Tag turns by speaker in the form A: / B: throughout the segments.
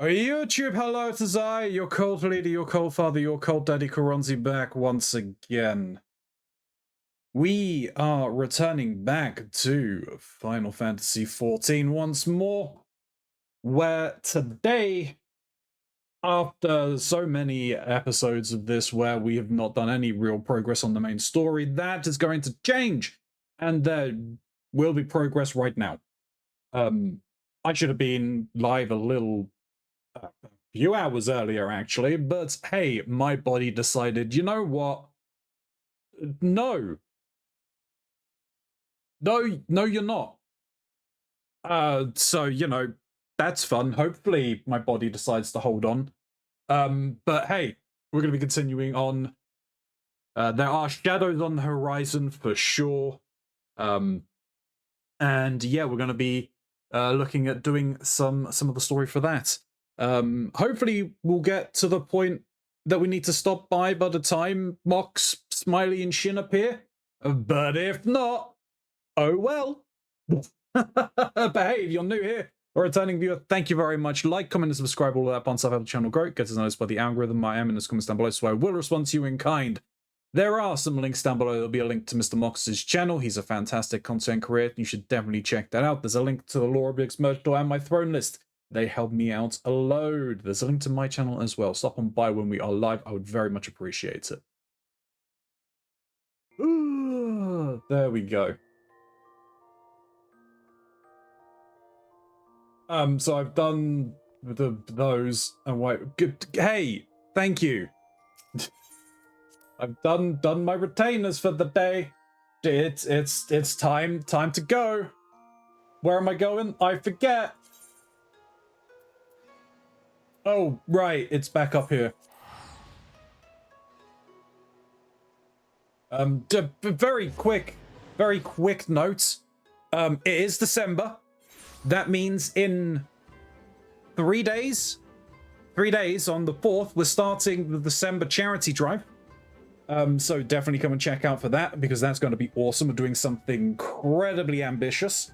A: YouTube, hello, it is I, your cult leader, your cult father, your cult daddy Keronzi, back once again. We are returning back to Final Fantasy XIV once more, where today, after so many episodes of this where we have not done any real progress on the main story, that is going to change, and there will be progress right now. I should have been live a little few hours earlier, actually, but hey, my body decided, you know what? No. No, you're not. So, that's fun. Hopefully my body decides to hold on. But hey, we're going to be continuing on. There are shadows on the horizon for sure. And yeah, we're going to be looking at doing some of the story for that. Hopefully we'll get to the point that we need to stop by the time Mox, Smiley, and Shin appear. But if not, oh well. But hey, if you're new here or a returning viewer, thank you very much. Like, comment, and subscribe, all of that fun stuff. Help the channel grow. Get us noticed by the algorithm. I am in the comments down below, so I will respond to you in kind. There are some links down below. There'll be a link to Mr. Mox's channel. He's a fantastic content creator. You should definitely check that out. There's a link to the Lore Objects merch store and my throne list. They help me out a load. There's a link to my channel as well. Stop on by when we are live. I would very much appreciate it. Ooh, there we go. So I've done those and wait. Good. Hey, thank you. I've done my retainers for the day. It's time to go. Where am I going? I forget. Oh, right, it's back up here. Very quick note. It is December. That means in 3 days, on the 4th, we're starting the December charity drive. So definitely come and check out for that, because that's going to be awesome. We're doing something incredibly ambitious.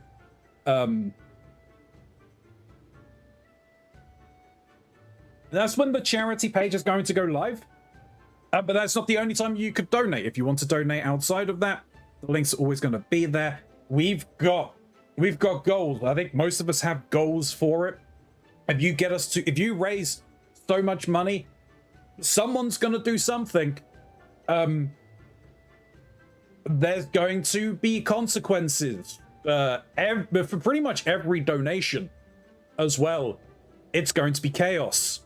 A: That's when the charity page is going to go live. But that's not the only time you could donate. If you want to donate outside of that, the links are always going to be there. We've got goals. I think most of us have goals for it. If you raise so much money, someone's going to do something. There's going to be consequences for pretty much every donation as well. It's going to be chaos.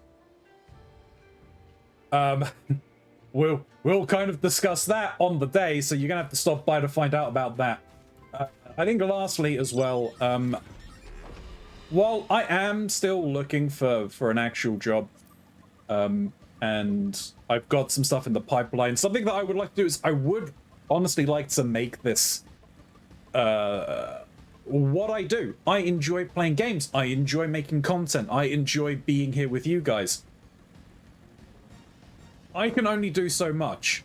A: We'll kind of discuss that on the day, so you're gonna have to stop by to find out about that. I think lastly as well, while I am still looking for an actual job, and I've got some stuff in the pipeline, something that I would like to do is I would honestly like to make this what I do. I enjoy playing games. I enjoy making content. I enjoy being here with you guys. I can only do so much.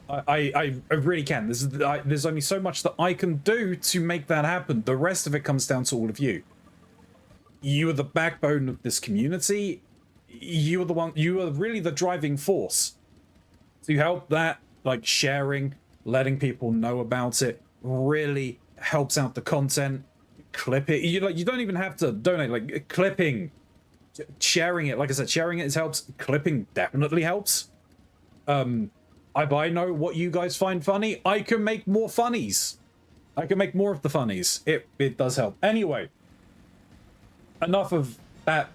A: I really can. There's only so much that I can do to make that happen. The rest of it comes down to all of you. You are the backbone of this community. You are really the driving force to help that, like sharing, letting people know about it, really helps out the content. Clip it. You don't even have to donate. Like clipping, sharing it. Like I said, sharing it helps. Clipping definitely helps. If I know what you guys find funny, I can make more funnies. I can make more of the funnies. It does help. Anyway, enough of that.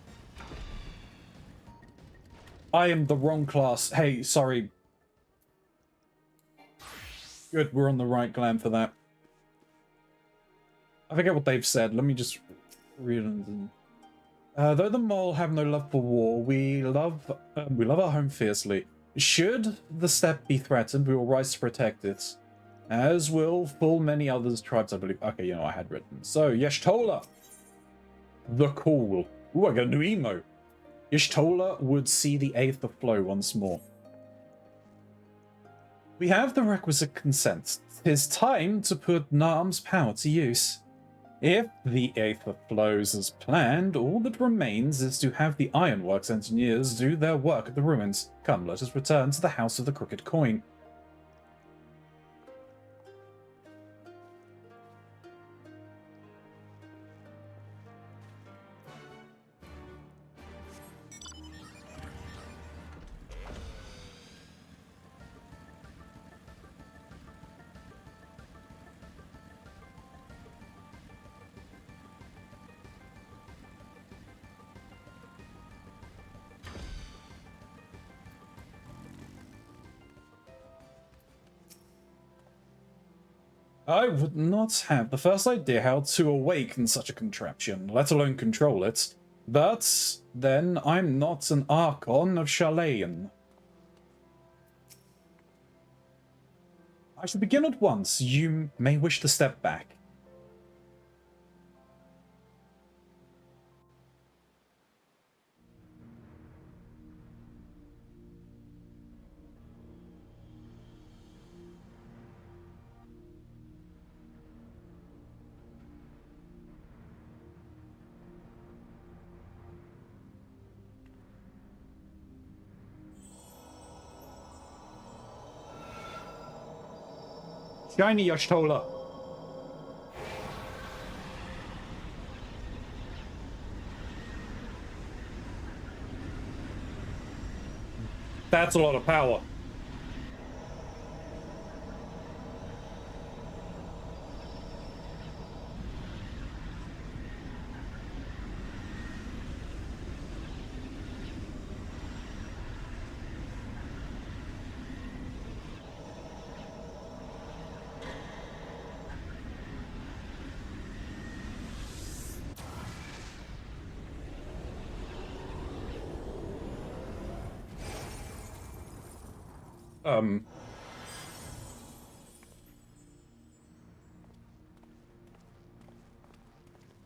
A: I am the wrong class. Hey, sorry. Good, we're on the right glam for that. I forget what they've said. Let me just read it. Though the mole have no love for war, we love our home fiercely. Should the steppe be threatened, we will rise to protect it, as will full many others tribes, I believe. Okay, I had written. So, Yeshtola, the cool. Ooh, I got a new emo. Yeshtola would see the aether flow once more. We have the requisite consent. 'Tis time to put Naam's power to use. If the Aether flows as planned, all that remains is to have the Ironworks engineers do their work at the ruins. Come, let us return to the House of the Crooked Coin. I would not have the first idea how to awaken such a contraption, let alone control it. But then I'm not an Archon of Sharlayan. I should begin at once. You may wish to step back. Shiny Yashtola. That's a lot of power.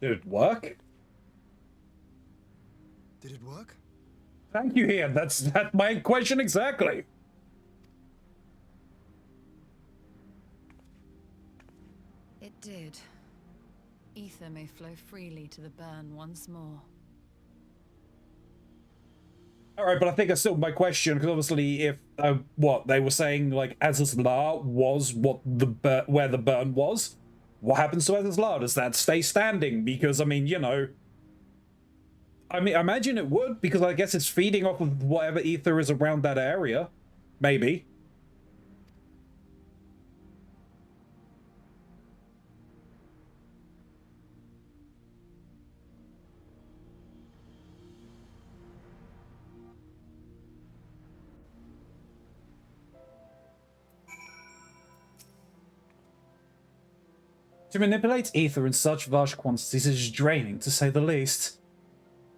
A: Did it work?
B: Did it work?
A: Thank you, Ian. That's my question exactly.
C: It did. Ether may flow freely to the burn once more.
A: All right, but I think I still my question, because obviously, if what they were saying, like Azazlar was what where the burn was. What happens to Azazlar? Does that stay standing? Because I mean, you know, I mean, I imagine it would, because I guess it's feeding off of whatever ether is around that area, maybe. To manipulate ether in such vast quantities is draining, to say the least.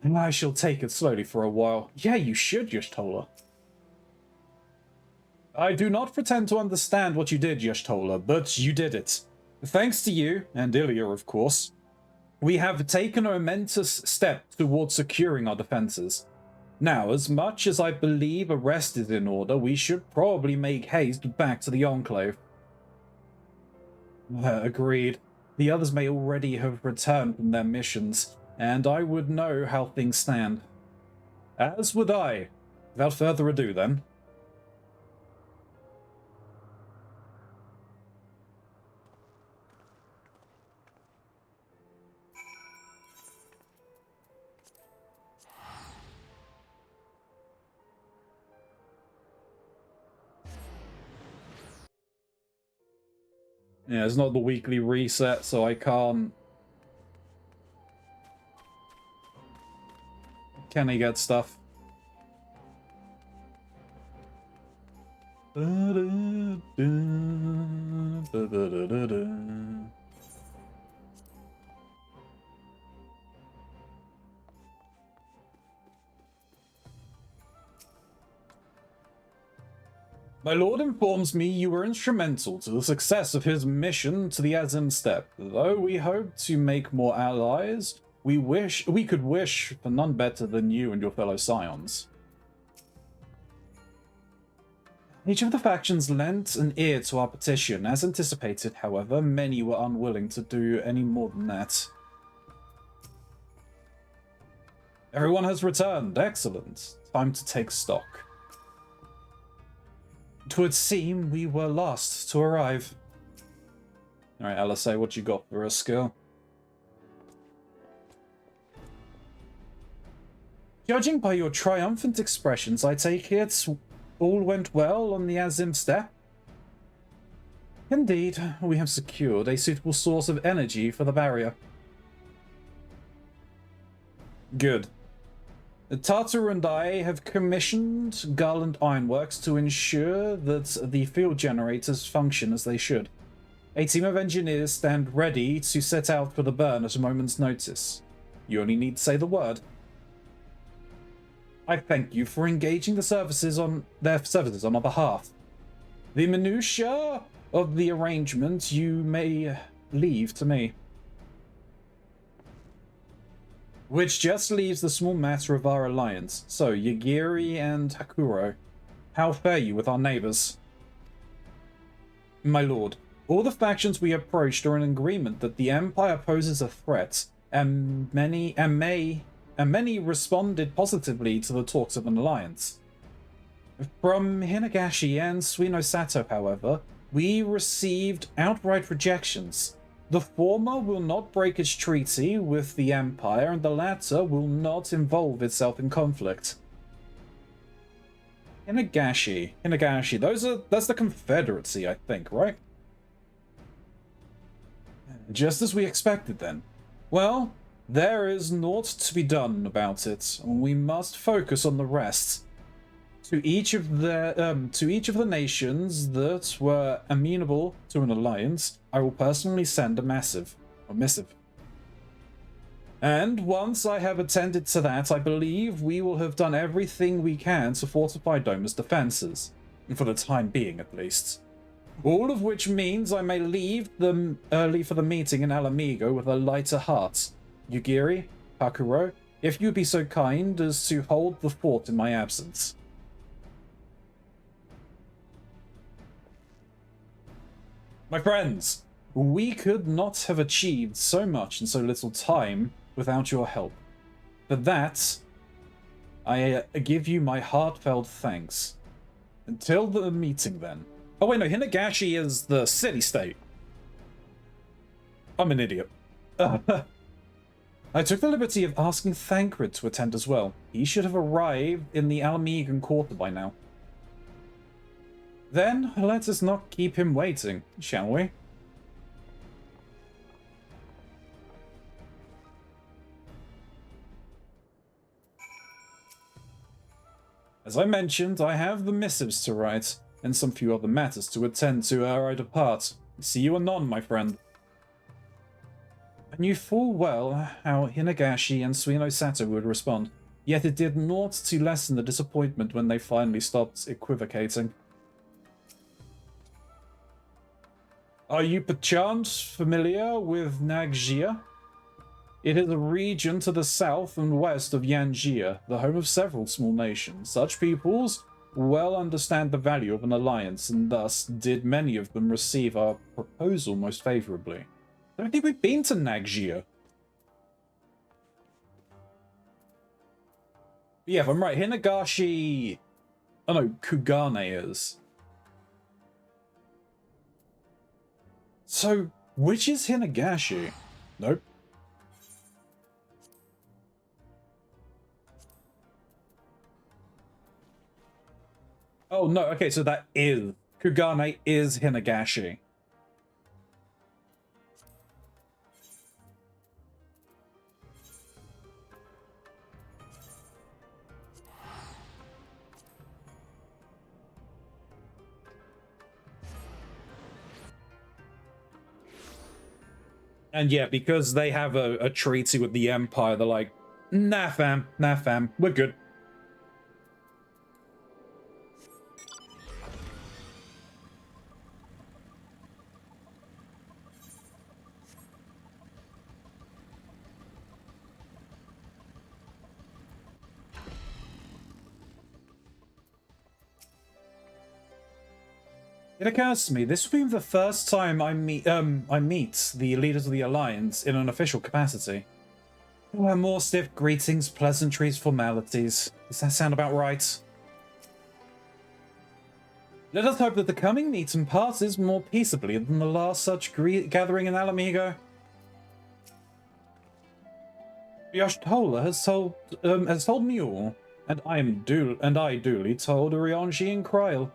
A: And I shall take it slowly for a while. Yeah, you should, Yashtola. I do not pretend to understand what you did, Yashtola, but you did it. Thanks to you, and Ilya, of course, we have taken a momentous step towards securing our defenses. Now, as much as I believe a rest is in order, we should probably make haste back to the Enclave. Agreed. The others may already have returned from their missions, and I would know how things stand. As would I. Without further ado, then. Yeah, it's not the weekly reset, so I can't... Can he get stuff? My lord informs me you were instrumental to the success of his mission to the Azim Steppe. Though we hope to make more allies, we could wish for none better than you and your fellow scions. Each of the factions lent an ear to our petition. As anticipated, however, many were unwilling to do any more than that. Everyone has returned. Excellent. Time to take stock. It would seem we were last to arrive. Alright, LSA, what you got for us, girl? Judging by your triumphant expressions, I take it all went well on the Azim step? Indeed, we have secured a suitable source of energy for the barrier. Good. Tartar and I have commissioned Garland Ironworks to ensure that the field generators function as they should. A team of engineers stand ready to set out for the burn at a moment's notice. You only need to say the word. I thank you for engaging their services on our behalf. The minutiae of the arrangement you may leave to me. Which just leaves the small matter of our alliance. So, Yagiri and Hakuro, how fare you with our neighbors? My lord, all the factions we approached are in agreement that the Empire poses a threat, and many responded positively to the talks of an alliance. From Hinagashi and Suino Sato, however, we received outright rejections. The former will not break its treaty with the Empire, and the latter will not involve itself in conflict. Hinagashi, that's the Confederacy, I think, right? Just as we expected, then. Well, there is naught to be done about it. We must focus on the rest. To each of the nations that were amenable to an alliance, I will personally send a missive. And once I have attended to that, I believe we will have done everything we can to fortify Doma's defenses, for the time being at least. All of which means I may leave them early for the meeting in Alamigo with a lighter heart. Yugiri, Hakuro, if you'd be so kind as to hold the fort in my absence. My friends, we could not have achieved so much in so little time without your help. For that, I give you my heartfelt thanks. Until the meeting, then. Oh wait, no, Hinagashi is the city-state. I'm an idiot. I took the liberty of asking Thancred to attend as well. He should have arrived in the Alamigan Quarter by now. Then, let us not keep him waiting, shall we? As I mentioned, I have the missives to write, and some few other matters to attend to ere I depart. See you anon, my friend. I knew full well how Hinagashi and Suino Sato would respond, yet it did naught to lessen the disappointment when they finally stopped equivocating. Are you perchance familiar with Nagjia? It is a region to the south and west of Yanjia, the home of several small nations. Such peoples well understand the value of an alliance, and thus did many of them receive our proposal most favorably. I don't think we've been to Nagjia. But yeah, if I'm right, Hinagashi... Oh no, Kugane is. So, which is Hinagashi? Nope. Oh no, okay, so that is... Kugane is Hinagashi. And yeah, because they have a treaty with the Empire, they're like, nah fam, we're good. It occurs to me this will be the first time I meet the leaders of the Alliance in an official capacity. More stiff greetings, pleasantries, formalities. Does that sound about right? Let us hope that the coming meeting passes more peaceably than the last such gathering in Alamigo. Yashtola has told me all, and I duly told Urionji and Kryl.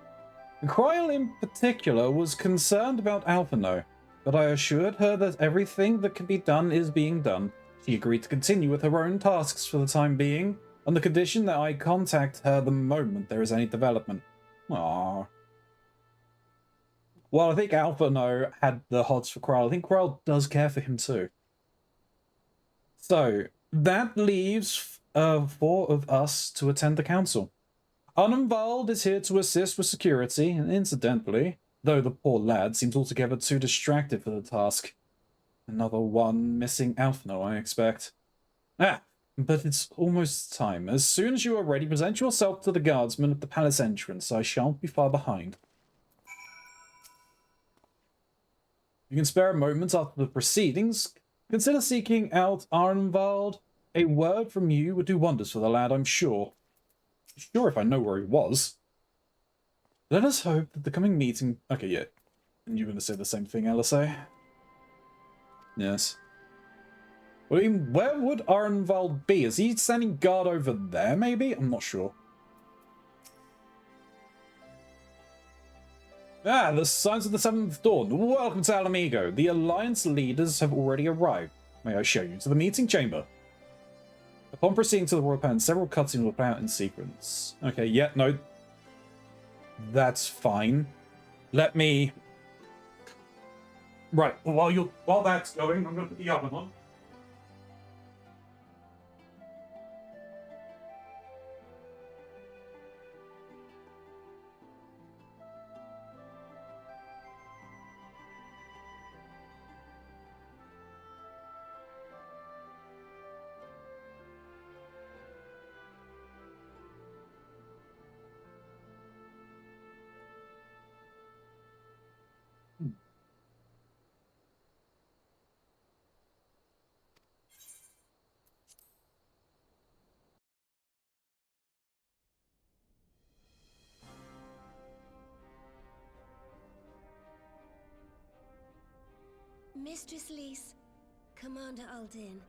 A: Kryl in particular was concerned about Alphino, but I assured her that everything that can be done is being done. She agreed to continue with her own tasks for the time being, on the condition that I contact her the moment there is any development. Aww. Well, I think Alphino had the hots for Kryl. I think Kryl does care for him too. So, that leaves 4 of us to attend the council. Unenvald is here to assist with security, and incidentally, though the poor lad seems altogether too distracted for the task. Another one missing Alphino, I expect. Ah, but it's almost time. As soon as you are ready, present yourself to the guardsman at the palace entrance. I shan't be far behind. You can spare a moment after the proceedings. Consider seeking out Arnvald. A word from you would do wonders for the lad, I'm sure. Sure, if I know where he was. Let us hope that the coming meeting... Okay, yeah. And you're going to say the same thing, LSA? Yes. Well, I mean, where would Arnvald be? Is he standing guard over there, maybe? I'm not sure. Ah, the signs of the 7th Dawn. Welcome to Alamigo. The Alliance leaders have already arrived. May I show you to the meeting chamber? Upon proceeding to the royal palace, several cutscenes will play out in sequence. Okay, yeah, no. That's fine. Let me... Right, while that's going, I'm going to put the oven on.
B: Mistress Lys, Commander Aldin,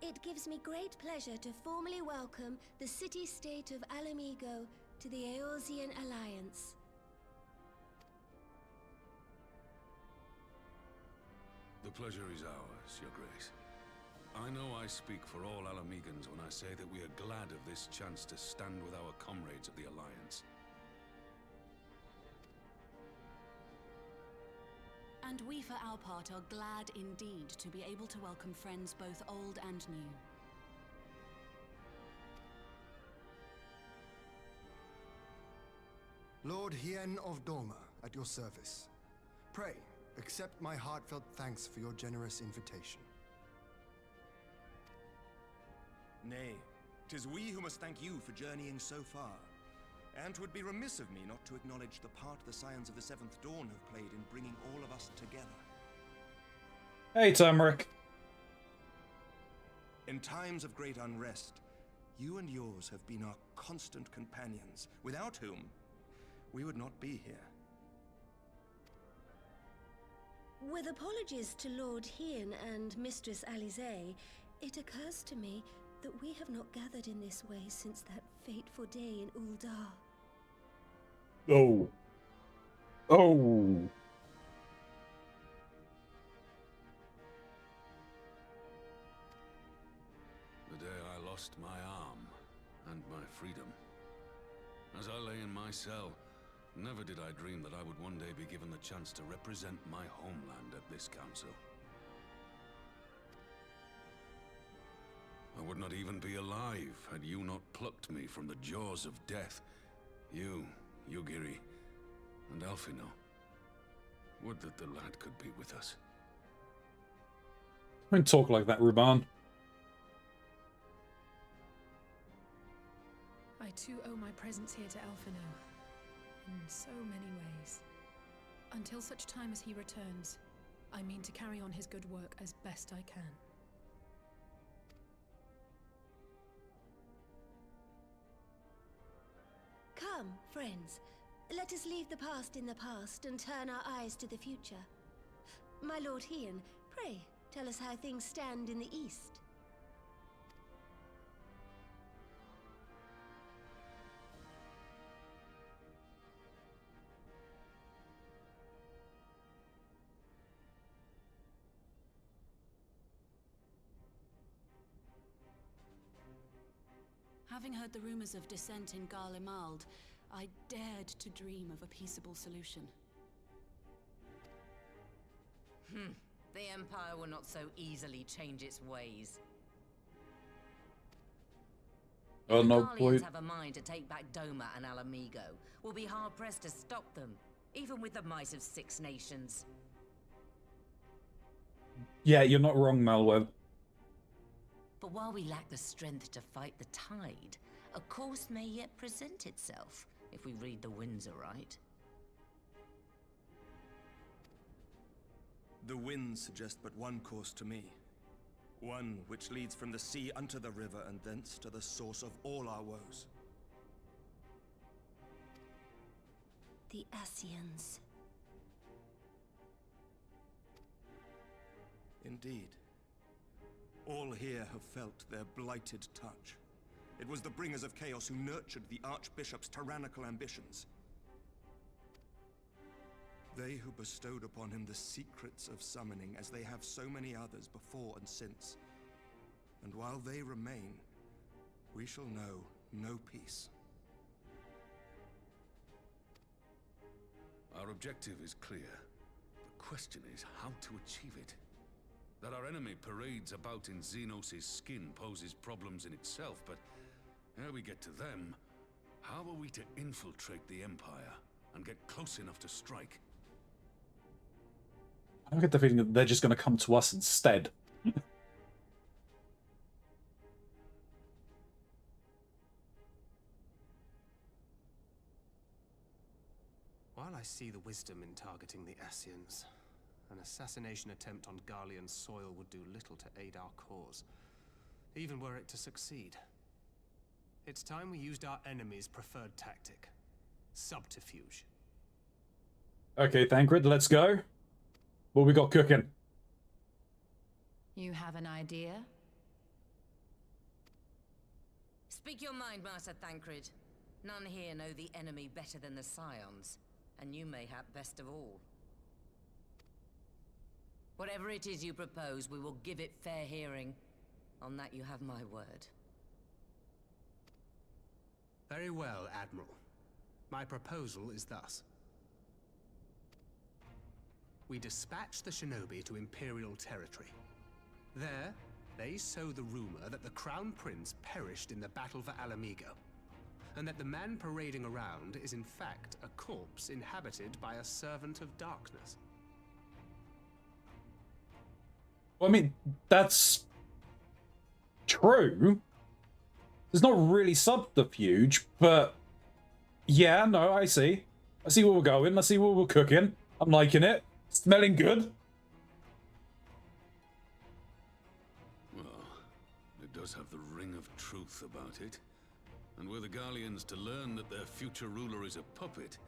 B: it gives me great pleasure to formally welcome the city-state of Alamigo to the Eorzean Alliance.
D: The pleasure is ours, Your Grace. I know I speak for all Alamegans when I say that we are glad of this chance to stand with our comrades of the Alliance.
E: And we, for our part, are glad indeed to be able to welcome friends both old and new.
F: Lord Hien of Doma, at your service. Pray, accept my heartfelt thanks for your generous invitation.
G: Nay, 'tis we who must thank you for journeying so far. And 'twould be remiss of me not to acknowledge the part the Scions of the 7th Dawn have played in bringing all of us together.
A: Hey, Turmeric.
G: In times of great unrest, you and yours have been our constant companions, without whom we would not be here.
B: With apologies to Lord Hien and Mistress Alize, it occurs to me that we have not gathered in this way since that fateful day in Uldar.
A: Oh. Oh.
D: The day I lost my arm and my freedom. As I lay in my cell, never did I dream that I would one day be given the chance to represent my homeland at this council. I would not even be alive had you not plucked me from the jaws of death. You, Yugiri, and Alphino. Would that the lad could be with us.
A: Don't talk like that, Ruban.
H: I too owe my presence here to Alphino, in so many ways. Until such time as he returns, I mean to carry on his good work as best I can.
B: Come, friends. Let us leave the past in the past and turn our eyes to the future. My Lord Hien, pray, tell us how things stand in the east.
E: Having heard the rumors of dissent in Garlemald, I dared to dream of a peaceable solution.
I: The Empire will not so easily change its ways.
A: Oh
I: If
A: no,
I: the
A: boy.
I: Garleans have a mind to take back Doma and Alamigo, we'll be hard-pressed to stop them, even with the might of 6 nations.
A: Yeah, you're not wrong, Malweb.
I: But while we lack the strength to fight the tide, a course may yet present itself, if we read the winds aright.
G: The winds suggest but one course to me. One which leads from the sea unto the river and thence to the source of all our woes.
B: The Ascians.
G: Indeed. All here have felt their blighted touch. It was the bringers of chaos who nurtured the Archbishop's tyrannical ambitions. They who bestowed upon him the secrets of summoning, as they have so many others before and since. And while they remain, we shall know no peace.
D: Our objective is clear. The question is how to achieve it. That our enemy parades about in Xenos' skin poses problems in itself, but ere we get to them, how are we to infiltrate the Empire and get close enough to strike?
A: I get the feeling that they're just going to come to us instead.
J: While I see the wisdom in targeting the Ascians, an assassination attempt on Garlean soil would do little to aid our cause, even were it to succeed. It's time we used our enemy's preferred tactic: subterfuge.
A: Okay, Thancred, let's go. What we got cooking?
C: You have an idea?
I: Speak your mind, Master Thancred. None here know the enemy better than the Scions, and you mayhap best of all. Whatever it is you propose, we will give it fair hearing. On that you have my word.
J: Very well, Admiral. My proposal is thus. We dispatch the shinobi to Imperial territory. There, they sow the rumor that the Crown Prince perished in the battle for Alamigo, and that the man parading around is in fact a corpse inhabited by a servant of darkness.
A: Well, I mean, that's true. It's not really subterfuge, but yeah, no, I see. I see where we're going. I see where we're cooking. I'm liking it. Smelling good.
D: Well, it does have the ring of truth about it. And were the Garleans to learn that their future ruler is a puppet,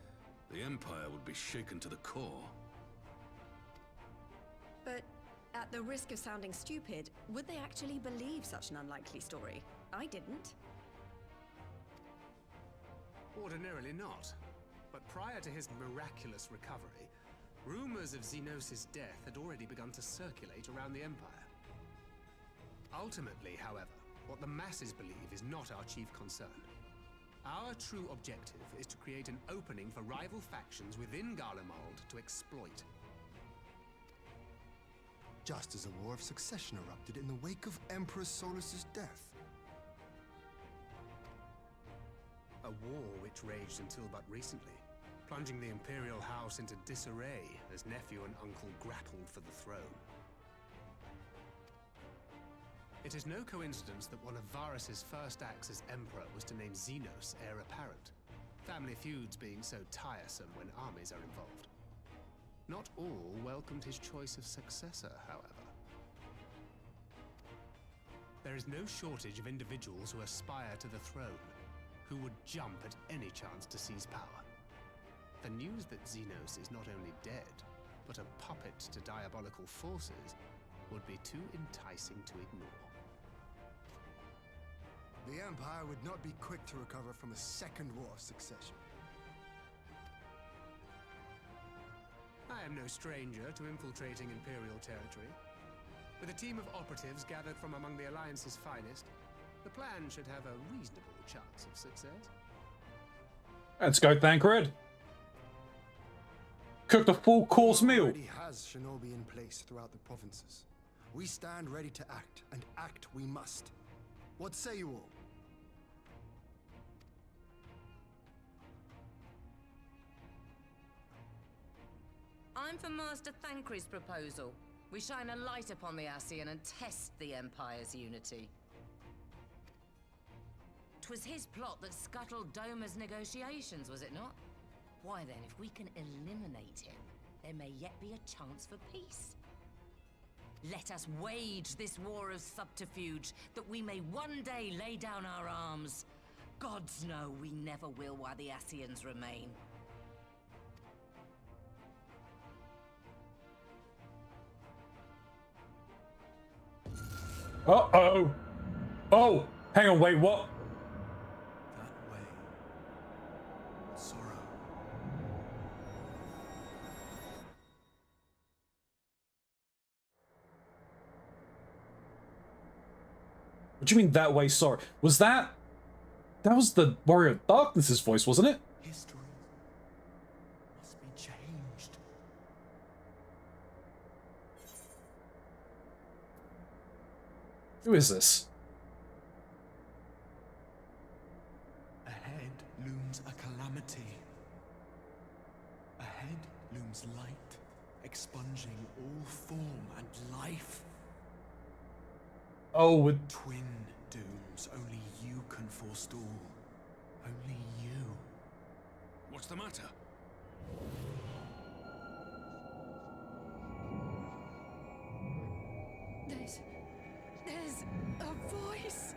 D: the Empire would be shaken to the core.
K: But at the risk of sounding stupid, would they actually believe such an unlikely story? I didn't.
J: Ordinarily not. But prior to his miraculous recovery, rumors of Xenos' death had already begun to circulate around the Empire. Ultimately, however, what the masses believe is not our chief concern. Our true objective is to create an opening for rival factions within Garlemald to exploit.
F: Just as a war of succession erupted in the wake of Emperor Solus's death.
J: A war which raged until but recently, plunging the Imperial House into disarray as nephew and uncle grappled for the throne. It is no coincidence that one of Varus's first acts as Emperor was to name Xenos heir apparent, family feuds being so tiresome when armies are involved. Not all welcomed his choice of successor, however. There is no shortage of individuals who aspire to the throne, who would jump at any chance to seize power. The news that Xenos is not only dead, but a puppet to diabolical forces, would be too enticing to ignore.
F: The Empire would not be quick to recover from a second war of succession.
J: I am no stranger to infiltrating Imperial territory. With a team of operatives gathered from among the Alliance's finest, the plan should have a reasonable chance of success.
A: Let's go, Thancred. Cooked a full course meal.
F: Already has shinobi in place throughout the provinces. We stand ready to act, and act we must. What say you all?
I: I'm for Master Thancred's proposal. We shine a light upon the Ascian and test the Empire's unity. 'Twas his plot that scuttled Doma's negotiations, was it not? Why then, if we can eliminate him, there may yet be a chance for peace. Let us wage this war of subterfuge, that we may one day lay down our arms. Gods know we never will while the Ascians remain.
A: Uh-oh. Oh, hang on, wait, what?
G: That way. Sorrow.
A: What do you mean that way, sorry? Was that... That was the Warrior of Darkness's voice, wasn't it?
G: History must be changed.
A: Who is this?
G: Ahead looms a calamity. Ahead looms light, expunging all form and life.
A: Oh, with...
G: Twin dooms only you can forestall. Only you.
D: What's the matter?
K: There's a voice.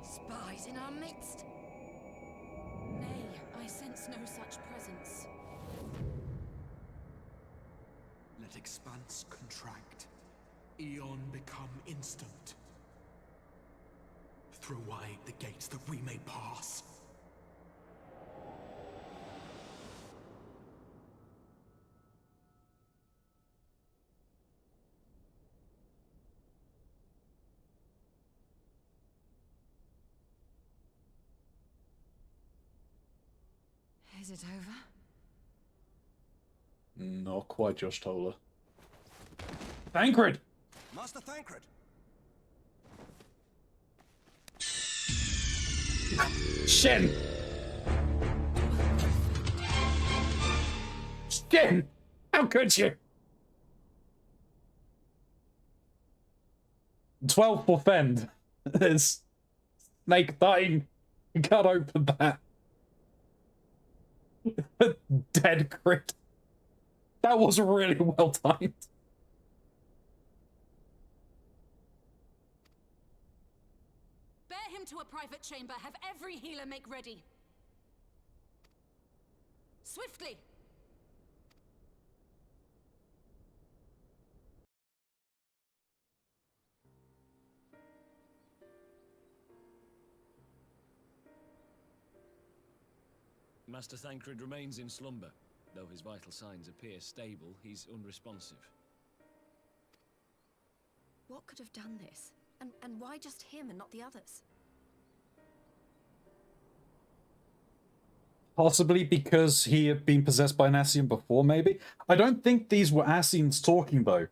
K: Spies in our midst.
E: Nay, I sense no such presence.
G: Let expanse contract. Eon become instant. Throw wide the gates that we may pass.
C: Is it over?
A: Not quite, Josh Toller. Thancred!
G: Master Thancred!
A: Shin! Shin! How could you? 12 for Fend. There's Snake dying. You can't open that. Dead crit. That was really well timed.
E: Bear him to a private chamber. Have every healer make ready. Swiftly!
L: Master Thancred remains in slumber. Though his vital signs appear stable, he's unresponsive.
K: What could have done this? And why just him and not the others?
A: Possibly because he had been possessed by an Ascian before, maybe? I don't think these were Ascians talking, though.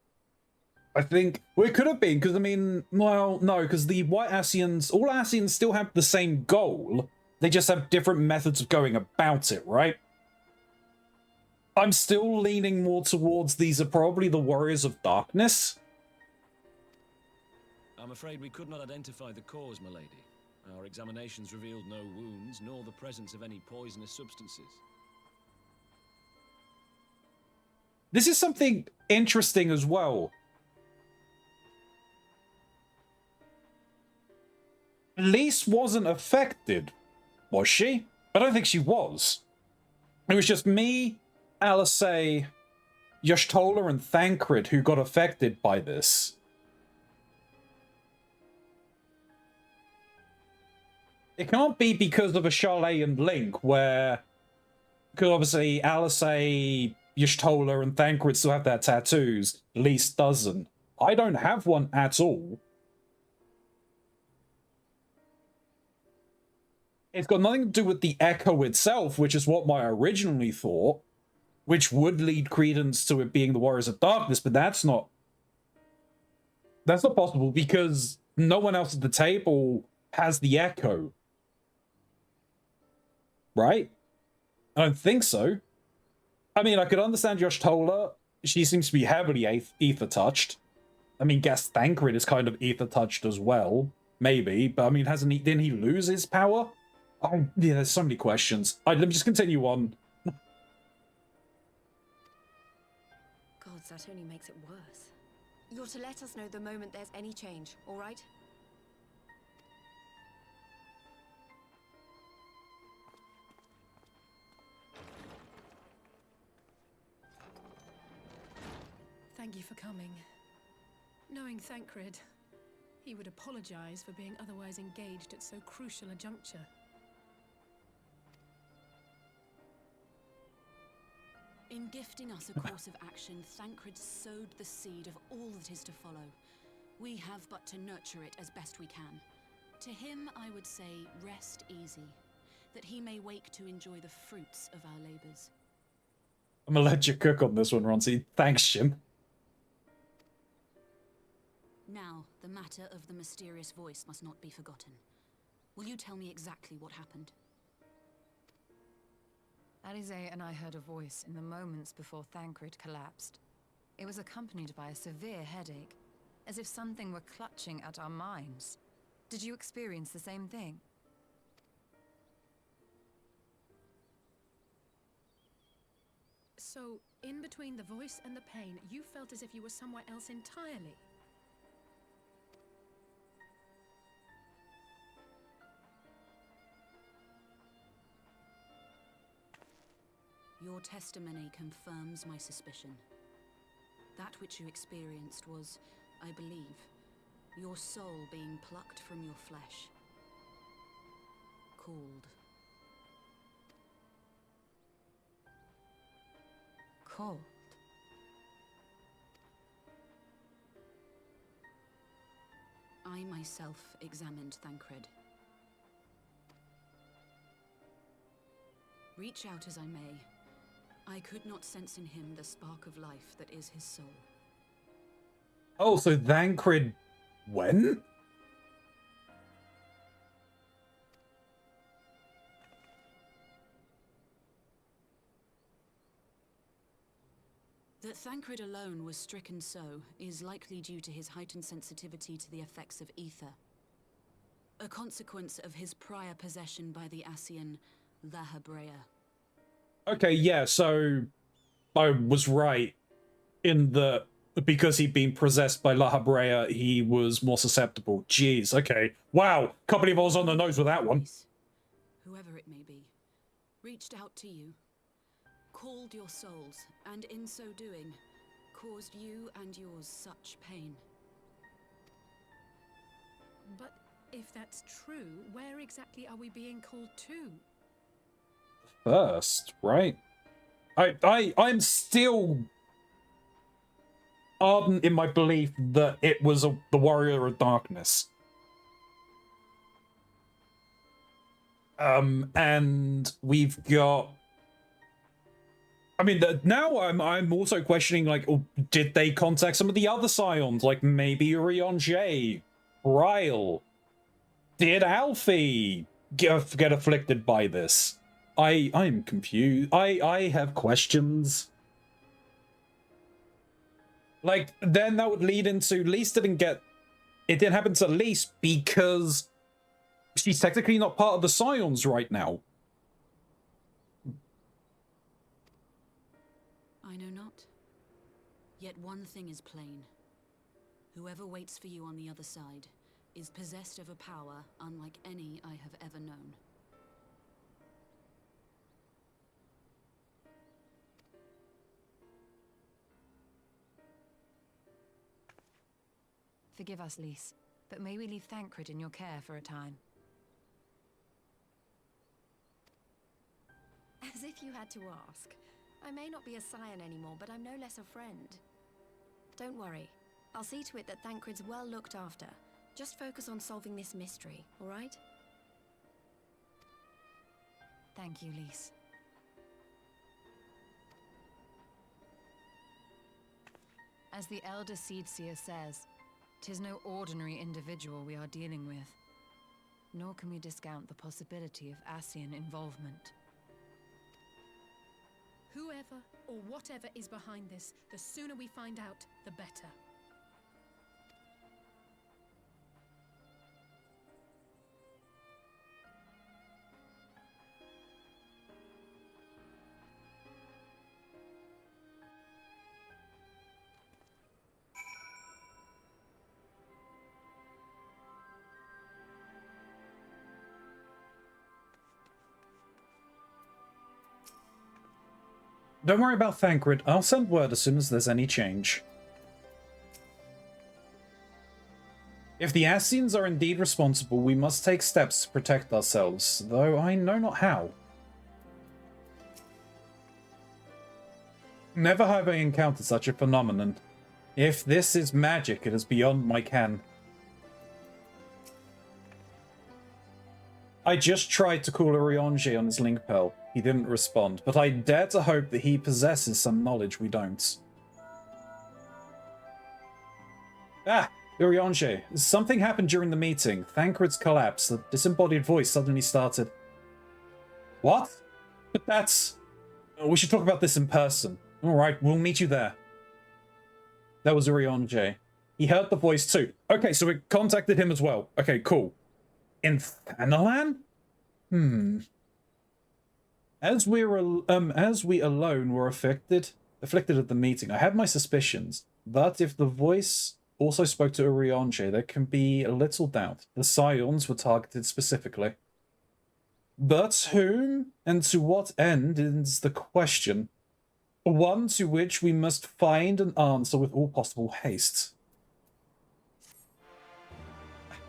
A: I think... Well, it could have been, because, I mean... Well, no, because the White Ascians... All Ascians still have the same goal. They just have different methods of going about it, right? I'm still leaning more towards these are probably the Warriors of Darkness.
L: I'm afraid we could not identify the cause, my lady. Our examinations revealed no wounds, nor the presence of any poisonous substances.
A: This is something interesting as well. Lise wasn't affected, was she? I don't think she was. It was just me, Alice, Y'shtola, and Thancred who got affected by this. It can't be because of a Charlet and Link, where... Because obviously Alice, Y'shtola, and Thancred still have their tattoos. Lise doesn't. I don't have one at all. It's got nothing to do with the echo itself, which is what I originally thought, which would lead credence to it being the Warriors of Darkness, but that's not possible because no one else at the table has the echo. Right? I don't think so. I mean, I could understand Y'shtola. She seems to be heavily ether-touched. I mean, guess Thancred is kind of ether-touched as well. Maybe, but I mean, didn't he lose his power? Yeah, there's so many questions. Let me just continue on.
K: Gods, that only makes it worse. You're to let us know the moment there's any change, all right?
H: Thank you for coming. Knowing Thancred, he would apologize for being otherwise engaged at so crucial a juncture.
E: In gifting us a course of action, Thancred sowed the seed of all that is to follow. We have but to nurture it as best we can. To him, I would say, rest easy, that he may wake to enjoy the fruits of our labors.
A: I'm gonna let you cook on this one, Ronzi. Thanks, Jim.
E: Now, the matter of the mysterious voice must not be forgotten. Will you tell me exactly what happened?
C: Alizé and I heard a voice in the moments before Thancred collapsed. It was accompanied by a severe headache, as if something were clutching at our minds. Did you experience the same thing?
H: So, in between the voice and the pain, you felt as if you were somewhere else entirely.
E: Your testimony confirms my suspicion. That which you experienced was, I believe, your soul being plucked from your flesh. Called.
C: Called?
E: I myself examined Thancred. Reach out as I may, I could not sense in him the spark of life that is his soul.
A: Oh, so Thancred when?
E: That Thancred alone was stricken so is likely due to his heightened sensitivity to the effects of ether. A consequence of his prior possession by the Ascian La Habrea.
A: Okay, yeah, so I was right in that because he'd been possessed by La Habrea, he was more susceptible. Jeez, okay. Wow, can't believe I was on the nose with that one.
E: Whoever it may be, reached out to you, called your souls, and in so doing, caused you and yours such pain.
H: But if that's true, where exactly are we being called to?
A: First, right? I'm still ardent in my belief that it was the Warrior of Darkness. And we've got... I mean, now I'm also questioning, like, oh, did they contact some of the other Scions? Like, maybe Urianger, Ryle? Did Alfie get afflicted by this? I'm confused. I have questions. Like, then that would lead into Lise didn't get... It didn't happen to Lise because She's technically not part of the Scions right now.
E: I know not. Yet one thing is plain. Whoever waits for you on the other side is possessed of a power unlike any I have ever known.
C: Forgive us, Lys, but may we leave Thancred in your care for a time?
K: As if you had to ask. I may not be a scion anymore, but I'm no less a friend. Don't worry. I'll see to it that Thancred's well looked after. Just focus on solving this mystery, all right?
C: Thank you, Lys. As the Elder Seedseer says, 'tis no ordinary individual we are dealing with. Nor can we discount the possibility of Ascian involvement.
H: Whoever or whatever is behind this, the sooner we find out, the better.
A: Don't worry about Thancred. I'll send word as soon as there's any change. If the Ascians are indeed responsible, we must take steps to protect ourselves, though I know not how. Never have I encountered such a phenomenon. If this is magic, it is beyond my ken. I just tried to call Urianger on his link pearl. He didn't respond, but I dare to hope that he possesses some knowledge we don't. Ah, Urianger, something happened during the meeting. Thancred's collapse. The disembodied voice suddenly started. What? But that's... We should talk about this in person. Alright, we'll meet you there. That was Urianger. He heard the voice too. Okay, so we contacted him as well. Okay, cool. In Thanalan? As we alone were afflicted at the meeting, I had my suspicions. But if the voice also spoke to Urianger, there can be a little doubt. The Scions were targeted specifically. But whom and to what end is the question. One to which we must find an answer with all possible haste.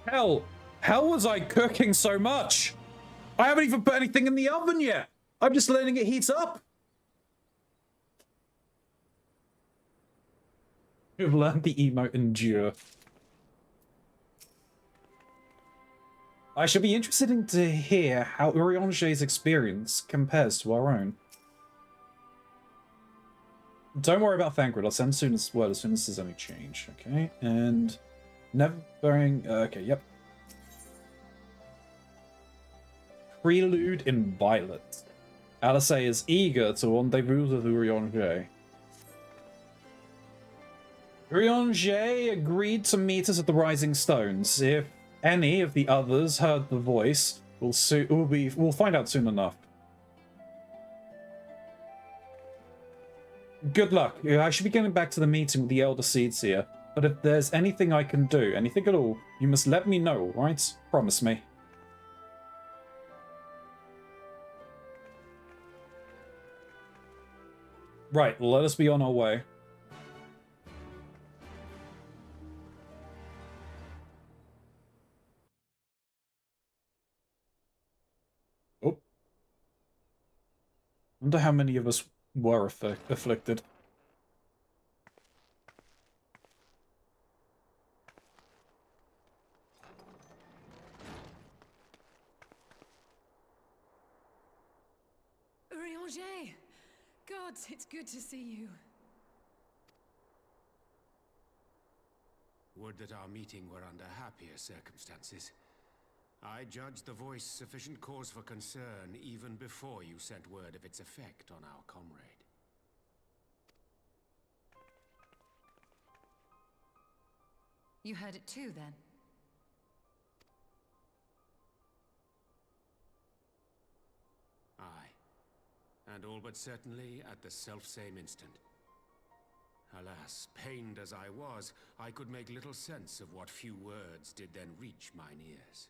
A: Hell, how was I cooking so much? I haven't even put anything in the oven yet. I'm just letting it heat up. You've learned the emote endure. I shall be interested in to hear how Urianger's experience compares to our own. Don't worry about Thancred. I'll send as soon as there's any change. Okay, and never bearing. Okay, yep. Prelude in Violet. Alice is eager to rendezvous with Urianger. Urianger agreed to meet us at the Rising Stones. If any of the others heard the voice, we'll find out soon enough. Good luck. I should be getting back to the meeting with the Elder Seedseer, but if there's anything I can do, anything at all, you must let me know, alright? Promise me. Right, let us be on our way. Oh. Wonder how many of us were afflicted.
H: Urianger! God, it's good to see you.
J: Would that our meeting were under happier circumstances. I judged the voice sufficient cause for concern even before you sent word of its effect on our comrade.
C: You heard it too, then?
M: and all but certainly at the selfsame instant. Alas, pained as I was, I could make little sense of what few words did then reach mine ears.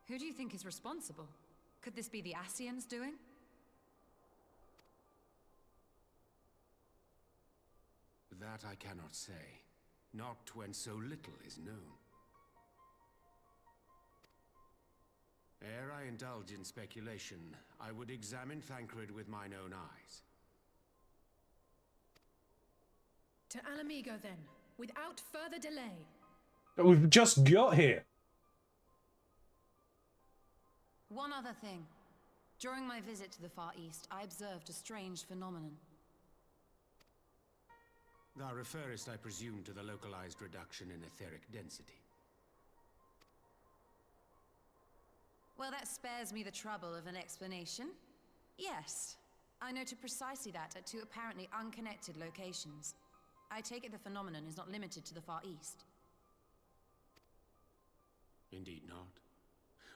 C: Who do you think is responsible? Could this be the Ascians doing?
M: That I cannot say. Not when so little is known. Ere I indulge in speculation, I would examine Thancred with mine own eyes.
H: To Alamigo, then, without further delay.
A: We've just got here.
C: One other thing. During my visit to the Far East, I observed a strange phenomenon.
M: Thou referrest, I presume, to the localized reduction in etheric density.
C: Well, that spares me the trouble of an explanation. Yes, I noted precisely that at two apparently unconnected locations. I take it the phenomenon is not limited to the Far East.
M: Indeed not.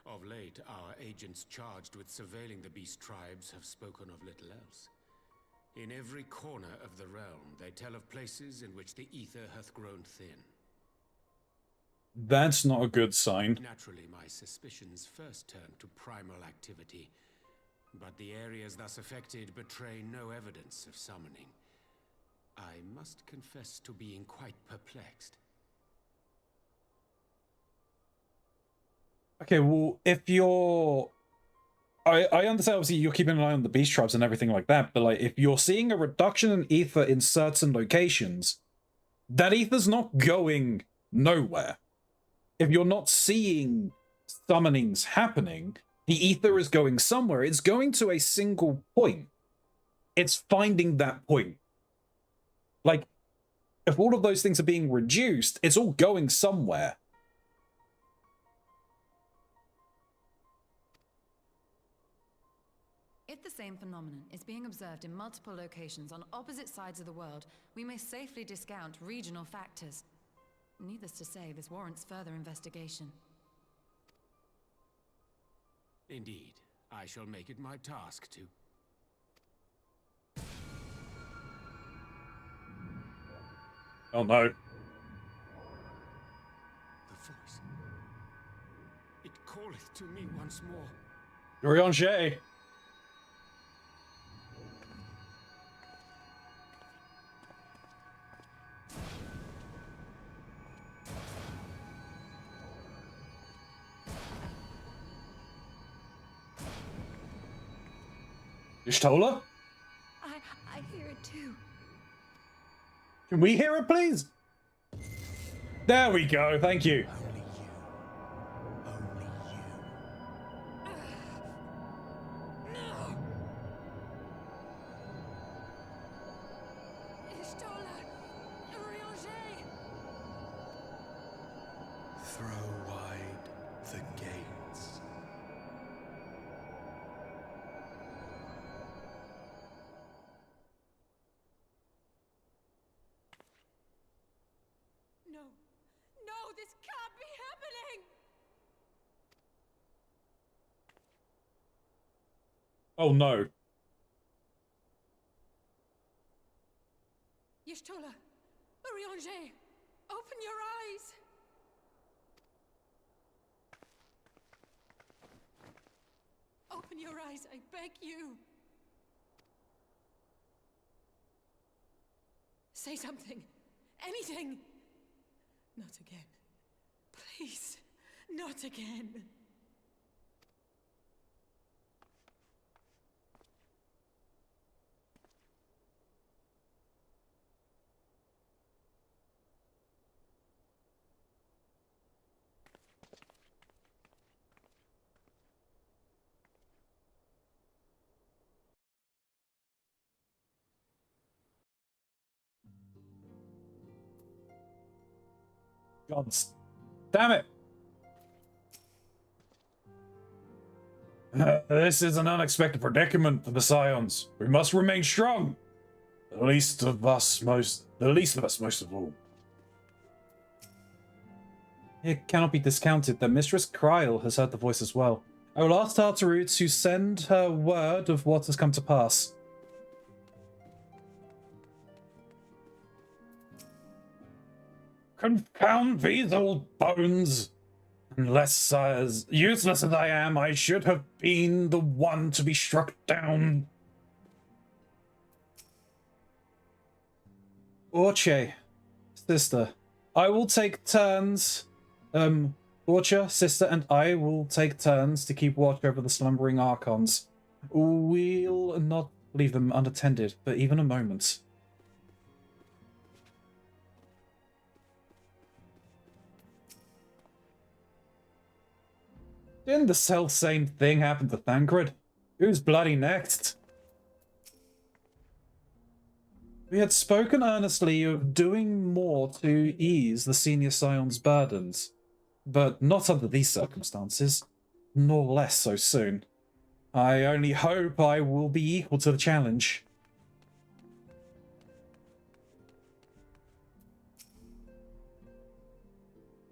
M: Of late, our agents charged with surveilling the beast tribes have spoken of little else. In every corner of the realm, they tell of places in which the ether hath grown thin.
A: That's not a good sign.
M: Naturally, my suspicions first turned to primal activity, but the areas thus affected betray no evidence of summoning. I must confess to being quite perplexed.
A: Okay, well, if you're... I understand, obviously, you're keeping an eye on the beast tribes and everything like that, but, like, if you're seeing a reduction in ether in certain locations, that ether's not going nowhere. If you're not seeing summonings happening, the ether is going somewhere. It's going to a single point. It's finding that point. Like, if all of those things are being reduced, it's all going somewhere.
C: If the same phenomenon is being observed in multiple locations on opposite sides of the world, we may safely discount regional factors. Needless to say, this warrants further investigation.
M: Indeed, I shall make it my task to.
A: Oh no.
M: The voice. It calleth to me once more.
A: Keronzi. Y'shtola?
K: I hear it too.
A: Can we hear it, please? There we go, thank you.
F: Only you.
H: No! Y'shtola! Keronzi!
F: Throw wide the gates.
H: No! No, this can't be happening!
A: Oh no.
H: Y'shtola! Keronzi! Open your eyes! Open your eyes, I beg you! Say something! Anything! Not again. Please, not again.
A: God damn it. This is an unexpected predicament for the Scions. We must remain strong. The least of us most of all. It cannot be discounted that Mistress Kryl has heard the voice as well. I will ask Tartaru to send her word of what has come to pass. Confound these old bones! Unless, as useless as I am, I should have been the one to be struck down. Orche, sister, I will take turns. Orcha, sister, and I will take turns to keep watch over the slumbering Archons. We'll not leave them unattended for even a moment. Didn't the self-same thing happen to Thancred? Who's bloody next? We had spoken earnestly of doing more to ease the senior scion's burdens, but not under these circumstances, nor less so soon. I only hope I will be equal to the challenge.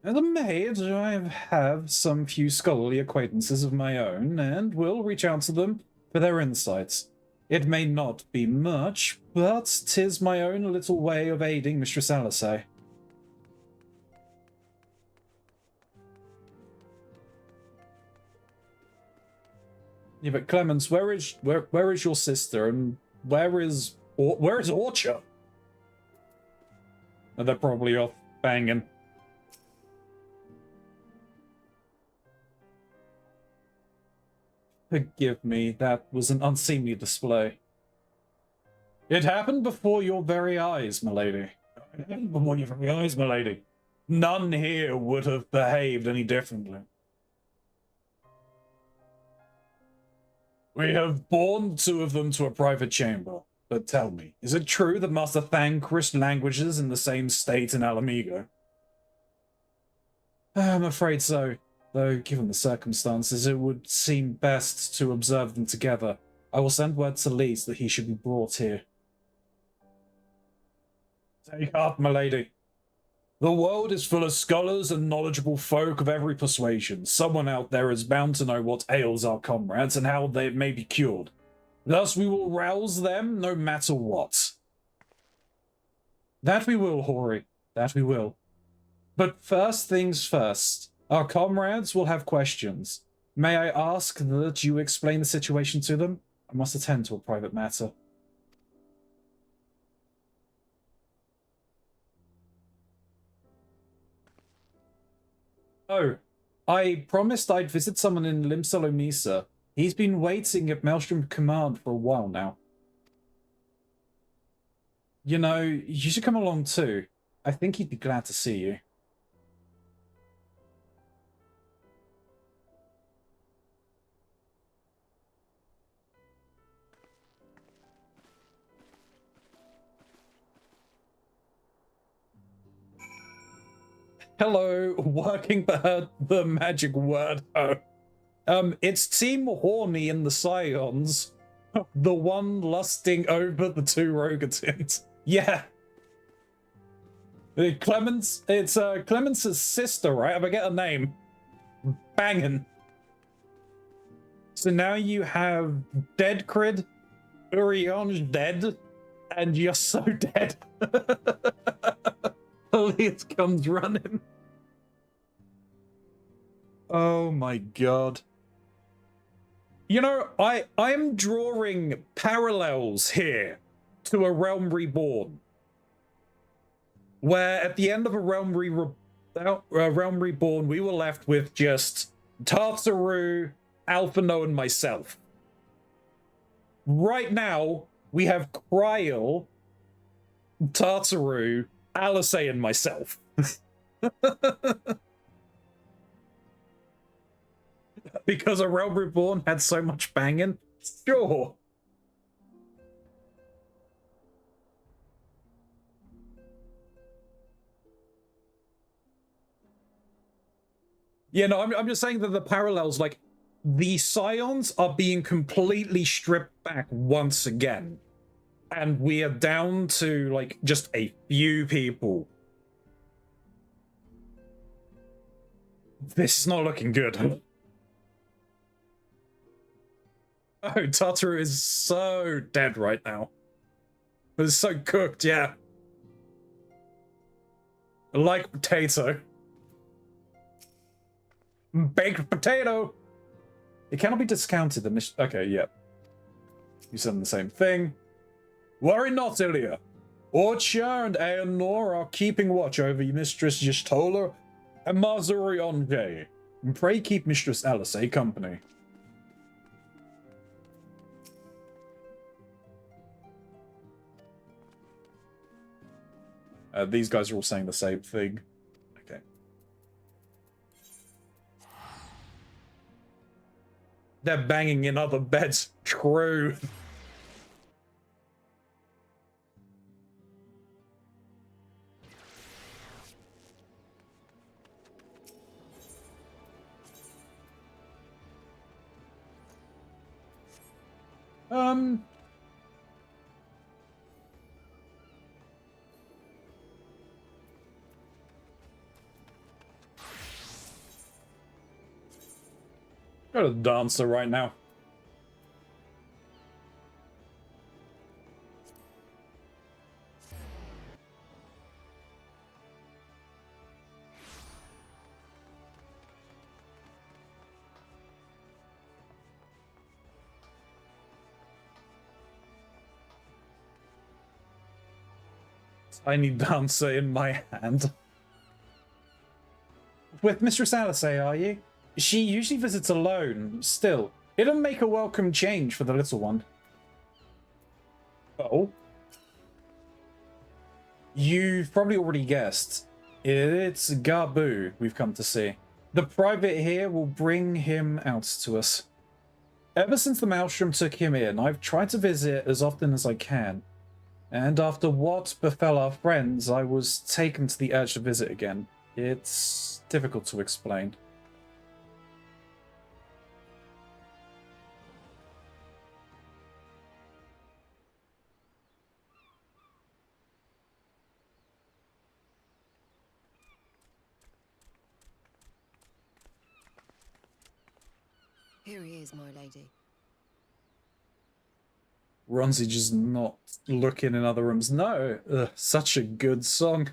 A: As a maid, I have some few scholarly acquaintances of my own, and will reach out to them for their insights. It may not be much, but 'tis my own little way of aiding Mistress Alisay. Yeah, but Clemens, where is your sister, and where is Orcha? Oh, they're probably off banging. Forgive me, that was an unseemly display. It happened before your very eyes, milady. It happened before your very eyes, milady. None here would have behaved any differently. We have borne two of them to a private chamber. But tell me, is it true that Master Thancred languishes in the same state in Alamigo? I'm afraid so. Though, given the circumstances, it would seem best to observe them together. I will send word to Lys that he should be brought here. Take heart, milady. The world is full of scholars and knowledgeable folk of every persuasion. Someone out there is bound to know what ails our comrades and how they may be cured. Thus we will rouse them no matter what. That we will, Hori. That we will. But first things first. Our comrades will have questions. May I ask that you explain the situation to them? I must attend to a private matter. Oh, I promised I'd visit someone in Limsalomisa. He's been waiting at Maelstrom Command for a while now. You know, you should come along too. I think he'd be glad to see you. Hello, working the magic word. It's Team Horny in the Scions. The one lusting over the two Rogatins. Yeah. Clemens, it's Clemens's sister, right? If I get her name. Bangin'. So now you have Deadcrid, Urion's dead, and you're so dead. Elias comes running. Oh my god. You know, I'm drawing parallels here to A Realm Reborn. Where at the end of A Realm Reborn, we were left with just Tartaru, Alphino, and myself. Right now, we have Kryl, Tartaru, Alisay, and myself. Because A Realm Reborn had so much banging? Sure. Yeah, no, I'm just saying that the parallels, like, the Scions are being completely stripped back once again. And we are down to, like, just a few people. This is not looking good. Oh, Tataru is so dead right now. It's so cooked, yeah. Like potato. Baked potato! It cannot be discounted. Okay, yeah. You said the same thing. Worry not, Ilya. Orcha and Aenor are keeping watch over your Mistress Yshtola and Mazurionge. And pray keep Mistress Alice company. These guys are all saying the same thing. Okay. They're banging in other beds. True. Got a dancer right now. Tiny dancer in my hand. With Mistress Alice, are you? She usually visits alone. Still, it'll make a welcome change for the little one. Oh. You've probably already guessed. It's Gabu we've come to see. The private here will bring him out to us. Ever since the Maelstrom took him in, I've tried to visit as often as I can. And after what befell our friends, I was taken to the urge to visit again. It's difficult to explain.
K: Here he is, my lady.
A: Keronzi just not looking in other rooms. No, such a good song.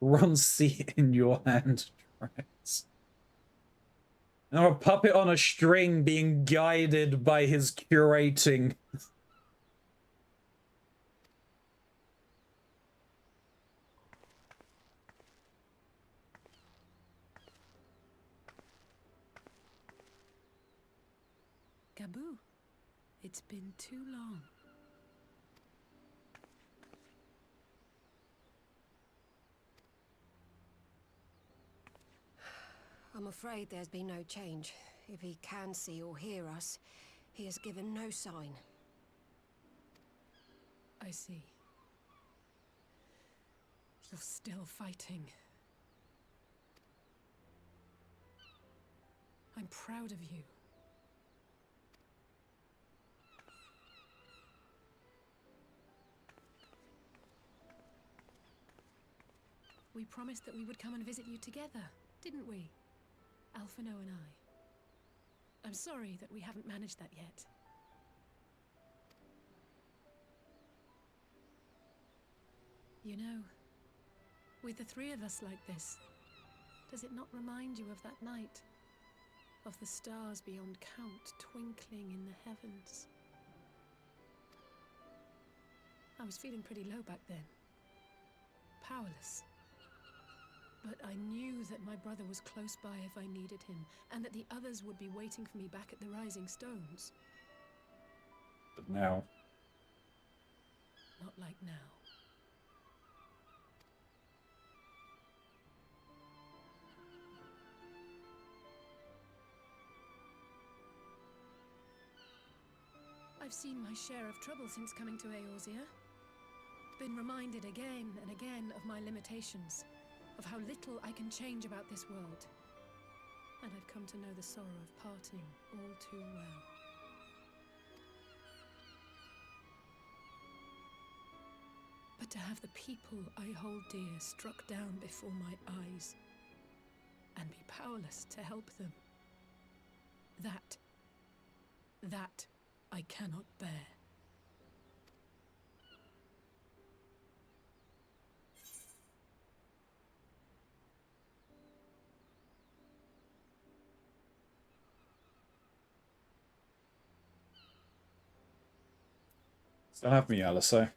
A: Keronzi in your hand. Tracks. Now a puppet on a string being guided by his curating.
H: Gabu, it's been too long.
K: I'm afraid there's been no change. If he can see or hear us, he has given no sign.
H: I see. You're still fighting. I'm proud of you. We promised that we would come and visit you together, didn't we? Alphino and I. I'm sorry that we haven't managed that yet. You know, with the three of us like this, does it not remind you of that night? Of the stars beyond count twinkling in the heavens? I was feeling pretty low back then. Powerless. But I knew that my brother was close by if I needed him, and that the others would be waiting for me back at the Rising Stones.
A: But now...
H: Not like now. I've seen my share of trouble since coming to Eorzea. Been reminded again and again of my limitations. Of how little I can change about this world. And I've come to know the sorrow of parting all too well. But to have the people I hold dear struck down before my eyes, and be powerless to help them. That I cannot bear.
A: Still have me, Alice.
H: And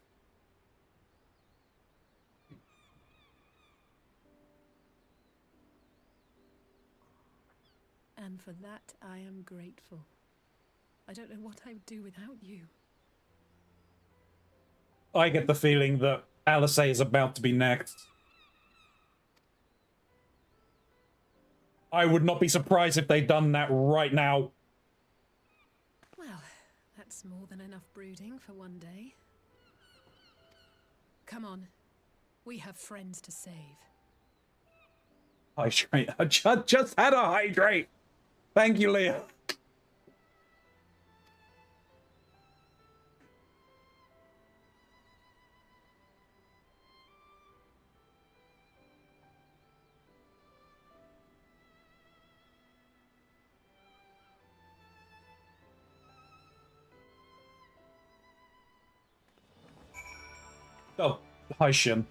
H: for that, I am grateful. I don't know what I would do without you.
A: I get the feeling that Alice is about to be next. I would not be surprised if they'd done that right now.
H: Well, that's more than enough brooding for one day. Come on. We have friends to save.
A: Hydrate. I just had a hydrate. Thank you, Leah. Oh, hi, Shin.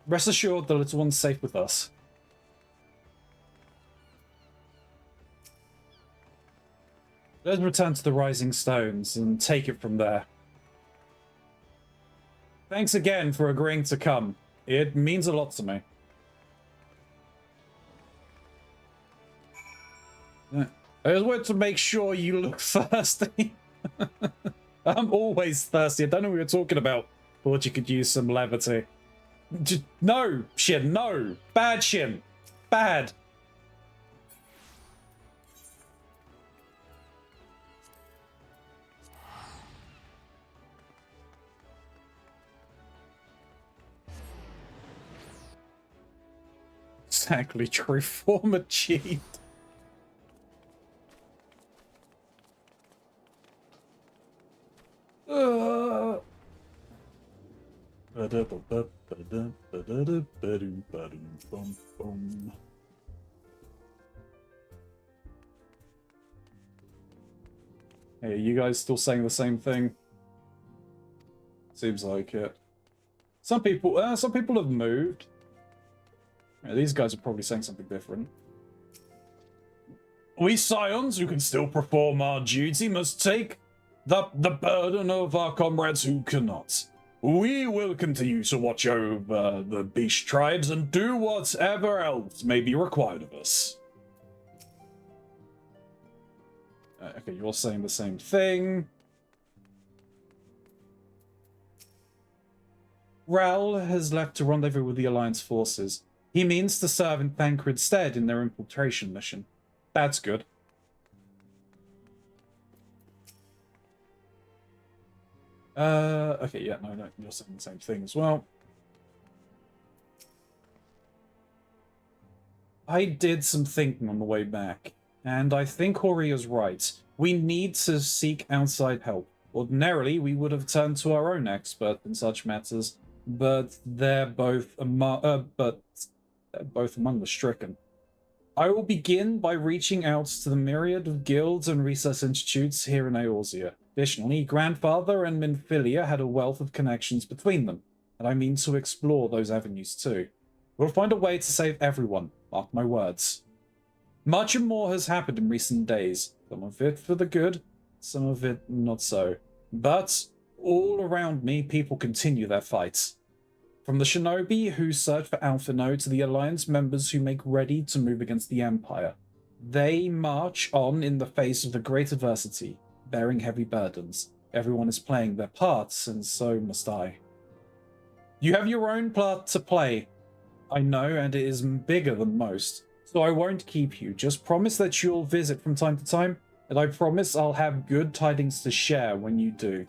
A: Rest assured the little one's safe with us. Let's return to the Rising Stones and take it from there. Thanks again for agreeing to come. It means a lot to me. I just wanted to make sure you look thirsty. I'm always thirsty. I don't know what you're talking about. Thought you could use some levity. No, Shin, no. Bad, Shin. Bad. Exactly, true form achieved. Hey, are you guys still saying the same thing? Seems like it. Some people have moved. Yeah, these guys are probably saying something different. We scions who can still perform our duty must take the burden of our comrades who cannot. We will continue to watch over the beast tribes and do whatever else may be required of us. Okay, you're saying the same thing. Raoul has left to rendezvous with the Alliance forces. He means to serve in Thancred's stead in their infiltration mission. That's good. Okay, yeah, no, you're saying the same thing as well. I did some thinking on the way back, and I think Hori is right. We need to seek outside help. Ordinarily, we would have turned to our own expert in such matters, but they're both among the stricken. I will begin by reaching out to the myriad of guilds and research institutes here in Eorzea. Additionally, Grandfather and Minfilia had a wealth of connections between them, and I mean to explore those avenues too. We'll find a way to save everyone, mark my words. Much more has happened in recent days, some of it for the good, some of it not so. But all around me, people continue their fights. From the shinobi who search for Alphino to the Alliance members who make ready to move against the Empire. They march on in the face of the great adversity, bearing heavy burdens. Everyone is playing their parts, and so must I. You have your own part to play, I know, and it is bigger than most, so I won't keep you. Just promise that you'll visit from time to time, and I promise I'll have good tidings to share when you do.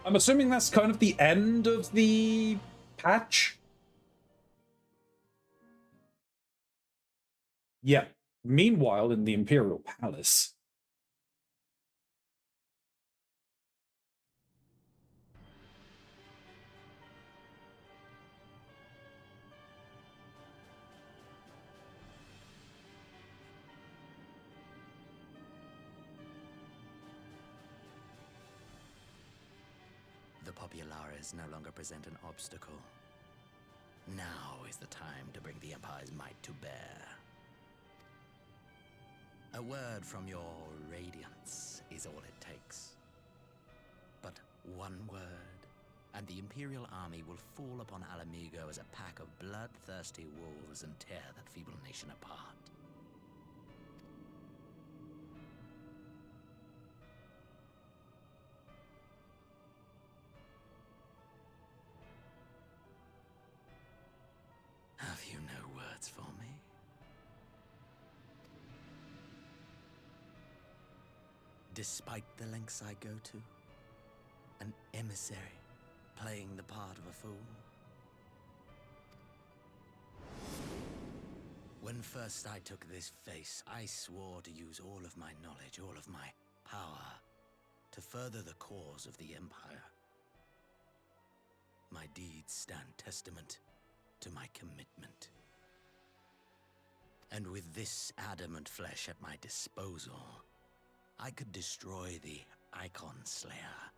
A: I'm assuming that's kind of the end of the patch? Yeah. Meanwhile, in the Imperial Palace.
N: populares no longer present an obstacle. Now is the time to bring the Empire's might to bear. A word from your Radiance is all it takes. But one word, and the Imperial army will fall upon Alamigo as a pack of bloodthirsty wolves and tear that feeble nation apart. Have you no words for me? Despite the lengths I go to, an emissary playing the part of a fool. When first I took this face, I swore to use all of my knowledge, all of my power, to further the cause of the Empire. My deeds stand testament to my commitment. And with this adamant flesh at my disposal, I could destroy the Icon Slayer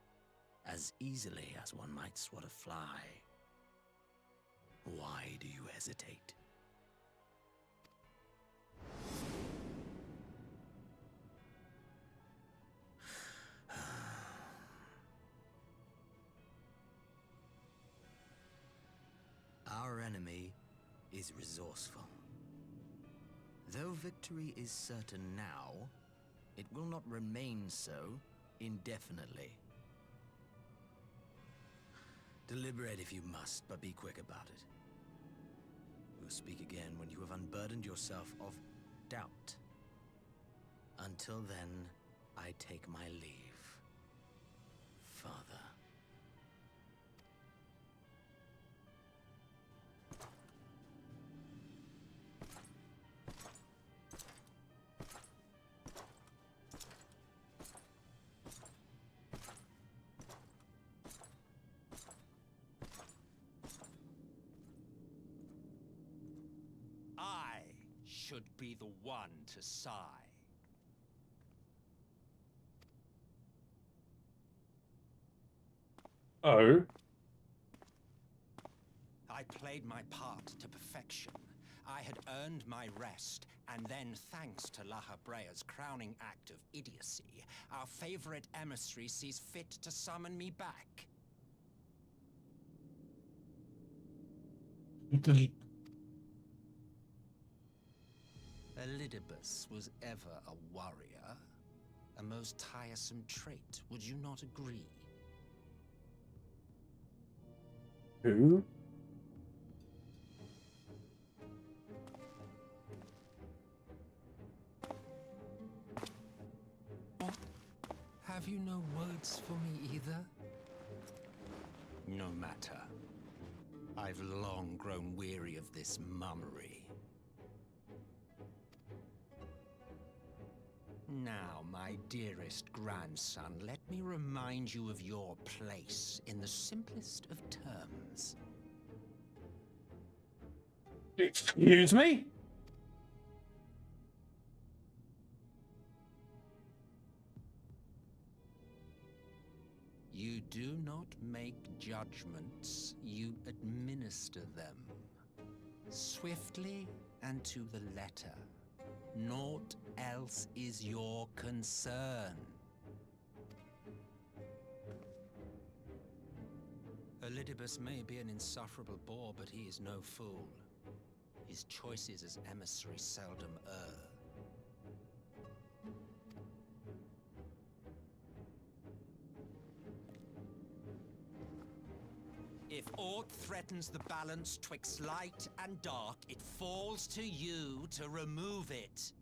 N: as easily as one might swat a fly. Why do you hesitate? Our enemy is resourceful. Though victory is certain now, it will not remain so indefinitely. Deliberate if you must, but be quick about it. We'll speak again when you have unburdened yourself of doubt. Until then, I take my leave, Father.
O: I should be the one to sigh.
A: Oh.
O: I played my part to perfection. I had earned my rest, and then, thanks to La Habrea's crowning act of idiocy, our favorite emissary sees fit to summon me back. Elidibus was ever a warrior. A most tiresome trait, would you not agree?
A: Who?
O: Have you no words for me either? No matter. I've long grown weary of this mummery. Now, my dearest grandson, let me remind you of your place in the simplest of terms.
A: Excuse me?
O: You do not make judgments, you administer them. Swiftly and to the letter. Naught else is your concern. Elidibus may be an insufferable bore, but he is no fool. His choices as emissary seldom err. If aught threatens the balance twixt light and dark, it falls to you to remove it.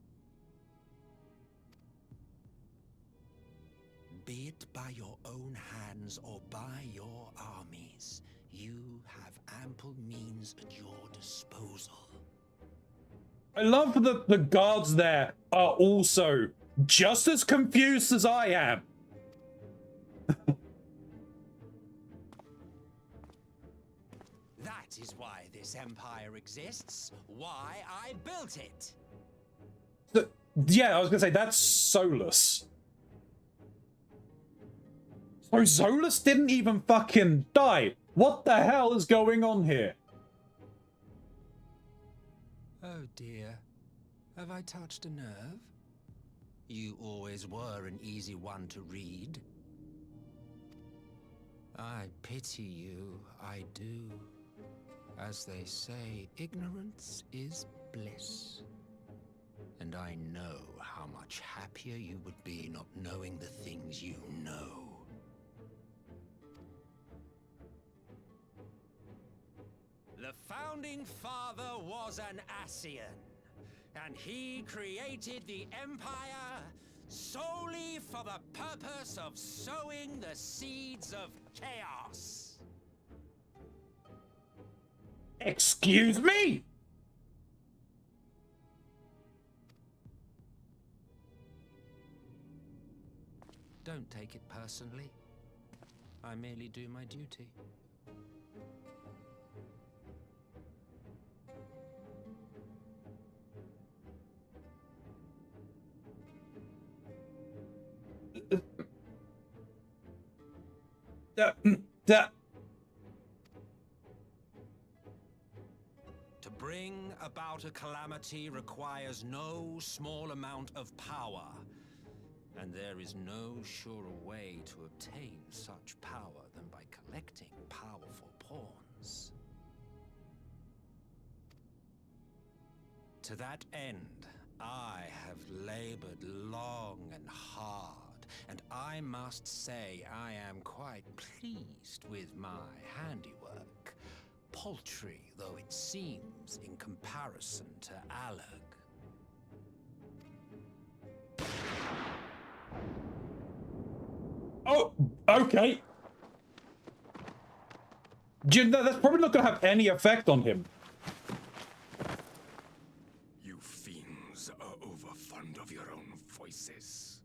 O: Be it by your own hands or by your armies, you have ample means at your disposal.
A: I love that the guards there are also just as confused as I am.
O: That is why this empire exists, why I built it.
A: Yeah, I was gonna say that's soulless. So Zolas didn't even fucking die. What the hell is going on here?
O: Oh dear. Have I touched a nerve? You always were an easy one to read. I pity you, I do. As they say, ignorance is bliss. And I know how much happier you would be not knowing the things you know. The Founding Father was an Ascian, and he created the Empire solely for the purpose of sowing the seeds of chaos.
A: Excuse me?
O: Don't take it personally. I merely do my duty. To bring about a calamity requires no small amount of power, and there is no surer way to obtain such power than by collecting powerful pawns. To that end, I have labored long and hard, and I must say I am quite pleased with my handiwork, paltry though it seems in comparison to Alag.
A: Oh, okay. Do you know, that's probably not going to have any effect on him.
M: You fiends are overfond of your own voices.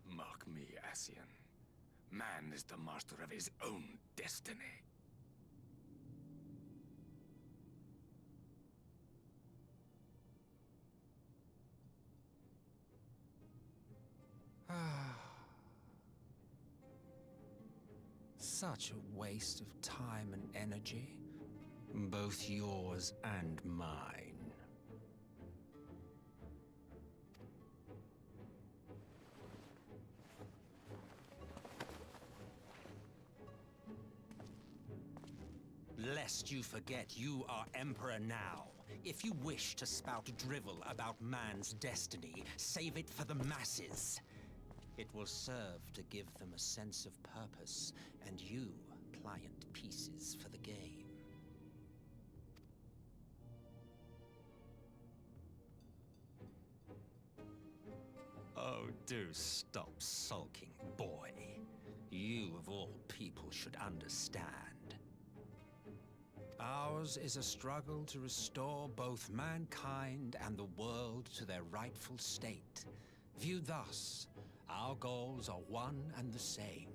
M: Mark me, Ascian. Man is the master of his own destiny.
O: Such a waste of time and energy, both yours and mine. Lest you forget, you are Emperor now. If you wish to spout drivel about man's destiny, save it for the masses. It will serve to give them a sense of purpose, and you pliant pieces for the game. Oh, do stop sulking, boy. You, of all people, should understand. Ours is a struggle to restore both mankind and the world to their rightful state. Viewed thus, our goals are one and the same.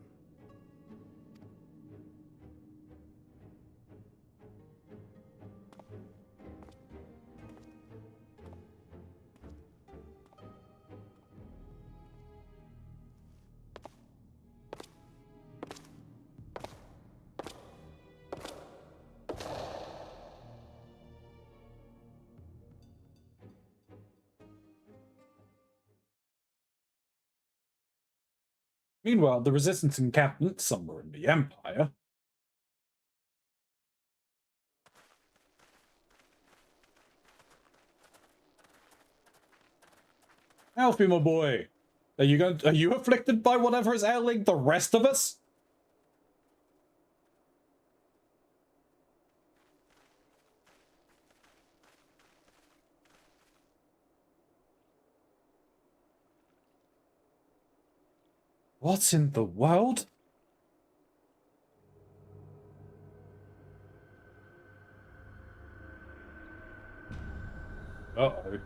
A: Meanwhile, the Resistance encampment somewhere in the Empire. Alfie, my boy, are you afflicted by whatever is ailing the rest of us? What in the world? Uh-oh.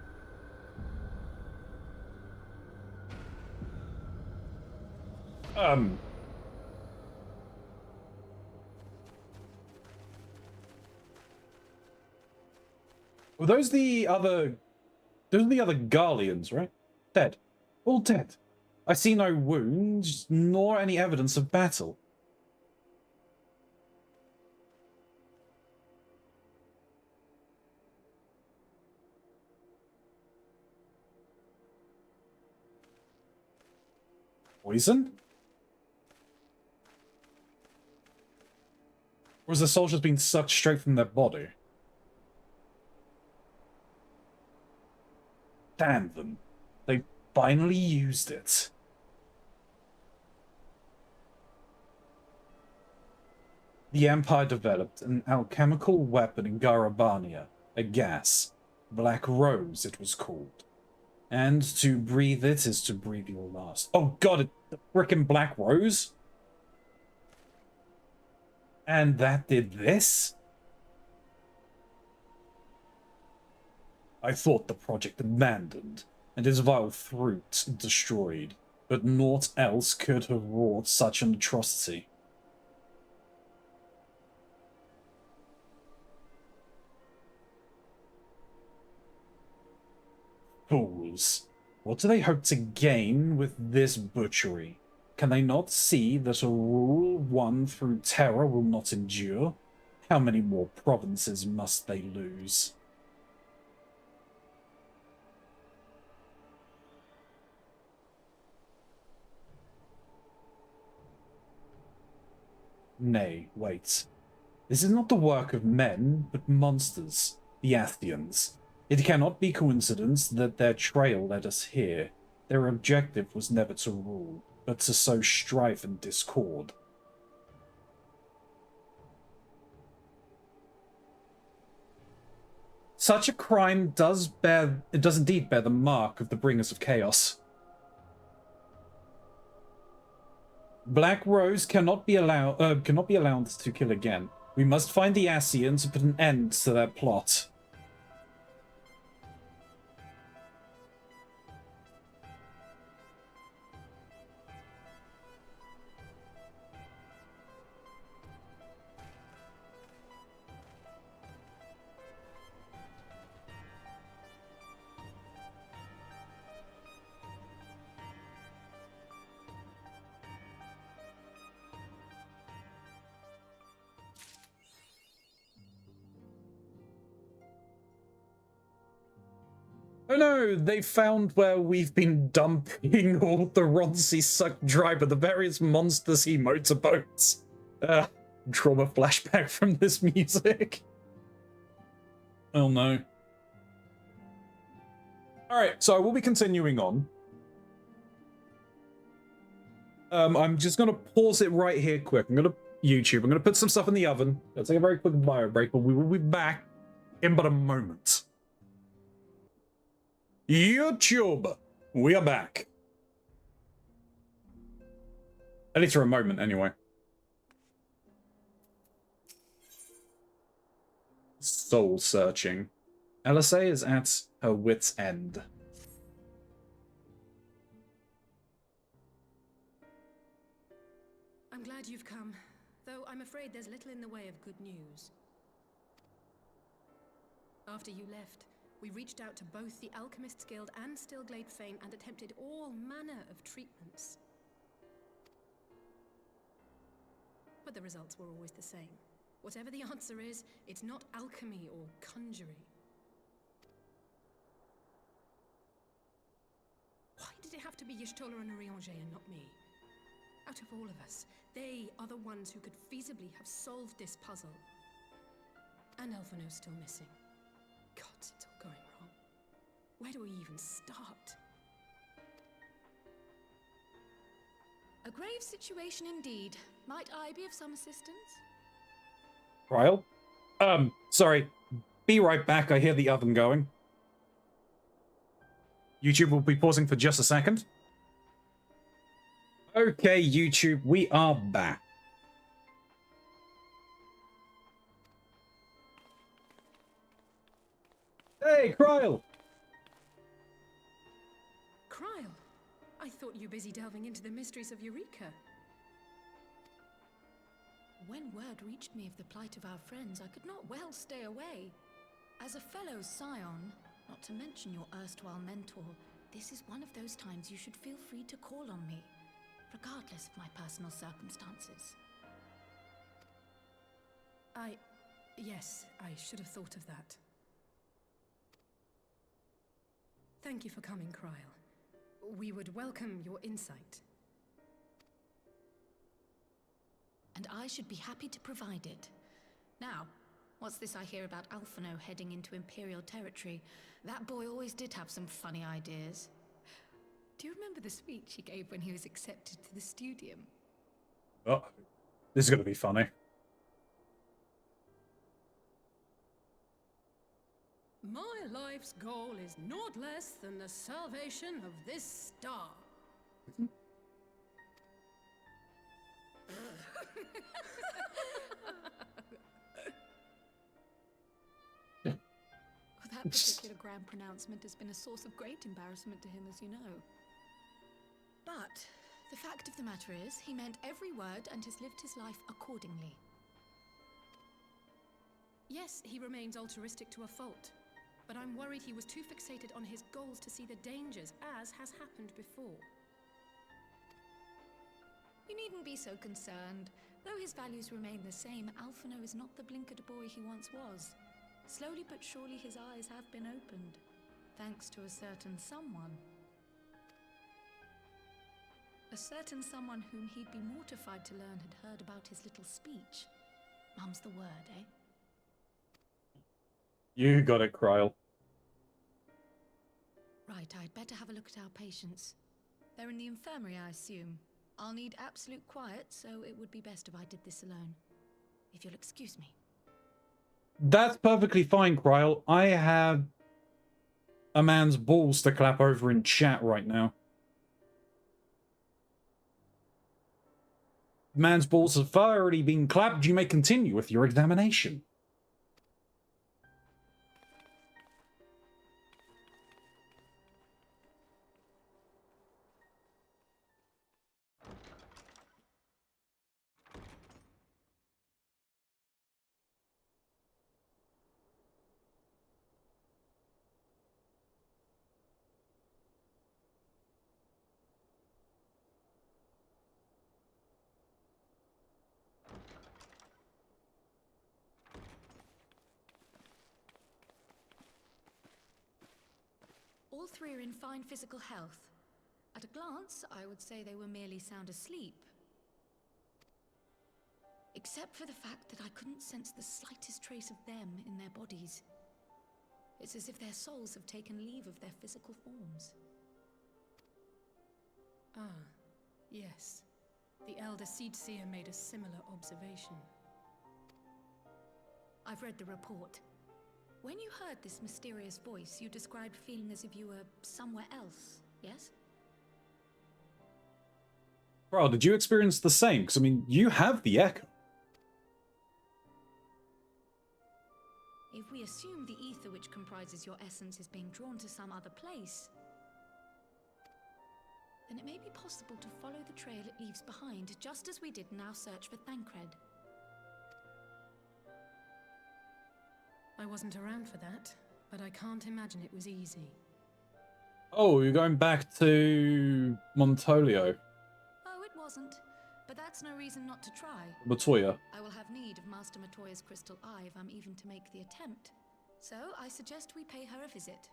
A: Well, those are the other Garleans, right? Dead. All dead. I see no wounds, nor any evidence of battle. Poison? Or has the soldiers been sucked straight from their body? Damn them. They finally used it. The Empire developed an alchemical weapon in Garabania, a gas. Black Rose, it was called. And to breathe it is to breathe your last. Oh god, the frickin' Black Rose? And that did this? I thought the project abandoned, and its vile fruit destroyed, but naught else could have wrought such an atrocity. Fools. What do they hope to gain with this butchery? Can they not see that a rule won through terror will not endure? How many more provinces must they lose? Nay, wait. This is not the work of men, but monsters, the Athians. It cannot be coincidence that their trail led us here. Their objective was never to rule, but to sow strife and discord. Such a crime does indeed bear the mark of the bringers of chaos. Black Rose cannot be allowed to kill again. We must find the Ascians to put an end to their plot. Oh no, they found where we've been dumping all the Ronzi sucked dry by the various monsters he motorboats. Trauma flashback from this music. Oh no. Alright, so we'll be continuing on. I'm just gonna pause it right here quick. I'm gonna put some stuff in the oven. Let's take a very quick bio break, but we will be back in but a moment. YouTube, we are back. At least for a moment, anyway. Soul searching. LSA is at her wit's end.
H: I'm glad you've come, though I'm afraid there's little in the way of good news. After you left, we reached out to both the Alchemists Guild and Stillglade Fane and attempted all manner of treatments. But the results were always the same. Whatever the answer is, it's not alchemy or conjuring. Why did it have to be Y'shtola and Urianger and not me? Out of all of us, they are the ones who could feasibly have solved this puzzle. And Elfino's still missing. God, it's all going wrong. Where do we even start?
P: A grave situation indeed. Might I be of some assistance?
A: Ryle? Sorry. Be right back. I hear the oven going. YouTube will be pausing for just a second. Okay, YouTube, we are back. Hey, Kryle!
H: Kryle? I thought you were busy delving into the mysteries of Eureka.
P: When word reached me of the plight of our friends, I could not well stay away. As a fellow scion, not to mention your erstwhile mentor, this is one of those times you should feel free to call on me, regardless of my personal circumstances.
H: Yes, I should have thought of that. Thank you for coming, Kryl. We would welcome your insight.
P: And I should be happy to provide it. Now, what's this I hear about Alphino heading into Imperial territory? That boy always did have some funny ideas. Do you remember the speech he gave when he was accepted to the Studium?
A: Oh, this is going to be funny.
H: My life's goal is naught less than the salvation of this star.
P: That particular grand pronouncement has been a source of great embarrassment to him, as you know. But the fact of the matter is, he meant every word and has lived his life accordingly.
H: Yes, he remains altruistic to a fault, but I'm worried he was too fixated on his goals to see the dangers, as has happened before.
P: You needn't be so concerned. Though his values remain the same, Alphino is not the blinkered boy he once was. Slowly but surely his eyes have been opened, thanks to a certain someone. A certain someone whom he'd be mortified to learn had heard about his little speech. Mum's the word, eh?
A: You got it, Kryl.
P: Right, I'd better have a look at our patients. They're in the infirmary, I assume. I'll need absolute quiet, so it would be best if I did this alone. If you'll excuse me.
A: That's perfectly fine, Kryl. I have a man's balls to clap over in chat right now. Man's balls have already been clapped. You may continue with your examination.
P: All three are in fine physical health. At a glance, I would say they were merely sound asleep. Except for the fact that I couldn't sense the slightest trace of them in their bodies. It's as if their souls have taken leave of their physical forms.
H: Ah, yes. The Elder Seedseer made a similar observation.
P: I've read the report. When you heard this mysterious voice, you described feeling as if you were somewhere else, yes?
A: Kryl, did you experience the same? Because, I mean, you have the echo.
P: If we assume the ether which comprises your essence is being drawn to some other place, then it may be possible to follow the trail it leaves behind, just as we did in our search for Thancred.
H: I wasn't around for that, but I can't imagine it was easy.
A: Oh, you're going back to Montolio.
P: Oh, it wasn't. But that's no reason not to try.
A: Matoya.
P: I will have need of Master Matoya's crystal eye if I'm even to make the attempt. So I suggest we pay her a visit.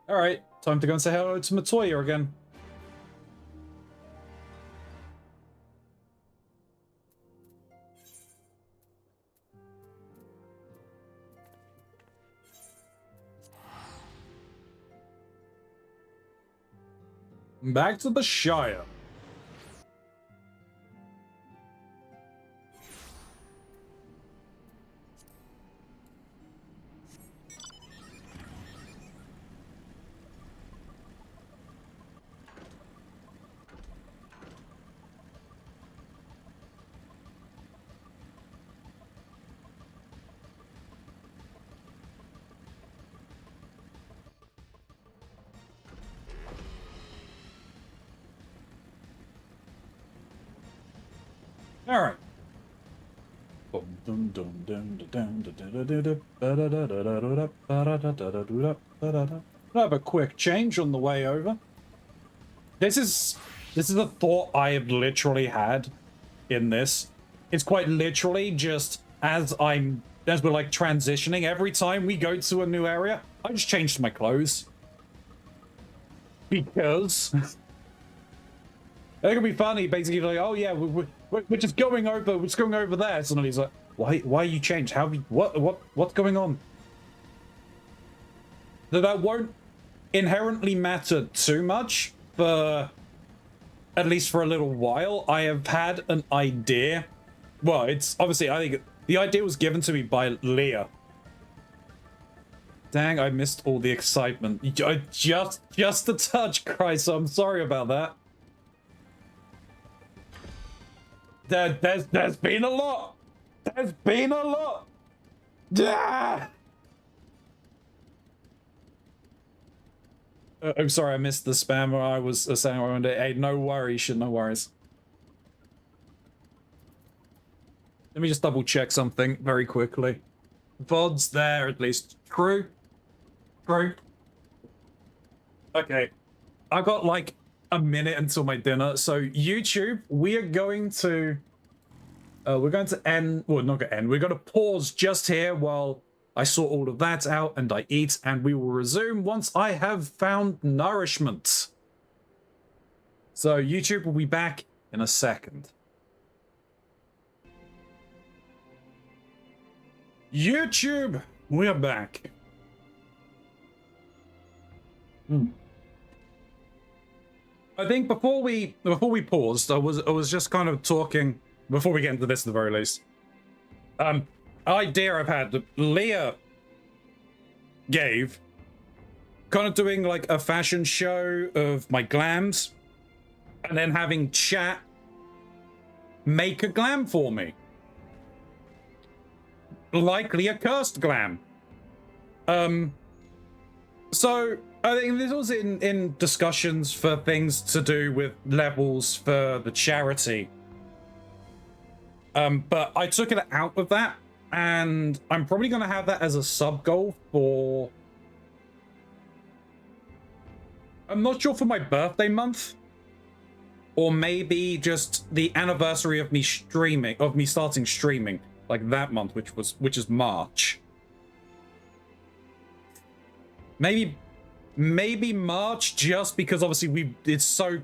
A: Alright, time to go and say hello to Matoya again. Back to the Shire. All right. I have a quick change on the way over. This is a thought I have literally had in this. It's quite literally just as we're like transitioning, every time we go to a new area, I just change my clothes. Because it could be funny, basically like, oh yeah, we're just going over there. Suddenly he's like, why you changed? What's going on? That won't inherently matter too much, but at least for a little while, I have had an idea. Well, it's obviously, I think the idea was given to me by Leah. Dang, I missed all the excitement. Just a touch, Christ, so I'm sorry about that. There's been a lot. There's been a lot. Ah! I'm sorry, I missed the spam. I was saying around it. Hey, no worries, no worries. Let me just double check something very quickly. VOD's there, at least. True. Okay. I got like a minute until my dinner. So YouTube, we are going to end, well, not gonna end. We're going to pause just here while I sort all of that out and I eat, and we will resume once I have found nourishment. So YouTube will be back in a second. YouTube, we are back. I think before we paused, I was just kind of talking before we get into this at the very least. Idea I've had that Leah gave, kind of doing like a fashion show of my glams, and then having chat make a glam for me. Likely a cursed glam. So I think this was in discussions for things to do with levels for the charity. But I took it out of that, and I'm probably going to have that as a sub goal for, I'm not sure, for my birthday month, or maybe just the anniversary of me starting streaming, like that month, which is March. Maybe March, just because obviously it's so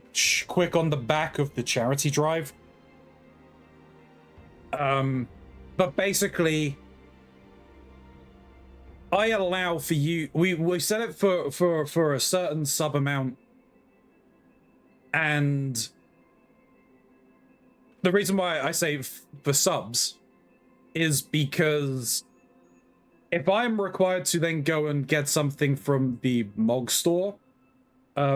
A: quick on the back of the charity drive. But basically, I allow for you, we set it for a certain sub amount, and the reason why I say for subs is because if I'm required to then go and get something from the Mog store, I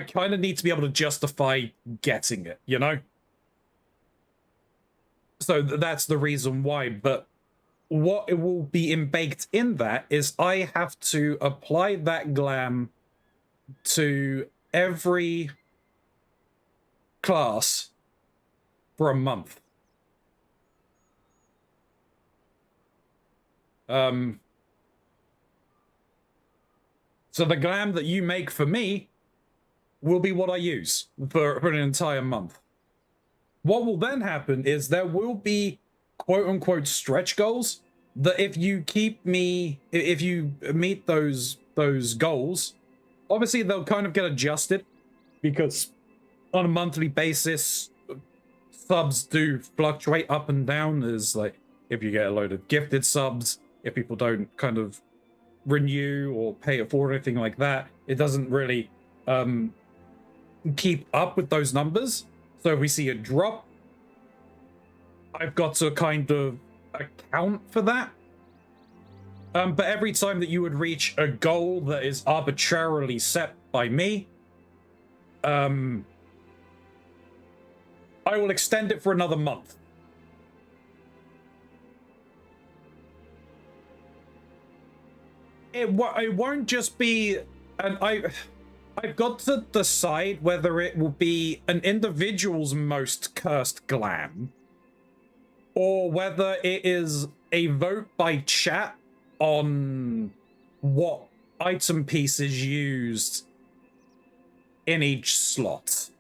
A: kind of need to be able to justify getting it, you know? So that's the reason why. But what it will be baked in that is I have to apply that glam to every class for a month. So the glam that you make for me will be what I use for an entire month. What will then happen is there will be quote-unquote stretch goals that if you meet those goals, obviously they'll kind of get adjusted, because on a monthly basis, subs do fluctuate up and down. There's like, if you get a load of gifted subs, if people don't kind of renew or pay it forward or anything like that, it doesn't really keep up with those numbers. So if we see a drop, I've got to kind of account for that. But every time that you would reach a goal that is arbitrarily set by me, I will extend it for another month. It won't just be, and I've got to decide whether it will be an individual's most cursed glam, or whether it is a vote by chat on what item piece is used in each slot.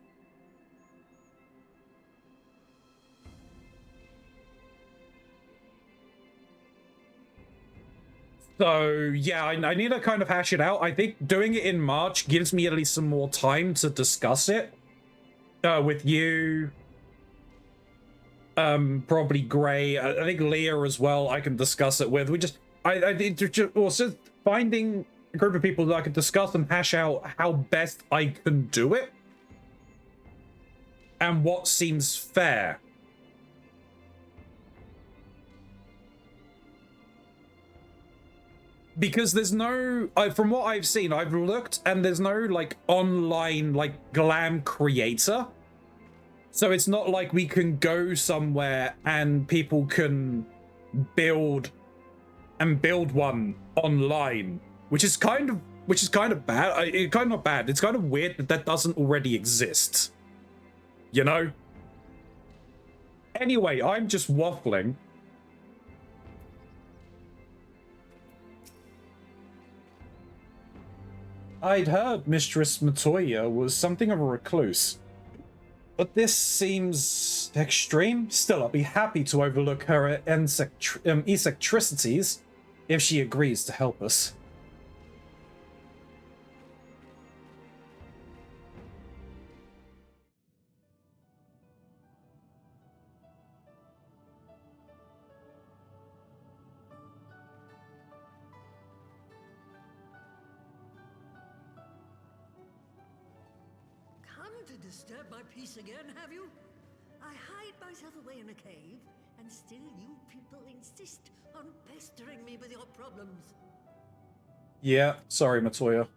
A: So, yeah, I need to kind of hash it out. I think doing it in March gives me at least some more time to discuss it with you. Probably Gray. I think Leah as well, I can discuss it with. I think also finding a group of people that I can discuss and hash out how best I can do it. And what seems fair. Because there's no, from what I've seen, I've looked and there's no like online like glam creator. So it's not like we can go somewhere and people can build one online, which is kind of bad. Kind of not bad. It's kind of weird that that doesn't already exist. You know? Anyway, I'm just waffling. I'd heard Mistress Matoya was something of a recluse, but this seems extreme. Still, I'll be happy to overlook her eccentricities if she agrees to help us.
Q: To disturb my peace again, have you? I hide myself away in a cave, and still you people insist on pestering me with your problems.
A: Yeah, sorry, Matoya.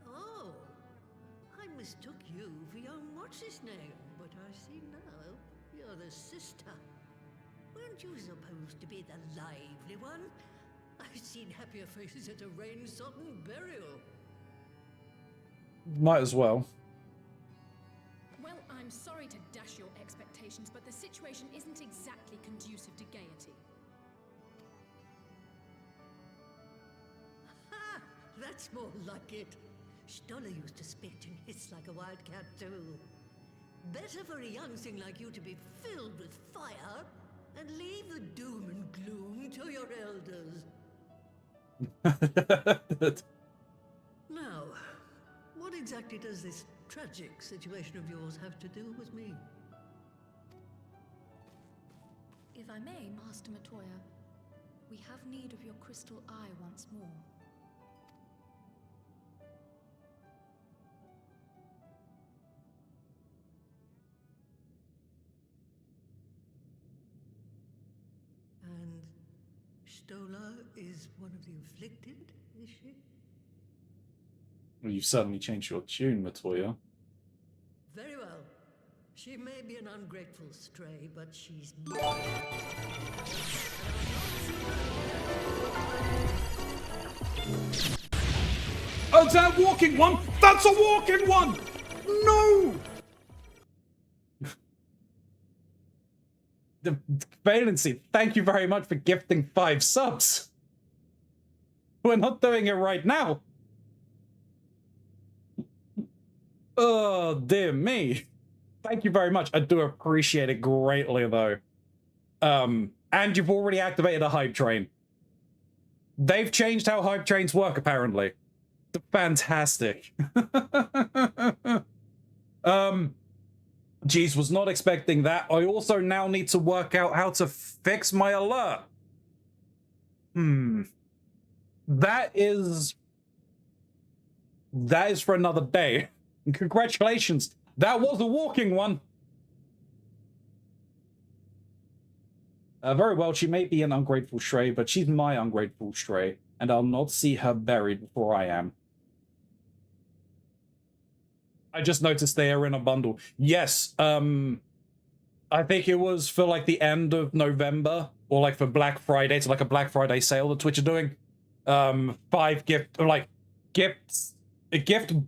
Q: Oh, I mistook you for young what's-his-name, but I see now you're the sister. Weren't you supposed to be the lively one? I've seen happier faces at a rain-sodden burial.
A: Might as well.
H: Well, I'm sorry to dash your expectations, but the situation isn't exactly conducive to gaiety.
Q: Ha! That's more like it. Stoller used to spit and hiss like a wildcat too. Better for a young thing like you to be filled with fire and leave the doom and gloom to your elders. Now, what exactly does this tragic situation of yours have to do with me?
P: If I may, Master Matoya, we have need of your crystal eye once more.
Q: And Stoller is one of the afflicted, is she?
A: Well, you've suddenly changed your tune, Matoya.
Q: Very well. She may be an ungrateful stray, but she's...
A: Oh, is that a walking one? That's a walking one! No! The Valency, thank you very much for gifting 5 subs. We're not doing it right now. Oh, dear me. Thank you very much. I do appreciate it greatly, though. And you've already activated a hype train. They've changed how hype trains work, apparently. Fantastic. Geez, was not expecting that. I also now need to work out how to fix my alert. That is for another day. Congratulations. That was a walking one. Very well, she may be an ungrateful stray, but she's my ungrateful stray, and I'll not see her buried before I am. I just noticed they are in a bundle. Yes, I think it was for like the end of November, or like for Black Friday. It's like a Black Friday sale that Twitch are doing. 5 gift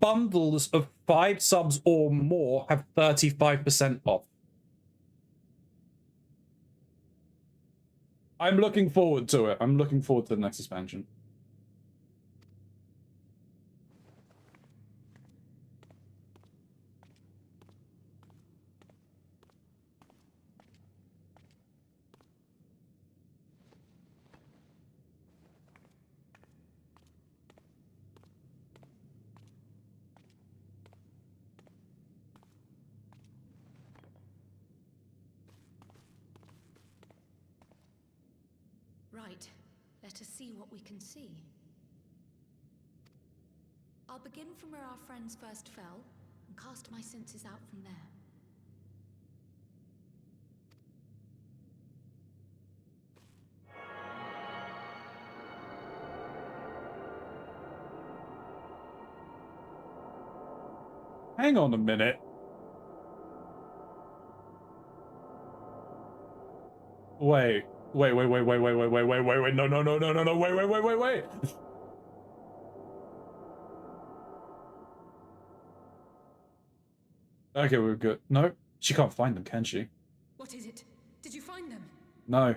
A: bundles of 5 subs or more have 35% off. I'm looking forward to it. I'm looking forward to the next expansion.
P: Right. Let us see what we can see. I'll begin from where our friends first fell, and cast my senses out from there.
A: Hang on a minute. Wait, no, wait. Okay, we're good. No, she can't find them, can she?
H: What is it? Did you find them?
A: No.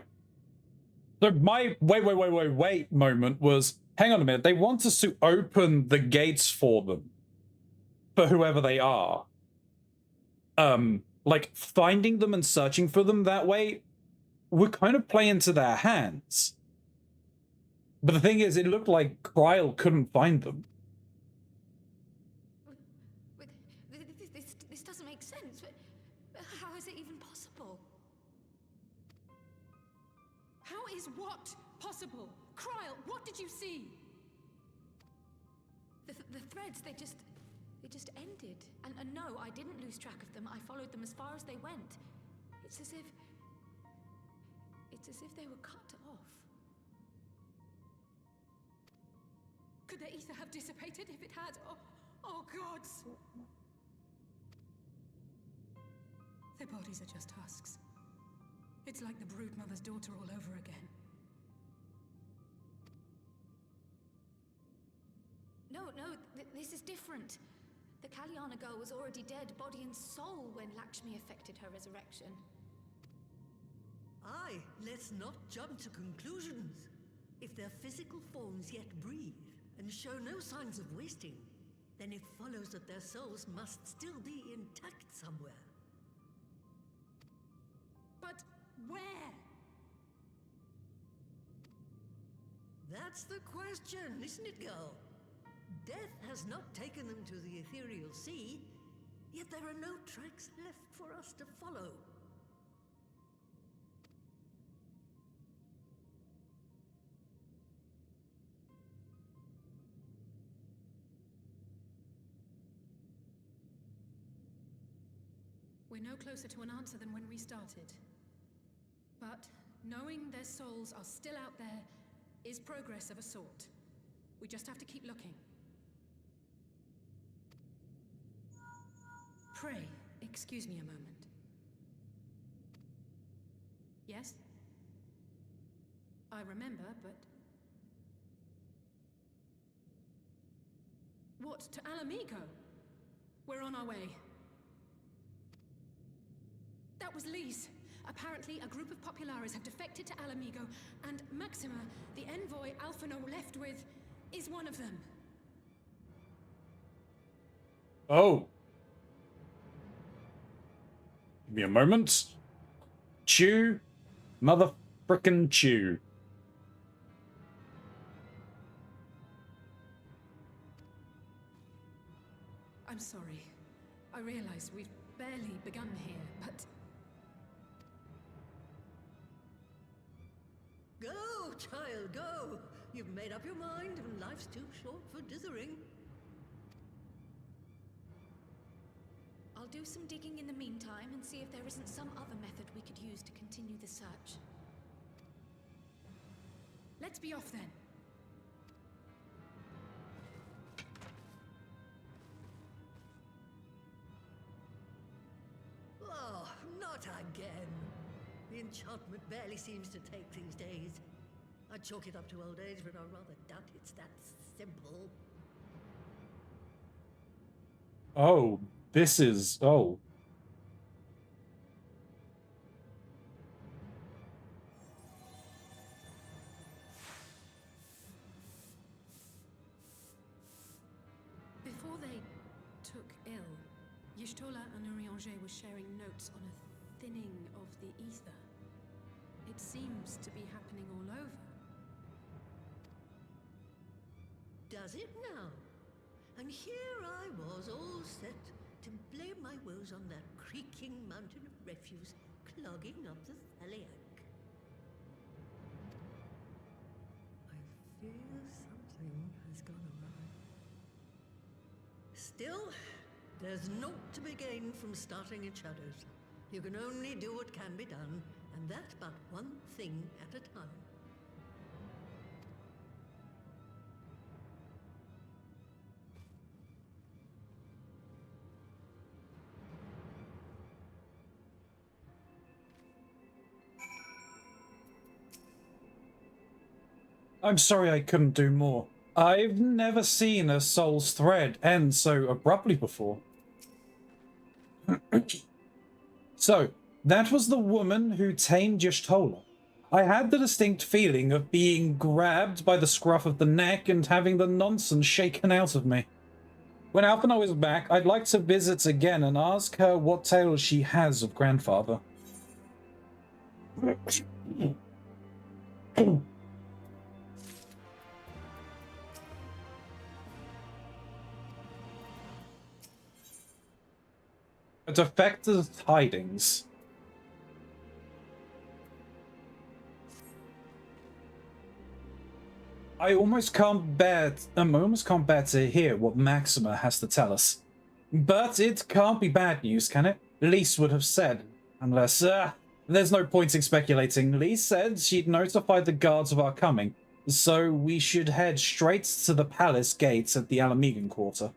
A: So my wait moment was, hang on a minute, they want us to open the gates for them. For whoever they are. Like, finding them and searching for them that way would kind of play into their hands. But the thing is, it looked like Kryl couldn't find them.
P: This doesn't make sense. How is it even possible?
H: How is what possible? Kryl, what did you see?
P: The threads, they just ended. And no, I didn't lose track of them. I followed them as far as they went. It's as if they were cut off.
H: Could the ether have dissipated if it had? Oh gods! Their bodies are just husks. It's like the brood mother's daughter all over again.
P: No, this is different. The Kalyana girl was already dead, body and soul, when Lakshmi effected her resurrection.
Q: Aye, let's not jump to conclusions. If their physical forms yet breathe, and show no signs of wasting, then it follows that their souls must still be intact somewhere.
H: But where?
Q: That's the question, isn't it, girl? Death has not taken them to the ethereal sea, yet there are no tracks left for us to follow.
H: We're no closer to an answer than when we started. But knowing their souls are still out there is progress of a sort. We just have to keep looking. Pray, excuse me a moment. Yes? I remember, but... What, to Alamigo? We're on our way. That was Lise. Apparently, a group of Populares have defected to Alamigo, and Maxima, the envoy Alphino left with, is one of them.
A: Oh. Give me a moment. Chew. Mother frickin' chew.
H: I'm sorry. I realize we've barely begun here, but...
Q: Go, child, go! You've made up your mind, and life's too short for dithering.
P: I'll do some digging in the meantime and see if there isn't some other method we could use to continue the search.
H: Let's be off then.
Q: Oh, not again. The enchantment barely seems to take these days. I'd chalk it up to old age, but I rather doubt it's that simple.
A: Oh, this is... Oh.
H: Before they took ill, Y'shtola and Urianger were sharing notes on a thinning of the ether. It seems to be happening all over.
Q: Does it now? And here I was, all set to blame my woes on that creaking mountain of refuse clogging up the Thaliac. I fear something has gone awry. Still, there's naught to be gained from starting in shadows. You can only do what can be done, and that but one thing at a time.
A: I'm sorry I couldn't do more. I've never seen a soul's thread end so abruptly before. So, that was the woman who tamed Y'shtola. I had the distinct feeling of being grabbed by the scruff of the neck and having the nonsense shaken out of me. When Alphino is back, I'd like to visit again and ask her what tales she has of grandfather. A defective tidings. I almost can't bear to hear what Maxima has to tell us. But it can't be bad news, can it? Lise would have said. Unless, there's no point in speculating. Lise said she'd notified the guards of our coming, so we should head straight to the palace gates at the Alamegan Quarter.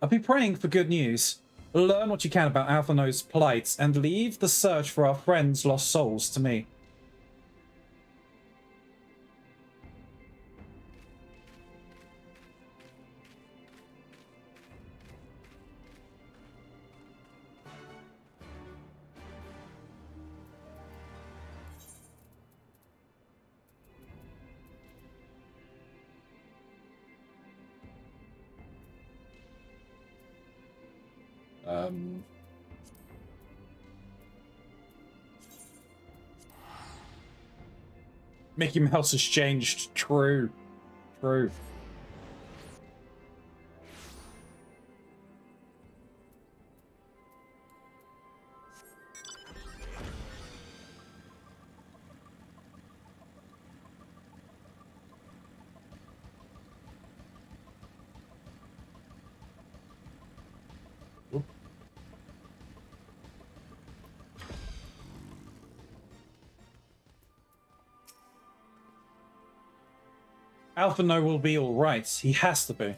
A: I'll be praying for good news. Learn what you can about Alphino's plight, and leave the search for our friends' lost souls to me. Mickey Mouse has changed. True. True. Alphino will be alright. He has to be.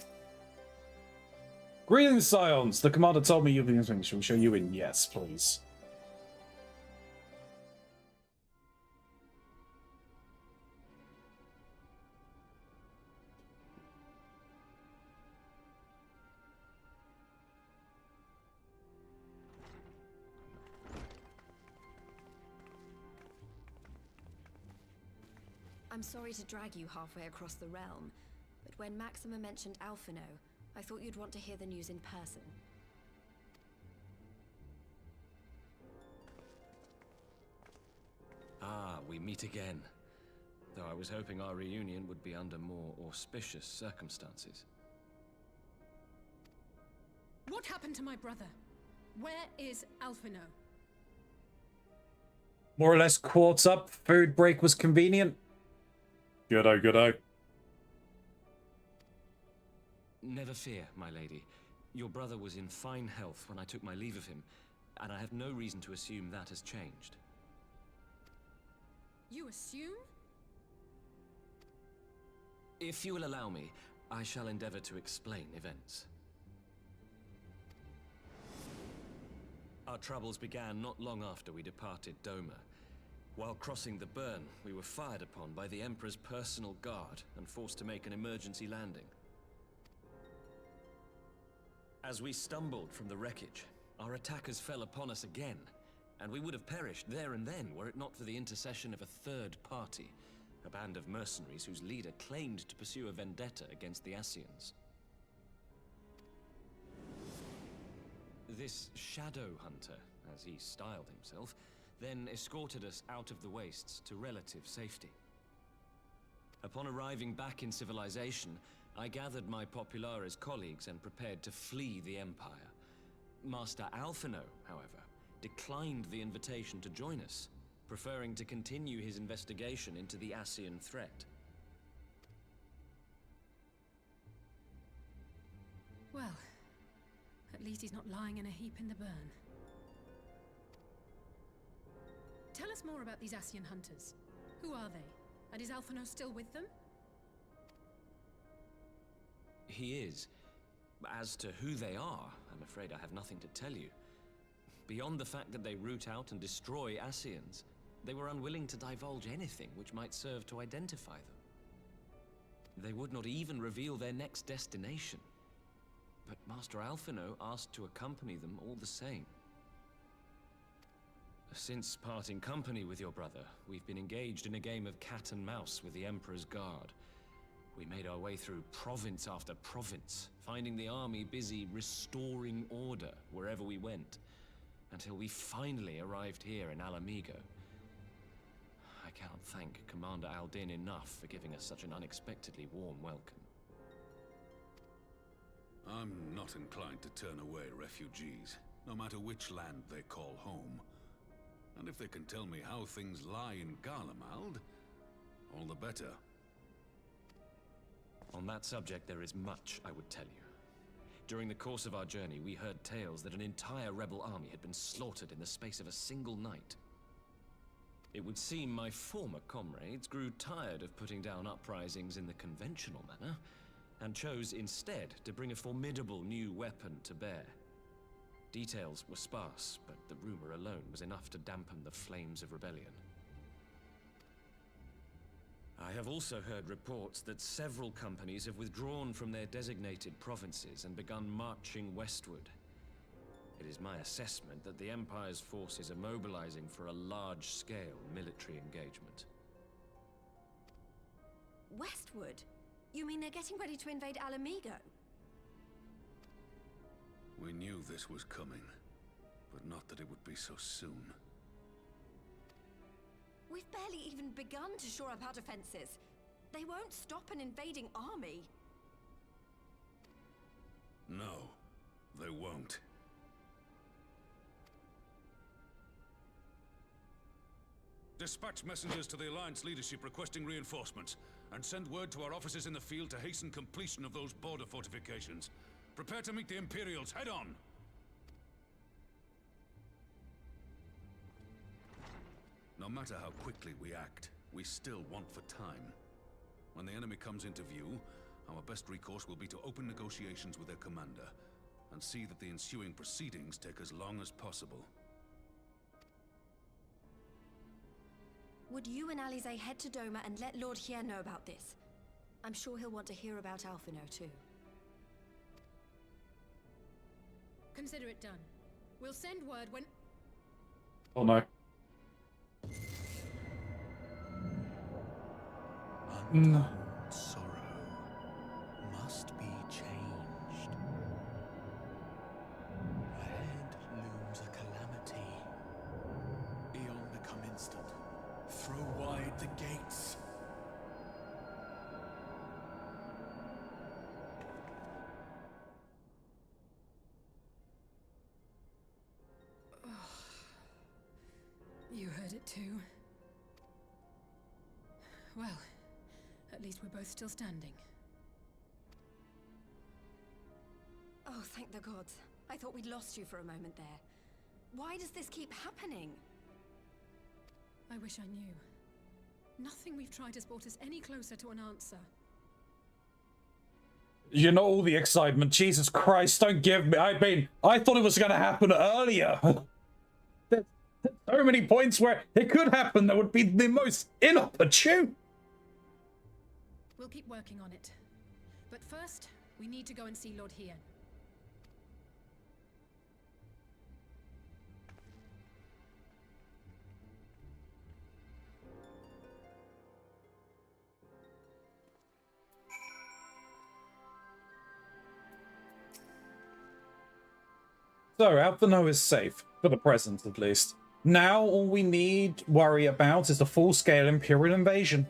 A: Greetings, Scions. The commander told me you'll be in. Shall we show you in? Yes, please.
K: I'm sorry to drag you halfway across the realm, but when Maxima mentioned Alphino, I thought you'd want to hear the news in person.
L: Ah, we meet again. Though I was hoping our reunion would be under more auspicious circumstances.
H: What happened to my brother? Where is Alphino?
A: More or less caught up. Food break was convenient. Goodo, goodo.
L: Never fear, my lady. Your brother was in fine health when I took my leave of him, and I have no reason to assume that has changed.
H: You assume?
L: If you will allow me, I shall endeavor to explain events. Our troubles began not long after we departed Doma. While crossing the burn, we were fired upon by the Emperor's personal guard and forced to make an emergency landing. As we stumbled from the wreckage, our attackers fell upon us again, and we would have perished there and then were it not for the intercession of a third party, a band of mercenaries whose leader claimed to pursue a vendetta against the Ascians. This Shadow Hunter, as he styled himself, then escorted us out of the wastes to relative safety. Upon arriving back in civilization, I gathered my Populares colleagues and prepared to flee the Empire. Master Alphino, however, declined the invitation to join us, preferring to continue his investigation into the Ascian threat.
H: Well, at least he's not lying in a heap in the burn. Tell us more about these Ascian hunters. Who are they? And is Alphino still with them?
L: He is. As to who they are, I'm afraid I have nothing to tell you. Beyond the fact that they root out and destroy Ascians, they were unwilling to divulge anything which might serve to identify them. They would not even reveal their next destination. But Master Alphino asked to accompany them all the same. Since parting company with your brother, we've been engaged in a game of cat and mouse with the Emperor's guard. We made our way through province after province, finding the army busy restoring order wherever we went, until we finally arrived here in Alamigo. I cannot thank Commander Aldin enough for giving us such an unexpectedly warm welcome.
D: I'm not inclined to turn away refugees, no matter which land they call home. And if they can tell me how things lie in Garlemald, all the better.
L: On that subject, there is much I would tell you. During the course of our journey, we heard tales that an entire rebel army had been slaughtered in the space of a single night. It would seem my former comrades grew tired of putting down uprisings in the conventional manner, and chose instead to bring a formidable new weapon to bear. Details were sparse, but the rumor alone was enough to dampen the flames of rebellion. I have also heard reports that several companies have withdrawn from their designated provinces and begun marching westward. It is my assessment that the Empire's forces are mobilizing for a large-scale military engagement.
K: Westward? You mean they're getting ready to invade Alamigo?
D: We knew this was coming, but not that it would be so soon.
K: We've barely even begun to shore up our defenses. They won't stop an invading army.
D: No, they won't. Dispatch messengers to the Alliance leadership requesting reinforcements, and send word to our officers in the field to hasten completion of those border fortifications. Prepare to meet the Imperials head-on! No matter how quickly we act, we still want for time. When the enemy comes into view, our best recourse will be to open negotiations with their commander, and see that the ensuing proceedings take as long as possible.
K: Would you and Alize head to Doma and let Lord Hier know about this? I'm sure he'll want to hear about Alphino too.
H: Consider it done. We'll send word when...
A: Oh no.
N: Untold sorrow must be changed. Ahead looms a calamity. Eon become instant. Throw wide the gates.
H: You heard it too. Well, at least we're both still standing.
K: Oh, thank the gods. I thought we'd lost you for a moment there. Why does this keep happening?
H: I wish I knew. Nothing we've tried has brought us any closer to an answer.
A: You know, all the excitement. Jesus Christ, don't give me. I thought it was going to happen earlier. So many points where it could happen that would be the most inopportune.
H: We'll keep working on it. But first, we need to go and see Lord Hien.
A: So, Alphino is safe, for the present at least. Now, all we need worry about is the full-scale Imperial invasion.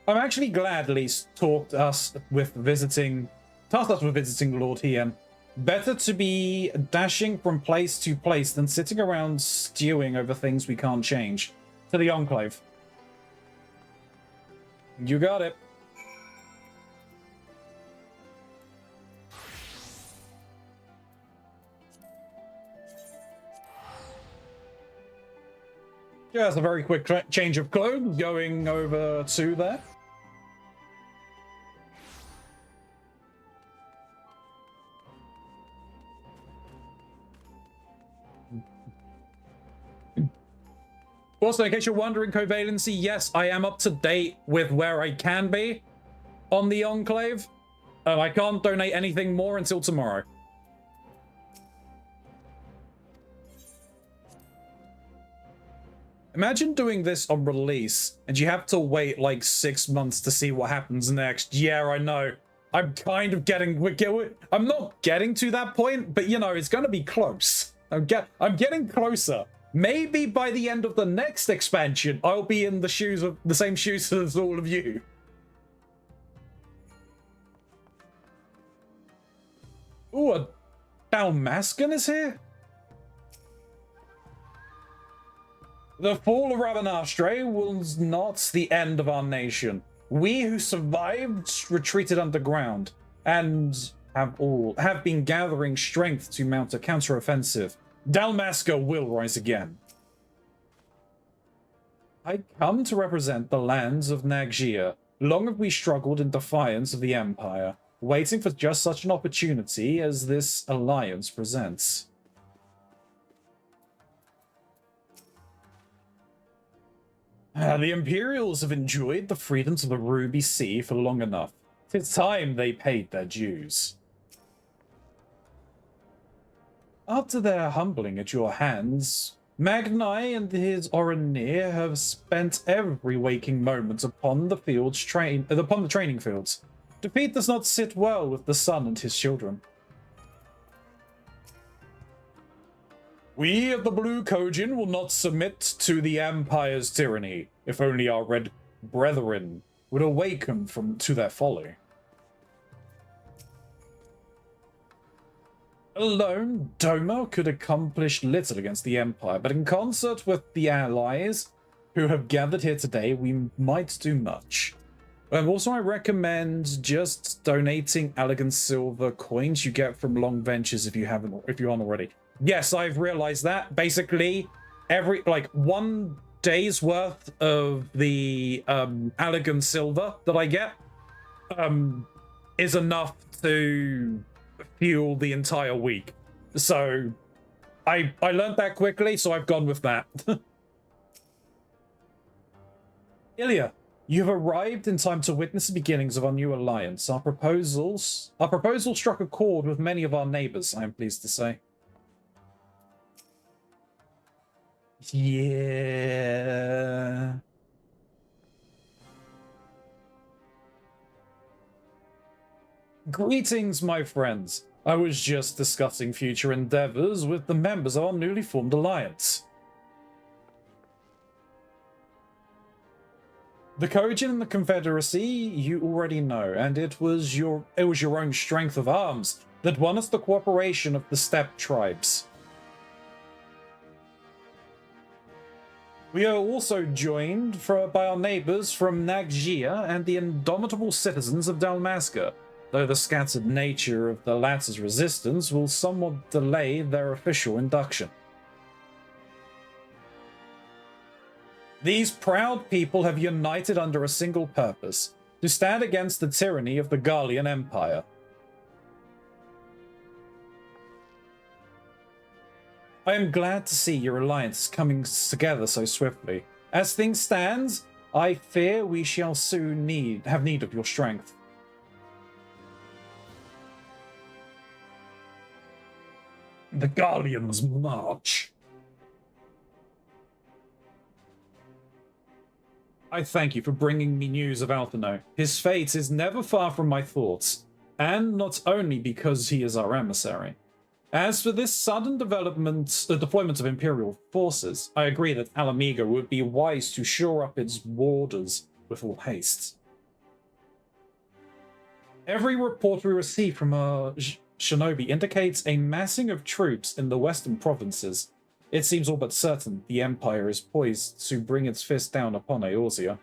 A: I'm actually glad Lise tasked us with visiting Lord Hien. Better to be dashing from place to place than sitting around stewing over things we can't change. To the Enclave. You got it. Just a very quick change of clothes going over to there. Also, in case you're wondering, Covalency, yes, I am up to date with where I can be on the Enclave. I can't donate anything more until tomorrow. Imagine doing this on release, and you have to wait like 6 months to see what happens next. Yeah, I know. I'm kind of getting... I'm not getting to that point, but you know, it's going to be close. I'm getting closer. Maybe by the end of the next expansion, I'll be in the same shoes as all of you. Ooh, a Dalmascan is here? The fall of Rabanastre was not the end of our nation. We who survived retreated underground and have been gathering strength to mount a counteroffensive. Dalmasca will rise again. I come to represent the lands of Naggia. Long have we struggled in defiance of the Empire, waiting for just such an opportunity as this alliance presents. The Imperials have enjoyed the freedoms of the Ruby Sea for long enough. It's time they paid their dues. After their humbling at your hands, Magnai and his Oranir have spent every waking moment upon the training fields. Defeat does not sit well with the son and his children. We of the Blue Kojin will not submit to the Empire's tyranny, if only our red brethren would awaken to their folly. Alone, Doma could accomplish little against the Empire, but in concert with the allies who have gathered here today, we might do much. Also, I recommend just donating elegant silver coins you get from Long Ventures if you aren't already. Yes, I've realized that. Basically, every 1 day's worth of the elegant silver that I get is enough to fuel the entire week. So I learned that quickly, so I've gone with that. Ilya, you have arrived in time to witness the beginnings of our new alliance. Our proposal struck a chord with many of our neighbors, I am pleased to say. Yeah. Greetings, my friends. I was just discussing future endeavors with the members of our newly formed alliance. The Kojin and the Confederacy you already know, and it was your own strength of arms that won us the cooperation of the steppe tribes. We are also joined by our neighbors from Naggia and the indomitable citizens of Dalmasca, though the scattered nature of the latter's resistance will somewhat delay their official induction. These proud people have united under a single purpose, to stand against the tyranny of the Garlean Empire. I am glad to see your alliance is coming together so swiftly. As things stand, I fear we shall soon have need of your strength. The Guardians march. I thank you for bringing me news of Alphino. His fate is never far from my thoughts, and not only because he is our emissary. As for this sudden deployment of Imperial forces, I agree that Alamigo would be wise to shore up its borders with all haste. Every report we receive from our shinobi indicates a massing of troops in the western provinces. It seems all but certain the Empire is poised to bring its fist down upon Eorzea.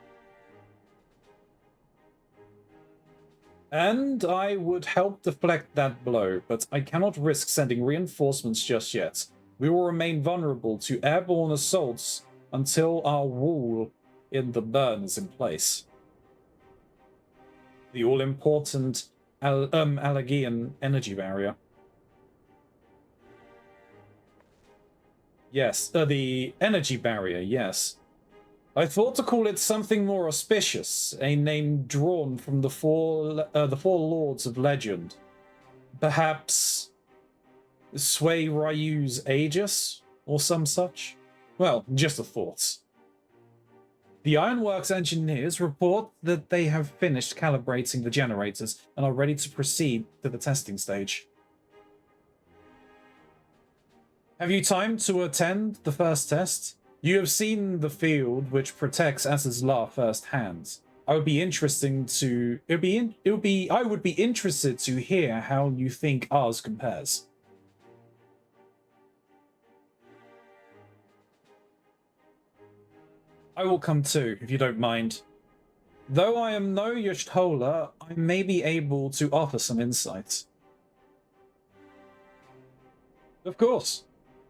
A: And I would help deflect that blow, but I cannot risk sending reinforcements just yet. We will remain vulnerable to airborne assaults until our wall in the burn is in place. The all-important Alagian energy barrier. Yes, the energy barrier, yes. I thought to call it something more auspicious, a name drawn from the four lords of legend. Perhaps Sway Ryu's Aegis, or some such? Well, just a thought. The Ironworks engineers report that they have finished calibrating the generators and are ready to proceed to the testing stage. Have you time to attend the first test? You have seen the field which protects As's-La firsthand. I would be interested to hear how you think ours compares. I will come too, if you don't mind. Though I am no Y'shtola, I may be able to offer some insight. Of course.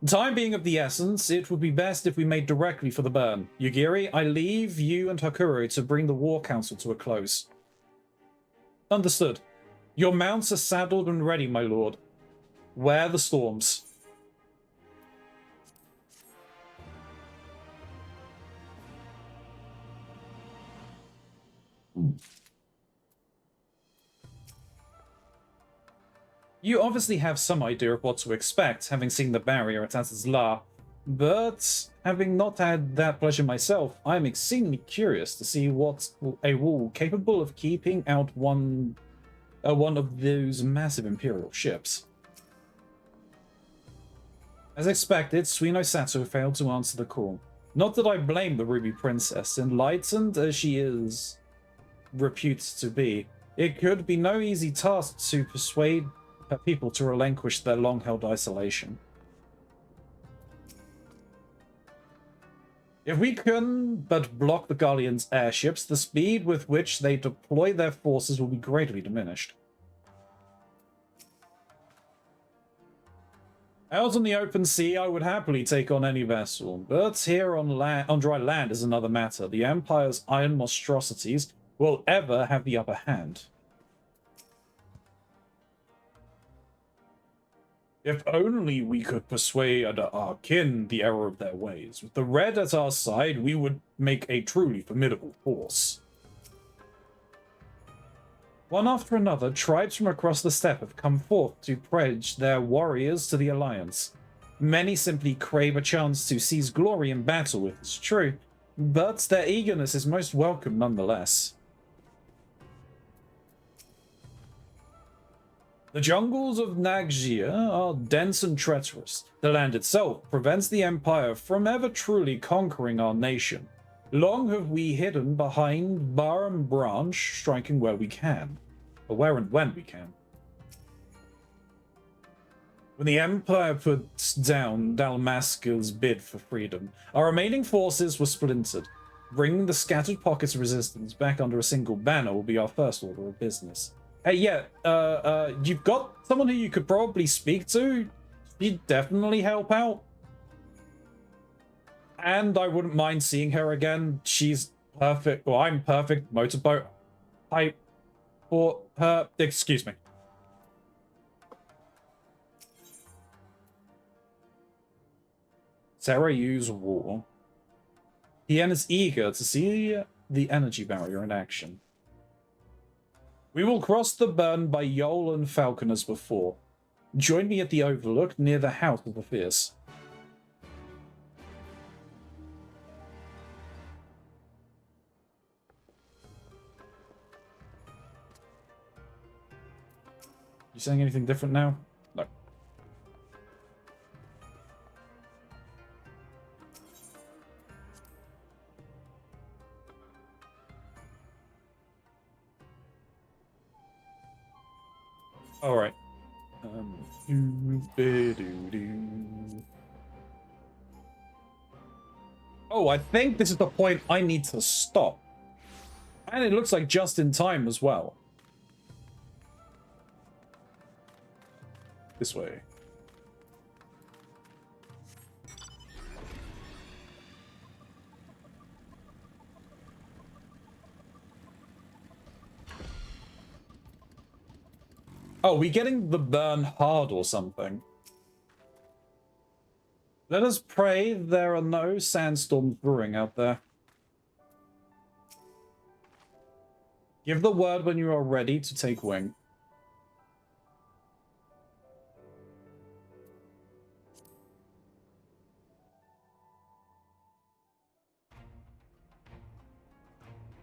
A: Time being of the essence, it would be best if we made directly for the burn. Yugiri, I leave you and Hakuru to bring the War Council to a close. Understood. Your mounts are saddled and ready, my lord. Wear the storms. You obviously have some idea of what to expect, having seen the barrier at As's-La, but having not had that pleasure myself, I am exceedingly curious to see what a wall capable of keeping out one of those massive Imperial ships. As expected, Suino Sato failed to answer the call. Not that I blame the Ruby Princess, enlightened as she is reputed to be. It could be no easy task to persuade her people to relinquish their long-held isolation. If we can but block the Guardians' airships, the speed with which they deploy their forces will be greatly diminished. Out on the open sea, I would happily take on any vessel, but here on dry land is another matter. The Empire's iron monstrosities will ever have the upper hand. If only we could persuade our kin the error of their ways. With the Red at our side, we would make a truly formidable force. One after another, tribes from across the steppe have come forth to pledge their warriors to the Alliance. Many simply crave a chance to seize glory in battle, if it's true, but their eagerness is most welcome nonetheless. The jungles of Nagjia are dense and treacherous. The land itself prevents the Empire from ever truly conquering our nation. Long have we hidden behind bar and branch, striking where we can. Or where and when we can. When the Empire puts down Dalmasca's bid for freedom, our remaining forces were splintered. Bringing the scattered pockets of resistance back under a single banner will be our first order of business. Hey, yeah, you've got someone who you could probably speak to? She'd definitely help out. And I wouldn't mind seeing her again. She's perfect, well, I'm perfect motorboat type for her. Excuse me. Terra use war. Hien is eager to see the energy barrier in action. We will cross the burn by Yol and Falcon as before. Join me at the overlook near the House of the Fierce. You saying anything different now? No. All right. Oh, I think this is the point I need to stop. And it looks like just in time as well. This way. Oh, we getting the burn hard or something? Let us pray there are no sandstorms brewing out there. Give the word when you are ready to take wing.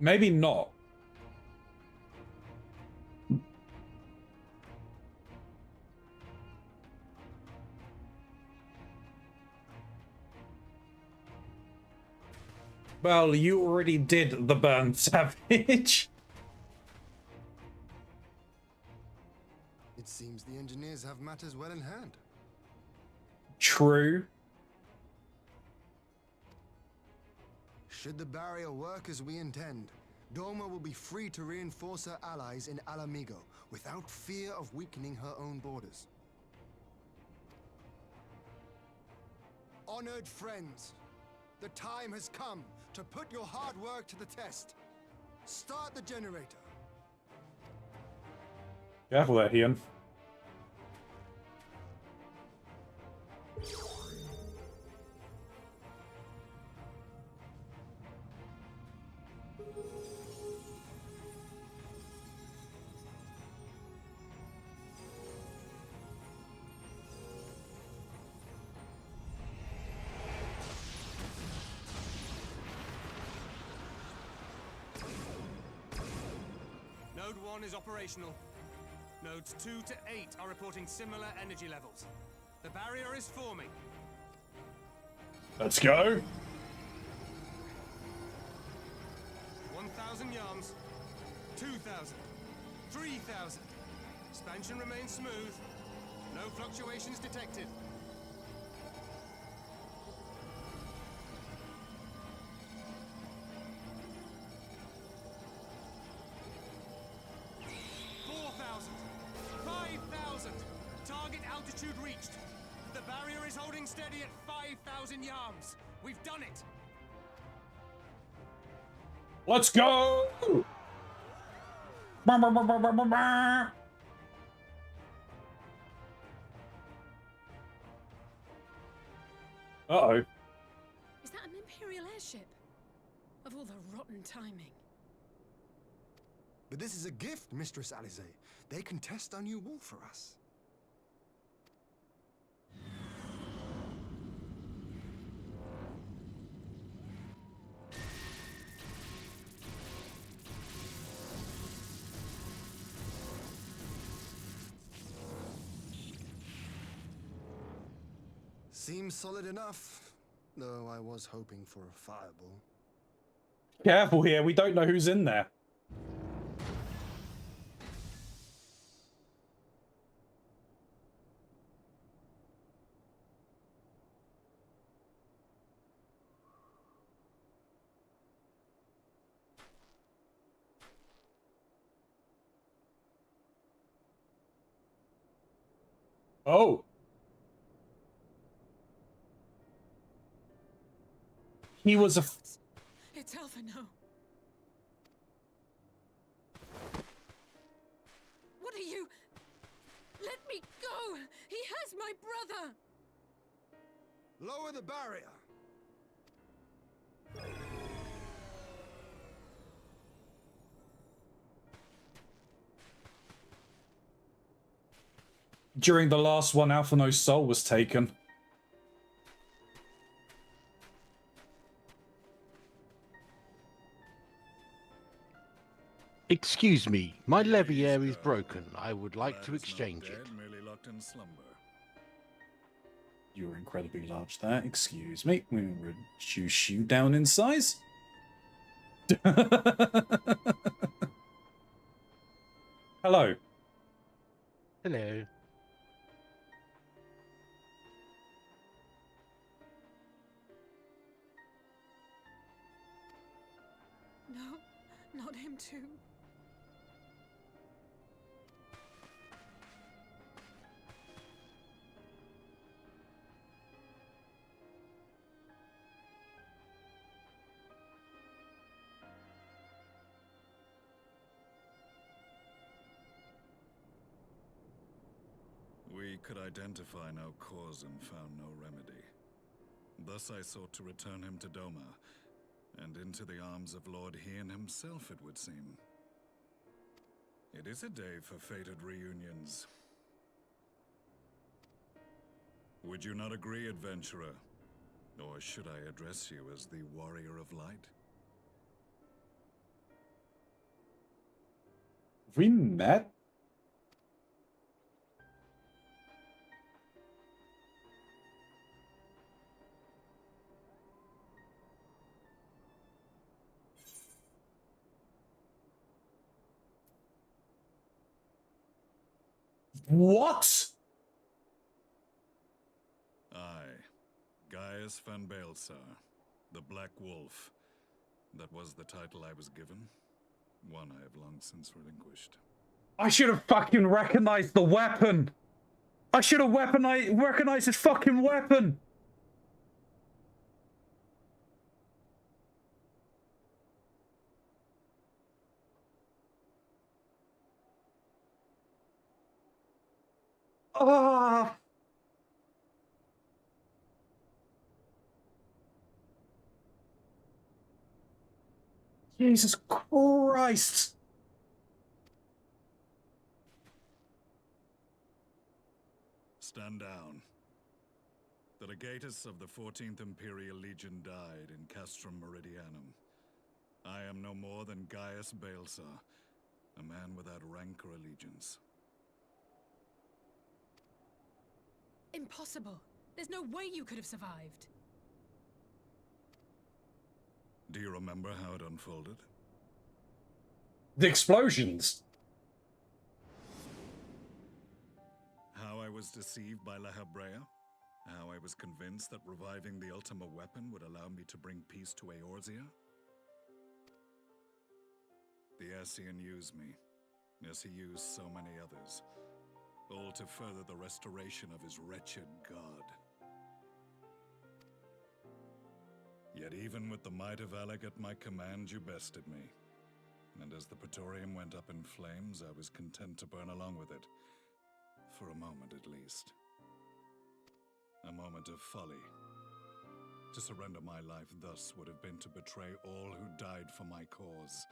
A: Maybe not. Well, you already did the burn, Savage.
F: It seems the engineers have matters well in hand.
A: True.
F: Should the barrier work as we intend, Doma will be free to reinforce her allies in Alamigo without fear of weakening her own borders. Honored friends, the time has come to put your hard work to the test. Start the generator.
A: Careful there, Hien.
J: Node 1 is operational. Nodes 2 to 8 are reporting similar energy levels. The barrier is forming.
A: Let's go.
J: 1,000 yards. 2,000. 3,000. Expansion remains smooth. No fluctuations detected. 4,000. 5,000. Target altitude reached. The barrier is holding steady at 5,000 yards. We've done it.
A: Let's go. Uh-oh.
H: Is that an Imperial airship? Of all the rotten timing.
F: But this is a gift, Mistress Alize. They can test our new wall for us. Seems solid enough, though I was hoping for a fireball.
A: Careful here, we don't know who's in there. Oh. He was a...
H: It's Alphino. What are you? Let me go! He has my brother!
F: Lower the barrier!
A: During the last one, Alphino's soul was taken.
R: Excuse me, my levier is broken. I would like to exchange it.
D: Merely locked in slumber.
A: You're incredibly large there. Excuse me. We will reduce you down in size. Hello.
R: Hello.
H: No, not him too.
D: We could identify no cause and found no remedy. Thus I sought to return him to Doma, and into the arms of Lord Hien himself, it would seem. It is a day for fated reunions. Would you not agree, adventurer? Or should I address you as the Warrior of Light?
A: We met? What?
D: I, Gaius van Baelsar, the Black Wolf. That was the title I was given. One I have long since relinquished.
A: I should have fucking recognized the weapon. I should have recognized his fucking weapon. Ah. Jesus Christ.
D: Stand down. The legatus of the 14th Imperial Legion died in Castrum Meridianum. I am no more than Gaius Baelsar, a man without rank or allegiance.
H: Impossible. There's no way you could have survived.
D: Do you remember how it unfolded?
A: The explosions.
D: How I was deceived by La Habrea? How I was convinced that reviving the Ultima weapon would allow me to bring peace to Eorzea? The Ascian used me, as he used so many others, all to further the restoration of his wretched god. Yet even with the might of Alec at my command, you bested me. And as the Praetorium went up in flames, I was content to burn along with it. For a moment, at least. A moment of folly. To surrender my life thus would have been to betray all who died for my cause.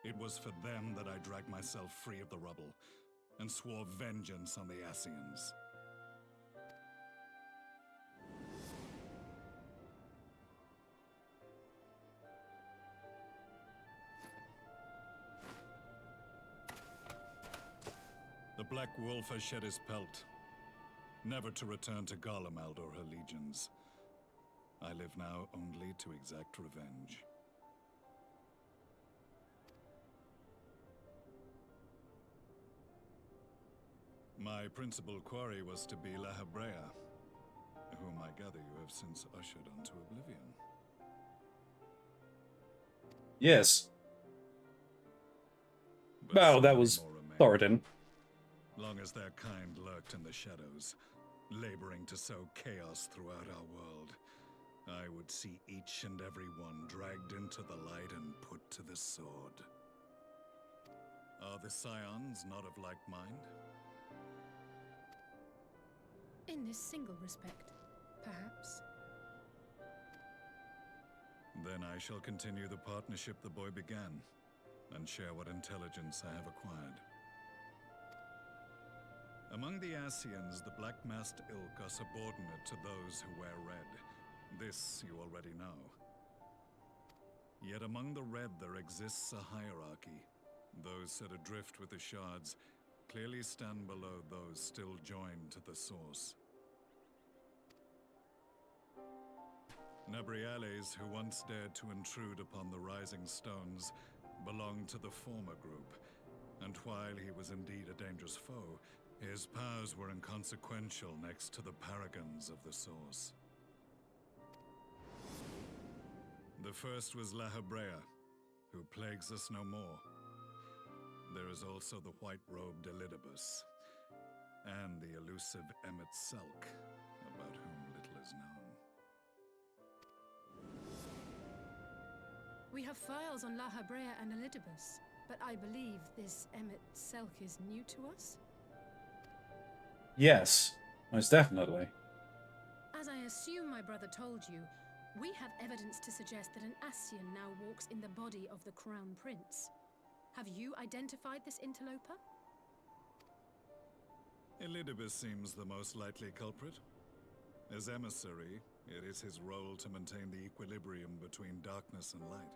D: It was for them that I dragged myself free of the rubble, and swore vengeance on the Ascians. The Black Wolf has shed his pelt, never to return to Garlemald or her legions. I live now only to exact revenge. My principal quarry was to be La Habrea, whom I gather you have since ushered onto oblivion.
A: Yes. Well, that was Thoradin.
D: Long as their kind lurked in the shadows, laboring to sow chaos throughout our world, I would see each and every one dragged into the light and put to the sword. Are the Scions not of like mind?
H: In this single respect, perhaps.
S: Then I shall continue the partnership the boy began, and share what intelligence I have acquired. Among the Ascians, the Black-Masked Ilk are subordinate to those who wear red. This you already know. Yet among the Red there exists a hierarchy. Those set adrift with the shards clearly stand below those still joined to the source. Nabriales, who once dared to intrude upon the Rising Stones, belonged to the former group, and while he was indeed a dangerous foe, his powers were inconsequential next to the paragons of the Source. The first was Lahabrea, who plagues us no more. There is also the white-robed Elidibus, and the elusive Emmet Selk, about whom little is known.
H: We have files on Lahabrea and Elidibus, but I believe this Emmet Selk is new to us?
A: Yes, most definitely.
H: As I assume my brother told you, we have evidence to suggest that an Ascian now walks in the body of the Crown Prince. Have you identified this interloper?
S: Elidibus seems the most likely culprit. As emissary, it is his role to maintain the equilibrium between darkness and light.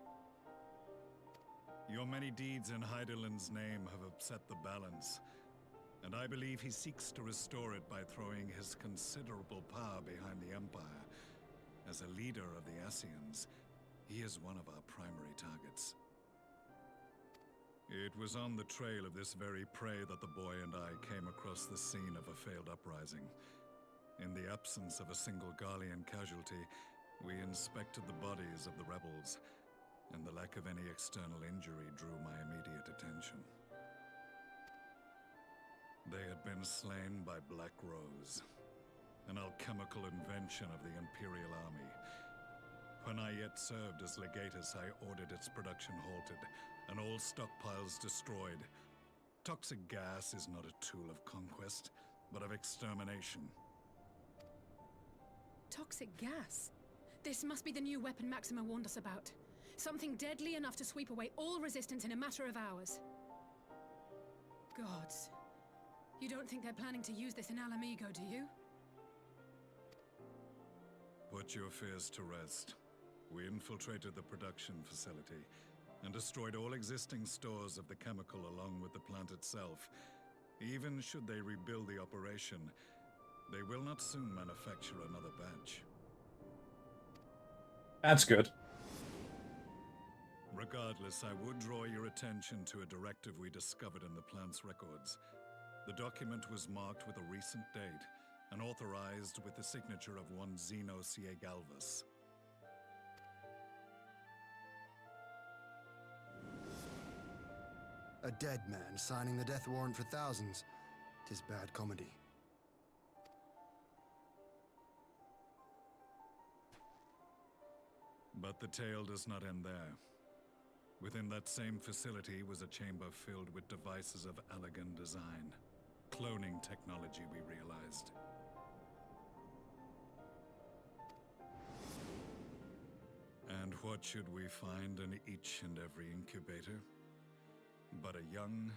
S: Your many deeds in Hydaelyn's name have upset the balance, and I believe he seeks to restore it by throwing his considerable power behind the Empire. As a leader of the Ascians, he is one of our primary targets. It was on the trail of this very prey that the boy and I came across the scene of a failed uprising. In the absence of a single Garlean casualty, we inspected the bodies of the rebels, and the lack of any external injury drew my immediate attention. They had been slain by Black Rose, an alchemical invention of the Imperial Army. When I yet served as legatus, I ordered its production halted, and all stockpiles destroyed. Toxic gas is not a tool of conquest, but of extermination.
H: Toxic gas? This must be the new weapon Maxima warned us about. Something deadly enough to sweep away all resistance in a matter of hours. Gods. You don't think they're planning to use this in Alamigo, do you?
S: Put your fears to rest. We infiltrated the production facility and destroyed all existing stores of the chemical along with the plant itself. Even should they rebuild the operation, they will not soon manufacture another batch.
A: That's good.
S: Regardless, I would draw your attention to a directive we discovered in the plant's records. The document was marked with a recent date and authorized with the signature of one Zeno Ciegalvus.
F: A dead man signing the death warrant for thousands. 'Tis bad comedy.
S: But the tale does not end there. Within that same facility was a chamber filled with devices of elegant design. Cloning technology, we realized. And what should we find in each and every incubator? But a young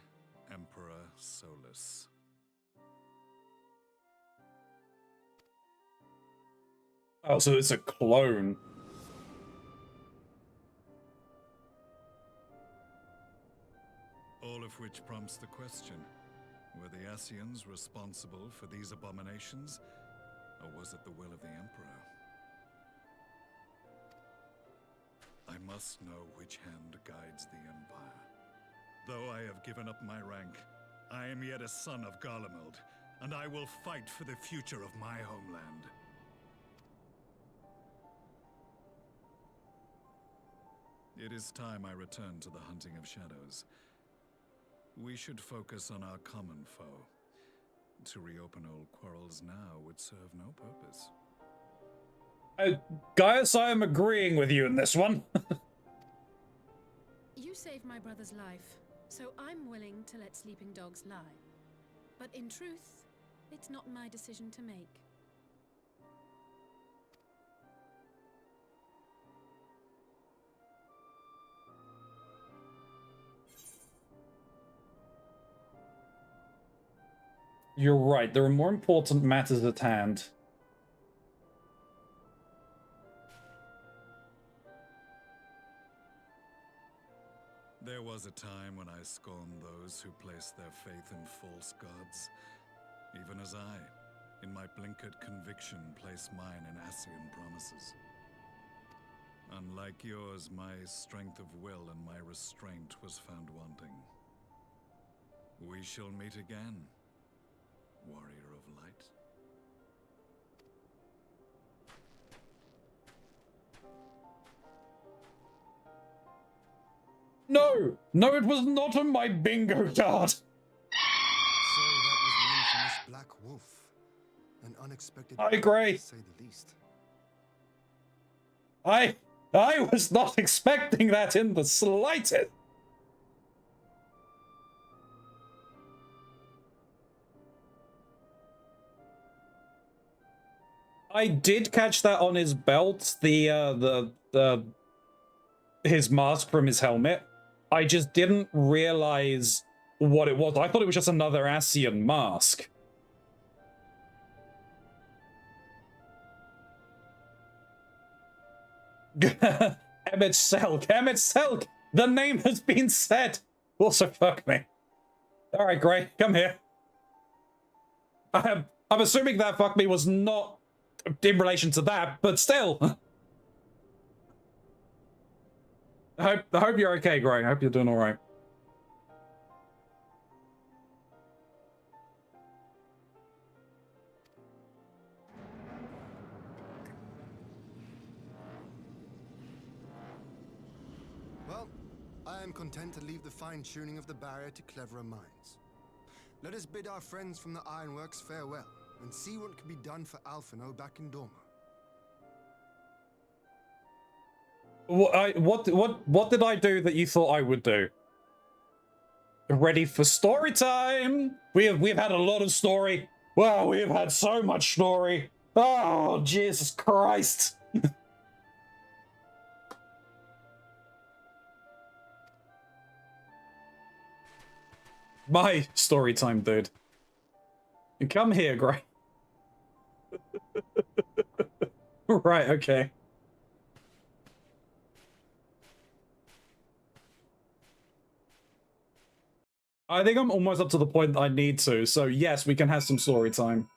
S: Emperor Solus.
A: Oh, so it's a clone.
S: All of which prompts the question, were the Ascians responsible for these abominations, or was it the will of the Emperor? I must know which hand guides the Empire. Though I have given up my rank, I am yet a son of Garlemald, and I will fight for the future of my homeland. It is time I return to the hunting of shadows. We should focus on our common foe. To reopen old quarrels now would serve no purpose.
A: Gaius, I am agreeing with you in this one.
H: You saved my brother's life, so I'm willing to let sleeping dogs lie. But in truth, it's not my decision to make.
A: You're right, there are more important matters at hand.
S: There was a time when I scorned those who placed their faith in false gods, even as I, in my blinkered conviction, place mine in Ascian promises. Unlike yours, my strength of will and my restraint was found wanting. We shall meet again, warrior of light.
A: No! No, it was not on my bingo card!
F: So that was the infamous Black Wolf. An unexpected
A: I agree.
F: to say the least.
A: I was not expecting that in the slightest! I did catch that on his belt, his mask from his helmet. I just didn't realize what it was. I thought it was just another Ascian mask. Emmett Selk! The name has been said! Also, fuck me. Alright, Gray, come here. I'm assuming that fuck me was not in relation to that, but still. I hope you're okay, Gray. I hope you're doing alright.
F: Well, I am content to leave the fine-tuning of the barrier to cleverer minds. Let us bid our friends from the Ironworks farewell, and see what can be done for Alphino back in Dorma.
A: What did I do that you thought I would do? Ready for story time! We've had a lot of story. Wow, we've had so much story. Oh, Jesus Christ. My story time, dude. Come here, Gray. Right, okay. I think I'm almost up to the point that I need to, so yes, we can have some story time.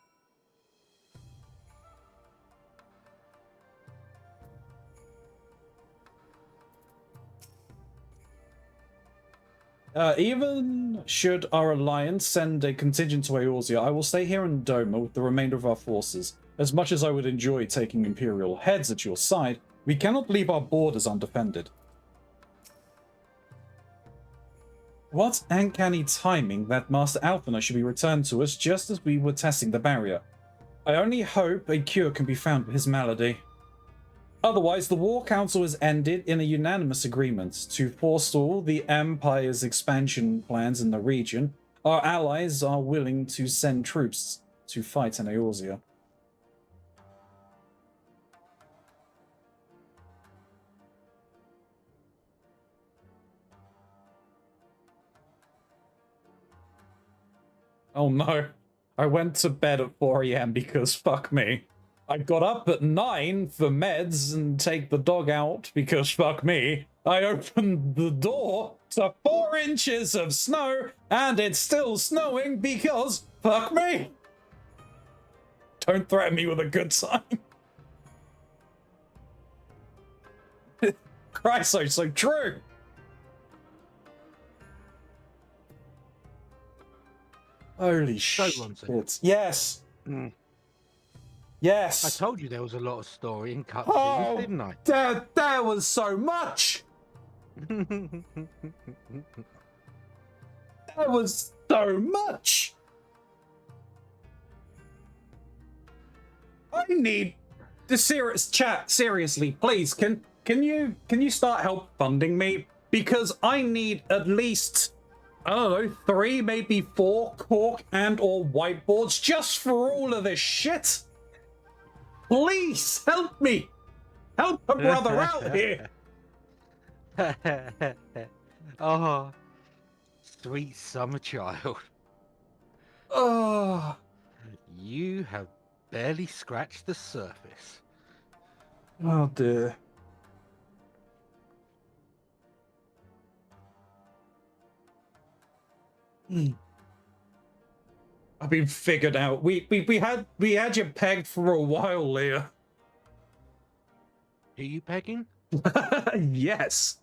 A: Even should our alliance send a contingent to Eorzea, I will stay here in Doma with the remainder of our forces. As much as I would enjoy taking Imperial heads at your side, we cannot leave our borders undefended. What uncanny timing that Master Alphino should be returned to us just as we were testing the barrier. I only hope a cure can be found for his malady. Otherwise, the War Council has ended in a unanimous agreement to forestall the Empire's expansion plans in the region. Our allies are willing to send troops to fight in Eorzea. Oh no, I went to bed at 4 AM because fuck me. I got up at 9 for meds and take the dog out because fuck me. I opened the door to 4 inches of snow and it's still snowing because fuck me. Don't threaten me with a good time. Christ, so true. Holy shit. Yes.
R: Mm.
A: Yes.
R: I told you there was a lot of story in cutscenes, didn't I?
A: There was so much. There was so much. I need the serious chat. Seriously, please. Can you start help funding me? Because I need at least, I don't know, 3, maybe 4 cork and or whiteboards just for all of this shit. Please help me. Help a brother out here.
R: Oh, sweet summer child.
A: Oh,
R: You have barely scratched the surface.
A: oh dear. I've been figured out. We had you pegged for a while, Leah.
R: Are you pegging?
A: Yes.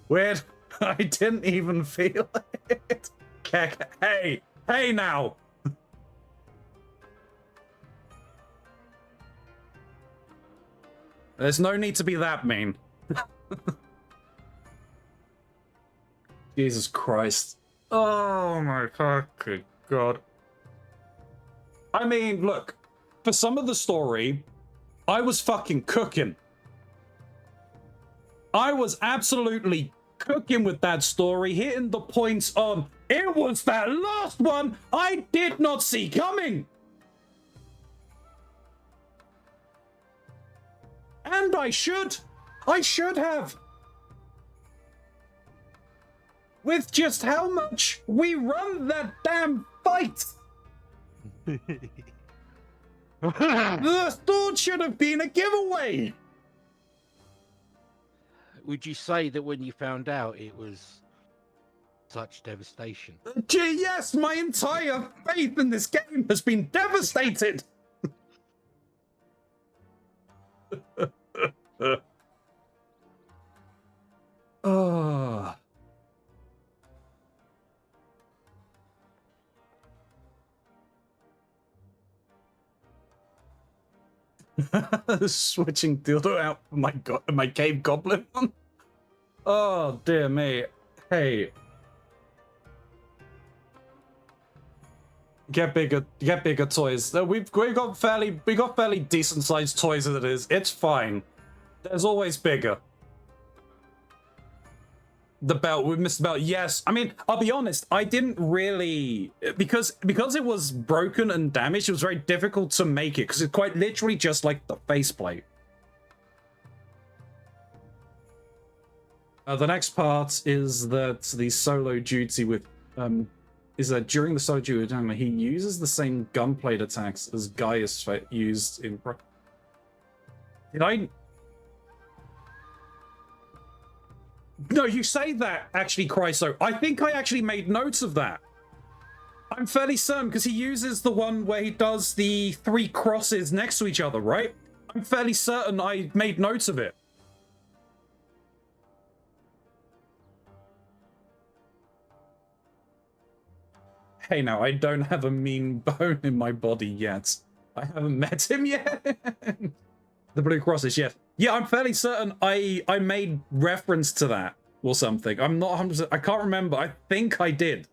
A: Weird. I didn't even feel it. Hey, hey now. There's no need to be that mean. Jesus Christ. Oh my fucking god. I mean, look, for some of the story, I was fucking cooking. I was absolutely cooking with that story, hitting the points on, it was that last one I did not see coming. And I should have. With just how much we run that damn fight. The thought should have been a giveaway.
R: Would you say that when you found out it was such devastation?
A: Gee, yes, my entire faith in this game has been devastated. Oh. Switching dildo out for my cave goblin one. Oh dear me. Hey. Get bigger toys. We got fairly decent sized toys as it is. It's fine. There's always bigger. The belt, we missed the belt. Yes, I mean, I'll be honest, I didn't really, because it was broken and damaged, it was very difficult to make it, because it's quite literally just like the faceplate. The next part is that the solo duty with, is that during the solo duty, he uses the same gunplate attacks as Gaius used in... Did I... No, you say that, actually, Chryso. I think I actually made notes of that. I'm fairly certain, because he uses the one where he does the 3 crosses next to each other, right? I'm fairly certain I made notes of it. Hey, now, I don't have a mean bone in my body yet. I haven't met him yet. The blue crosses, yes. Yeah, I'm fairly certain I made reference to that or something. I'm not 100%. I can't remember. I think I did.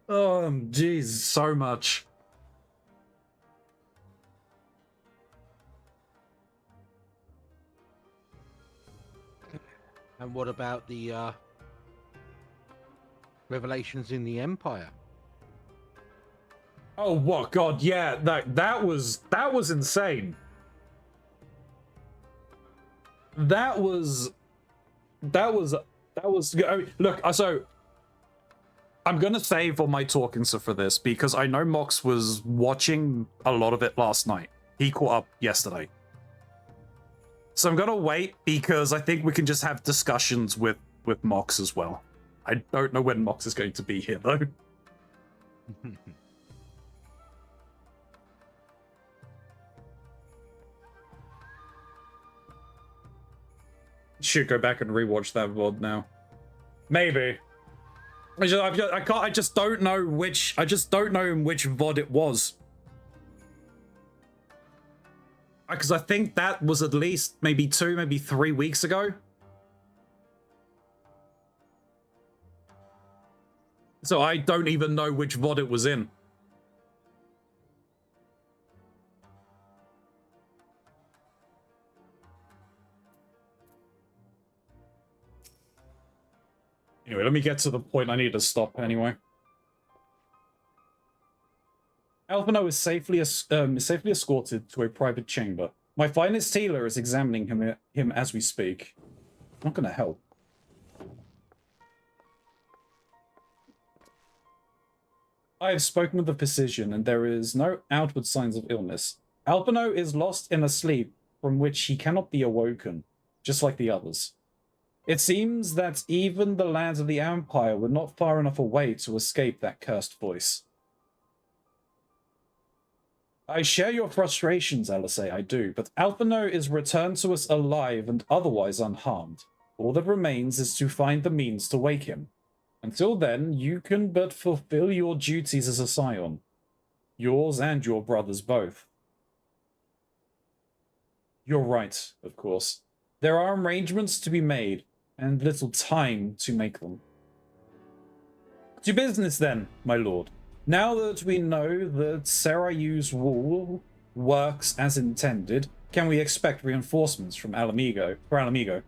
A: Oh, jeez, so much.
R: And what about the revelations in the Empire?
A: Oh, what? God, yeah, that was insane. That was I mean, look, so I'm gonna save all my talking stuff for this because I know Mox was watching a lot of it last night. He caught up yesterday. So I'm gonna wait because I think we can just have discussions with Mox as well. I don't know when Mox is going to be here though. Should go back and rewatch that VOD now. Maybe. I just don't know which. I just don't know in which VOD it was. Because I think that was at least maybe 2, maybe 3 weeks ago. So I don't even know which VOD it was in. Anyway, let me get to the point I need to stop anyway. Alphino is safely escorted to a private chamber. My finest healer is examining him as we speak. Not gonna help. I have spoken with the physician, and there is no outward signs of illness. Alphino is lost in a sleep from which he cannot be awoken, just like the others. It seems that even the lands of the Empire were not far enough away to escape that cursed voice. I share your frustrations, Alisei, I do, but Alphino is returned to us alive and otherwise unharmed. All that remains is to find the means to wake him. Until then, you can but fulfill your duties as a scion. Yours and your brother's both. You're right, of course. There are arrangements to be made, and little time to make them. To business then, my lord. Now that we know that Serayu's wall works as intended, can we expect reinforcements from Alamigo?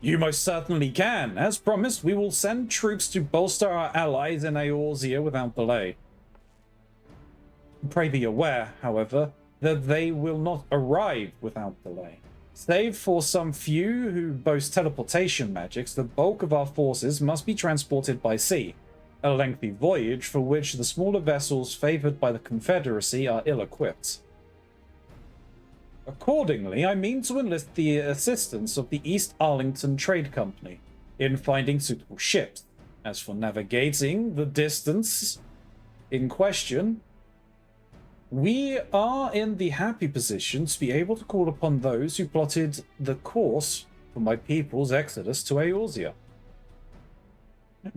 A: You most certainly can. As promised, we will send troops to bolster our allies in Eorzea without delay. Pray be aware, however, that they will not arrive without delay. Save for some few who boast teleportation magics, the bulk of our forces must be transported by sea, a lengthy voyage for which the smaller vessels favored by the Confederacy are ill-equipped. Accordingly, I mean to enlist the assistance of the East Arlington Trade Company in finding suitable ships. As for navigating the distance in question, we are in the happy position to be able to call upon those who plotted the course for my people's exodus to Eorzea.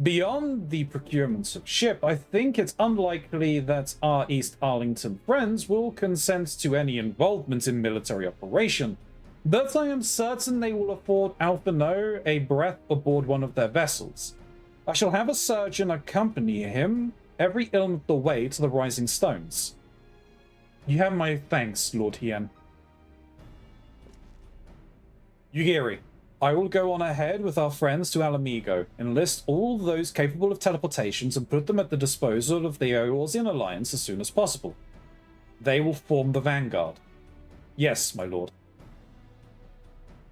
A: Beyond the procurements of ship, I think it's unlikely that our East Arlington friends will consent to any involvement in military operation, but I am certain they will afford Alphino a berth aboard one of their vessels. I shall have a surgeon accompany him every ilm of the way to the Rising Stones. You have my thanks, Lord Hien. Yugiri, I will go on ahead with our friends to Alamigo, enlist all those capable of teleportations, and put them at the disposal of the Eorzean Alliance as soon as possible. They will form the vanguard. Yes, my lord.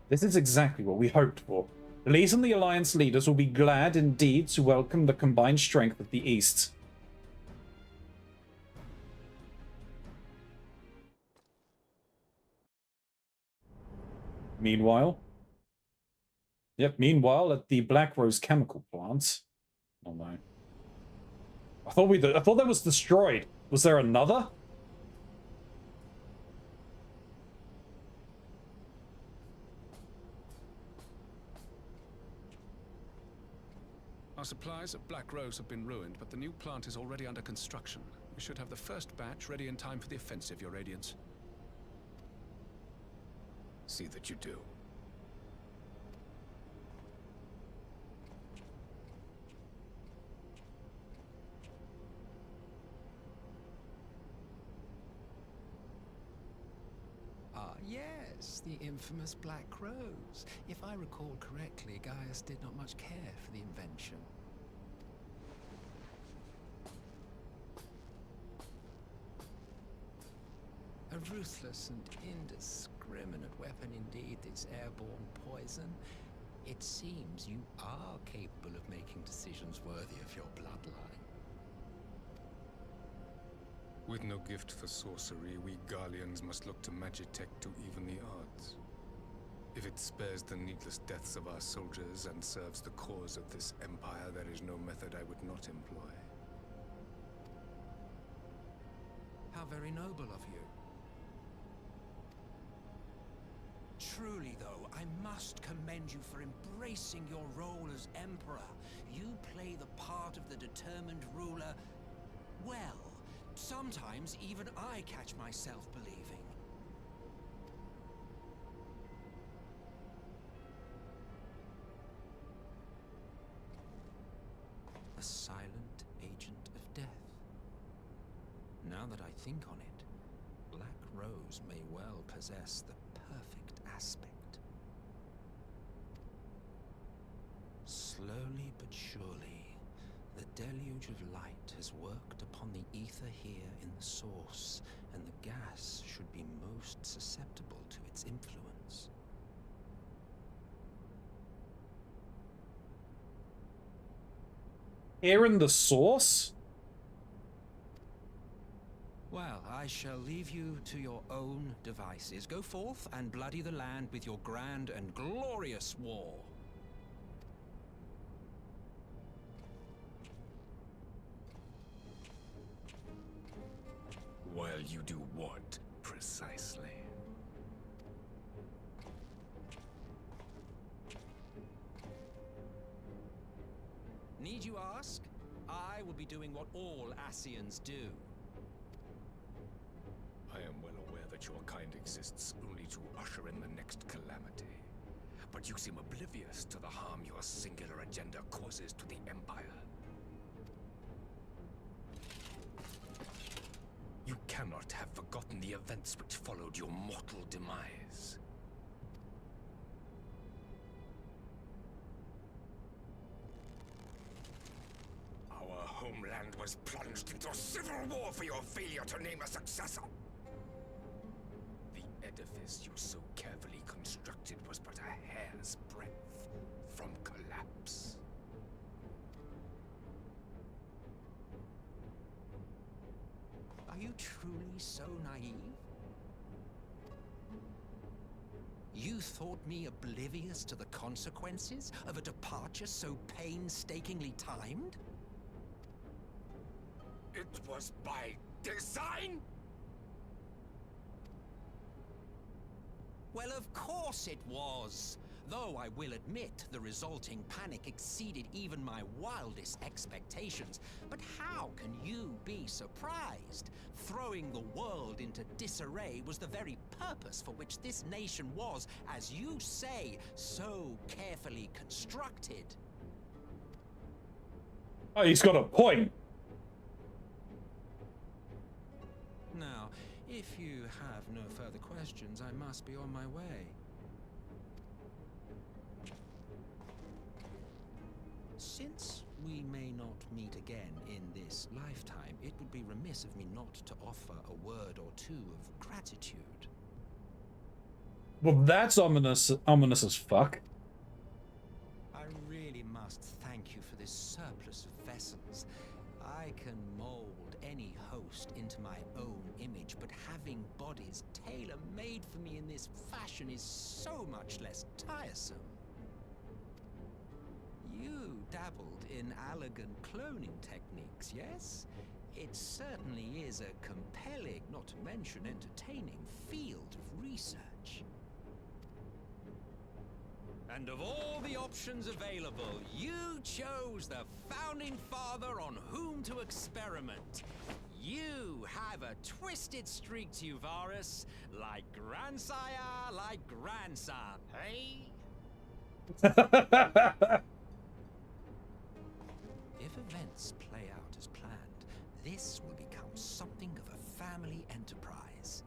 A: This is exactly what we hoped for. Elise and the Alliance leaders will be glad indeed to welcome the combined strength of the East. Meanwhile, at the Black Rose chemical plant. Oh no. I thought that was destroyed. Was there another?
D: Our supplies at Black Rose have been ruined, but the new plant is already under construction. We should have the first batch ready in time for the offensive, Your Radiance. See that you do.
T: Ah, yes, the infamous Black Rose. If I recall correctly, Gaius did not much care for the invention. A ruthless and indiscriminate weapon indeed, this airborne poison. It seems you are capable of making decisions worthy of your bloodline.
U: With no gift for sorcery, we Garleans must look to Magitech to even the odds. If it spares the needless deaths of our soldiers and serves the cause of this empire, there is no method I would not employ.
T: How very noble of you.
O: Truly, though, I must commend you for embracing your role as Emperor. You play the part of the determined ruler well. Sometimes even I catch myself believing.
T: A silent agent of death. Now that I think on it, Black Rose may well possess the perfect aspect.
O: Slowly but surely, the deluge of light has worked upon the ether here in the source, and the gas should be most susceptible to its influence.
A: Here in the source?
O: Well, I shall leave you to your own devices. Go forth and bloody the land with your grand and glorious war.
M: While you do what, precisely?
O: Need you ask? I will be doing what all Ascians do.
M: I am well aware that your kind exists only to usher in the next calamity. But you seem oblivious to the harm your singular agenda causes to the Empire. You cannot have forgotten the events which followed your mortal demise. Our homeland was plunged into civil war for your failure to name a successor. The edifice you so carefully constructed was but a hair's breadth from collapse.
O: Are you truly so naive? You thought me oblivious to the consequences of a departure so painstakingly timed?
M: It was by design?
O: Well, of course it was. Though I will admit the resulting panic exceeded even my wildest expectations. But how can you be surprised? Throwing the world into disarray was the very purpose for which this nation was, as you say, so carefully constructed.
A: Oh, he's got a point.
O: Now, if you have no further questions, I must be on my way. Since we may not meet again in this lifetime, it would be remiss of me not to offer a word or two of gratitude.
A: Well, that's ominous as fuck.
O: I really must thank you for this surplus of vessels. I can mold any host into my own image, but having bodies tailor-made for me in this fashion is so much less tiresome. You dabbled in elegant cloning techniques, yes? It certainly is a compelling, not to mention entertaining, field of research. And of all the options available, you chose the founding father on whom to experiment. You have a twisted streak to you, Varus, like grandsire, like grandson, hey? If events play out as planned, this will become something of a family enterprise.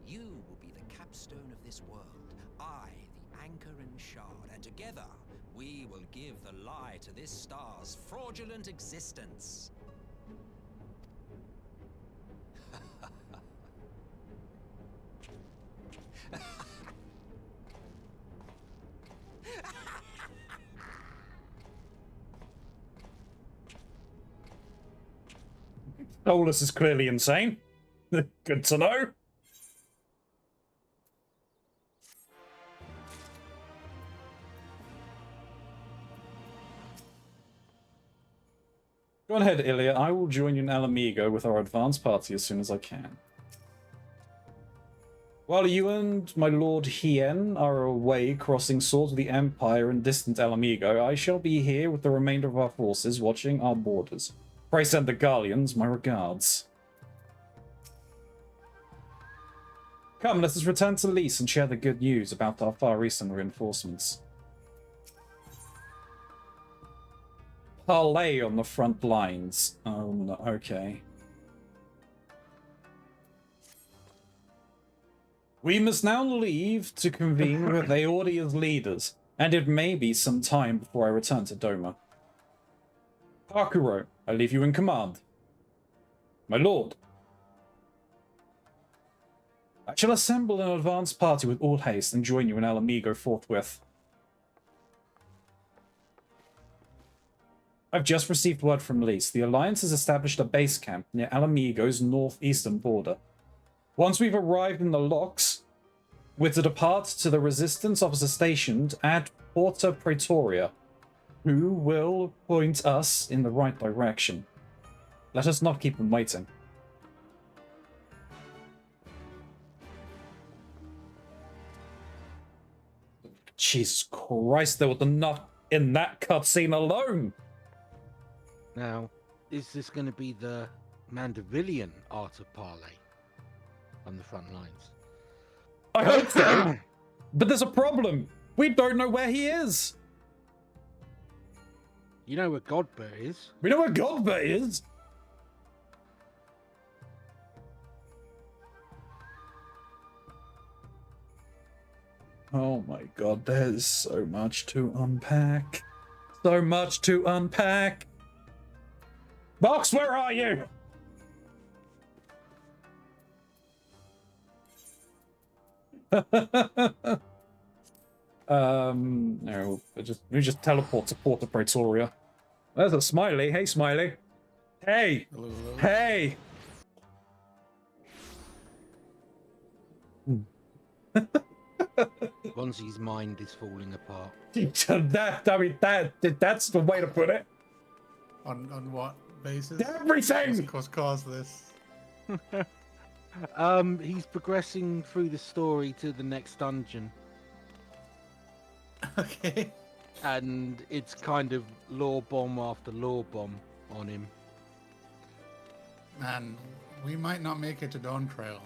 O: You will be the capstone of this world, I the anchor and shard, and together we will give the lie to this star's fraudulent existence.
A: Olus is clearly insane. Good to know. Go on ahead, Ilya. I will join you in Alamigo with our advance party as soon as I can. While you and my lord Hien are away crossing swords of the Empire in distant Alamigo, I shall be here with the remainder of our forces watching our borders. Pray send the Garleans my regards. Come, let us return to Lys and share the good news about our far eastern reinforcements. Parley on the front lines. Oh, no, okay. We must now leave to convene with Aordia's leaders. and it may be some time before I return to Doma. Hakuro, I leave you in command. My lord. I shall assemble an advance party with all haste and join you in Alamigo forthwith. I've just received word from Lys. The Alliance has established a base camp near Alamigo's northeastern border. Once we've arrived in the locks, we're to depart to the resistance officer stationed at Porta Praetoria, who will point us in the right direction. Let us not keep them waiting. Jesus Christ, there was enough in that cutscene alone!
R: Now, is this going to be the Mandavillian art of parley on the front lines?
A: I hope so! But there's a problem! We don't know where he is!
R: You know where Godbert is?
A: We know where Godbert is! Oh my god, there's so much to unpack. So much to unpack! Box, where are you? No, we just teleport to Porta Praetoria. There's a Smiley. Hey, Smiley. Hey!
B: Hello, hello.
A: Hey!
R: Gonzi's mind is falling apart.
A: That's the way to put it.
B: On what basis?
A: Everything!
B: What's caused this?
R: He's progressing through the story to the next dungeon.
B: Okay.
R: And it's kind of lore bomb after lore bomb on him.
B: Man, we might not make it to Dawn Trail.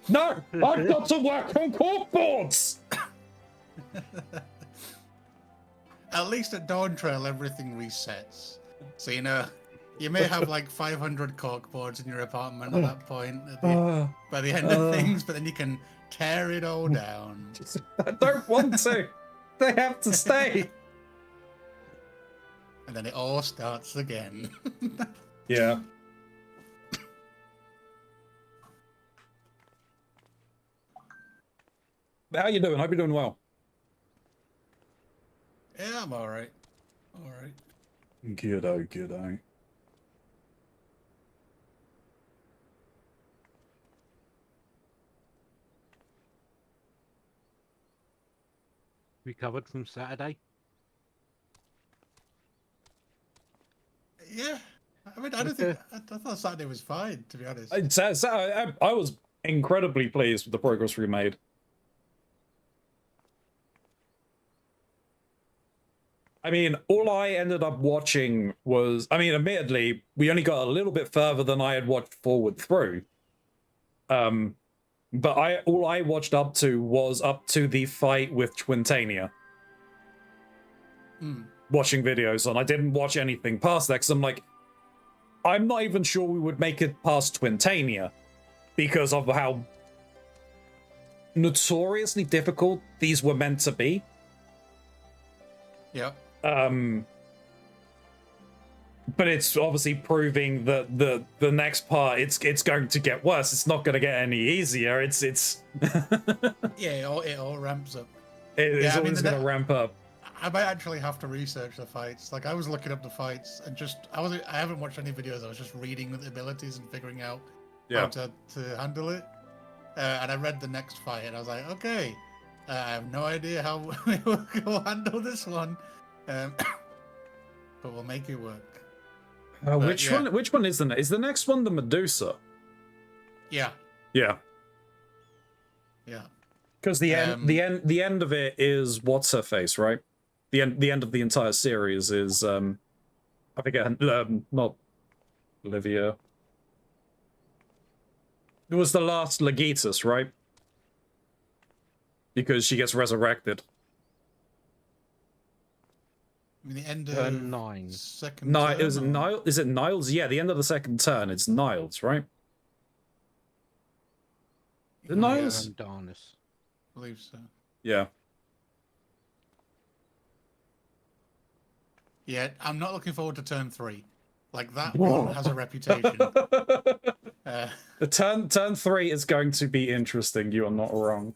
A: No! I've got to work on corkboards!
B: At least at Dawn Trail, everything resets. So, you know, you may have like 500 corkboards in your apartment at that point by the end of things, but then you can tear it all down.
A: I don't want to. They have to stay.
B: And then it all starts again.
A: Yeah. How you doing? Hope you're doing well.
B: Yeah, I'm alright. Alright.
A: Giddo, giddo.
R: Recovered from Saturday?
B: Yeah. I mean, I don't think... I thought Saturday was fine, to be honest.
A: I was incredibly pleased with the progress we made. I mean, all I ended up watching was... I mean, admittedly, we only got a little bit further than I had watched forward through. But all I watched up to was up to the fight with Twintania. Watching videos on. I didn't watch anything past that, because I'm like, I'm not even sure we would make it past Twintania, because of how notoriously difficult these were meant to be.
B: Yeah.
A: But it's obviously proving that the next part, it's going to get worse. It's not going to get any easier. It's
B: Yeah, it all ramps up.
A: It's always going to ramp up.
B: I might actually have to research the fights. Like, I was looking up the fights and I haven't watched any videos. I was just reading the abilities and figuring out how to handle it. And I read the next fight and I was like, okay, I have no idea how we'll handle this one. But we'll make it work.
A: Which one is the next? Is the next one the Medusa?
B: Yeah.
A: Yeah.
B: Yeah.
A: Because the end of it is what's her face, right? The end of the entire series is I forget not Olivia. It was the last Legitus, right? Because she gets resurrected.
B: I mean, the end of
R: 9.
B: Second turn,
A: is it Niles? Is it Niles? Yeah, the end of the second turn. It's Niles, right? Is it Niles?
R: Darnus.
B: I believe so.
A: Yeah.
B: Yeah, I'm not looking forward to turn 3. Like, that one has a reputation.
A: The turn 3 is going to be interesting. You are not wrong.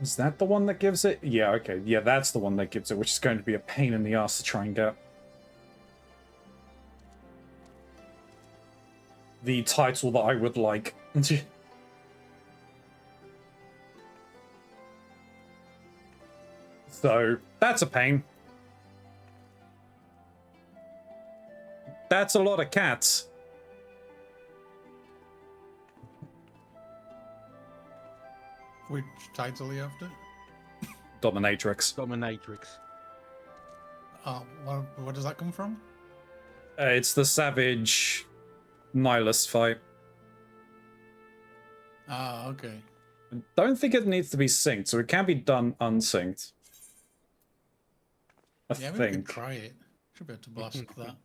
A: Is that the one that gives it? Yeah, okay. Yeah, that's the one that gives it, which is going to be a pain in the ass to try and get. The title that I would like. So, that's a pain. That's a lot of cats.
B: Which title are you after?
A: Dominatrix.
R: Dominatrix.
B: Where does that come from?
A: It's the Savage Nihilist fight.
B: Ah, okay.
A: I don't think it needs to be synced, so it can be done unsynced. I
B: Yeah,
A: think.
B: we can try it. Should be able to blast that.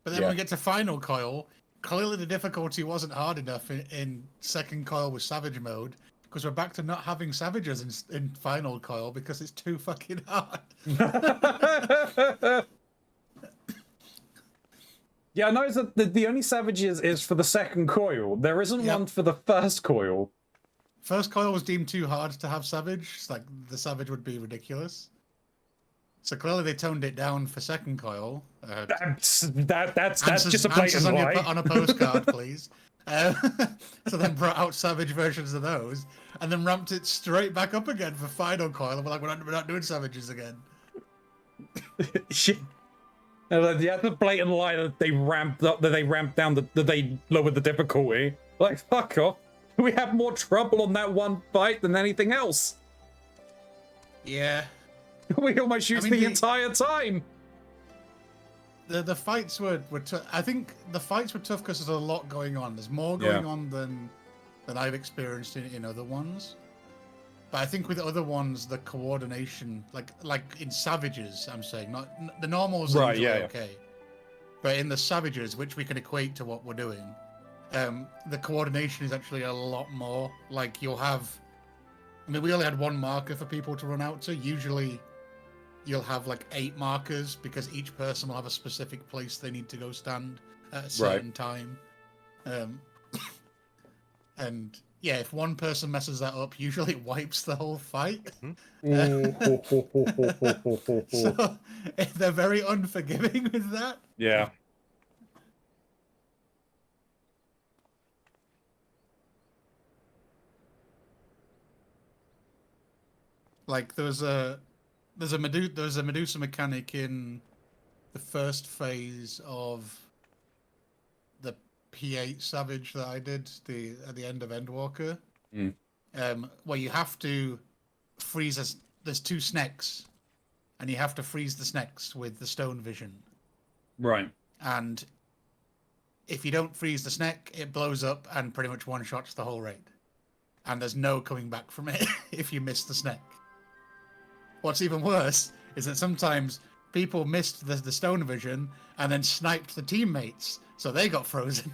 B: But then when we get to Final Coil, clearly the difficulty wasn't hard enough in Second Coil with Savage mode, because we're back to not having Savages in Final Coil because it's too fucking hard.
A: Yeah, I know that the only Savages is for the Second Coil. There isn't one for the First Coil.
B: First Coil was deemed too hard to have Savage. It's like, the Savage would be ridiculous. So clearly they toned it down for Second Coil.
A: That's just a blatant lie.
B: On a postcard, please. So then brought out Savage versions of those, and then ramped it straight back up again for Final Coil. And we're like, we're not doing Savages again.
A: Yeah, the blatant lie that they ramped up, that they ramped down, that they lowered the difficulty. Like, fuck off. We had more trouble on that one fight than anything else.
B: Yeah.
A: We almost used the entire time.
B: The fights were tough. I think the fights were tough because there's a lot going on. There's more going on than I've experienced in other ones. But I think with other ones, the coordination, like in Savages, I'm saying, not the normals are usually okay. But in the Savages, which we can equate to what we're doing, the coordination is actually a lot more. Like, you'll have, I mean, we only had one marker for people to run out to. Usually you'll have like 8 markers because each person will have a specific place they need to go stand at a certain time. And yeah, if one person messes that up, usually it wipes the whole fight. So they're very unforgiving with that.
A: Yeah.
B: Like, there's a Medusa mechanic in the first phase of the P8 Savage that I did at the end of Endwalker, where you have to freeze there's 2 snakes, and you have to freeze the snakes with the stone vision.
A: Right.
B: And if you don't freeze the snake, it blows up and pretty much one-shots the whole raid. And there's no coming back from it if you miss the snake. What's even worse is that sometimes people missed the stone vision and then sniped the teammates, so they got frozen.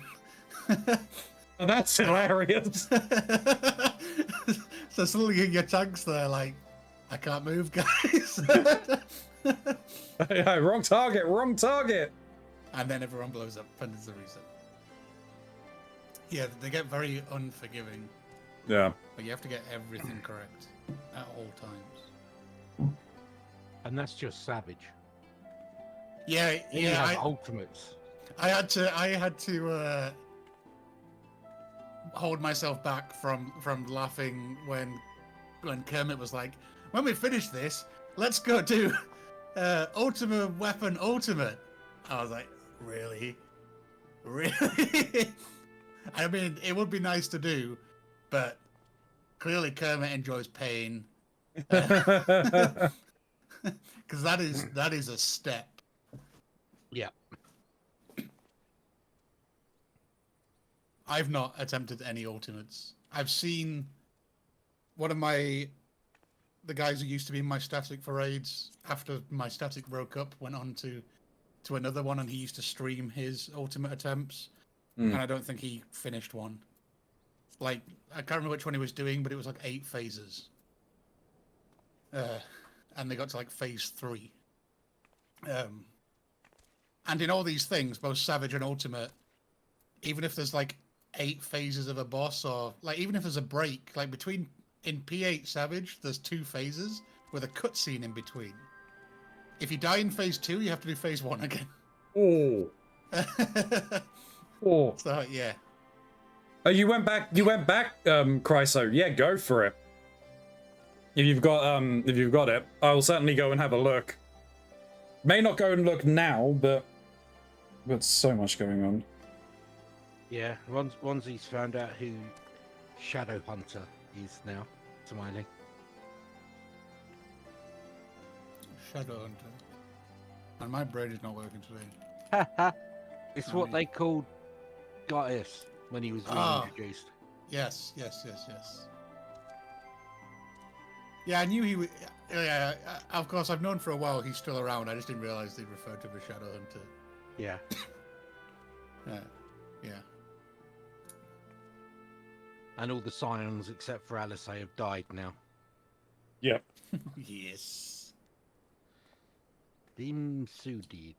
A: Oh, that's hilarious.
B: So suddenly your tank's there like, I can't move, guys.
A: Wrong target, wrong target.
B: And then everyone blows up and there's a reason. Yeah, they get very unforgiving.
A: Yeah.
B: But you have to get everything correct at all times.
R: And that's just Savage.
B: Yeah,
R: Then you have ultimates.
B: I had to hold myself back from laughing when Kermit was like, when we finish this, let's go do Ultimate Weapon Ultimate. I was like, really? Really? I mean, it would be nice to do, but clearly Kermit enjoys pain. Because that is a step.
R: Yeah.
B: I've not attempted any ultimates. I've seen one of the guys who used to be in my static for raids, after my static broke up, went on to another one, and he used to stream his ultimate attempts, and I don't think he finished one. Like, I can't remember which one he was doing, but it was like 8 phases. And they got to like phase 3. And in all these things, both Savage and Ultimate, even if there's like 8 phases of a boss, or like even if there's a break, like in P8 Savage, there's 2 phases with a cutscene in between. If you die in phase 2, you have to do phase 1 again.
A: Oh. Oh.
B: So yeah.
A: Oh, you went back, Chryso. Yeah, go for it. If you've got it, I will certainly go and have a look. May not go and look now, but there's so much going on.
R: Yeah, Ronzi's found out who Shadow Hunter is now. Smiling.
B: Shadow Hunter. And my brain is not working today.
R: It's what they called Gaius when he was reintroduced.
B: Yes. Yeah, I knew he would. Yeah, of course, I've known for a while he's still around. I just didn't realize they referred to him as Shadow Hunter.
R: Yeah.
B: Yeah.
R: And all the scions except for Alice have died now.
A: Yep.
B: Yes.
R: Dim Sudid.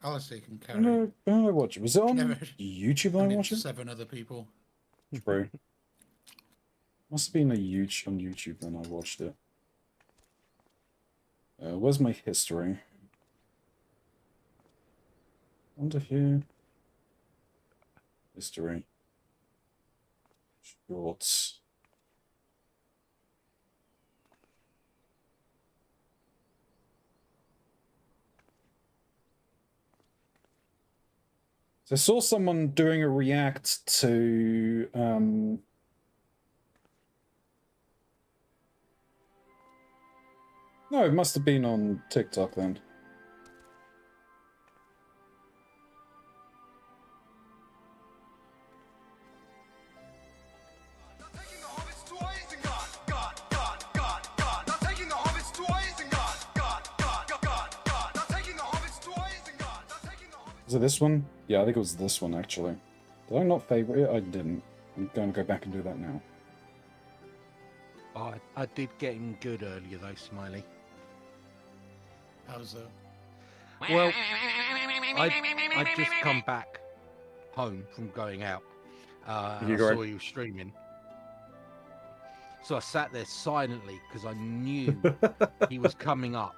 B: Alice can carry.
A: No, I watch it. Was it on YouTube? I watched it.
B: 7 other people.
A: True. Must have been on YouTube when I watched it. Where's my history? Under here. History. Shorts. So I saw someone doing a react to no, it must have been on TikTok then. Was it this one? Yeah, I think it was this one actually. Did I not favorite it? I didn't. I'm going to go back and do that now.
R: Oh, I did getting good earlier though, Smiley.
B: How's that?
R: Well, I just come back home from going out. And I saw you streaming. So I sat there silently because I knew he was coming up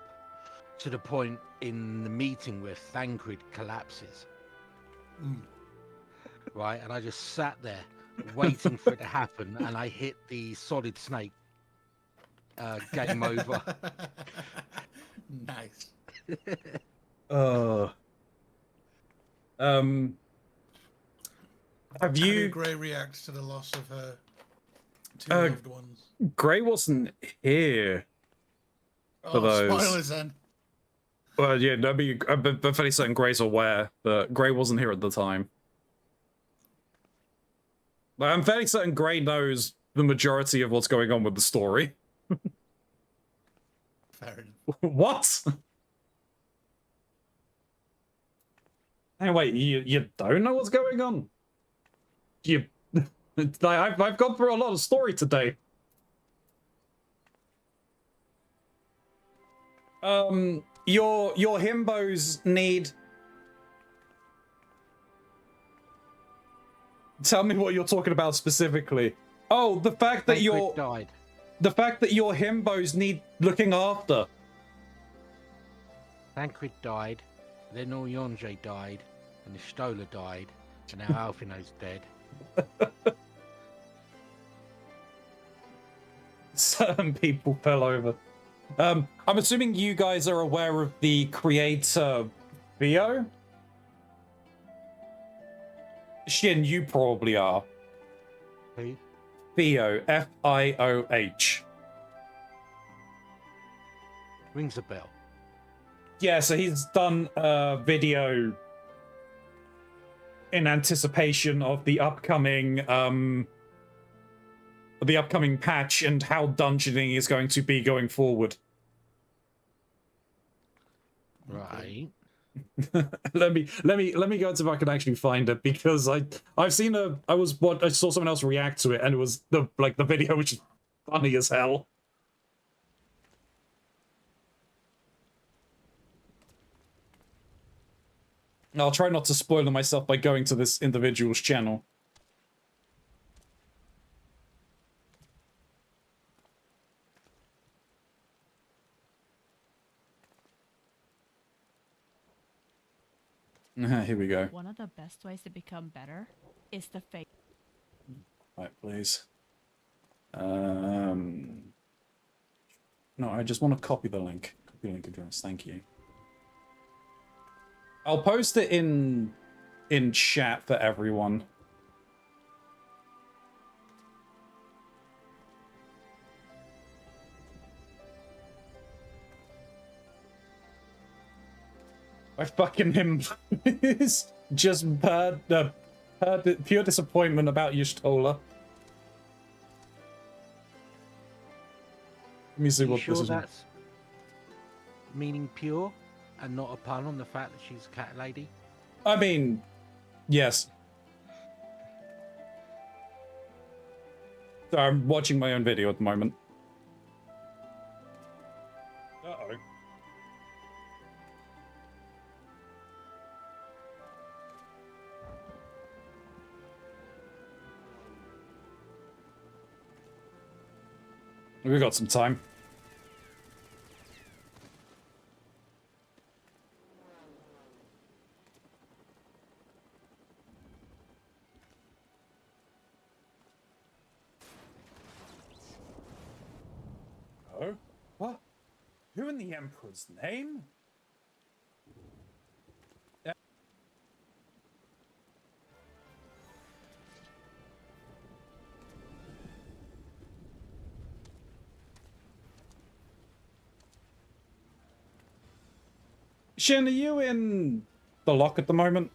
R: to the point in the meeting where Thancred collapses. Right, and I just sat there waiting for it to happen, and I hit the solid snake. Game over.
B: Nice.
A: Have you?
B: Gray reacts to the loss of her 2 loved ones.
A: Gray wasn't here for those.
B: Spoilers then.
A: Well, yeah, no, but fairly certain Gray's aware, but Gray wasn't here at the time. Like, I'm fairly certain Gray knows the majority of what's going on with the story.
B: Fair enough.
A: What? Hey, wait, you don't know what's going on? I've gone through a lot of story today. Your himbos need... Tell me what you're talking about specifically. Oh, the fact that the fact that your himbos need looking after.
R: Thancred died, then Oryonje died, and the Stola died, and now Alfino's dead.
A: Certain people fell over. I'm assuming you guys are aware of the creator Theo? Shin, you probably are.
R: Who?
A: Theo, F-I-O-H.
R: Rings a bell.
A: Yeah, so he's done a video in anticipation of the upcoming the upcoming patch and how dungeoning is going to be going forward.
R: Right.
A: let me go and see if I can actually find it, because I saw someone else react to it, and it was the video which is funny as hell. I'll try not to spoil myself by going to this individual's channel. Here we go.
I: One of the best ways to become better is to fake.
A: Right, please. No, I just want to copy the link. Copy link address. Thank you. I'll post it in chat for everyone. I fucking him is just pure disappointment about Y'shtola. Let me see what
R: sure
A: this is.
R: That's meaning pure and not a pun on the fact that she's a cat lady?
A: I mean, yes. So I'm watching my own video at the moment. Uh-oh. We've got some time. Oh? What? Who in the Emperor's name? Shin, are you in the lock at the moment?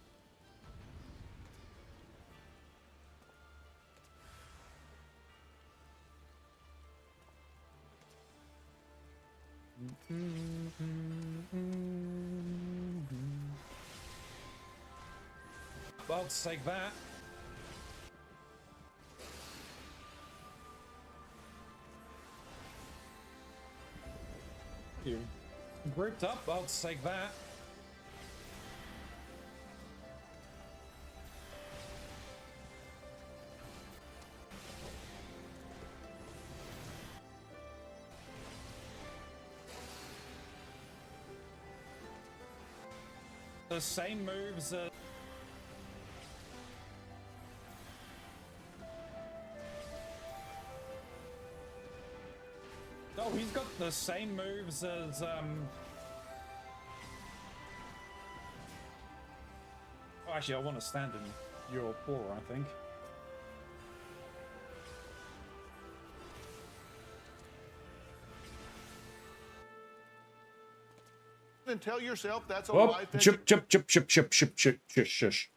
A: Well, take that. You grouped up, I'll take that. The same moves as... Oh, he's got the same moves as, Oh, actually, I want to stand in your paw, I think.
V: And tell yourself that's a
A: Oh,
V: life
A: chip, shush.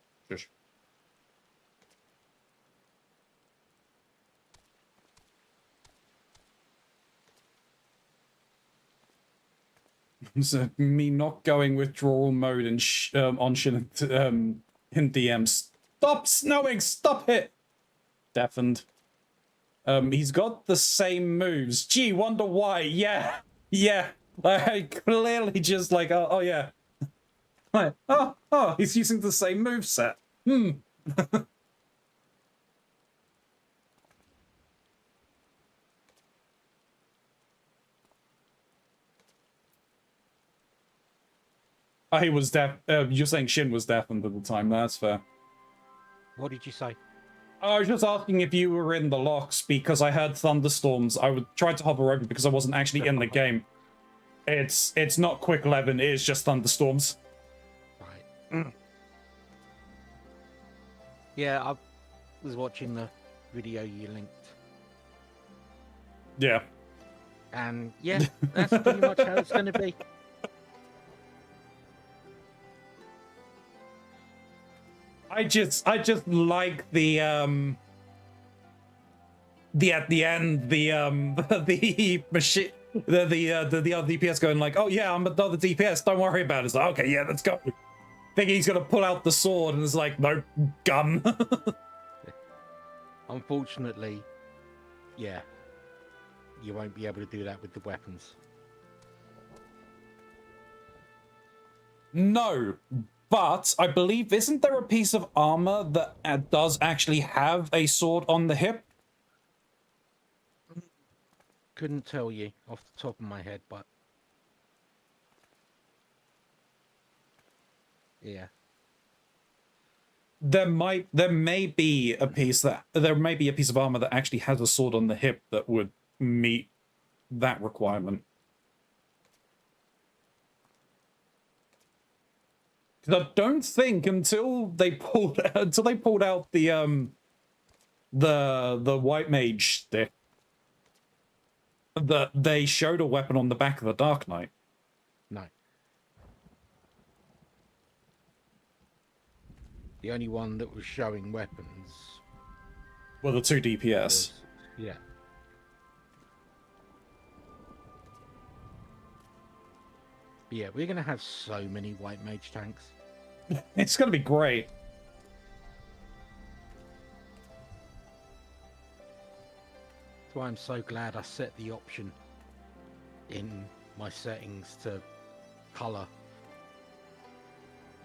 A: So me not going withdrawal mode and on Shin in DM. Stop snowing! Stop it! Deafened. He's got the same moves. Gee, wonder why. Yeah. I clearly just like, oh yeah. Like, oh, he's using the same moveset. He was deaf. You're saying Shin was deafened at the time. That's fair.
R: What did you say?
A: I was just asking if you were in the locks because I heard thunderstorms. I would try to hover over because I wasn't actually in the game. It's not quick 11. It is just thunderstorms.
R: Right. Yeah, I was watching the video you linked.
A: Yeah.
R: And yeah, that's pretty much how it's going to be.
A: I just like the at the end, the the machine, the other DPS going like, oh yeah, I'm another DPS, don't worry about it. It's like, okay, yeah, let's go. Think he's gonna pull out the sword, and it's like, no, gun.
R: Unfortunately, yeah, you won't be able to do that with the weapons.
A: No, but I believe, isn't there a piece of armor that does actually have a sword on the hip?
R: Couldn't tell you off the top of my head, but yeah.
A: There may be a piece of armor that actually has a sword on the hip that would meet that requirement. Because I don't think until they pulled out the white mage stick that they showed a weapon on the back of the Dark Knight.
R: No. The only one that was showing weapons.
A: Well, the 2 DPS.
R: Yeah. But yeah, we're gonna have so many white mage tanks.
A: It's gonna be great.
R: That's why I'm so glad I set the option in my settings to colour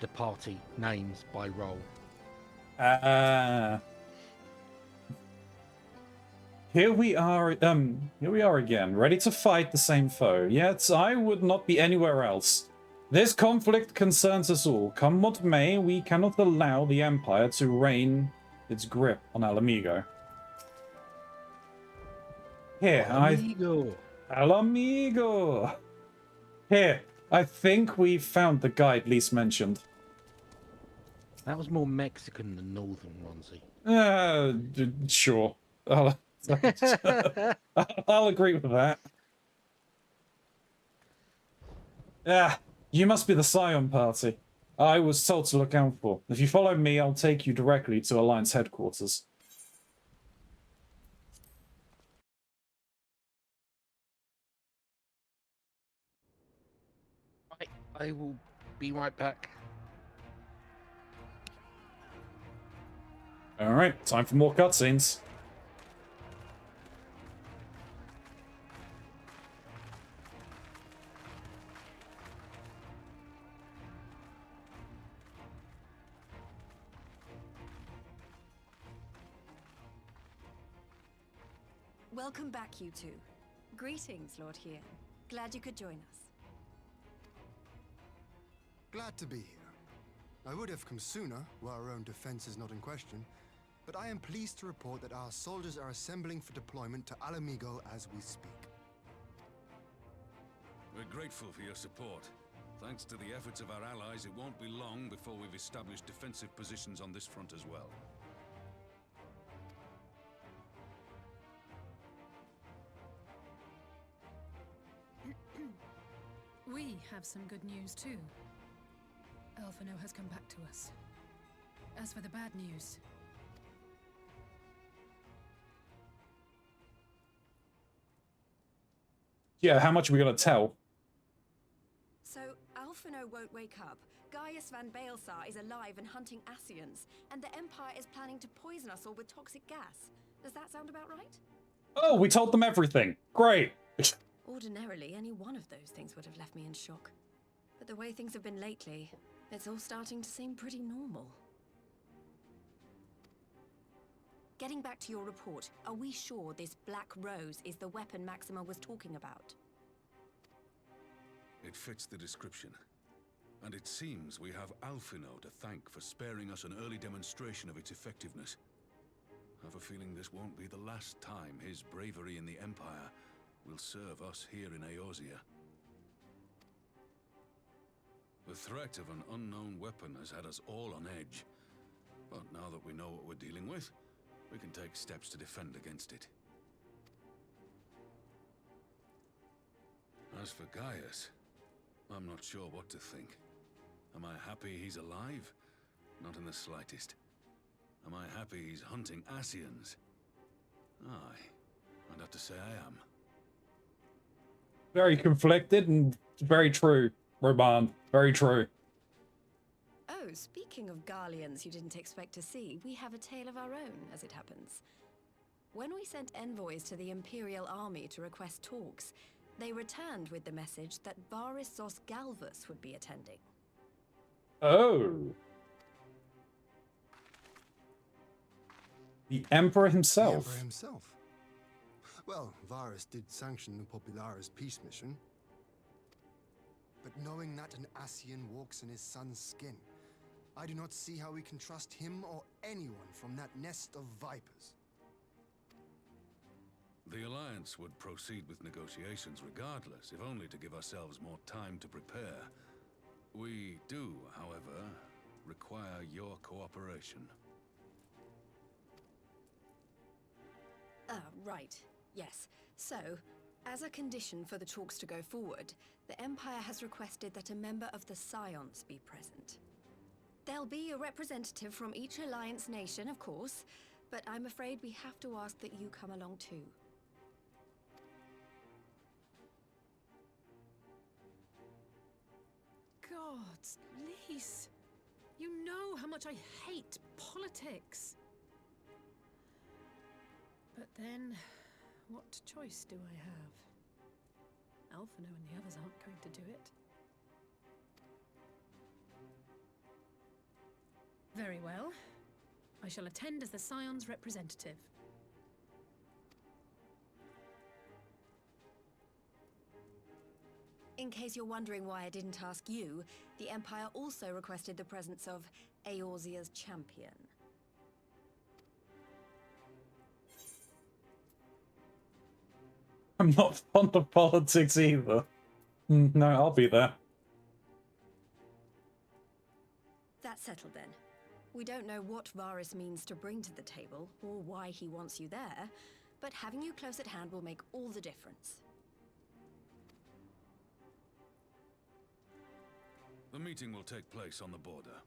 R: the party names by role.
A: Here we are again, ready to fight the same foe. Yet I would not be anywhere else. This conflict concerns us all. Come what may, we cannot allow the Empire to reign its grip on Alamigo. Here, Alamigo. Here, I think we've found the guide Lise mentioned.
R: That was more Mexican than Northern, Ronzi.
A: Sure. I'll agree with that. Yeah, you must be the Scion party. I was told to look out for. If you follow me, I'll take you directly to Alliance headquarters.
R: I will be right back.
A: Alright, time for more cutscenes.
K: Welcome back, you two. Greetings, Lord Hien. Glad you could join us.
F: Glad to be here. I would have come sooner, where our own defense is not in question, but I am pleased to report that our soldiers are assembling for deployment to Alamigo as we speak.
D: We're grateful for your support. Thanks to the efforts of our allies, it won't be long before we've established defensive positions on this front as well.
H: We have some good news too. Alphino has come back to us. As for the bad news...
A: Yeah, how much are we gonna tell?
K: So, Alphino won't wake up. Gaius van Baelsar is alive and hunting Ascians, and the Empire is planning to poison us all with toxic gas. Does that sound about right?
A: Oh, we told them everything. Great.
K: Ordinarily, any one of those things would have left me in shock. But the way things have been lately, it's all starting to seem pretty normal. Getting back to your report, are we sure this Black Rose is the weapon Maxima was talking about?
D: It fits the description. And it seems we have Alphino to thank for sparing us an early demonstration of its effectiveness. I have a feeling this won't be the last time his bravery in the Empire will serve us here in Eorzea. The threat of an unknown weapon has had us all on edge. But now that we know what we're dealing with, we can take steps to defend against it. As for Gaius, I'm not sure what to think. Am I happy he's alive? Not in the slightest. Am I happy he's hunting Ascians? Aye. I'd have to say I am.
A: Very conflicted and very true, Roman. Very true.
K: Oh, speaking of Garleans you didn't expect to see, we have a tale of our own, as it happens. When we sent envoys to the Imperial Army to request talks, they returned with the message that Varys Zos Galvus would be attending.
A: Oh. The Emperor himself.
F: The Emperor himself. Well, Varys did sanction the Popularis peace mission. But knowing that an Ascian walks in his son's skin, I do not see how we can trust him or anyone from that nest of vipers.
D: The Alliance would proceed with negotiations regardless, if only to give ourselves more time to prepare. We do, however, require your cooperation.
K: Right. Yes. So, as a condition for the talks to go forward, the Empire has requested that a member of the Scions be present. There'll be a representative from each Alliance nation, of course, but I'm afraid we have to ask that you come along too.
H: Gods, Lise, you know how much I hate politics. But then, what choice do I have? Alphino and the others aren't going to do it. Very well. I shall attend as the Scion's representative.
K: In case you're wondering why I didn't ask you, the Empire also requested the presence of Eorzea's champion.
A: I'm not fond of politics either. No, I'll be there.
K: That's settled then. We don't know what Varys means to bring to the table, or why he wants you there, but having you close at hand will make all the difference.
D: The meeting will take place on the border.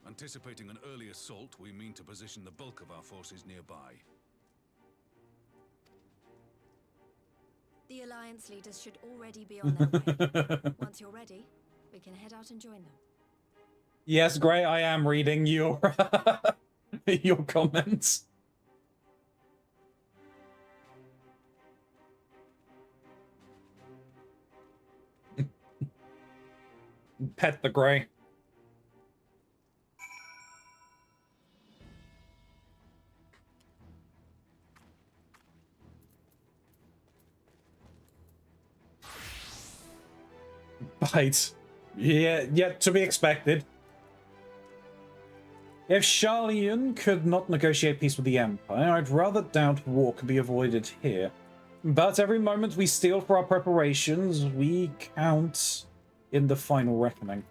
D: Anticipating an early assault, we mean to position the bulk of our forces nearby.
K: The Alliance leaders should already be on their way. Once you're ready, we can head out and join them.
A: Yes, Gray, I am reading your your comments. Pet the Gray. Right. Yeah, to be expected. If Charlian could not negotiate peace with the Empire, I'd rather doubt war could be avoided here. But every moment we steal for our preparations, we count in the final reckoning.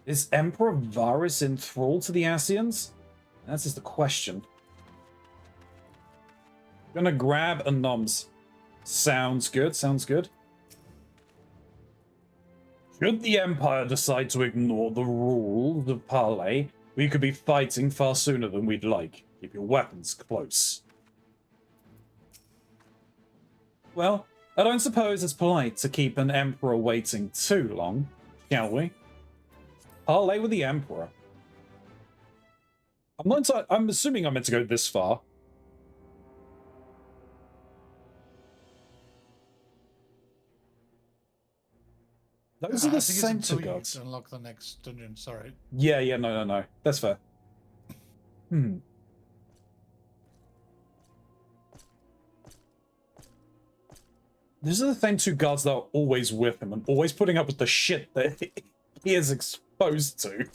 A: Is Emperor Varys enthralled to the Ascians? That is the question. Gonna grab a noms. Sounds good, sounds good. Should the Empire decide to ignore the rules of parley, we could be fighting far sooner than we'd like. Keep your weapons close. Well, I don't suppose it's polite to keep an Emperor waiting too long, shall we? Parley with the Emperor. I'm assuming I'm meant to go this far. Those are the same two gods.
B: Unlock the next dungeon, sorry.
A: Yeah, no. That's fair. These are the same two guards that are always with him and always putting up with the shit that he is exposed to.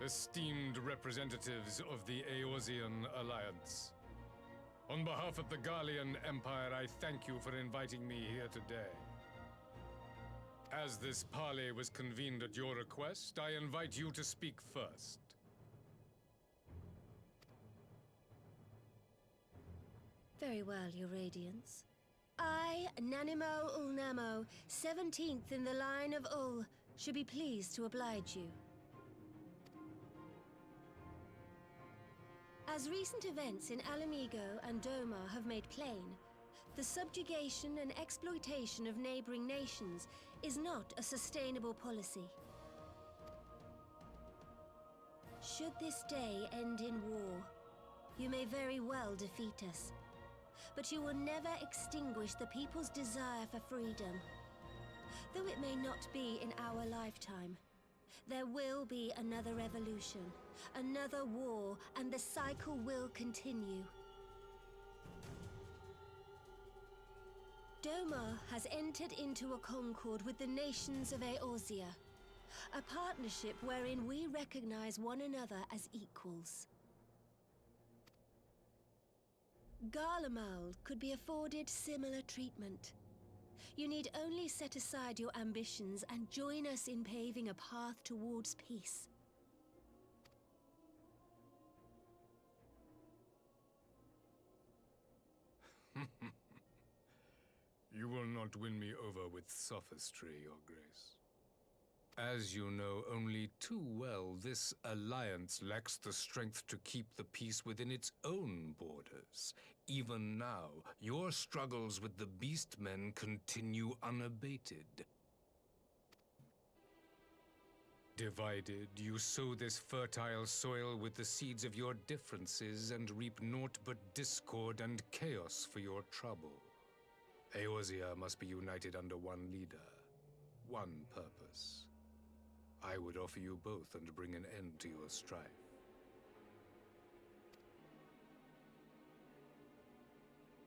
E: Esteemed representatives of the Eorzean Alliance. On behalf of the Garlean Empire, I thank you for inviting me here today. As this parley was convened at your request, I invite you to speak first.
K: Very well, Your Radiance.
C: I, Nanimo Ulnamo, 17th in the line of Ul, should be pleased to oblige you. As recent events in Alamigo and Doma have made plain, the subjugation and exploitation of neighboring nations is not a sustainable policy. Should this day end in war, you may very well defeat us, but you will never extinguish the people's desire for freedom. Though it may not be in our lifetime, there will be another revolution, another war, and the cycle will continue. Doma has entered into a concord with the nations of Eorzea, a partnership wherein we recognize one another as equals. Garlemald could be afforded similar treatment. You need only set aside your ambitions and join us in paving a path towards peace.
E: You will not win me over with sophistry, Your Grace. As you know only too well, this alliance lacks the strength to keep the peace within its own borders. Even now, your struggles with the Beastmen continue unabated. Divided, you sow this fertile soil with the seeds of your differences and reap naught but discord and chaos for your trouble. Eorzea must be united under one leader, one purpose. I would offer you both and bring an end to your strife.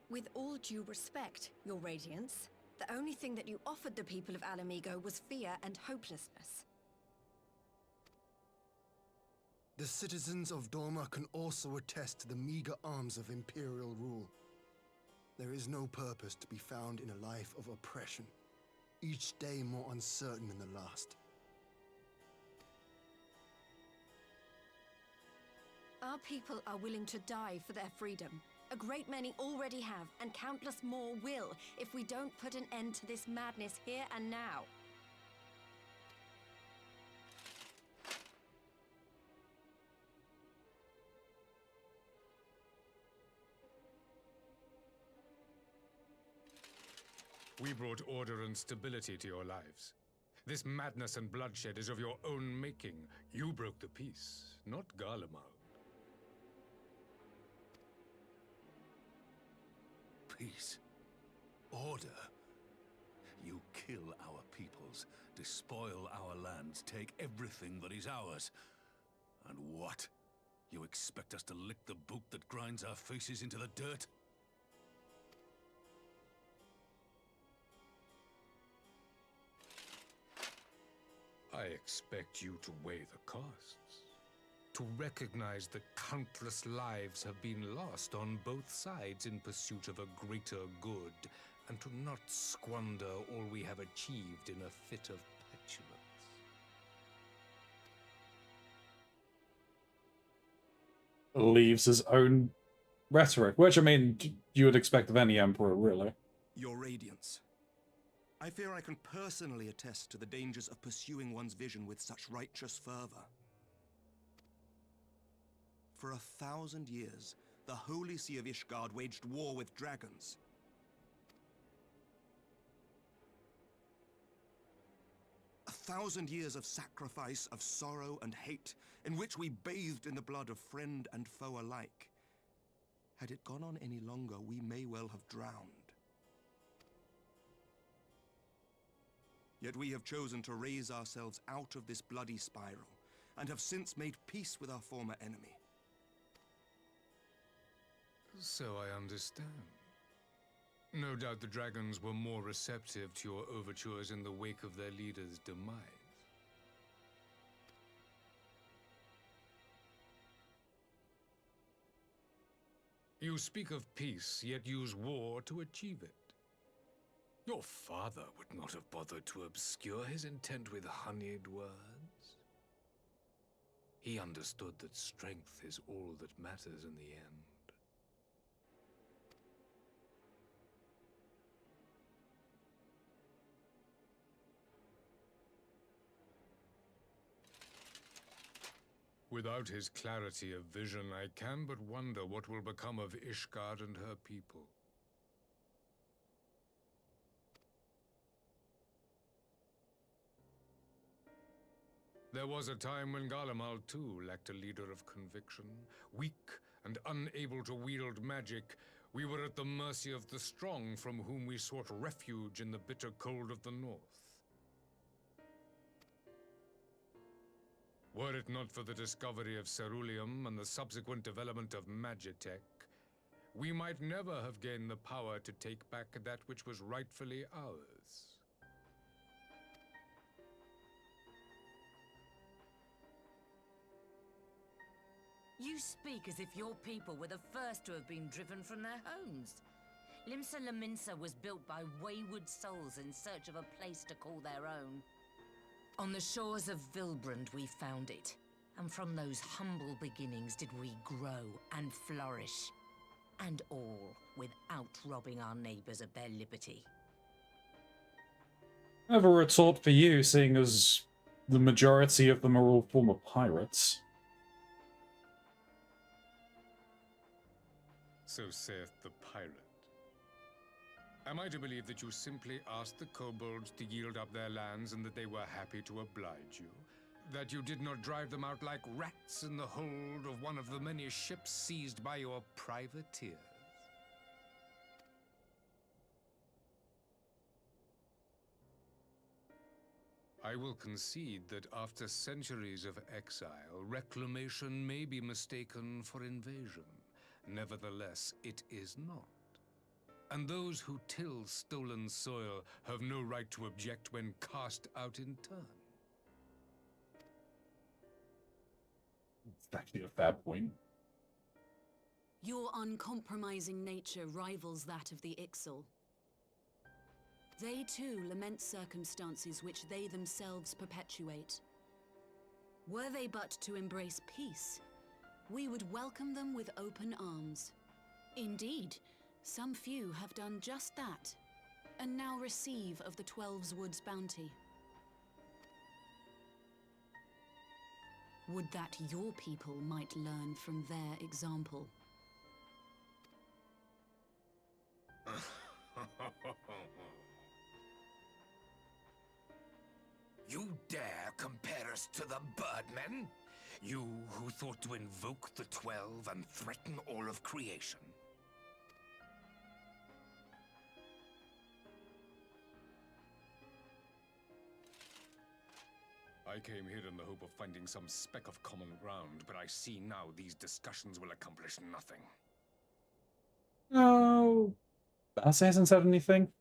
K: With all due respect, Your Radiance, the only thing that you offered the people of Alamigo was fear and hopelessness.
F: The citizens of Doma can also attest to the meager arms of Imperial rule. There is no purpose to be found in a life of oppression, each day more uncertain than the last.
K: Our people are willing to die for their freedom. A great many already have, and countless more will, if we don't put an end to this madness here and now.
E: We brought order and stability to your lives. This madness and bloodshed is of your own making. You broke the peace, not Garlemald.
D: Peace. Order. You kill our peoples, despoil our lands, take everything that is ours. And what? You expect us to lick the boot that grinds our faces into the dirt?
E: I expect you to weigh the costs. To recognize that countless lives have been lost on both sides in pursuit of a greater good, and to not squander all we have achieved in a fit of petulance.
A: Believes his own rhetoric, which, I mean, you would expect of any emperor, really.
G: Your Radiance. I fear I can personally attest to the dangers of pursuing one's vision with such righteous fervor. For 1,000 years, the Holy See of Ishgard waged war with dragons. A 1,000 years of sacrifice, of sorrow and hate, in which we bathed in the blood of friend and foe alike. Had it gone on any longer, we may well have drowned. Yet we have chosen to raise ourselves out of this bloody spiral, and have since made peace with our former enemy.
E: So I understand. No doubt the dragons were more receptive to your overtures in the wake of their leader's demise. You speak of peace, yet use war to achieve it. Your father would not have bothered to obscure his intent with honeyed words. He understood that strength is all that matters in the end. Without his clarity of vision, I can but wonder what will become of Ishgard and her people. There was a time when Garlemald too lacked a leader of conviction. Weak and unable to wield magic, we were at the mercy of the strong from whom we sought refuge in the bitter cold of the north. Were it not for the discovery of Ceruleum and the subsequent development of Magitech, we might never have gained the power to take back that which was rightfully ours.
P: You speak as if your people were the first to have been driven from their homes. Limsa Lominsa was built by wayward souls in search of a place to call their own. On the shores of Vilbrand we found it, and from those humble beginnings did we grow and flourish. And all without robbing our neighbors of their liberty.
A: I have a retort for you, seeing as the majority of them are all former pirates.
E: So saith the pirate. Am I to believe that you simply asked the kobolds to yield up their lands and that they were happy to oblige you? That you did not drive them out like rats in the hold of one of the many ships seized by your privateers? I will concede that after centuries of exile, reclamation may be mistaken for invasion. Nevertheless, it is not. And those who till stolen soil have no right to object when cast out in turn.
A: It's actually a fair point.
Q: Your uncompromising nature rivals that of the Ixal. They too lament circumstances which they themselves perpetuate. Were they but to embrace peace, we would welcome them with open arms. Indeed, some few have done just that, and now receive of the Twelve's Wood's bounty. Would that your people might learn from their example.
W: You dare compare us to the Birdmen? You who thought to invoke the 12 and threaten all of creation?
E: I came here in the hope of finding some speck of common ground, but I see now these discussions will accomplish nothing.
A: Oh, Bass hasn't said anything.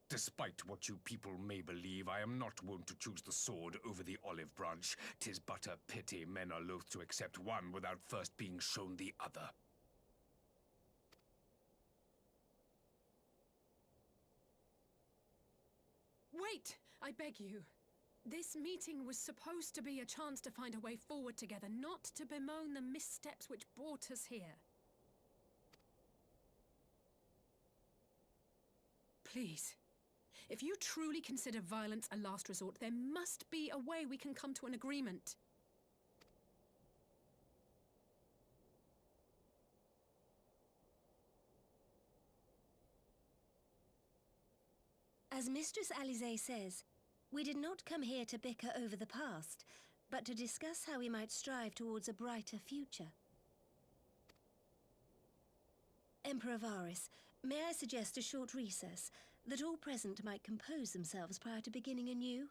W: Despite what you people may believe, I am not wont to choose the sword over the olive branch. 'Tis but a pity men are loath to accept one without first being shown the other.
H: Wait! I beg you. This meeting was supposed to be a chance to find a way forward together, not to bemoan the missteps which brought us here. Please. If you truly consider violence a last resort, there must be a way we can come to an agreement.
C: As Mistress Alisaie says, we did not come here to bicker over the past, but to discuss how we might strive towards a brighter future. Emperor Varys, may I suggest a short recess, that all present might compose themselves prior to beginning anew?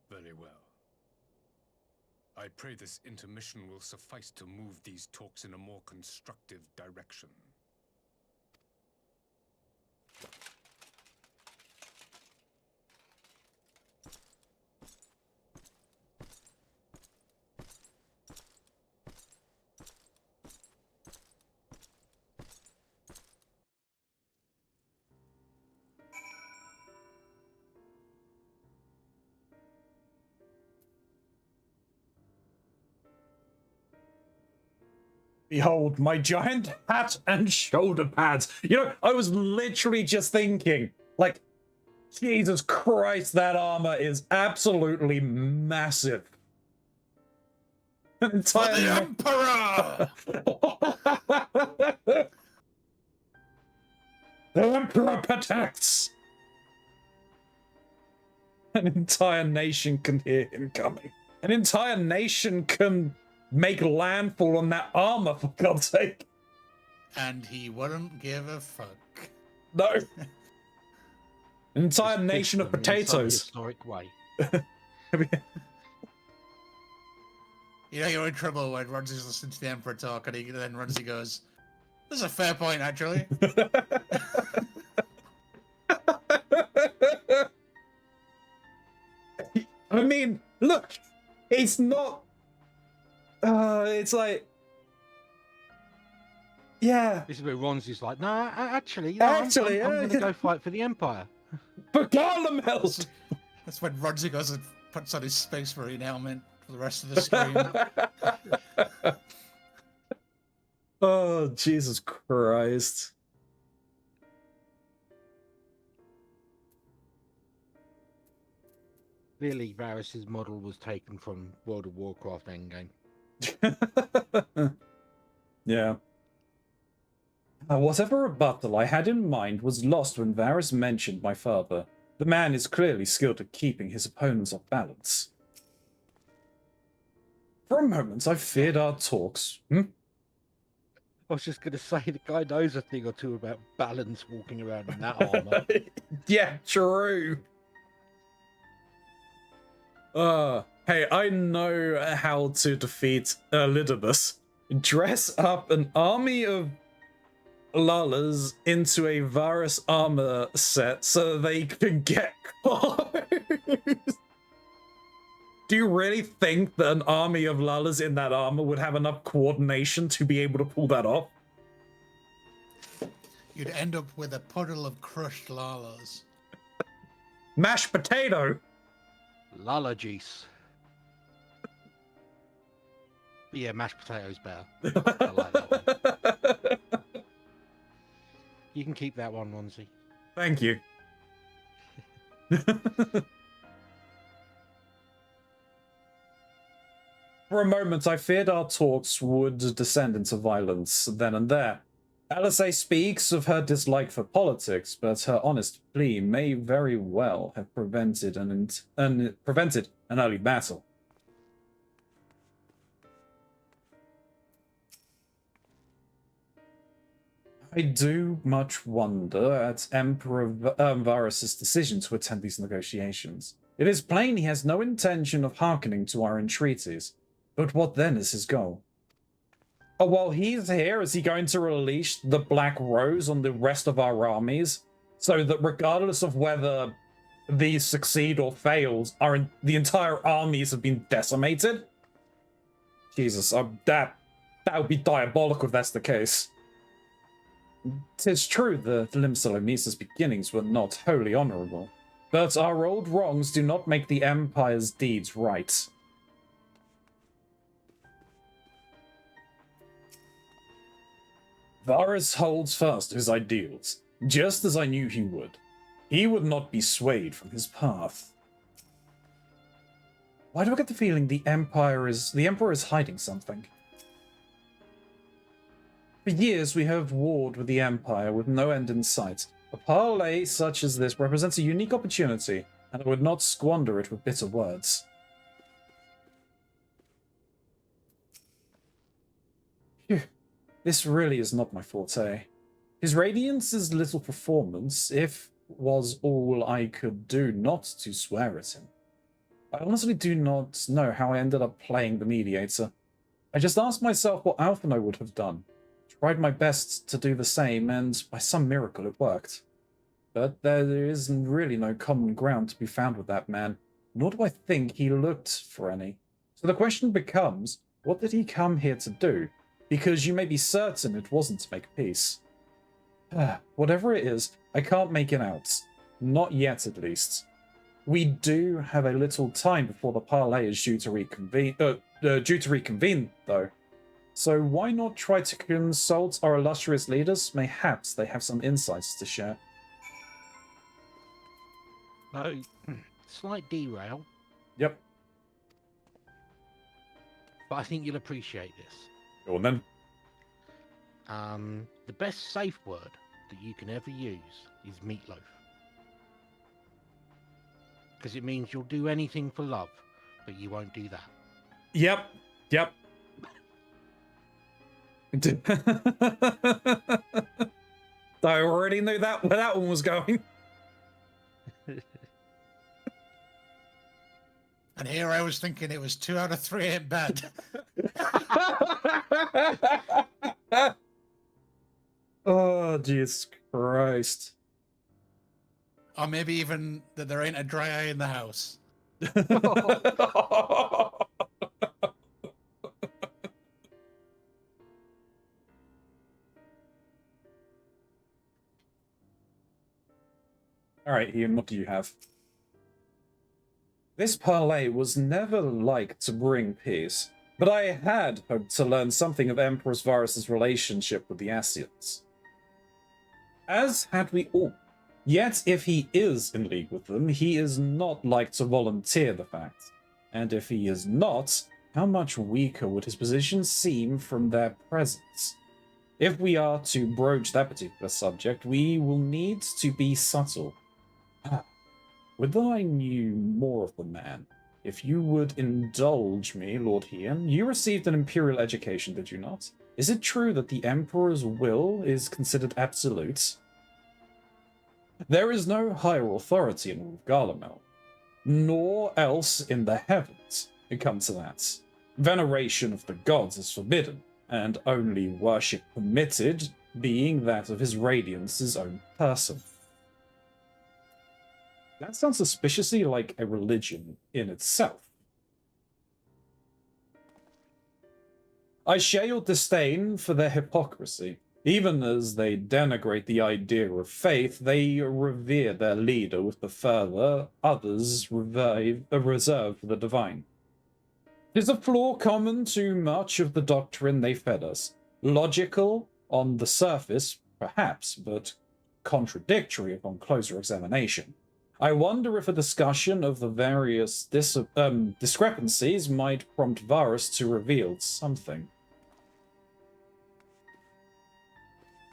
E: Very well. I pray this intermission will suffice to move these talks in a more constructive direction.
A: Behold, my giant hat and shoulder pads. You know, I was literally just thinking, like, Jesus Christ, that armor is absolutely massive. An entire
B: For the Emperor!
A: The Emperor protects! An entire nation can hear him coming. An entire nation can make landfall on that armor, for God's sake.
B: And he wouldn't give a fuck.
A: No. An entire nation of potatoes.
R: Historic way.
B: You know you're in trouble when Ronzi's listening to the Emperor talk, and then Ronzi goes, "This is a fair point, actually."
A: I mean, look, it's not. It's like, yeah.
R: This is where Ronzi's like, no, actually, I'm going to go fight for the Empire.
A: But Garlemeld!
B: That's when Ronzi goes and puts on his Space Marine helmet for the rest of the stream.
A: Oh, Jesus Christ.
R: Clearly, Varys' model was taken from World of Warcraft Endgame.
A: Yeah. Whatever rebuttal I had in mind was lost when Varys mentioned my father. The man is clearly skilled at keeping his opponents off balance. For a moment, I feared our talks.
R: I was just going to say, the guy knows a thing or two about balance walking around in that armor.
A: Yeah, true. Hey, I know how to defeat Elidibus. Dress up an army of Lalas into a Varys armor set so they can get close. Do you really think that an army of Lalas in that armor would have enough coordination to be able to pull that off?
B: You'd end up with a puddle of crushed Lalas.
A: Mashed potato!
R: Lala juice. But yeah, mashed potatoes better. I like that one. You can keep that one, Ronzi.
A: Thank you. For a moment, I feared our talks would descend into violence then and there. Alizé speaks of her dislike for politics, but her honest plea may very well have prevented an early battle. I do much wonder at Emperor Varys' decision to attend these negotiations. It is plain he has no intention of hearkening to our entreaties. But what then is his goal? Oh, while he's here, is he going to release the Black Rose on the rest of our armies? So that regardless of whether these succeed or fails, the entire armies have been decimated? Jesus, that would be diabolical if that's the case. 'Tis true that Limsa-Lomisa's beginnings were not wholly honorable, but our old wrongs do not make the Empire's deeds right. Varys holds fast to his ideals, just as I knew he would. He would not be swayed from his path. Why do I get the feeling the Emperor is hiding something? For years we have warred with the Empire with no end in sight. A parley such as this represents a unique opportunity, and I would not squander it with bitter words. Phew. This really is not my forte. His radiance is little performance, if was all I could do not to swear at him. I honestly do not know how I ended up playing the mediator. I just asked myself what Alphino would have done. Tried my best to do the same, and by some miracle it worked. But there is really no common ground to be found with that man, nor do I think he looked for any. So the question becomes, what did he come here to do? Because you may be certain it wasn't to make peace. Whatever it is, I can't make it out. Not yet, at least. We do have a little time before the parley is due to reconvene, though. So why not try to consult our illustrious leaders? Mayhaps they have some insights to share.
R: Oh, slight derail.
A: Yep.
R: But I think you'll appreciate this.
A: Go on then.
R: The best safe word that you can ever use is meatloaf. Because it means you'll do anything for love, but you won't do that.
A: Yep. Yep. I already knew that where that one was going.
B: And here I was thinking it was 2 out of 3 ain't bad.
A: Oh, Jesus Christ.
B: Or maybe even that there ain't a dry eye in the house.
A: Alright, Ian, what do you have? This parley was never like to bring peace, but I had hoped to learn something of Empress Varus's relationship with the Ascians. As had we all. Yet, if he is in league with them, he is not like to volunteer the fact. And if he is not, how much weaker would his position seem from their presence? If we are to broach that particular subject, we will need to be subtle. Would that I knew more of the man. If you would indulge me, Lord Ian, you received an imperial education, did you not? Is it true that the Emperor's will is considered absolute? There is no higher authority in all of Garlemald, nor else in the heavens. It comes to that. Veneration of the gods is forbidden, and only worship permitted, being that of his radiance's own person. That sounds suspiciously like a religion in itself. I share your disdain for their hypocrisy. Even as they denigrate the idea of faith, they revere their leader with the fervor others reserve for the divine. It is a flaw common to much of the doctrine they fed us. Logical on the surface, perhaps, but contradictory upon closer examination. I wonder if a discussion of the various discrepancies might prompt Varus to reveal something.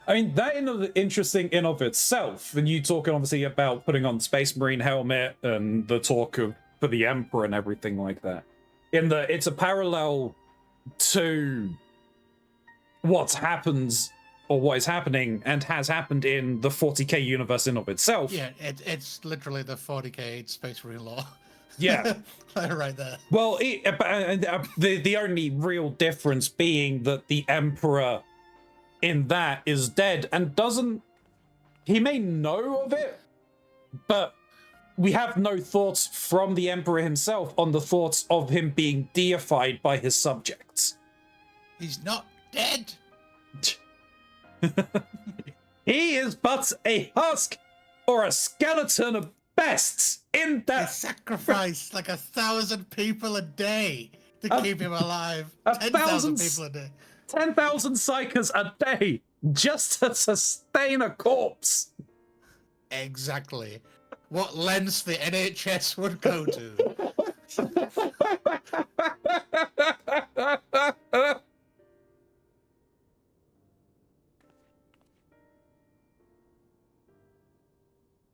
A: I mean, that is interesting in of itself, and you talking obviously about putting on Space Marine helmet and the talk of for the Emperor and everything like that. It's a parallel to what happens or what is happening and has happened in the 40k universe in of itself.
B: Yeah, it's literally the 40k Space Marine law.
A: Yeah.
B: Right there.
A: Well, the only real difference being that the Emperor in that is dead and doesn't... He may know of it, but we have no thoughts from the Emperor himself on the thoughts of him being deified by his subjects.
B: He's not dead.
A: He is but a husk or a skeleton of bests in that...
B: They sacrifice like 1,000 people a day to keep him alive. 10,000 people a day.
A: 10,000 psychers a day just to sustain a corpse.
B: Exactly. What lengths the NHS would go to.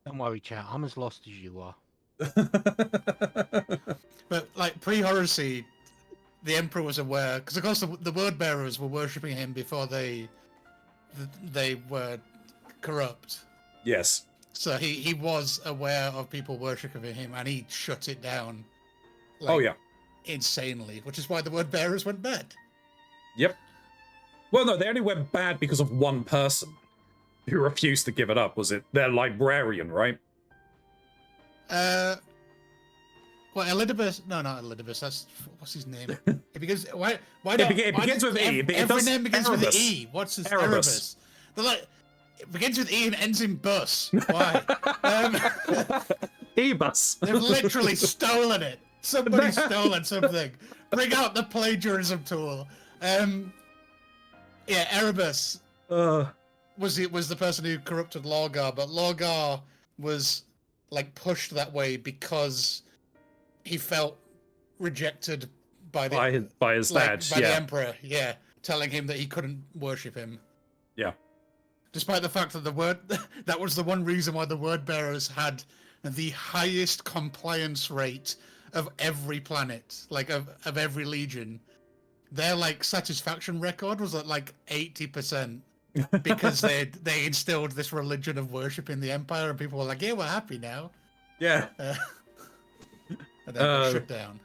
R: Don't worry, chat. I'm as lost as you are.
B: But like pre-Heresy, the Emperor was aware, because of course the word bearers were worshipping him before they were corrupt.
A: Yes.
B: So he was aware of people worshipping him, and he shut it down.
A: Oh yeah.
B: Insanely, which is why the word bearers went bad.
A: Yep. Well, no, they only went bad because of one person who refused to give it up. Was it their librarian, right?
B: Well, Elidibus... No, not Elidibus. That's... What's his name? It begins... Why
A: it begins with E.
B: Every name begins
A: Erebus.
B: with E. What's his...
A: Erebus.
B: Erebus. They're like... It begins with E and ends in bus. Why?
A: E-bus.
B: They've literally stolen it. Somebody's stolen something. Bring out the plagiarism tool. Yeah, Erebus was the person who corrupted Lorgar, but Lorgar was like pushed that way because he felt rejected by
A: his dad,
B: the Emperor, telling him that he couldn't worship him.
A: Yeah.
B: Despite the fact that that was the one reason why the word bearers had the highest compliance rate of every planet, like of every legion. Their like satisfaction record was at like 80% because they instilled this religion of worship in the Empire, and people were like, "Yeah, we're happy now."
A: Yeah.
B: And then they shut down.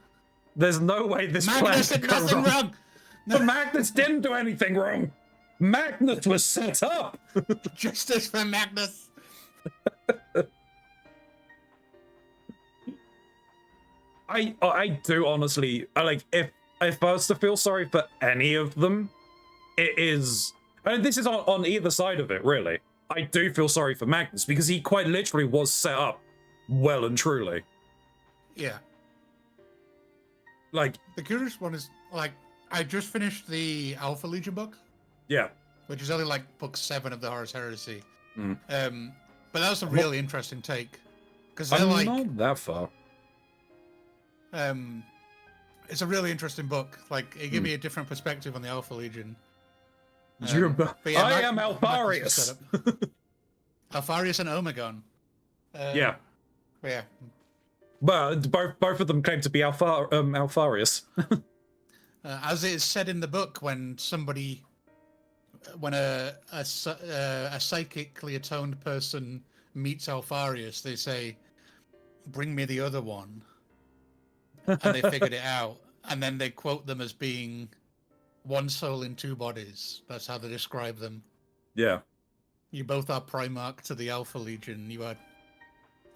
A: There's no way this
B: Magnus
A: plan
B: did
A: could go
B: nothing wrong.
A: But Magnus didn't do anything wrong. Magnus was set up.
B: Justice for Magnus.
A: I do honestly like if I was to feel sorry for any of them, it is, and this is on either side of it really. I do feel sorry for Magnus because he quite literally was set up well and truly.
B: Yeah.
A: Like
B: the curious one is like I just finished the Alpha Legion book.
A: Yeah.
B: Which is only like book 7 of the Horus Heresy.
A: Mm.
B: But that was a really interesting take because they're like
A: not that far.
B: It's a really interesting book. Like it gave me a different perspective on the Alpha Legion.
A: I am Alfarius.
B: Alfarius and Omegon.
A: Yeah.
B: Yeah.
A: But both of them claim to be Alfarius.
B: As it is said in the book, when a psychically atoned person meets Alfarius, they say, "Bring me the other one," and they figured it out. And then they quote them as being one soul in 2 bodies. That's how they describe them.
A: Yeah.
B: You both are Primarch to the Alpha Legion. You are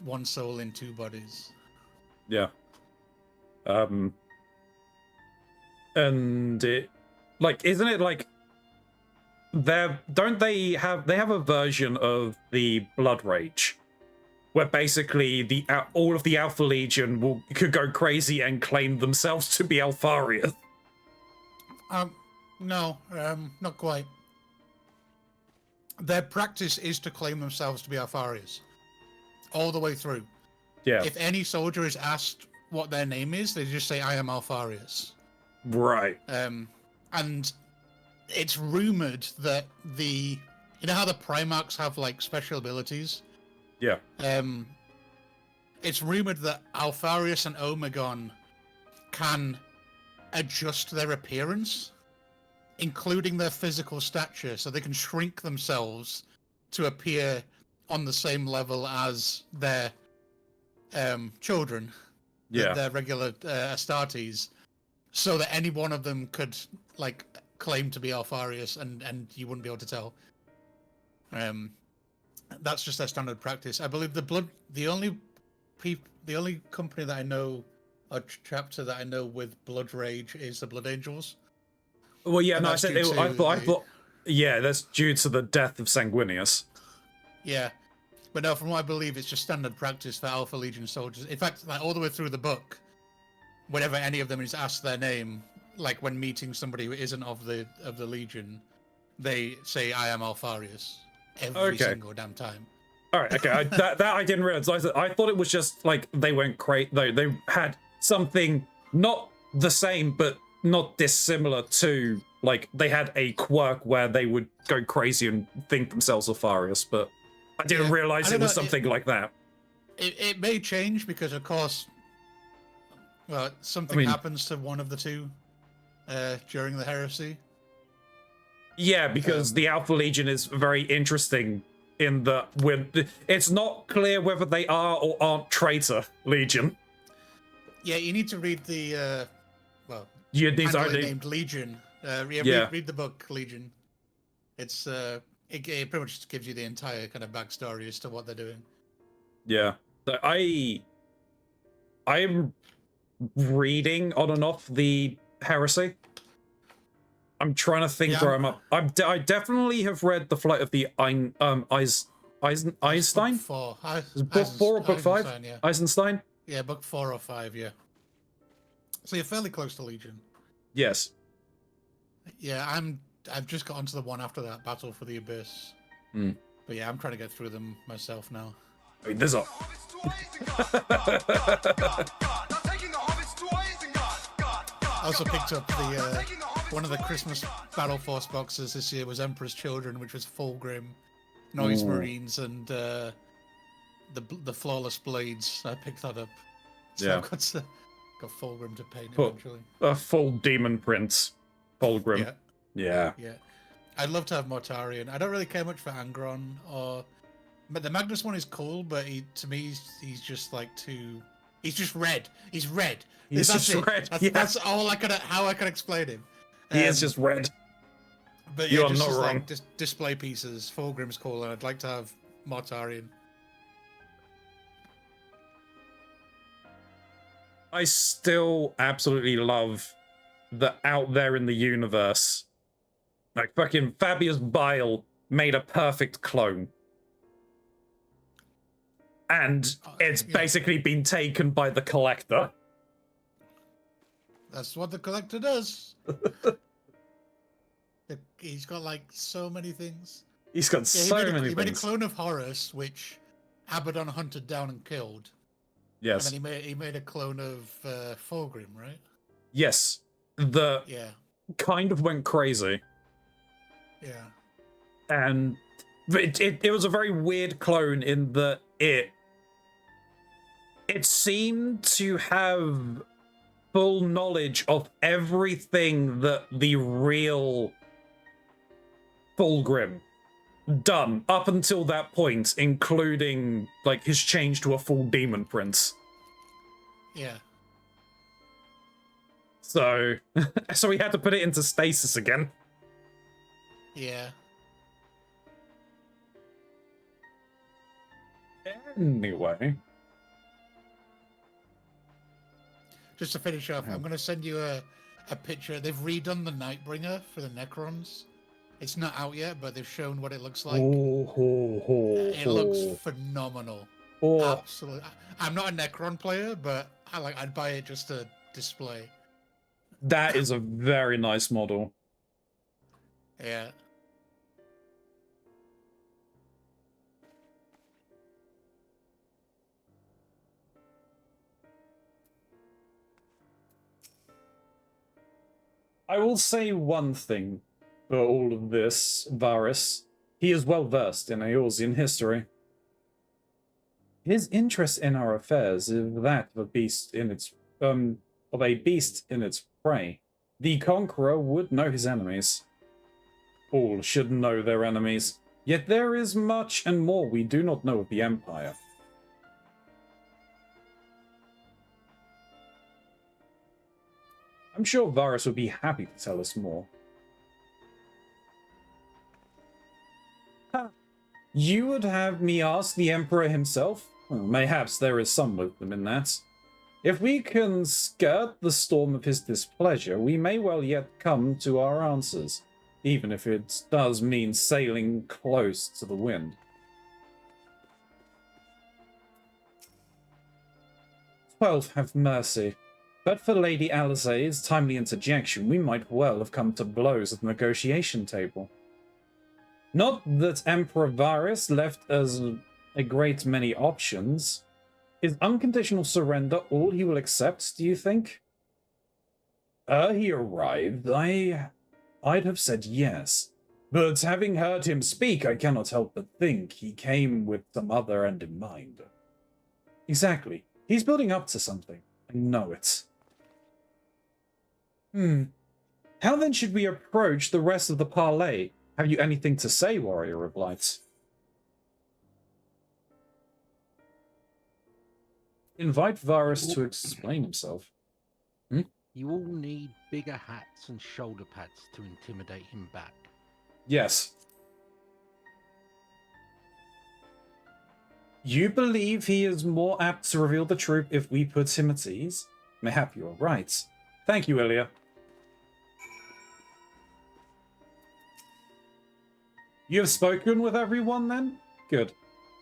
B: one soul in 2 bodies.
A: Yeah. And it, like, isn't it like they have a version of the Blood Rage where basically all of the Alpha Legion could go crazy and claim themselves to be Alfarius?
B: No, not quite. Their practice is to claim themselves to be Alfarius all the way through.
A: Yeah.
B: If any soldier is asked what their name is, they just say, "I am Alfarius."
A: Right.
B: And it's rumored that you know how the Primarchs have like special abilities?
A: Yeah.
B: It's rumored that Alfarius and Omegon can adjust their appearance, including their physical stature, so they can shrink themselves to appear on the same level as their children, their regular Astartes, so that any one of them could like claim to be Alfarius, and you wouldn't be able to tell. That's just their standard practice. I believe the only company that I know, or chapter that I know with Blood Rage is the Blood Angels.
A: Well, yeah, no, I thought, yeah, that's due to the death of Sanguinius.
B: Yeah, but no, from what I believe, it's just standard practice for Alpha Legion soldiers. In fact, like all the way through the book, whenever any of them is asked their name, like when meeting somebody who isn't of the Legion, they say, "I am Alfarius," every single damn time.
A: All right, okay, that I didn't realize. I thought it was just like they went crazy. They had something not the same, but not dissimilar to, like, they had a quirk where they would go crazy and think themselves Alfarius, but I didn't realize it was something like that.
B: It may change because, of course, well, something happens to one of the two during the heresy.
A: Yeah, because the Alpha Legion is very interesting in that it's not clear whether they are or aren't traitor Legion.
B: Yeah, you need to read the named Legion. Read the book Legion. It's it pretty much just gives you the entire kind of backstory as to what they're doing.
A: Yeah, so I'm reading on and off the heresy. I'm trying to think where I'm up. I definitely have read The Flight of the Eisenstein. Book 4 or book 5?
B: Yeah.
A: Eisenstein?
B: Yeah, book 4 or 5, yeah. So you're fairly close to Legion.
A: Yes.
B: Yeah, I've just got onto the one after that, Battle for the Abyss.
A: Hmm.
B: But yeah, I'm trying to get through them myself now.
A: I mean, there's a...
B: I also picked up the one of the Christmas Battle Force boxes this year was Emperor's Children, which was Fulgrim, Noise Marines, and the Flawless Blades. I picked that up. So
A: Yeah.
B: I've got Fulgrim to paint eventually.
A: A full Demon Prince. Fulgrim.
B: Yeah.
A: Yeah.
B: Yeah. I'd love to have Mortarion. I don't really care much for Angron or... But the Magnus one is cool, but to me, he's just like too... He's just red. He's red.
A: He's
B: That's
A: just
B: it.
A: red.
B: That's all how I can explain him.
A: He is just red.
B: But
A: You
B: yeah,
A: are
B: just
A: not
B: as,
A: wrong.
B: like, display pieces. Fulgrim's cool, and I'd like to have Mortarion.
A: I still absolutely love that out there in the universe, like fucking Fabius Bile made a perfect clone. And it's basically been taken by the collector.
B: That's what the collector does. He's got like so many things.
A: He's got so many things.
B: He made a clone of Horus, which Abaddon hunted down and killed.
A: Yes.
B: And then he made a clone of Fulgrim, right?
A: Yes. Kind of went crazy.
B: Yeah.
A: And it was a very weird clone in that it seemed to have full knowledge of everything that the real Fulgrim done up until that point, including like his change to a full demon prince.
B: Yeah.
A: So we had to put it into stasis again.
B: Yeah.
A: Anyway.
B: Just to finish off, I'm going to send you a picture. They've redone the Nightbringer for the Necrons. It's not out yet, but they've shown what it looks like. It looks phenomenal. Absolutely. I'm not a Necron player, but I'd buy it just to display.
A: That is a very nice model.
B: Yeah.
A: I will say one thing for all of this, Varus. He is well versed in Eorzean history. His interest in our affairs is that of a beast in its prey. The Conqueror would know his enemies. All should know their enemies. Yet there is much and more we do not know of the Empire. I'm sure Varus would be happy to tell us more. You would have me ask the Emperor himself? Well, mayhaps there is some wisdom in that. If we can skirt the storm of his displeasure, we may well yet come to our answers, even if it does mean sailing close to the wind. 12, have mercy. But for Lady Alizé's timely interjection, we might well have come to blows at the negotiation table. Not that Emperor Varus left us a great many options. Is unconditional surrender all he will accept, do you think? He arrived, I'd have said yes. But having heard him speak, I cannot help but think he came with some other end in mind. Exactly. He's building up to something. I know it. How then should we approach the rest of the parley? Have you anything to say, Warrior of Light? Invite Varus to explain himself.
R: You all need bigger hats and shoulder pads to intimidate him back.
A: Yes. You believe he is more apt to reveal the truth if we put him at ease? Mayhap you are right. Thank you, Ilya. You have spoken with everyone, then? Good.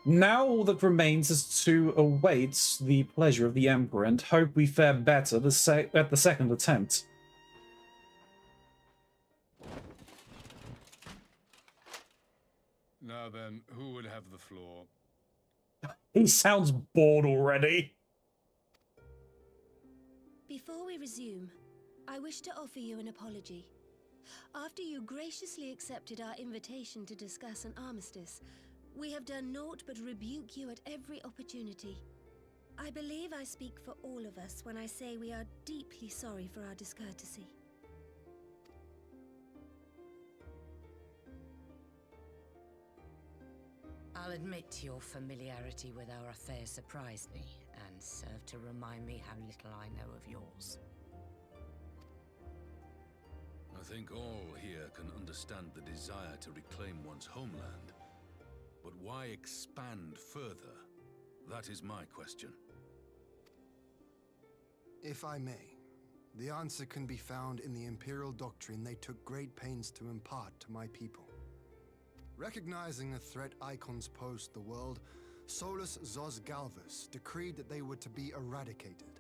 A: Now all that remains is to await the pleasure of the Emperor and hope we fare better at the second attempt.
E: Now then, who would have the floor?
A: He sounds bored already.
C: Before we resume, I wish to offer you an apology. After you graciously accepted our invitation to discuss an armistice, we have done naught but rebuke you at every opportunity. I believe I speak for all of us when I say we are deeply sorry for our discourtesy.
P: I'll admit your familiarity with our affairs surprised me, and served to remind me how little I know of yours.
D: I think all here can understand the desire to reclaim one's homeland. But why expand further? That is my question.
F: If I may, the answer can be found in the Imperial doctrine they took great pains to impart to my people. Recognizing the threat icons posed to the world, Solus Zos Galvus decreed that they were to be eradicated.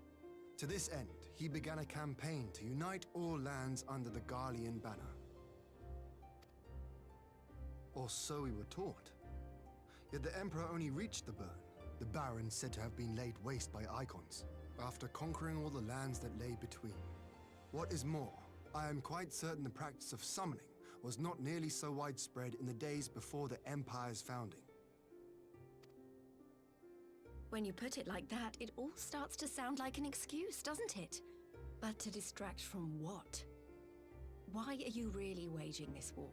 F: To this end, he began a campaign to unite all lands under the Garlean banner. Or so we were taught. Yet the Emperor only reached the burn, the Baron said to have been laid waste by icons, after conquering all the lands that lay between. What is more, I am quite certain the practice of summoning was not nearly so widespread in the days before the Empire's founding.
K: When you put it like that, it all starts to sound like an excuse, doesn't it? But to distract from what? Why are you really waging this war?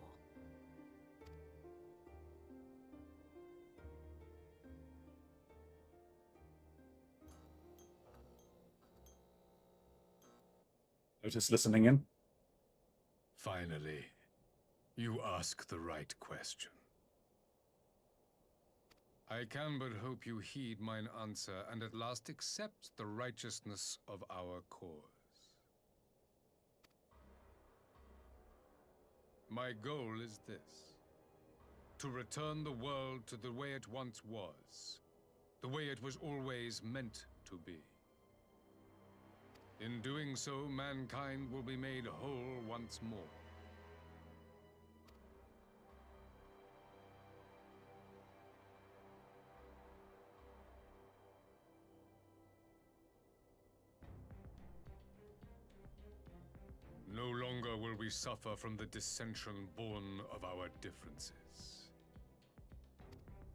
A: Just listening in.
E: Finally, you ask the right question. I can but hope you heed mine answer and at last accept the righteousness of our cause. My goal is this: to return the world to the way it once was, the way it was always meant to be. In doing so, mankind will be made whole once more. No longer will we suffer from the dissension born of our differences.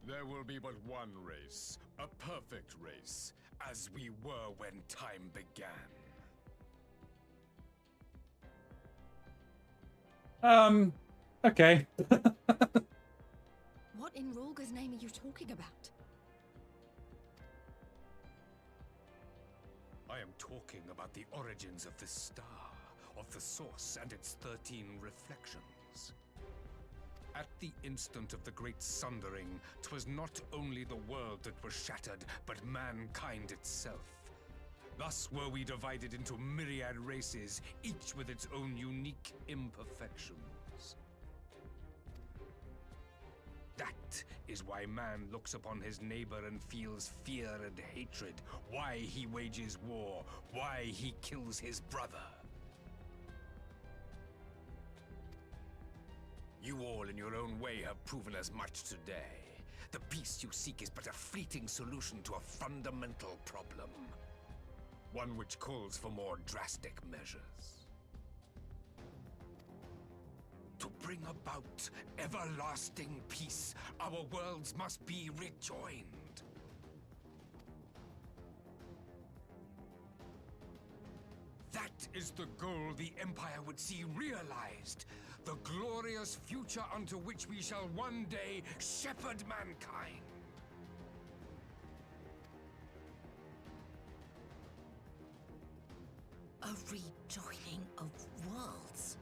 E: There will be but one race, a perfect race, as we were when time began.
A: Okay.
K: What in Rulga's name are you talking about?
E: I am talking about the origins of this star, of the source and its 13 reflections. At the instant of the great sundering, 'twas not only the world that was shattered, but mankind itself. Thus were we divided into myriad races, each with its own unique imperfections. That is why man looks upon his neighbor and feels fear and hatred, why he wages war, why he kills his brother. You all in your own way have proven as much today. The peace you seek is but a fleeting solution to a fundamental problem. One which calls for more drastic measures. To bring about everlasting peace, our worlds must be rejoined. That is the goal the Empire would see realized. The glorious future unto which we shall one day shepherd mankind.
P: A rejoining of worlds.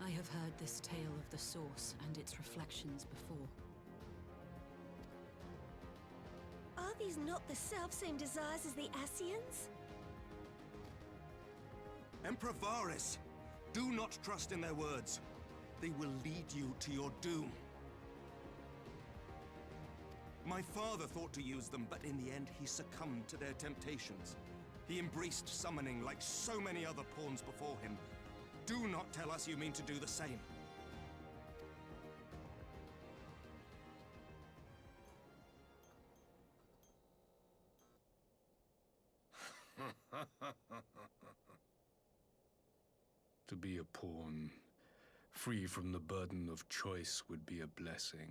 Q: I have heard this tale of the source and its reflections before.
C: Are these not the self-same desires as the Ascians?
G: Emperor Varys, do not trust in their words. They will lead you to your doom. My father thought to use them, but in the end he succumbed to their temptations. He embraced summoning like so many other pawns before him. Do not tell us you mean to do the same.
E: To be a pawn, free from the burden of choice, would be a blessing.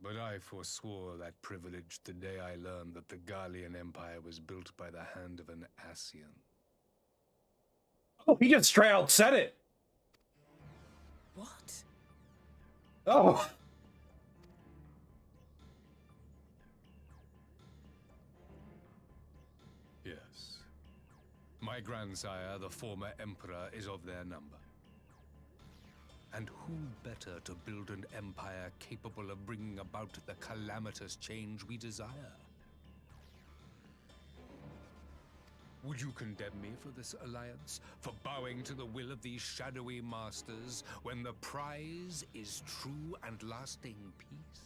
E: But I forswore that privilege the day I learned that the Gallian Empire was built by the hand of an Ascian.
A: Oh, he just straight out said it!
H: What?
A: Oh!
E: Yes. My grandsire, the former emperor, is of their number. And who better to build an empire capable of bringing about the calamitous change we desire? Would you condemn me for this alliance? For bowing to the will of these shadowy masters, when the prize is true and lasting peace?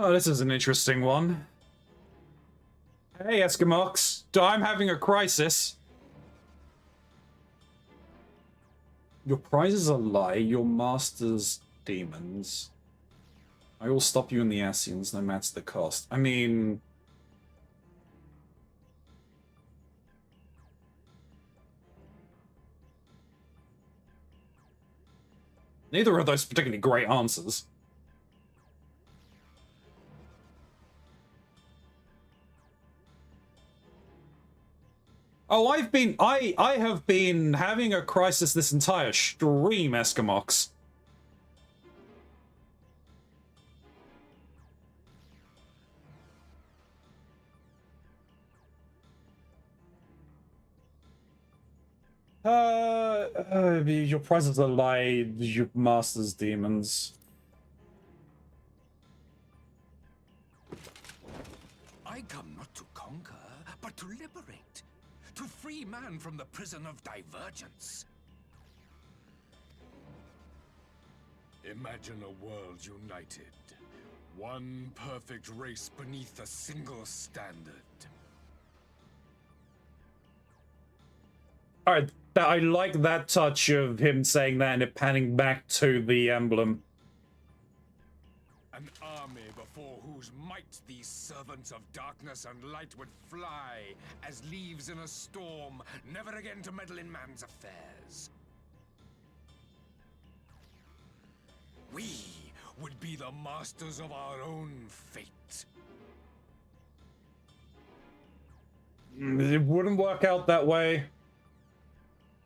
A: Oh, this is an interesting one. Hey, Eskimox. I'm having a crisis. Your prize is a lie. Your master's demons. I will stop you in the Ascians, no matter the cost. I mean... neither of those particularly great answers. Oh, I have been having a crisis this entire stream, Eskimox. Your presence are lie, your master's demons.
E: I come not to conquer, but to liberate. To free man from the prison of divergence. Imagine a world united. One perfect race beneath a single standard.
A: Alright, I like that touch of him saying that and it panning back to the emblem.
E: An army before whose might these servants of darkness and light would fly as leaves in a storm, never again to meddle in man's affairs. We would be the masters of our own fate.
A: It wouldn't work out that way.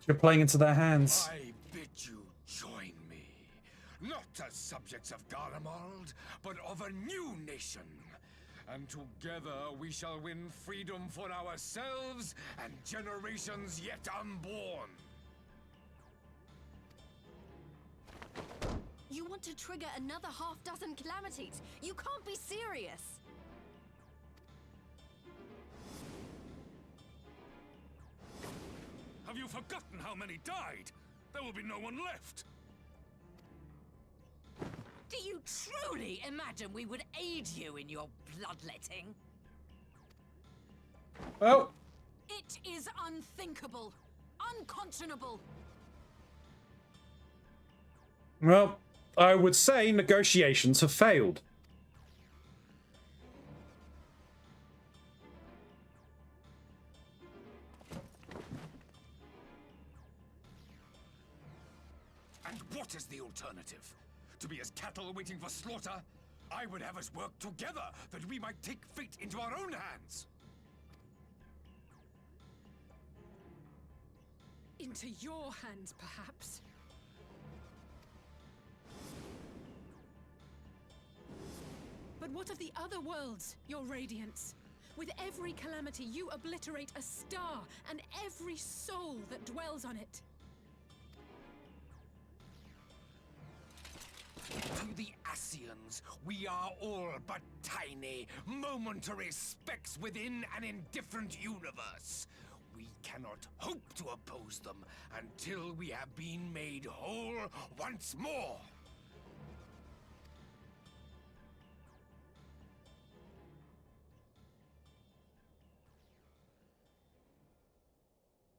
A: You're playing into their hands.
E: I bid you join me, not as subjects of Garlemald, but of a new nation. And together we shall win freedom for ourselves and generations yet unborn.
K: You want to trigger another half-dozen calamities? You can't be serious!
E: Have you forgotten how many died? There will be no one left.
P: Do you truly imagine we would aid you in your bloodletting?
A: Well,
H: It is unthinkable. Unconscionable.
A: well, I would say negotiations have failed.
E: And what is the alternative? To be as cattle waiting for slaughter? I would have us work together, that we might take fate into our own hands.
H: Into your hands, perhaps. But what of the other worlds, your radiance? With every calamity, you obliterate a star and every soul that dwells on it.
E: To the Ascians, we are all but tiny, momentary specks within an indifferent universe. We
W: cannot hope to oppose them until we have been made whole once more.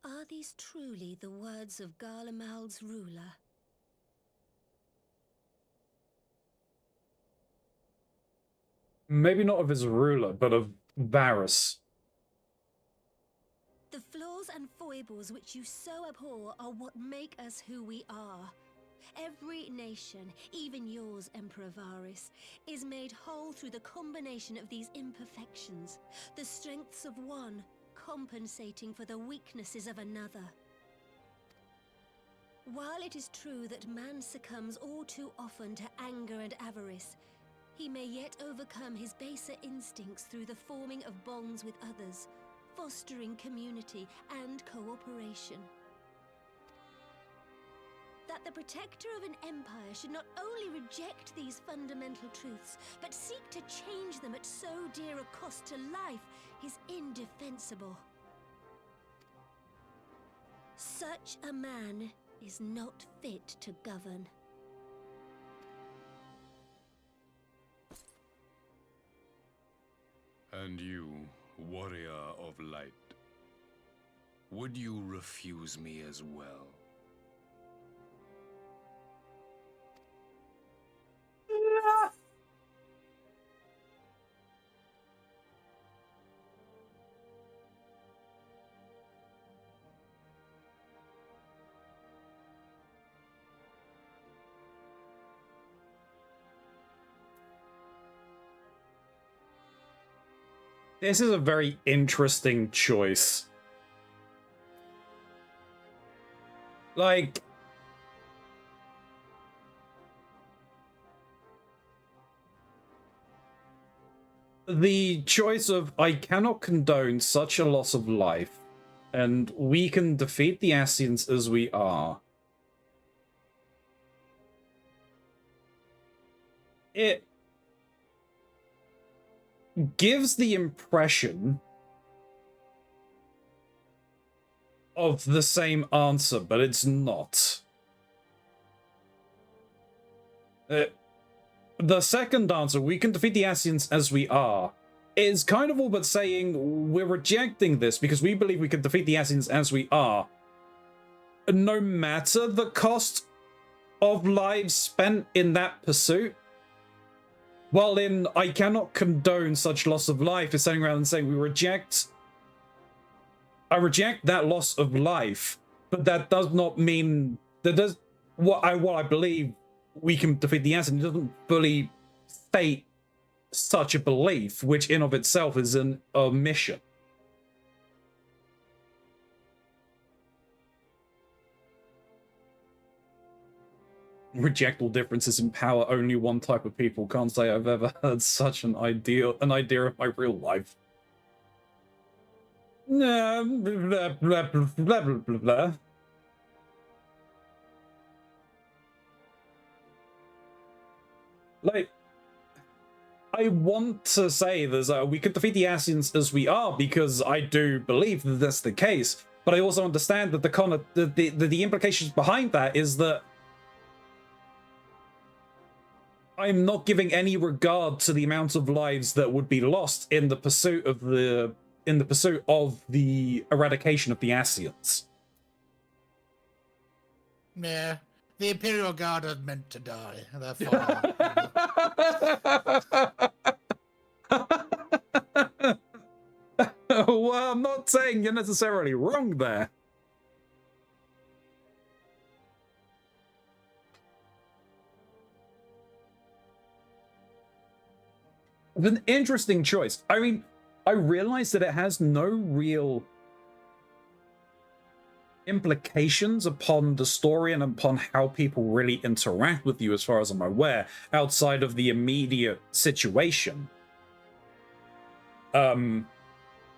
C: Are these truly the words of Garlemald's ruler?
A: Maybe not of his ruler, but of Varus.
C: The flaws and foibles which you so abhor are what make us who we are. Every nation, even yours, Emperor Varus, is made whole through the combination of these imperfections, the strengths of one compensating for the weaknesses of another. While it is true that man succumbs all too often to anger and avarice, he may yet overcome his baser instincts through the forming of bonds with others, fostering community and cooperation. That the protector of an empire should not only reject these fundamental truths, but seek to change them at so dear a cost to life is indefensible. Such a man is not fit to govern.
E: And you, warrior of light, would you refuse me as well?
A: This is a very interesting choice. Like, the choice of I cannot condone such a loss of life, and we can defeat the Ascians as we are. It gives the impression of the same answer, but it's not. The second answer, we can defeat the Ascians as we are, is kind of all but saying we're rejecting this because we believe we can defeat the Ascians as we are, no matter the cost of lives spent in that pursuit. While in I cannot condone such loss of life is standing around and saying I reject that loss of life, but that does not mean that does what I believe we can defeat the Ascians. It doesn't fully state such a belief, which in of itself is an omission. Reject all differences in power, only one type of people. Can't say I've ever heard such an idea in my real life. Blah, blah, blah, blah, blah, blah, blah. Like, I want to say that we could defeat the Ascians as we are because I do believe that that's the case, but I also understand that the implications behind that is that I'm not giving any regard to the amount of lives that would be lost in the pursuit of the eradication of the Ascians.
B: Yeah, the Imperial Guard are meant to die.
A: Well, I'm not saying you're necessarily wrong there. It's an interesting choice. I mean, I realize that it has no real implications upon the story and upon how people really interact with you, as far as I'm aware, outside of the immediate situation. Because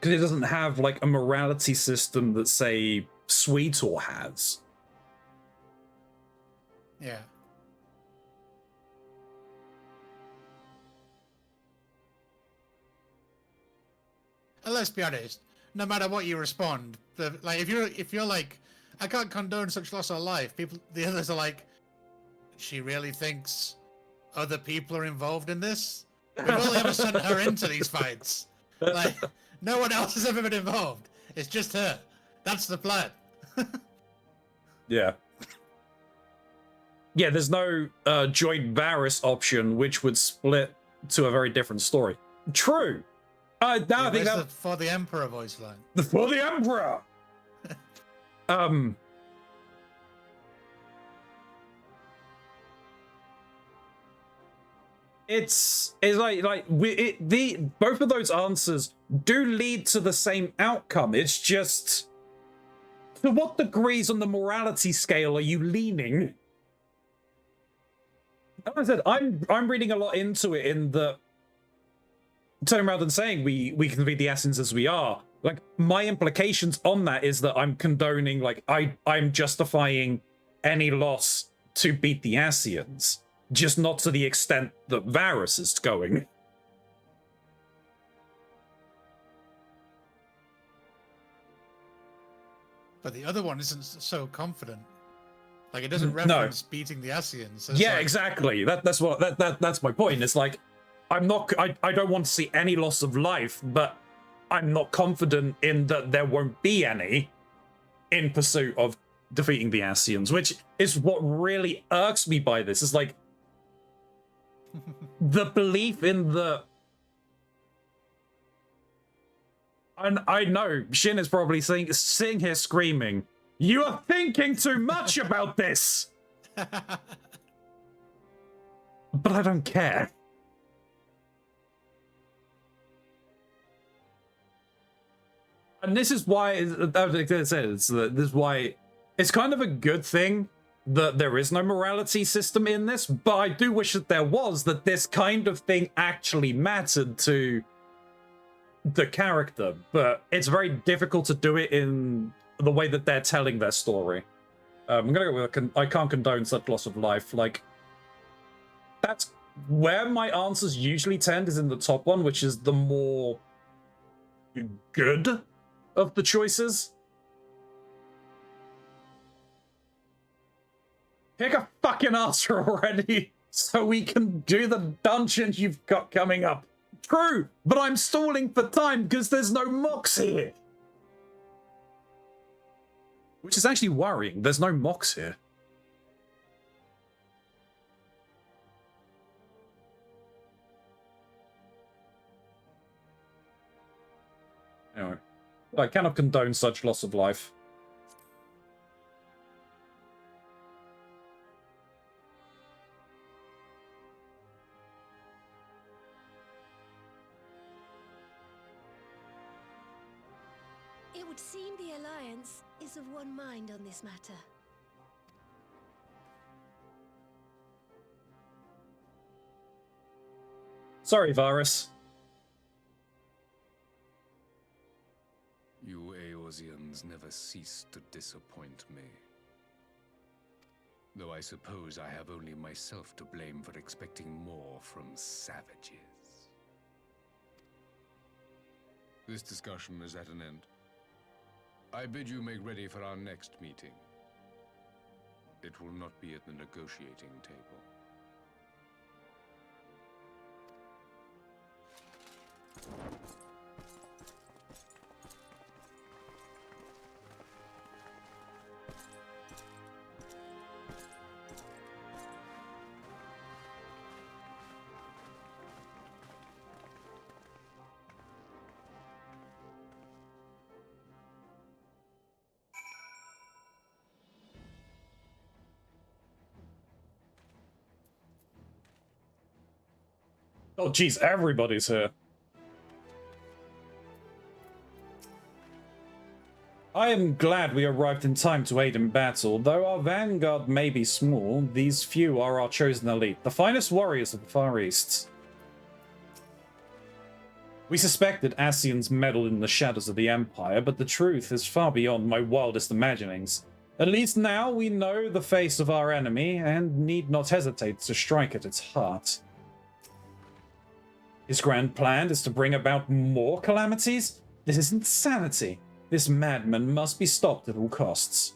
A: it doesn't have, like, a morality system that, say, Sweetor has.
B: Yeah. And let's be honest, no matter what you respond, like if you're like, I can't condone such loss of life, the others are like, she really thinks other people are involved in this? We've only ever sent her into these fights. Like, no one else has ever been involved. It's just her. That's the plan.
A: Yeah. Yeah, there's no joint Varys option, which would split to a very different story. True. I think that
B: for the Emperor voice line.
A: For the Emperor. It's like both of those answers do lead to the same outcome. It's just, to what degrees on the morality scale are you leaning? Like I said, I'm reading a lot into it in the turning around and saying we can defeat the Assassins as we are. Like, my implications on that is that I'm condoning, like, I'm justifying any loss to beat the Assassins, just not to the extent that Varys is going.
B: But the other one isn't so confident. Like, it doesn't reference beating the Assassins.
A: Yeah,
B: like...
A: exactly. That's my point. It's like, I don't want to see any loss of life, but I'm not confident in that there won't be any in pursuit of defeating the Assassins, which is what really irks me by this. Is like the belief in the... And I know Shin is probably sitting here screaming, "You are thinking too much about this!" But I don't care. And this is why, this is why it's kind of a good thing that there is no morality system in this, but I do wish that there was, that this kind of thing actually mattered to the character, but it's very difficult to do it in the way that they're telling their story. I'm gonna go with, I can't condone such loss of life. Like, that's where my answers usually tend, is in the top one, which is the more good of the choices. Pick a fucking answer already, so we can do the dungeon you've got coming up. True, but I'm stalling for time because there's no mocks here. Which is actually worrying. There's no mocks here. Anyway, I cannot condone such loss of life.
C: It would seem the Alliance is of one mind on this matter.
A: Sorry, Varys.
E: You Eorzeans never cease to disappoint me. Though I suppose I have only myself to blame for expecting more from savages. This discussion is at an end. I bid you make ready for our next meeting. It will not be at the negotiating table.
A: Oh, geez, everybody's here. I am glad we arrived in time to aid in battle. Though our vanguard may be small, these few are our chosen elite, the finest warriors of the Far East. We suspected Assassins meddled in the shadows of the Empire, but the truth is far beyond my wildest imaginings. At least now we know the face of our enemy, and need not hesitate to strike at its heart. His grand plan is to bring about more calamities? This is insanity. This madman must be stopped at all costs.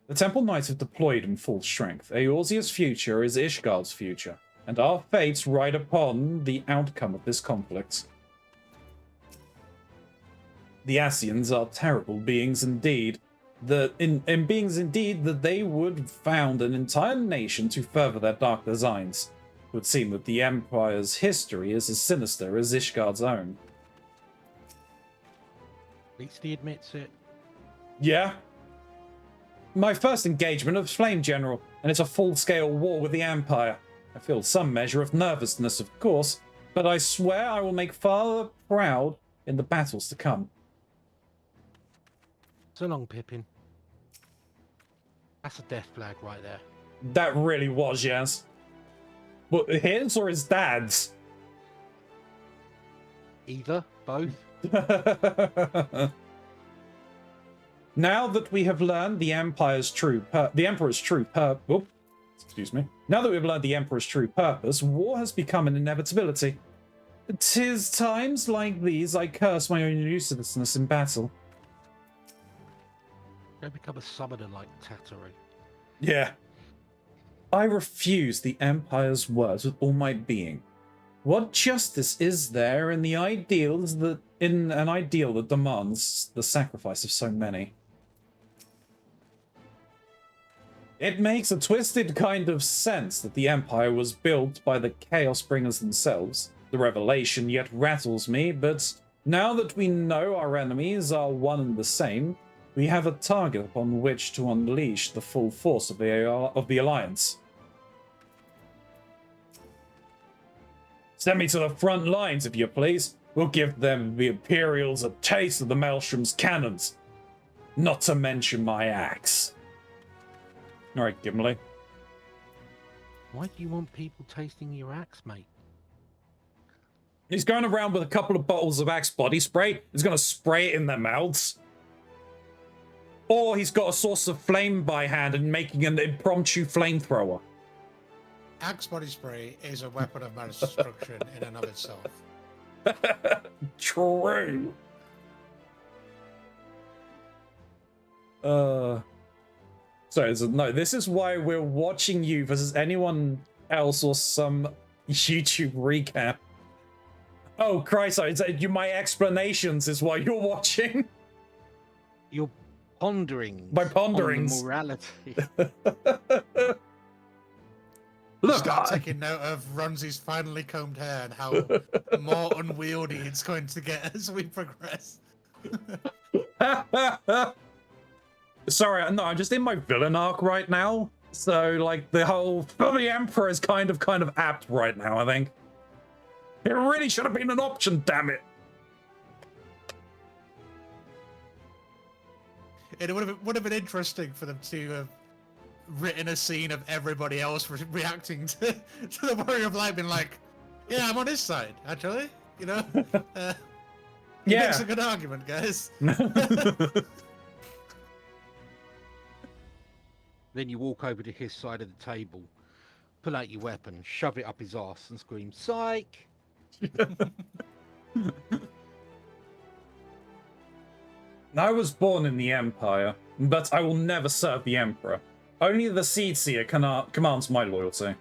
A: The Temple Knights have deployed in full strength. Eorzea's future is Ishgard's future, and our fates ride upon the outcome of this conflict. The Ascians are terrible beings indeed. Beings indeed that they would found an entire nation to further their dark designs. It would seem that the Empire's history is as sinister as Ishgard's own.
R: At least he admits it.
A: Yeah. My first engagement of Flame General, and it's a full-scale war with the Empire. I feel some measure of nervousness, of course, but I swear I will make Father proud in the battles to come.
R: So long, Pippin. That's a death flag right there.
A: That really was, yes. But his or his dad's?
R: Either, both.
A: Now that we have learned the Emperor's true purpose, war has become an inevitability. 'Tis times like these I curse my own uselessness in battle.
R: Go become a summoner like Tatari.
A: Yeah. I refuse the Empire's words with all my being. What justice is there in an ideal that demands the sacrifice of so many? It makes a twisted kind of sense that the Empire was built by the Chaos Bringers themselves. The revelation yet rattles me, but now that we know our enemies are one and the same, we have a target upon which to unleash the full force of the Alliance. Send me to the front lines, if you please. We'll give them, the Imperials, a taste of the Maelstrom's cannons. Not to mention my axe. Alright, Gimli.
R: Why do you want people tasting your axe, mate?
A: He's going around with a couple of bottles of axe body spray. He's going to spray it in their mouths. Or he's got a source of flame by hand and making an impromptu flamethrower.
B: Axe body spray is a weapon of mass destruction in and of itself.
A: True. No, this is why we're watching you versus anyone else or some YouTube recap. Oh, Christ, my explanations is why you're watching.
R: You're pondering.
A: My ponderings.
R: On the morality.
B: Look, start taking note of Ronzi's finely combed hair and how more unwieldy it's going to get as we progress.
A: Sorry, no, I'm just in my villain arc right now. So, like, the whole for the Emperor is kind of apt right now, I think. It really should have been an option, damn it.
B: It would have been interesting for them to have written a scene of everybody else reacting to the Warrior of Light, being like, "Yeah, I'm on his side, actually." You know, he makes a good argument, guys.
R: Then you walk over to his side of the table, pull out your weapon, shove it up his arse, and scream, "Psych!"
A: I was born in the Empire, but I will never serve the Emperor. Only the Seed Seer commands my loyalty.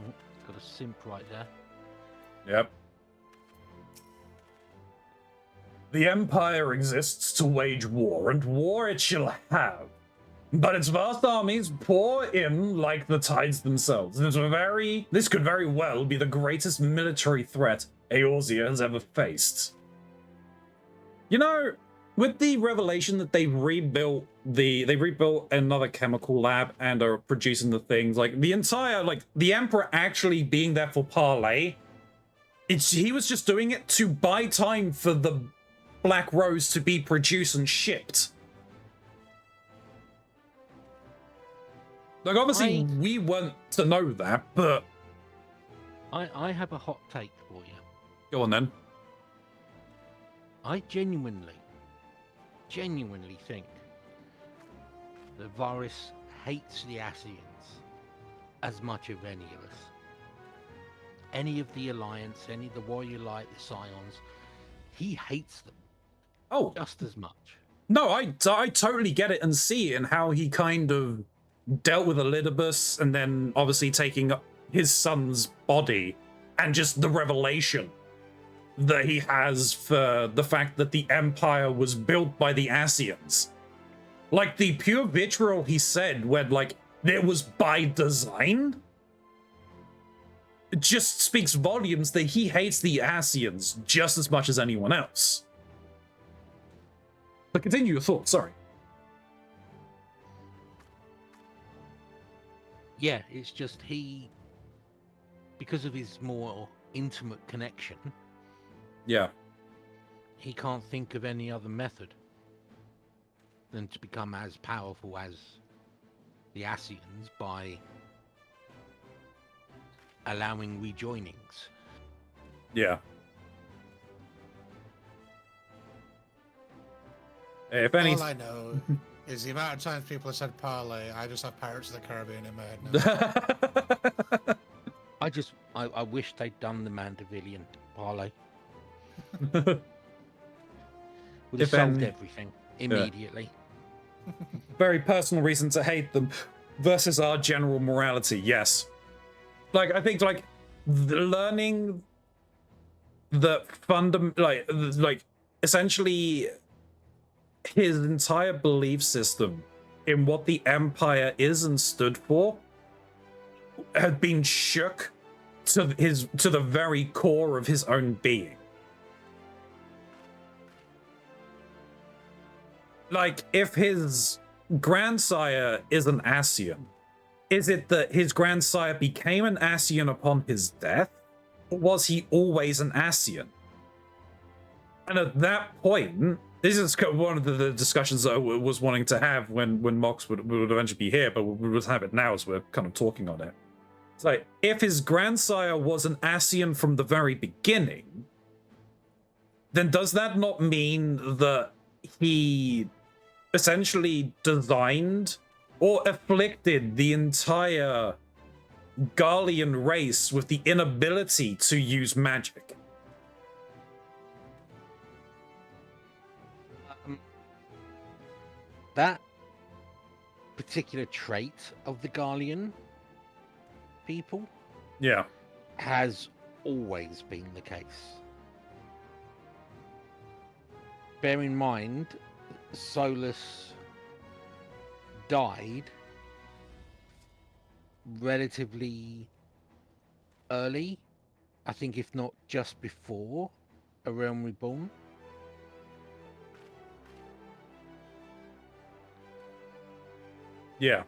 R: Oh, got a simp right there.
A: Yep. The Empire exists to wage war, and war it shall have. But its vast armies pour in like the tides themselves. This could very well be the greatest military threat Eorzea has ever faced. You know, with the revelation that they rebuilt another chemical lab and are producing the things, like the entire, like the Emperor actually being there for parley, he was just doing it to buy time for the Black Rose to be produced and shipped. Like, obviously, we weren't to know that, but...
R: I have a hot take for you.
A: Go on, then.
R: I genuinely think that Varys hates the Ascians as much as any of us. any of the Alliance, any of the Warrior Light, the Scions. He hates them.
A: Oh,
R: just as much.
A: No, I totally get it and see it in how he kind of dealt with Elidibus and then obviously taking up his son's body and just the revelation that he has for the fact that the Empire was built by the Ascians. Like, the pure vitriol he said when, like, it was by design, it just speaks volumes that he hates the Ascians just as much as anyone else. But continue your thoughts, sorry.
R: Yeah, it's just he, because of his more intimate connection,
A: yeah,
R: he can't think of any other method than to become as powerful as the Ascians by allowing rejoinings.
A: Yeah. If any...
B: All I know is the amount of times people have said parlay, I just have Pirates of the Caribbean in my head now.
R: I wish they'd done the Mandavillian parlay. Would have solved everything immediately.
A: Yeah. Very personal reason to hate them versus our general morality, yes. Like, I think, like, learning the like, essentially his entire belief system in what the Empire is and stood for had been shook to the very core of his own being. Like, if his grandsire is an Ascian, is it that his grandsire became an Ascian upon his death? Or was he always an Ascian? And at that point, this is one of the discussions that I was wanting to have when Mox would eventually be here, but we'll have it now as we're kind of talking on it. It's like, if his grandsire was an Ascian from the very beginning, then does that not mean that he essentially designed or afflicted the entire Garlean race with the inability to use magic?
R: That particular trait of the Garlean people,
A: yeah,
R: has always been the case. Bear in mind, Solus died relatively early, I think, if not just before A Realm Reborn.
A: Yeah.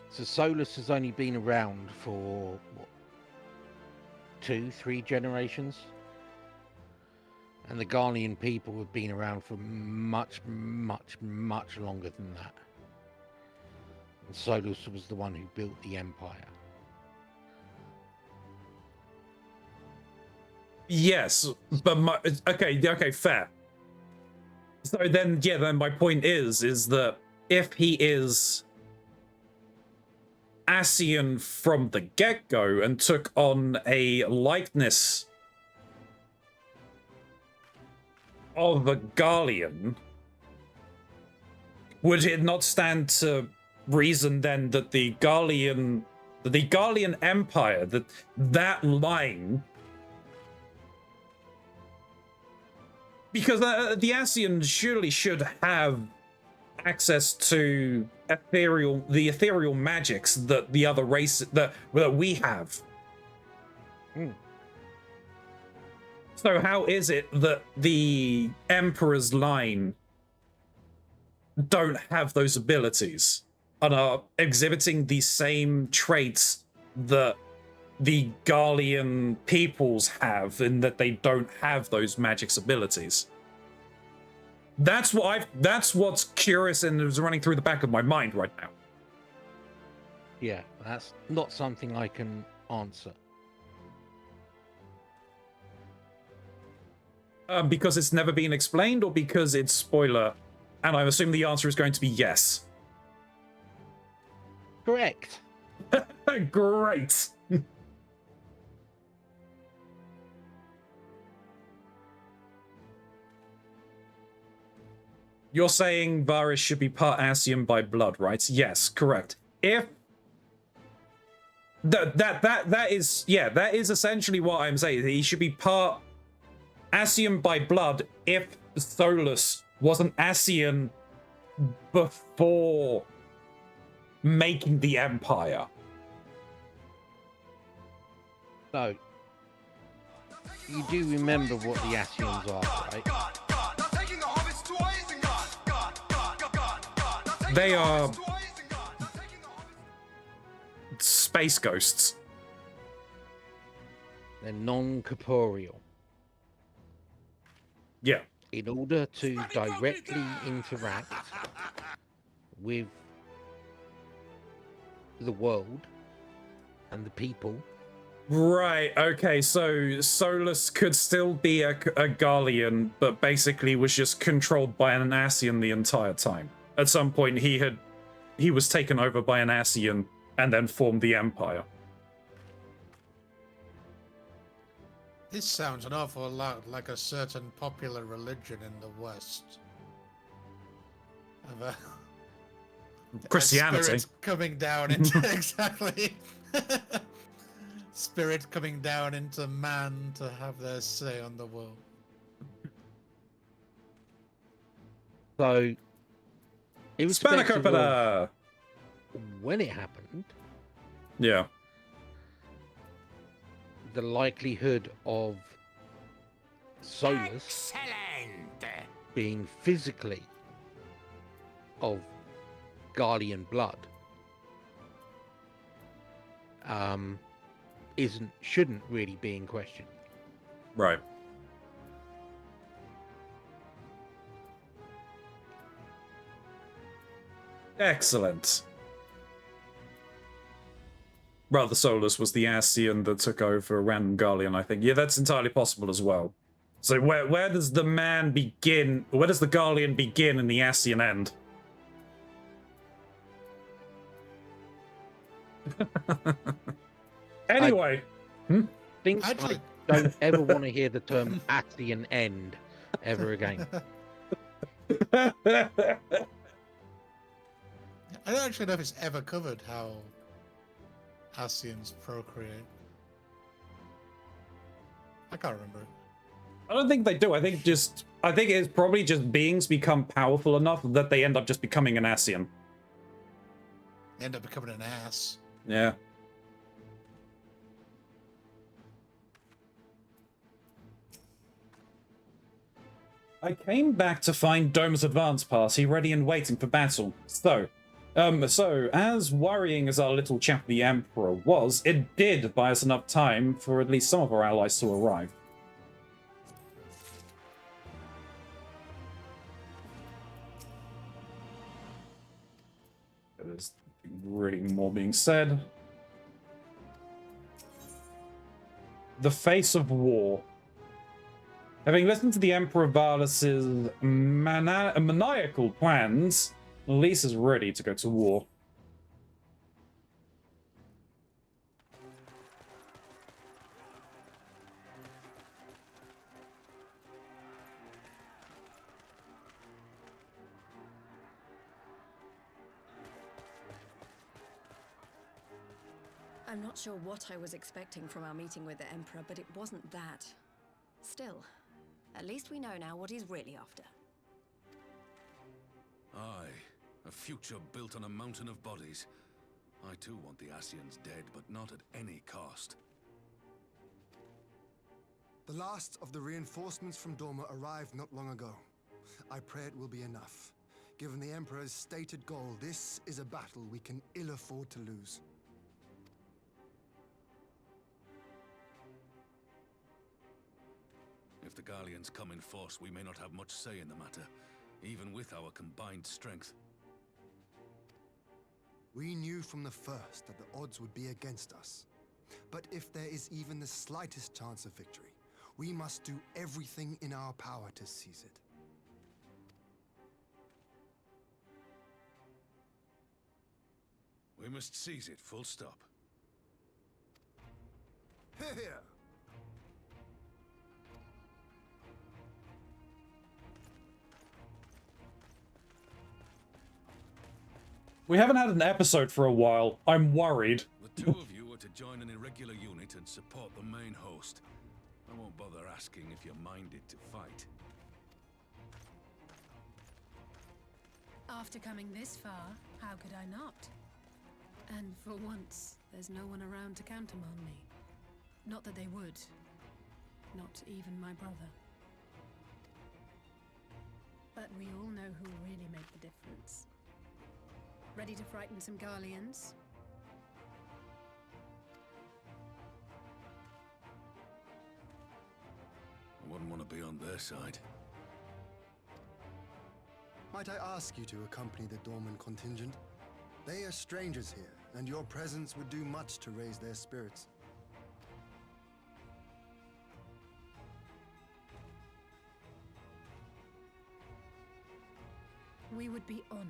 R: So Solus has only been around for, what, 2-3 generations? And the Garlean people have been around for much, much, much longer than that. And Solus was the one who built the Empire.
A: Yes, but okay, fair. So then, yeah, then my point is that if he is Ascian from the get-go and took on a likeness of a Garlean, would it not stand to reason then that the Garlean Empire, that line, because the Ascians surely should have access to the ethereal magics that the other race that we have. So how is it that the Emperor's line don't have those abilities and are exhibiting the same traits that the Garlean peoples have, in that they don't have those magic's abilities? That's what's curious and is running through the back of my mind right now.
R: Yeah, that's not something I can answer.
A: Because it's never been explained, or because it's spoiler? And I assume the answer is going to be yes.
R: Correct.
A: Great. You're saying Varys should be part Ascian by blood, right? Yes, correct. If that is essentially what I'm saying. He should be part Ascian by blood if Solus was an Ascian before making the Empire.
R: So, you do remember what the Ascians are, right?
A: They are space ghosts.
R: They're non-corporeal.
A: Yeah.
R: In order to directly interact with the world and the people.
A: Right, okay, so Solus could still be a Garlean, but basically was just controlled by an Ascian the entire time. At some point, he was taken over by an Ascian and then formed the Empire.
B: This sounds an awful lot like a certain popular religion in the West. Of
A: Christianity.
B: Spirits coming down into exactly. Spirit coming down into man to have their say on the world.
R: So, irrespective of when it happened,
A: yeah,
R: the likelihood of Solus being physically of Garlean blood shouldn't really be in question.
A: Right. Excellent. Rather, Solus was the Ascian that took over a random Garlean, I think. Yeah, that's entirely possible as well. So where does the man begin? Where does the Garlean begin and the Ascian end? Anyway.
R: I don't ever want to hear the term Ascian end ever again.
B: I don't actually know if it's ever covered how Ascians procreate. I can't remember.
A: I don't think they do. I think it's probably just beings become powerful enough that they end up just becoming an Ascian.
B: They end up becoming an ass.
A: Yeah. I came back to find Dome's advance party ready and waiting for battle. So as worrying as our little chap the Emperor was, it did buy us enough time for at least some of our allies to arrive. There's really more being said. The face of war. Having listened to the Emperor Varlus's maniacal plans, Lys is ready to go to war.
K: I'm not sure what I was expecting from our meeting with the Emperor, but it wasn't that. Still, at least we know now what he's really after.
D: Aye, a future built on a mountain of bodies. I too want the Ascians dead, but not at any cost.
F: The last of the reinforcements from Dorma arrived not long ago. I pray it will be enough. Given the Emperor's stated goal, this is a battle we can ill afford to lose.
D: If the Garleans come in force, we may not have much say in the matter, even with our combined strength.
F: We knew from the first that the odds would be against us. But if there is even the slightest chance of victory, we must do everything in our power to seize it.
D: We must seize it, full stop.
F: Here.
A: We haven't had an episode for a while. I'm worried.
D: The two of you are to join an irregular unit and support the main host. I won't bother asking if you're minded to fight.
H: After coming this far, how could I not? And for once, there's no one around to countermand me. Not that they would. Not even my brother. But we all know who'll really make the difference. Ready to frighten some Garleans?
D: I wouldn't want to be on their side.
F: Might I ask you to accompany the Dorman contingent? They are strangers here, and your presence would do much to raise their spirits.
H: We would be honored.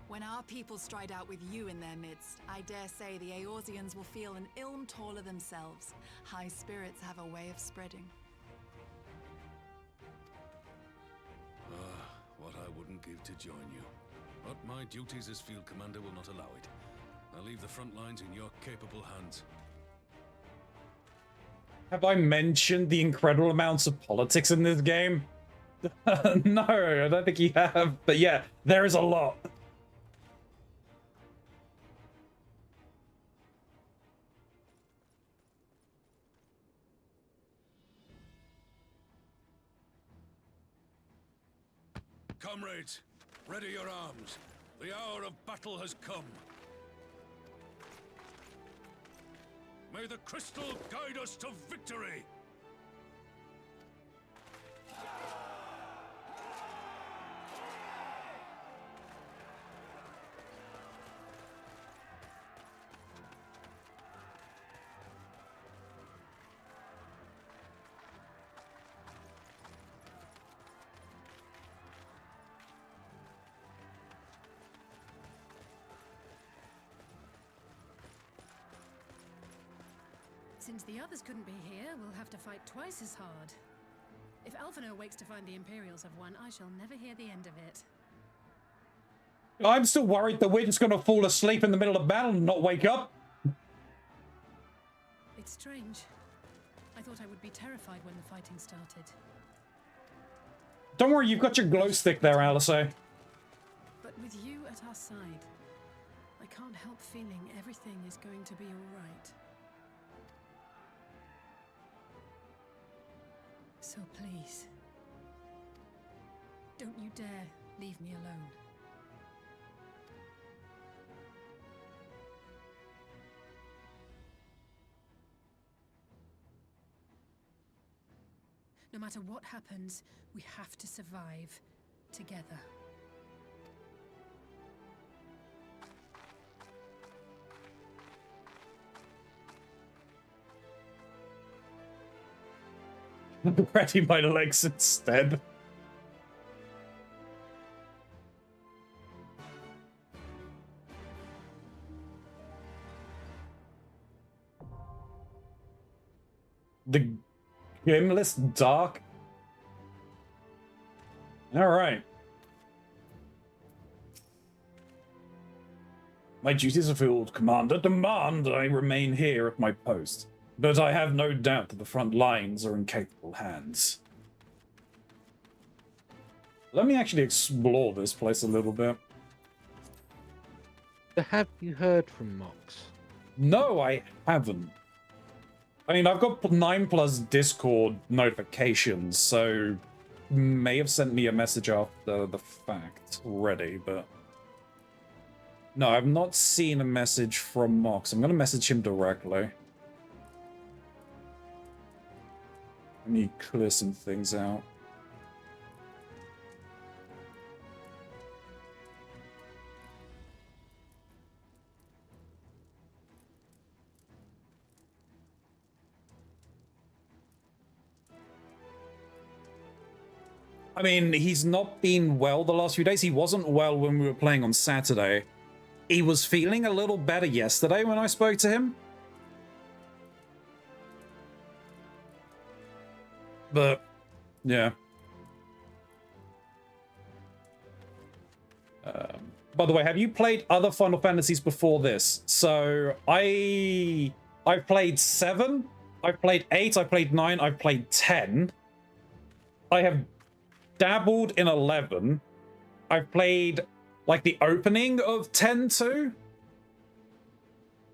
J: When our people stride out with you in their midst, I dare say the Eorzeans will feel an ilm taller themselves. High spirits have a way of spreading.
D: What I wouldn't give to join you. But my duties as field commander will not allow it. I'll leave the front lines in your capable hands.
A: Have I mentioned the incredible amounts of politics in this game? No, I don't think you have. But yeah, there is a lot.
D: Comrades, ready your arms. The hour of battle has come. May the crystal guide us to victory!
H: Since the others couldn't be here, we'll have to fight twice as hard. If Alphinaud wakes to find the Imperials have won, I shall never hear the end of it.
A: I'm still worried that we're just going to fall asleep in the middle of battle and not wake up.
H: It's strange. I thought I would be terrified when the fighting started.
A: Don't worry, you've got your glow stick there, Alice.
H: But with you at our side, I can't help feeling everything is going to be all right. So please, don't you dare leave me alone. No matter what happens, we have to survive together.
A: Ready my legs instead. The Gimless Dark. All right. My duties are filled, Commander. Demand I remain here at my post. But I have no doubt that the front lines are in capable hands. Let me actually explore this place a little bit.
R: Have you heard from Mox?
A: No, I haven't. I mean, I've got 9+ Discord notifications, so may have sent me a message after the fact already, but... No, I've not seen a message from Mox. I'm going to message him directly. Let me clear some things out. I mean, he's not been well the last few days. He wasn't well when we were playing on Saturday. He was feeling a little better yesterday when I spoke to him. But, yeah. By the way, have you played other Final Fantasies before this? So, I've played 7, I've played 8, I've played 9, I've played 10. I have dabbled in 11. I've played, like, the opening of 10 too.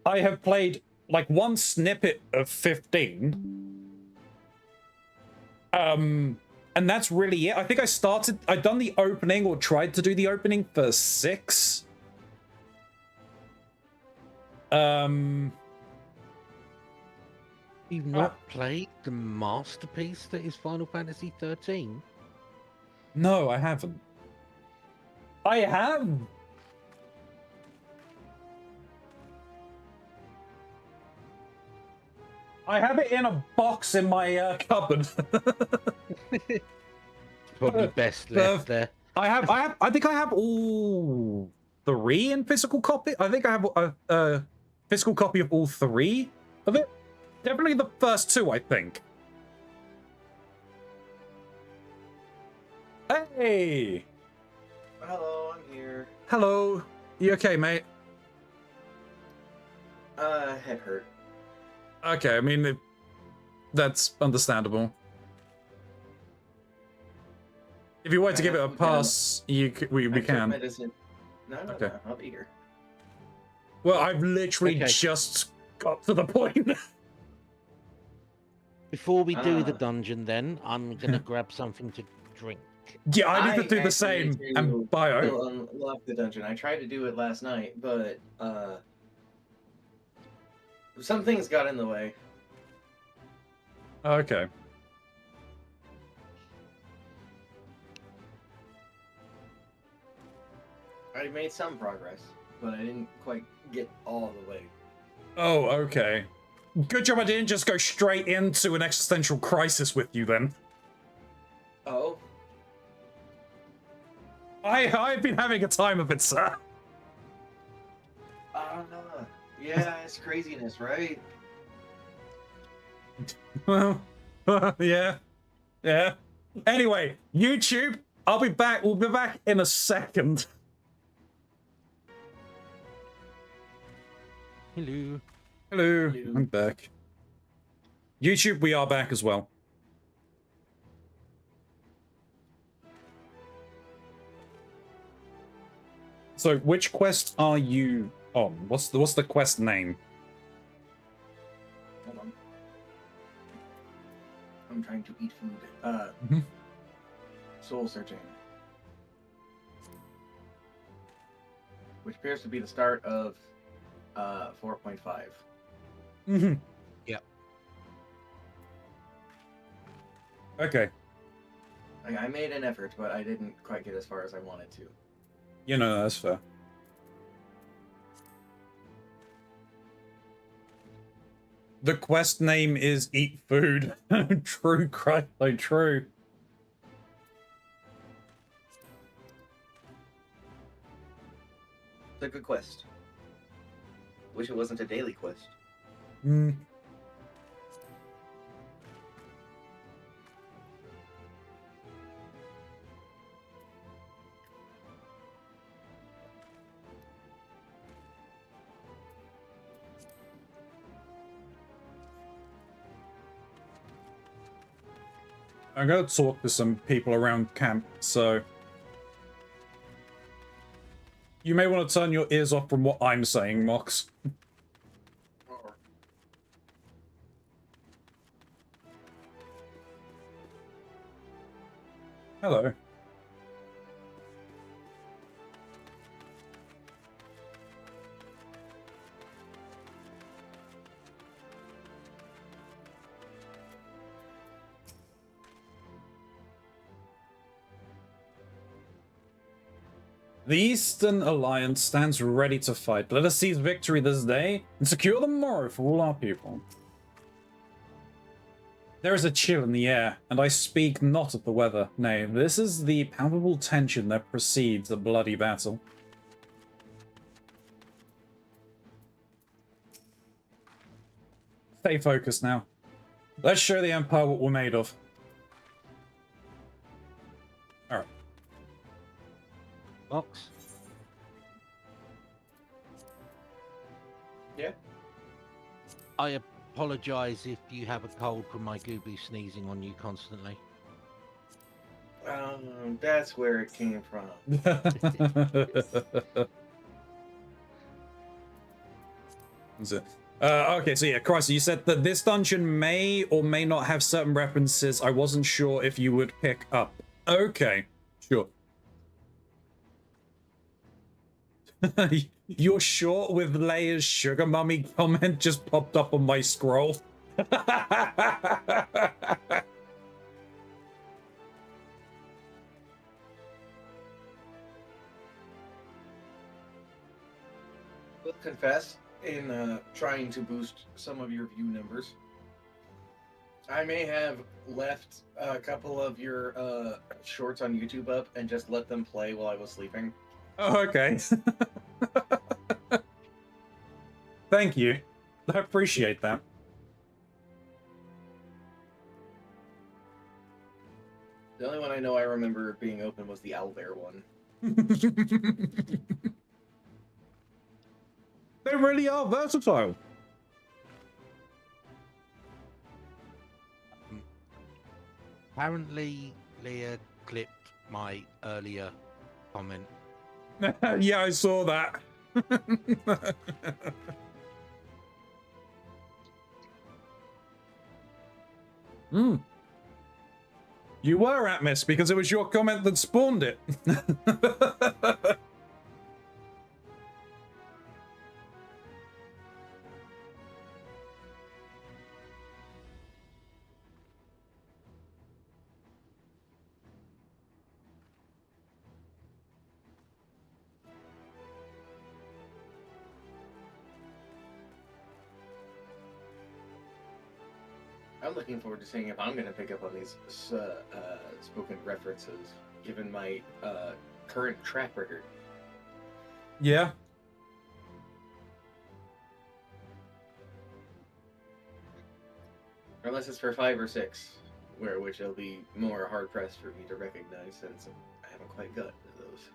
A: I have played, like, one snippet of 15. And that's really it. I think I'd done the opening or tried to do the opening for 6.
R: You've not played the masterpiece that is Final Fantasy XIII?
A: No, I haven't. I have. I have it in a box in my cupboard.
R: Probably best left there.
A: I think I have all 3 in physical copy. I think I have a physical copy of all 3 of it. Definitely the first 2, I think. Hey!
L: Hello, I'm here.
A: Hello. You okay, mate?
L: Head hurt.
A: Okay, I mean, that's understandable. If you wanted to give it a pass, we can.
L: Medicine. No, I'll be here.
A: Well, I've literally just got to the point.
R: Before we do the dungeon, then, I'm going to grab something to drink.
A: Yeah, I need to do the same. And bio.
L: Still unlock the dungeon. I tried to do it last night, but some things got in the way.
A: Okay.
L: I made some progress, but I didn't quite get all the way.
A: Oh, okay. Good job I didn't just go straight into an existential crisis with you then.
L: Oh?
A: I've been having a time of it, sir.
L: Yeah, it's craziness, right?
A: Well, yeah. Yeah. Anyway, YouTube, I'll be back. We'll be back in a second.
R: Hello.
A: Hello. I'm back. YouTube, we are back as well. So, which quest are you on? What's the quest name?
L: Hold on. I'm trying to eat food. Soul searching. Which appears to be the start of 4.5.
A: Mm-hmm.
R: Yep.
A: Okay.
L: I made an effort, but I didn't quite get as far as I wanted to.
A: You know, that's fair. The quest name is Eat Food. True, Christ, like true.
L: It's a good quest. Wish it wasn't a daily quest.
A: Hmm. I'm gonna talk to some people around camp, so you may want to turn your ears off from what I'm saying, Mox. Hello. The Eastern Alliance stands ready to fight. Let us seize victory this day and secure the morrow for all our people. There is a chill in the air, and I speak not of the weather. Nay, this is the palpable tension that precedes a bloody battle. Stay focused now. Let's show the Empire what we're made of.
R: Box.
L: Yeah.
R: I apologize if you have a cold from my goobly sneezing on you constantly.
L: That's where it came from.
A: Okay, so yeah, Christ, you said that this dungeon may or may not have certain references I wasn't sure if you would pick up. Okay, sure. You're short with Leia's sugar mummy comment just popped up on my scroll.
L: Will confess, in trying to boost some of your view numbers, I may have left a couple of your shorts on YouTube up and just let them play while I was sleeping.
A: Oh, okay. Thank you. I appreciate that.
L: The only one I know I remember being open was the owlbear one.
A: They really are versatile.
R: Apparently, Leia clipped my earlier comment.
A: Yeah, I saw that. You were Atmos because it was your comment that spawned it.
L: I'm looking forward to seeing if I'm going to pick up on these spoken references, given my current track record.
A: Yeah.
L: Unless it's for 5 or 6, which it'll be more hard-pressed for me to recognize, since I haven't quite got to those.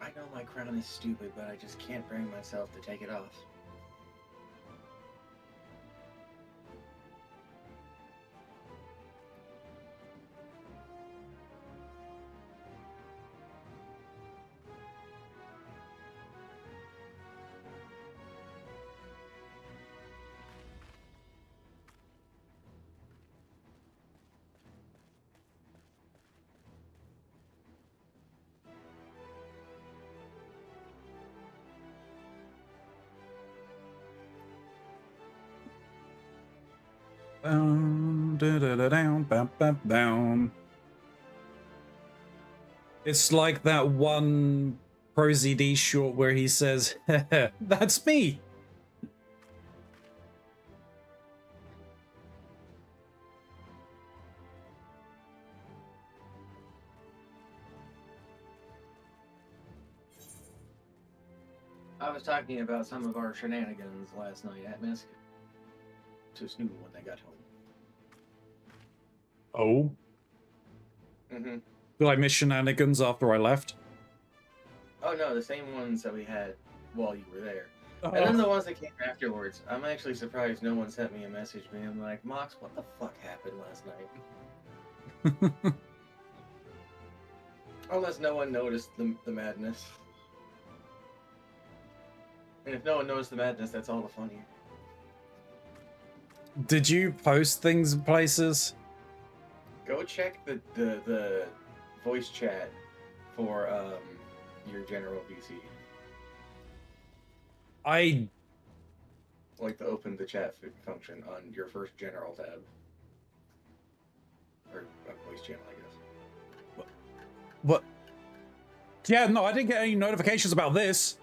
L: I know my crown is stupid, but I just can't bring myself to take it off.
A: Down, down, bam, bam, down. It's like that one ProZD short where he says, "That's me."
L: I was talking about some of our shenanigans last night at Misk to Snoop when they got home.
A: Oh. Did I miss shenanigans after I left?
L: Oh no, the same ones that we had while you were there. And then the ones that came afterwards. I'm actually surprised no one sent me a message being like, Mox, what the fuck happened last night? Unless no one noticed the madness. And if no one noticed the madness, that's all the funnier.
A: Did you post things in places?
L: Go check the voice chat for your general VC.
A: I
L: like to open the chat function on your first general tab. Or voice channel, I guess.
A: What? Yeah, no, I didn't get any notifications about this.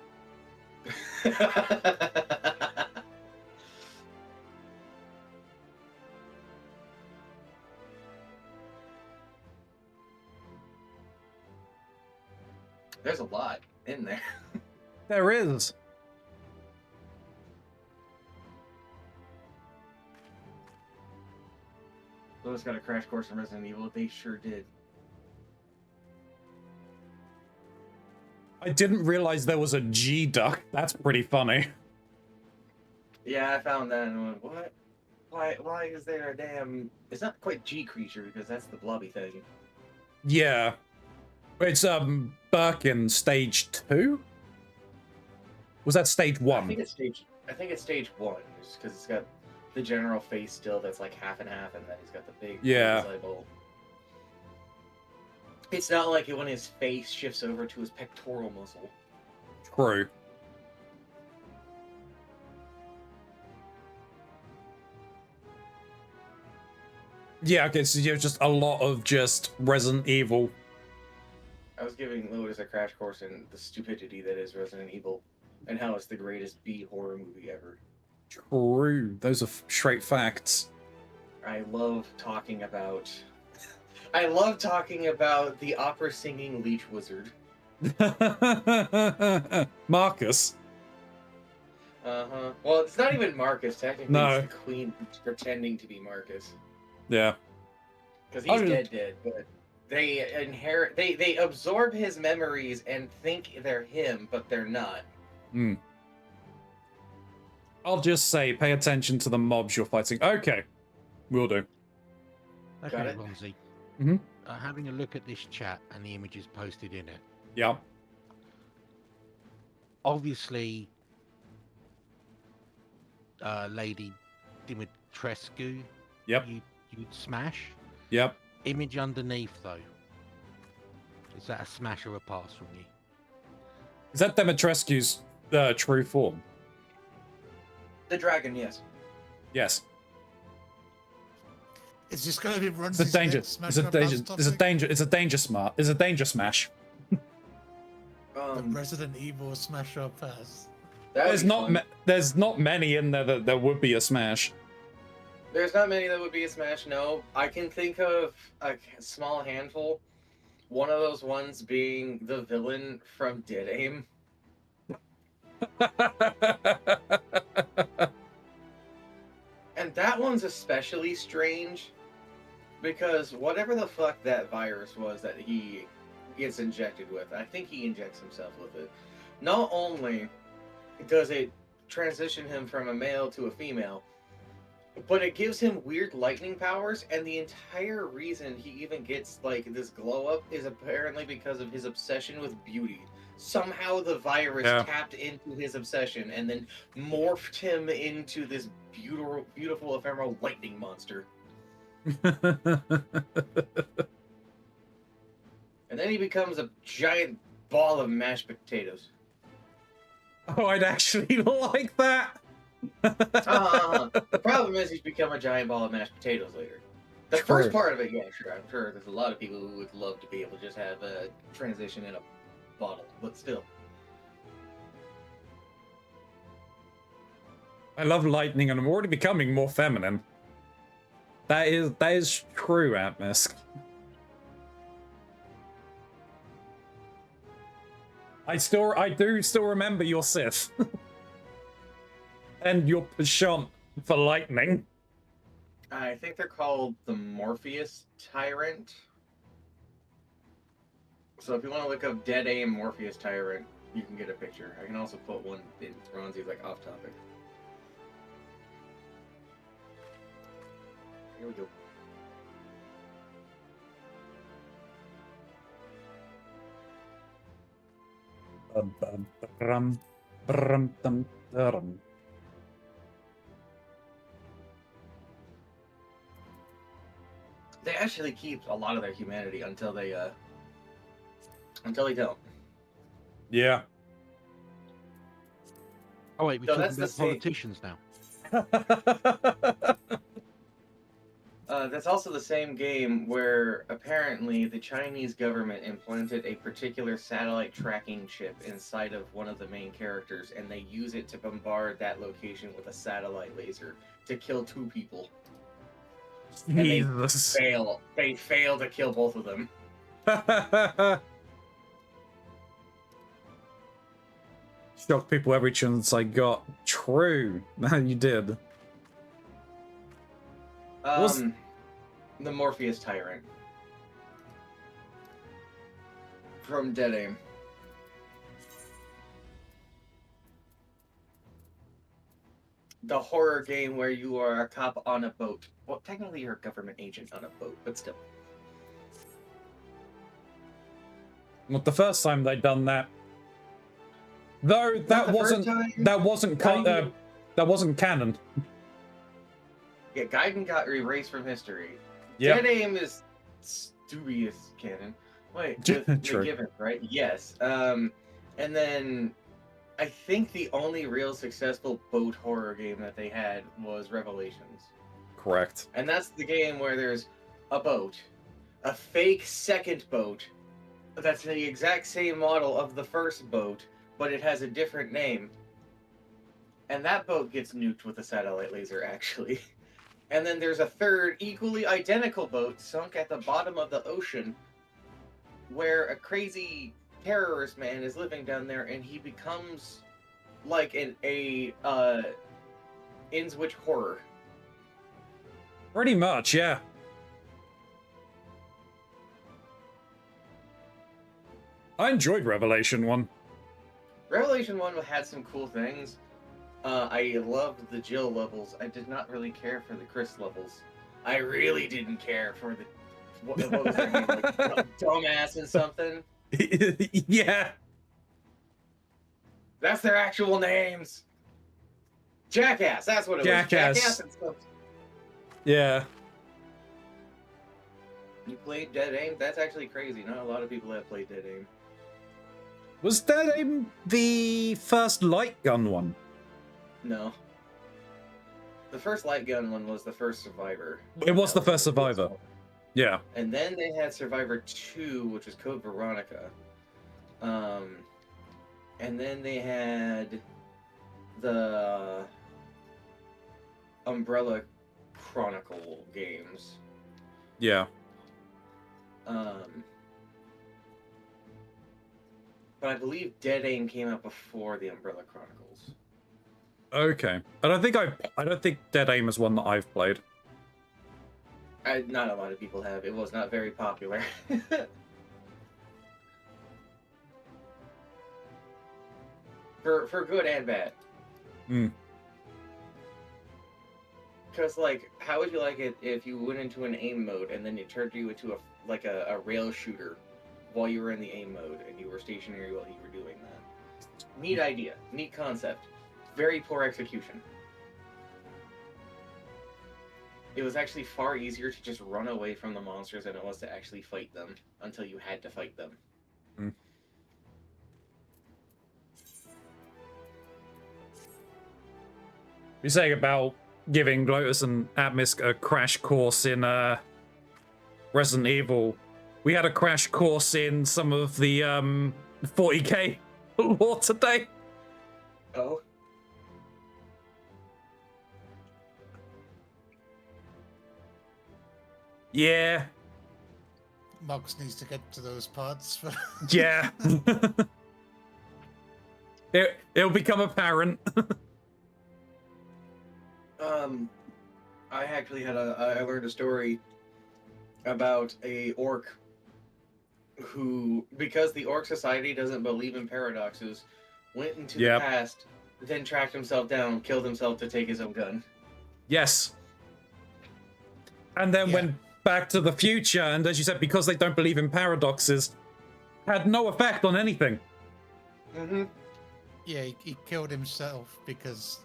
L: There's a lot in there.
A: There is.
L: Those got a crash course in Resident Evil. They sure did.
A: I didn't realize there was a G duck. That's pretty funny.
L: Yeah, I found that and went, what? Why is there a damn... It's not quite G creature, because that's the blobby thing.
A: Yeah. It's, Burke in stage 2? Was that stage 1?
L: I think it's stage 1, just because it's got the general face still that's like half and half, and then he's got the big eyeball. It's not like when his face shifts over to his pectoral muscle.
A: True. Yeah, okay, so you have just a lot of just Resident Evil.
L: I was giving Lotus a crash course in the stupidity that is Resident Evil, and how it's the greatest B horror movie ever.
A: True. Those are straight facts.
L: I love talking about the opera singing leech wizard.
A: Marcus.
L: Uh-huh. Well, it's not even Marcus, technically.
A: No.
L: It's the queen pretending to be Marcus.
A: Yeah.
L: Because he's dead, but they inherit, they absorb his memories and think they're him, but they're not.
A: Hmm. I'll just say, pay attention to the mobs you're fighting. Okay. Will do.
R: Okay, Ronzi.
A: Mm-hmm.
R: Having a look at this chat and the images posted in it.
A: Yeah.
R: Obviously, Lady Dimitrescu.
A: Yep.
R: You'd smash.
A: Yep.
R: Image underneath, though. Is that a smash or a pass from you?
A: Is that Dimitrescu's true form?
L: The dragon, yes.
A: Yes.
B: It's just going to be runs.
A: It's a danger. It's a danger. It's a danger. It's a danger smart. It's a danger smash.
B: The Resident Evil smash or pass.
A: There's not many in there that there would be a smash.
L: There's not many that would be a smash, no. I can think of a small handful. One of those ones being the villain from Dead Aim. And that one's especially strange because whatever the fuck that virus was that he gets injected with, I think he injects himself with it. Not only does it transition him from a male to a female, but it gives him weird lightning powers, and the entire reason he even gets like this glow up is apparently because of his obsession with beauty. Somehow the virus tapped into his obsession and then morphed him into this beautiful ephemeral lightning monster. And then he becomes a giant ball of mashed potatoes.
A: Oh, I'd actually like that.
L: The problem is he's become a giant ball of mashed potatoes later. The first part of it, yeah, sure. I'm sure there's a lot of people who would love to be able to just have a transition in a bottle, but still.
A: I love lightning, and I'm already becoming more feminine. That is true, Atmisk. I do still remember your Sith. And your penchant for lightning.
L: I think they're called the Morpheus Tyrant. So if you want to look up Dead Aim Morpheus Tyrant, you can get a picture. I can also put one in Keronzi, like off topic. Here we go. They actually keep a lot of their humanity until they don't.
A: Yeah.
R: Oh wait, we're talking about politicians now.
L: That's also the same game where apparently the Chinese government implanted a particular satellite tracking chip inside of one of the main characters, and they use it to bombard that location with a satellite laser to kill 2 people. And
A: Jesus.
L: they fail. They fail to kill both of them.
A: Shocked people every chance I got. True. You did.
L: The Morpheus Tyrant. From Dead Aim. The horror game where you are a cop on a boat. Well, technically you're a government agent on a boat, but still.
A: Not the first time they'd done that. Though that wasn't canon.
L: Yeah, Gaiden got erased from history.
A: Yep.
L: Dead Aim is dubious canon. Wait, with
A: True.
L: McGiven, right? Yes. And then I think the only real successful boat horror game that they had was Revelations.
A: Correct.
L: And that's the game where there's a boat, a fake second boat that's the exact same model of the first boat, but it has a different name. And that boat gets nuked with a satellite laser, actually. And then there's a third, equally identical boat sunk at the bottom of the ocean where a crazy terrorist man is living down there, and he becomes like a Innswich horror.
A: Pretty much, yeah. I enjoyed Revelation 1.
L: Revelation 1 had some cool things. I loved the Jill levels. I did not really care for the Chris levels. I really didn't care for the... What was their name? Like, Dumbass and something?
A: Yeah.
L: That's their actual names. Jackass, that's what it was. Jackass and stuff.
A: Yeah.
L: You played Dead Aim? That's actually crazy. Not a lot of people have played Dead Aim.
A: Was Dead Aim the first light gun one?
L: No. The first light gun one was the first Survivor.
A: It was the first Survivor. Yeah.
L: And then they had Survivor 2, which was Code Veronica. And then they had the Umbrella Chronicle games.
A: Yeah.
L: But I believe Dead Aim came out before the Umbrella Chronicles.
A: Okay. I don't think Dead Aim is one that I've played.
L: Not a lot of people have. It was not very popular. for good and bad.
A: Hmm.
L: Because, like, how would you like it if you went into an aim mode and then it turned you into a rail shooter while you were in the aim mode and you were stationary while you were doing that? Neat idea. Neat concept. Very poor execution. It was actually far easier to just run away from the monsters than it was to actually fight them until you had to fight them.
A: Hmm. You're saying about giving Glotus and Atmis a crash course in Resident Evil. We had a crash course in some of the 40k lore today.
L: Oh.
A: Yeah.
B: Mox needs to get to those parts.
A: Yeah. It'll become apparent.
L: I actually had I learned a story about a orc who, because the Orc Society doesn't believe in paradoxes, went into the past, then tracked himself down, killed himself to take his own gun.
A: Yes. And then went back to the future, and as you said, because they don't believe in paradoxes, had no effect on anything.
L: Mm-hmm.
B: Yeah, he killed himself because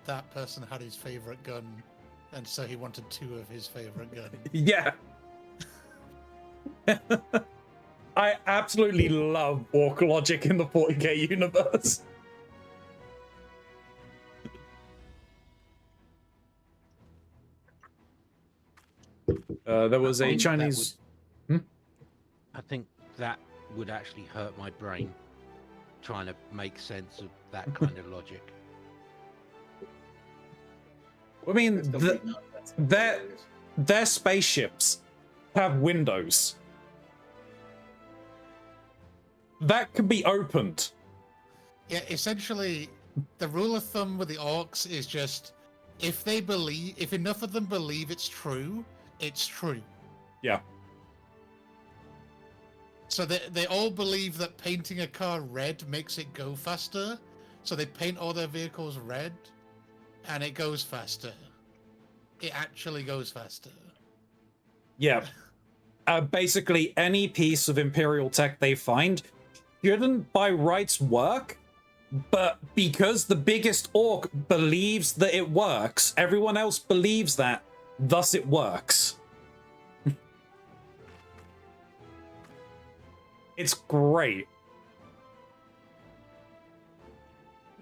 B: that person had his favorite gun, and so he wanted 2 of his favorite guns.
A: Yeah. I absolutely love orc logic in the 40k universe. there was a Chinese.
R: I think that would actually hurt my brain, trying to make sense of that kind of logic.
A: I mean, their spaceships have windows that can be opened.
B: Yeah, essentially, the rule of thumb with the orcs is just if enough of them believe it's true, it's true.
A: Yeah.
B: So they all believe that painting a car red makes it go faster, so they paint all their vehicles red, and it goes faster. It actually goes faster.
A: Yeah. Basically, any piece of Imperial tech they find shouldn't by rights work, but because the biggest orc believes that it works, everyone else believes that, thus it works. It's great.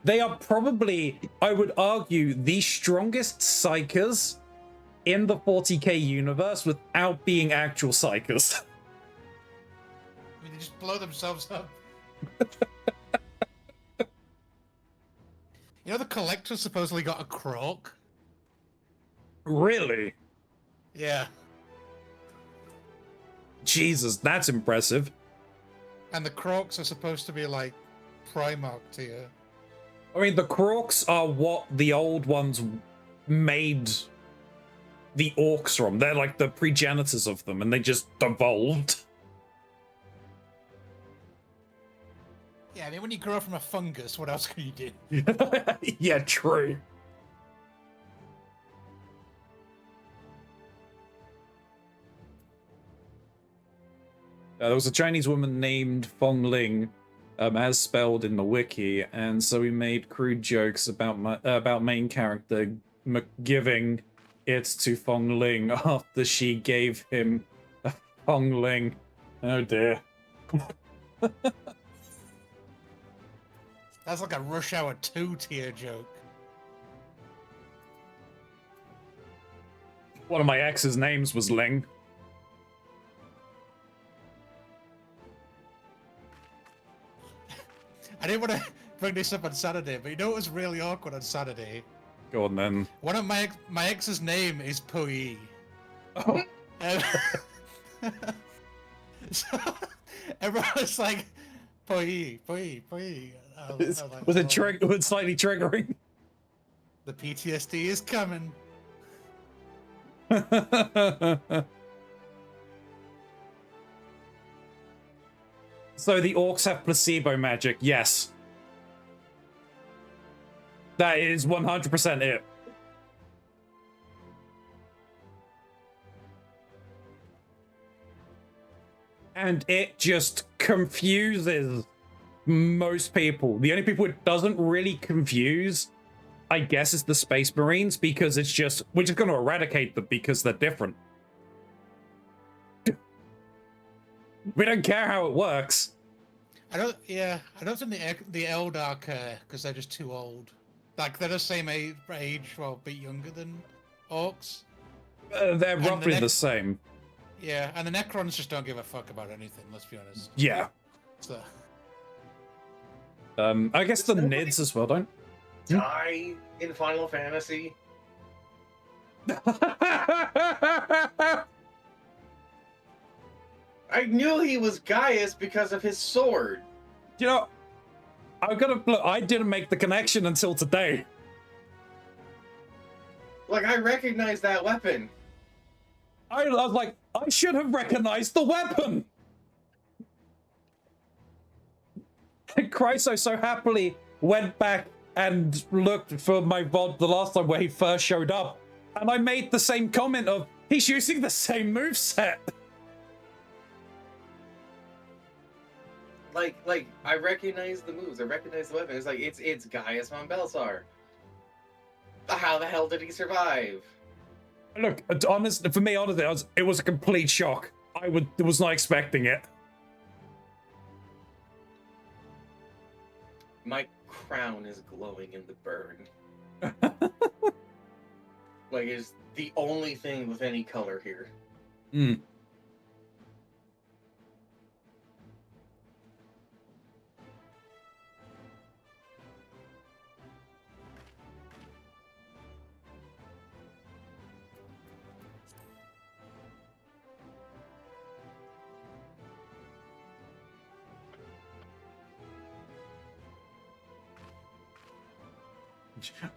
A: They are probably, I would argue, the strongest psychers in the 40k universe without being actual psychers.
B: I mean, they just blow themselves up. You know, the Collector supposedly got a croak?
A: Really?
B: Yeah.
A: Jesus, that's impressive.
B: And the croaks are supposed to be like Primarch tier.
A: I mean, the Crocs are what the old ones made the orcs from. They're like the progenitors of them, and they just evolved.
B: Yeah, I mean, when you grow from a fungus, what else can you do?
A: Yeah, true. There was a Chinese woman named Fong Ling, as spelled in the wiki, and so we made crude jokes about main character giving it to Fong Ling after she gave him a Fong Ling. Oh dear.
B: That's like a Rush Hour 2 tier joke.
A: One of my ex's names was Ling.
B: I didn't want to bring this up on Saturday, but you know what was really awkward on Saturday?
A: Go on then.
B: One of my ex's name is Pui.
A: Oh.
B: So everyone was like, Pui.
A: Was it slightly triggering?
B: The PTSD is coming.
A: So the orcs have placebo magic, yes. That is 100% it. And it just confuses most people. The only people it doesn't really confuse, I guess, is the Space Marines, because it's just, we're just going to eradicate them because they're different. We don't care how it works.
B: I don't think the Eldar care, because they're just too old. Like, they're the same age, well, a bit younger than orcs.
A: They're roughly the same.
B: Yeah, and the Necrons just don't give a fuck about anything, let's be honest.
A: Yeah.
B: So.
A: I guess the Nids as well, don't?
L: Die in Final Fantasy? I knew he was Gaius because of his sword.
A: You know, I didn't make the connection until today.
L: Like, I recognized that weapon.
A: I was like, I should have recognized the weapon. Chryso so happily went back and looked for my VOD the last time where he first showed up, and I made the same comment of, he's using the same moveset.
L: Like, I recognize the moves, I recognize the weapon. It's like, it's Gaius von Belsar. How the hell did he survive?
A: Look, for me, honestly, it was a complete shock. I was not expecting it.
L: My crown is glowing in the burn. Like, it's the only thing with any color here.
A: Hmm.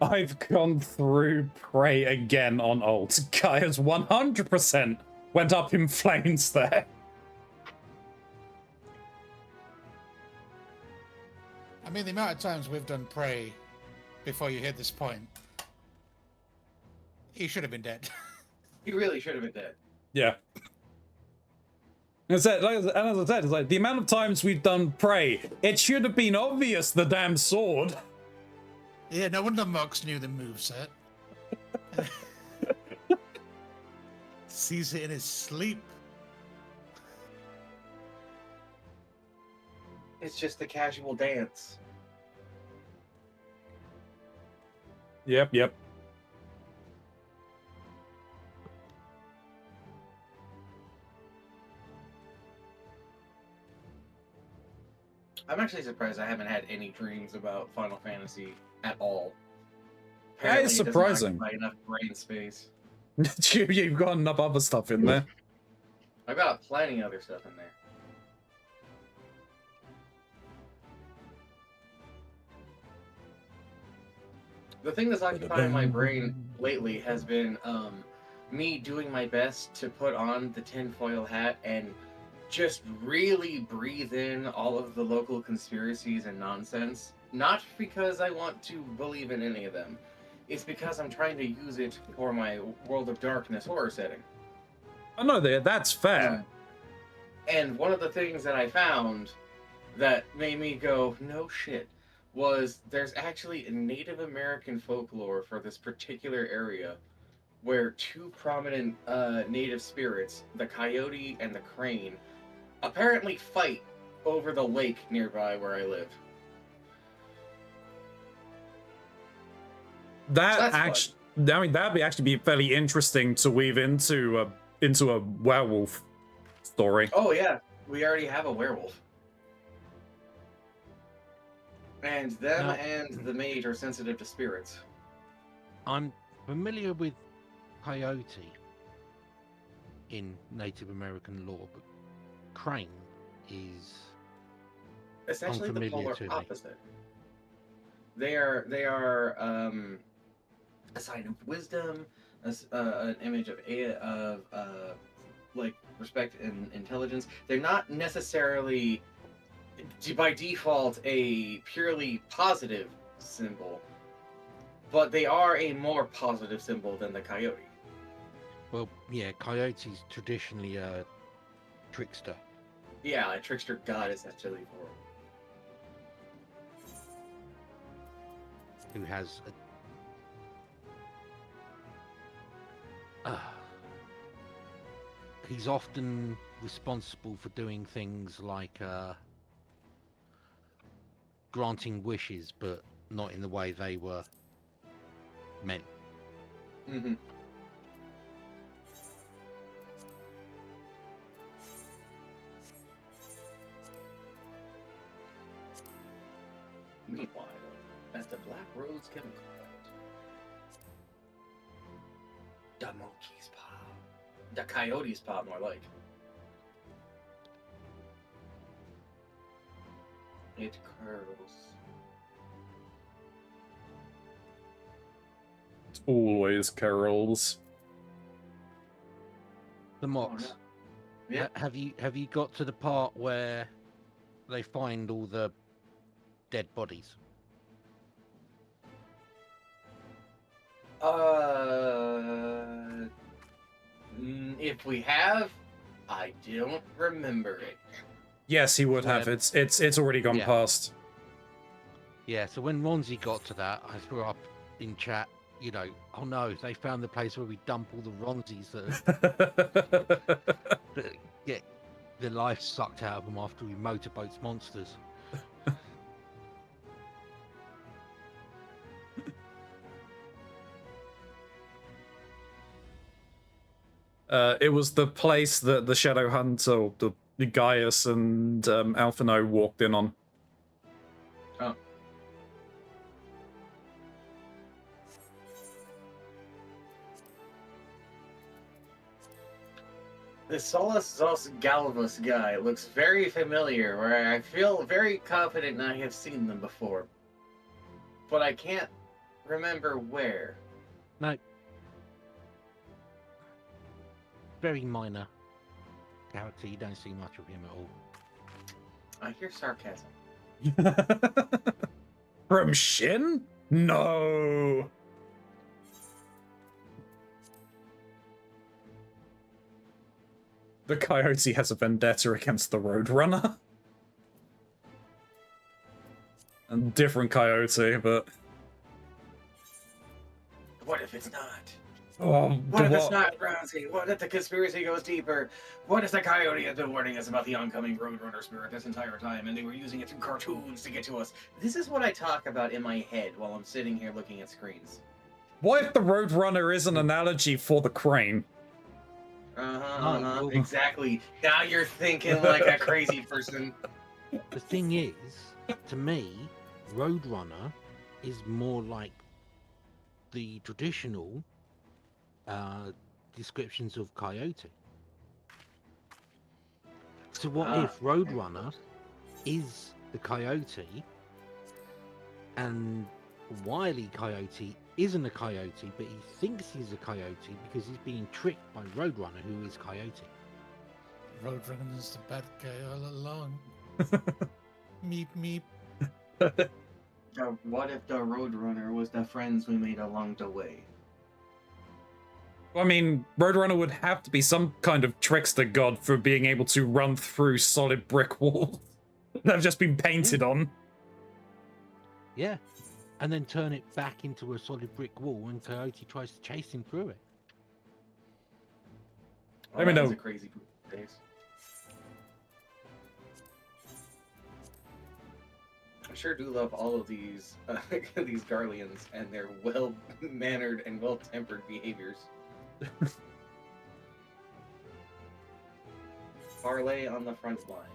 A: I've gone through Prey again on ult. Kaya's 100% went up in flames there.
B: I mean, the amount of times we've done Prey before you hit this point, he should have been dead.
L: He really should have been dead.
A: Yeah. And as I said, it's like the amount of times we've done Prey, it should have been obvious the damn sword.
B: Yeah, no wonder Mox knew the moveset. Sees it in his sleep.
L: It's just a casual dance.
A: Yep.
L: I'm actually surprised I haven't had any dreams about Final Fantasy at all.
A: That is surprising.
L: It doesn't occupy enough brain space.
A: You've got enough other stuff in there.
L: I've got plenty of other stuff in there. The thing that's occupying my brain lately has been me doing my best to put on the tinfoil hat and just really breathe in all of the local conspiracies and nonsense. Not because I want to believe in any of them. It's because I'm trying to use it for my World of Darkness horror setting.
A: Oh no, that's fair.
L: And one of the things that I found that made me go, no shit, was there's actually a Native American folklore for this particular area where two prominent native spirits, the coyote and the crane, apparently fight over the lake nearby where I live.
A: That'd actually be fairly interesting to weave into a werewolf story.
L: Oh yeah, we already have a werewolf. And them and the mage are sensitive to spirits.
R: I'm familiar with coyote in Native American lore, but crane is
L: essentially the polar
R: to
L: opposite. They are a sign of wisdom, an image of like respect and intelligence. They're not necessarily by default a purely positive symbol, but they are a more positive symbol than the coyote.
R: Well, yeah, coyote's traditionally a trickster.
L: Yeah, a trickster god essentially
R: who has he's often responsible for doing things like granting wishes, but not in the way they were meant.
L: Mm-hmm. Meanwhile, as the Black Rose chemical the monkey's paw. The coyote's paw, more like. It curls.
A: It always curls.
R: The Mox.
L: Yeah.
R: Have you got to the part where they find all the dead bodies?
L: If we have, I don't remember it.
A: Yes, he would have. It's already gone past.
R: Yeah, so when Ronzi got to that, I threw up in chat, you know, oh no, they found the place where we dump all the Ronzis that get the life sucked out of them after we motorboats monsters.
A: It was the place that the Shadow Hunter, or the Gaius and Alphino walked in on.
L: Oh. The Solus Zos Galvus guy looks very familiar, where I feel very confident I have seen them before. But I can't remember where.
R: No. Very minor character. You don't see much of him at all.
L: I hear sarcasm.
A: From Shin? No. The Coyote has a vendetta against the Roadrunner. A different Coyote, but...
L: What if it's not?
A: Oh,
L: what if it's not, Keronzi? What if the conspiracy goes deeper? What if the Coyote has been warning us about the oncoming Roadrunner spirit this entire time, and they were using it through cartoons to get to us? This is what I talk about in my head while I'm sitting here looking at screens.
A: What if the Roadrunner is an analogy for the crane?
L: Exactly. Now you're thinking like a crazy person.
R: The thing is, to me, Roadrunner is more like the traditional descriptions of Coyote. So what if Roadrunner is the Coyote and Wile E. Coyote isn't a coyote, but he thinks he's a coyote because he's being tricked by Roadrunner, who is Coyote.
B: Roadrunner's the bad guy all along. Meep meep.
L: What if the Roadrunner was the friends we made along the way?
A: I mean, Roadrunner would have to be some kind of trickster god for being able to run through solid brick walls that have just been painted on.
R: Yeah. And then turn it back into a solid brick wall when Coyote tries to chase him through it.
A: Let me know.
L: A crazy group of days. I sure do love all of these these Garleans and their well-mannered and well-tempered behaviors. Parlay on the front lines.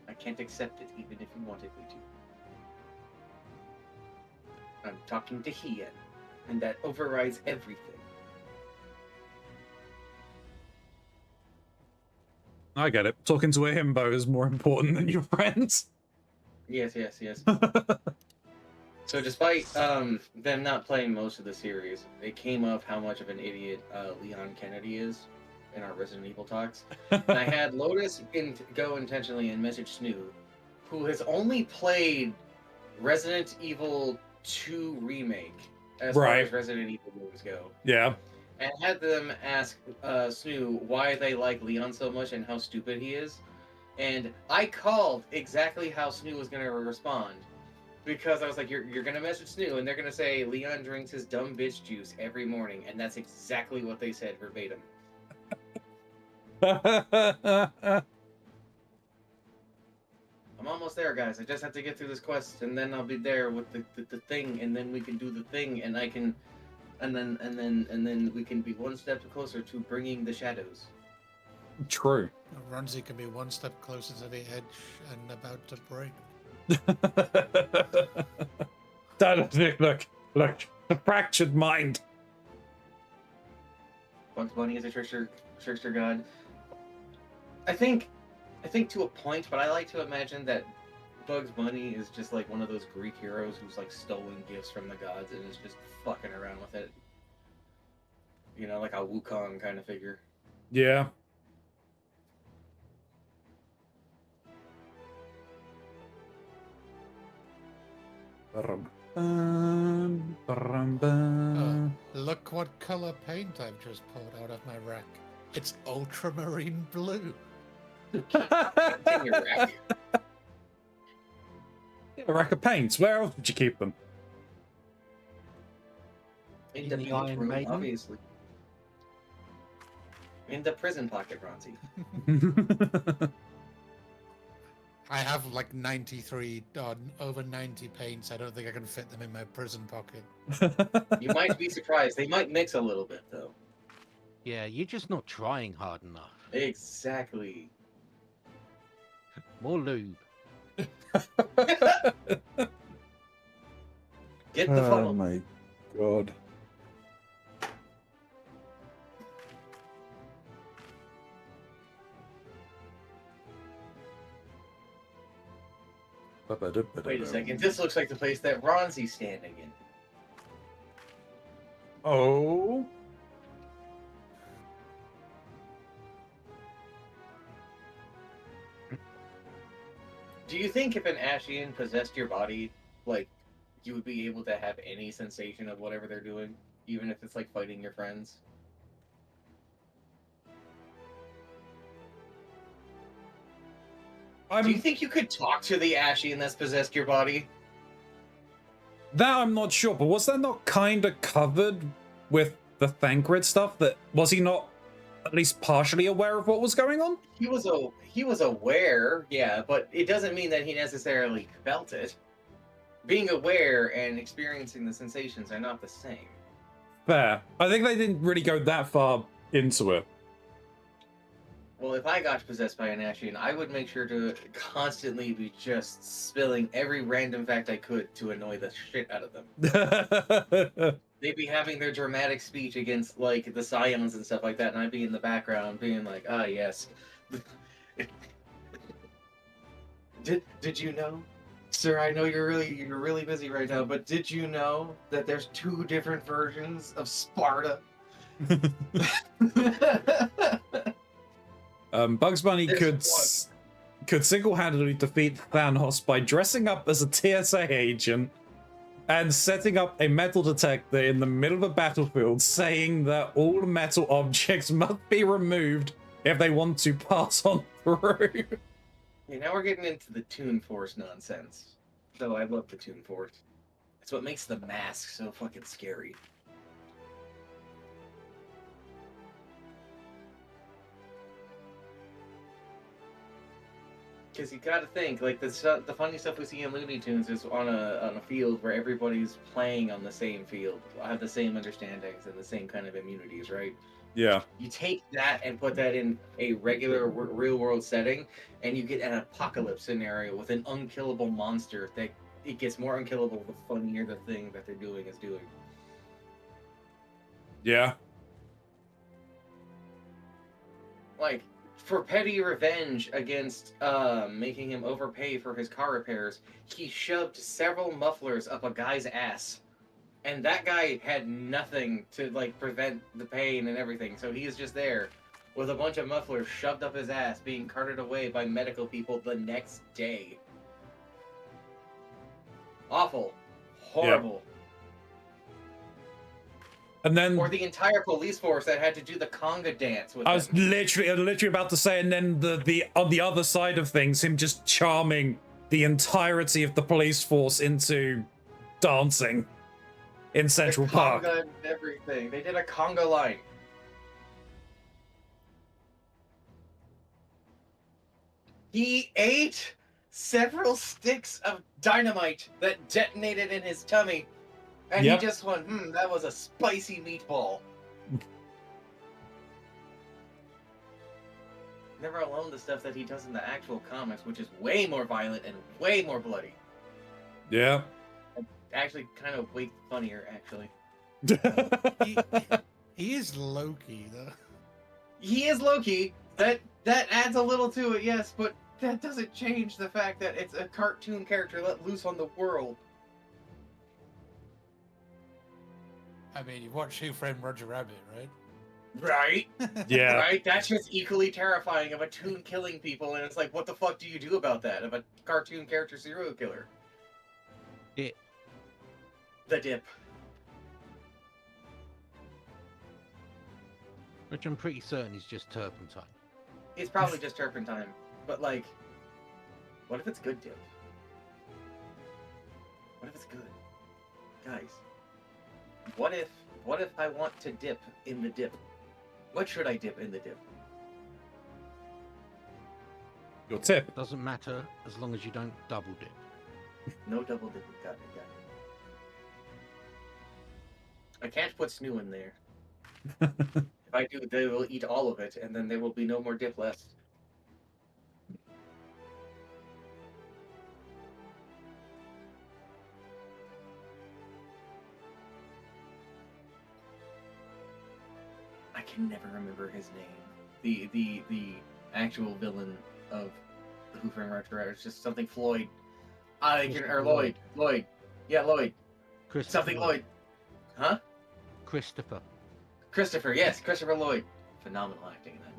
L: I can't accept it even if you wanted me to. I'm talking to Hien, and that overrides everything.
A: I get it. Talking to a himbo is more important than your friends.
L: Yes. So despite them not playing most of the series, it came up how much of an idiot Leon Kennedy is in our Resident Evil talks. And I had Lotus go intentionally and message Snoo, who has only played Resident Evil 2 Remake as far as Resident Evil games go.
A: Yeah.
L: And had them ask Snoo why they like Leon so much and how stupid he is. And I called exactly how Snoo was going to respond. Because I was like, you're going to message Snoo, and they're going to say, Leon drinks his dumb bitch juice every morning. And that's exactly what they said verbatim. I'm almost there, guys. I just have to get through this quest, and then I'll be there with the thing, and then we can do the thing, and I can... And then we can be one step closer to bringing the shadows.
A: True.
B: Keronzi can be one step closer to the edge and about to break.
A: Look, the fractured mind.
L: Bugs Bunny is a trickster god. I think to a point, but I like to imagine that Bugs Bunny is just like one of those Greek heroes who's like stolen gifts from the gods and is just fucking around with it. You know, like a Wukong kind of figure.
A: Yeah.
B: Look what color paint I've just pulled out of my rack. It's ultramarine blue.
L: In your rack.
A: Yeah, a rack of paints. Where else would you keep them?
L: In the Iron room, Maiden? Obviously. In the prison pocket, Keronzi.
B: I have like 93 over 90 paints. I don't think I can fit them in my prison pocket.
L: You might be surprised. They might mix a little bit, though.
R: Yeah, you're just not trying hard enough.
L: Exactly.
R: More lube.
L: Get the funnel.
A: Oh my god.
L: Wait a second. This looks like the place that Ronzi's standing in.
A: Oh.
L: Do you think if an Ashian possessed your body, like, you would be able to have any sensation of whatever they're doing? Even if it's like fighting your friends? Do you think you could talk to the Ashian that's possessed your body?
A: That I'm not sure, but was that not kind of covered with the Thancred stuff? That was he not at least partially aware of what was going on?
L: He was aware, yeah, but it doesn't mean that he necessarily felt it. Being aware and experiencing the sensations are not the same.
A: Fair. I think they didn't really go that far into it.
L: Well, if I got possessed by an Ashian, I would make sure to constantly be just spilling every random fact I could to annoy the shit out of them. They'd be having their dramatic speech against, like, the Scions and stuff like that, and I'd be in the background being like, ah, yes. Did you know? Sir, I know you're really busy right now, but did you know that there's 2 different versions of Sparta?
A: Bugs Bunny could single-handedly defeat Thanos by dressing up as a TSA agent and setting up a metal detector in the middle of a battlefield, saying that all metal objects must be removed if they want to pass on through.
L: Yeah, now we're getting into the Toon Force nonsense. Though I love the Toon Force. It's what makes the mask so fucking scary. Because you gotta think, like, the funny stuff we see in Looney Tunes is on a field where everybody's playing on the same field, have the same understandings and the same kind of immunities, right?
A: Yeah.
L: You take that and put that in a regular real-world setting, and you get an apocalypse scenario with an unkillable monster that it gets more unkillable the funnier the thing that they're doing is doing.
A: Yeah.
L: Like, for petty revenge against making him overpay for his car repairs, he shoved several mufflers up a guy's ass. And that guy had nothing to, like, prevent the pain and everything. So he's just there with a bunch of mufflers shoved up his ass, being carted away by medical people the next day. Awful. Horrible.
A: Yeah. And then,
L: or the entire police force that had to do the conga dance with
A: I was
L: him.
A: literally about to say, and then the on the other side of things, him just charming the entirety of the police force into dancing in Central Park.
L: Conga and everything. They did a conga line. He ate several sticks of dynamite that detonated in his tummy. And
A: Yep.
L: he just went, that was a spicy meatball. Never alone the stuff that he does in the actual comics, which is way more violent and way more bloody.
A: Yeah.
L: Actually, kind of way funnier, actually.
B: He is Loki, though.
L: He is Loki. That adds a little to it, yes, but that doesn't change the fact that it's a cartoon character let loose on the world.
B: I mean, you watch Who Framed Roger Rabbit, right?
L: Right?
A: Yeah.
L: Right? That's just equally terrifying of a toon killing people, and it's like, what the fuck do you do about that? Of a cartoon character serial killer?
R: It.
L: The dip.
R: Which I'm pretty certain is just turpentine.
L: It's probably just turpentine. But, like, what if it's good dip? What if it's good? Guys, what if I want to dip in the dip? What should I dip in the dip?
A: Your tip.
R: Doesn't matter as long as you don't double dip.
L: No double dipping. Got it. I can't put snoo in there. If I do, they will eat all of it, and then there will be no more dip left. I can never remember his name. The actual villain of the Who Framed Roger Rabbit. It's just something Floyd. Or Lloyd. Lloyd. Yeah, Lloyd. Something Lloyd. Huh? Christopher, yes, Christopher Lloyd. Phenomenal acting in that.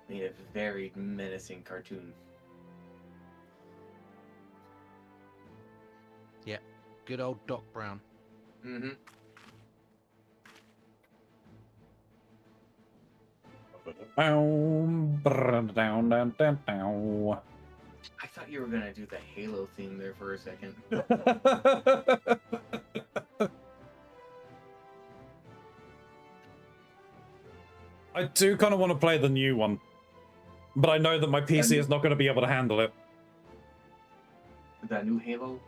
L: Made a very menacing cartoon.
R: Yeah, good old Doc Brown.
L: Mm-hmm. I thought you were gonna do the Halo theme there for a second.
A: I do kind of want to play the new one, but I know that my PC is not going to be able to handle it.
L: That new Halo?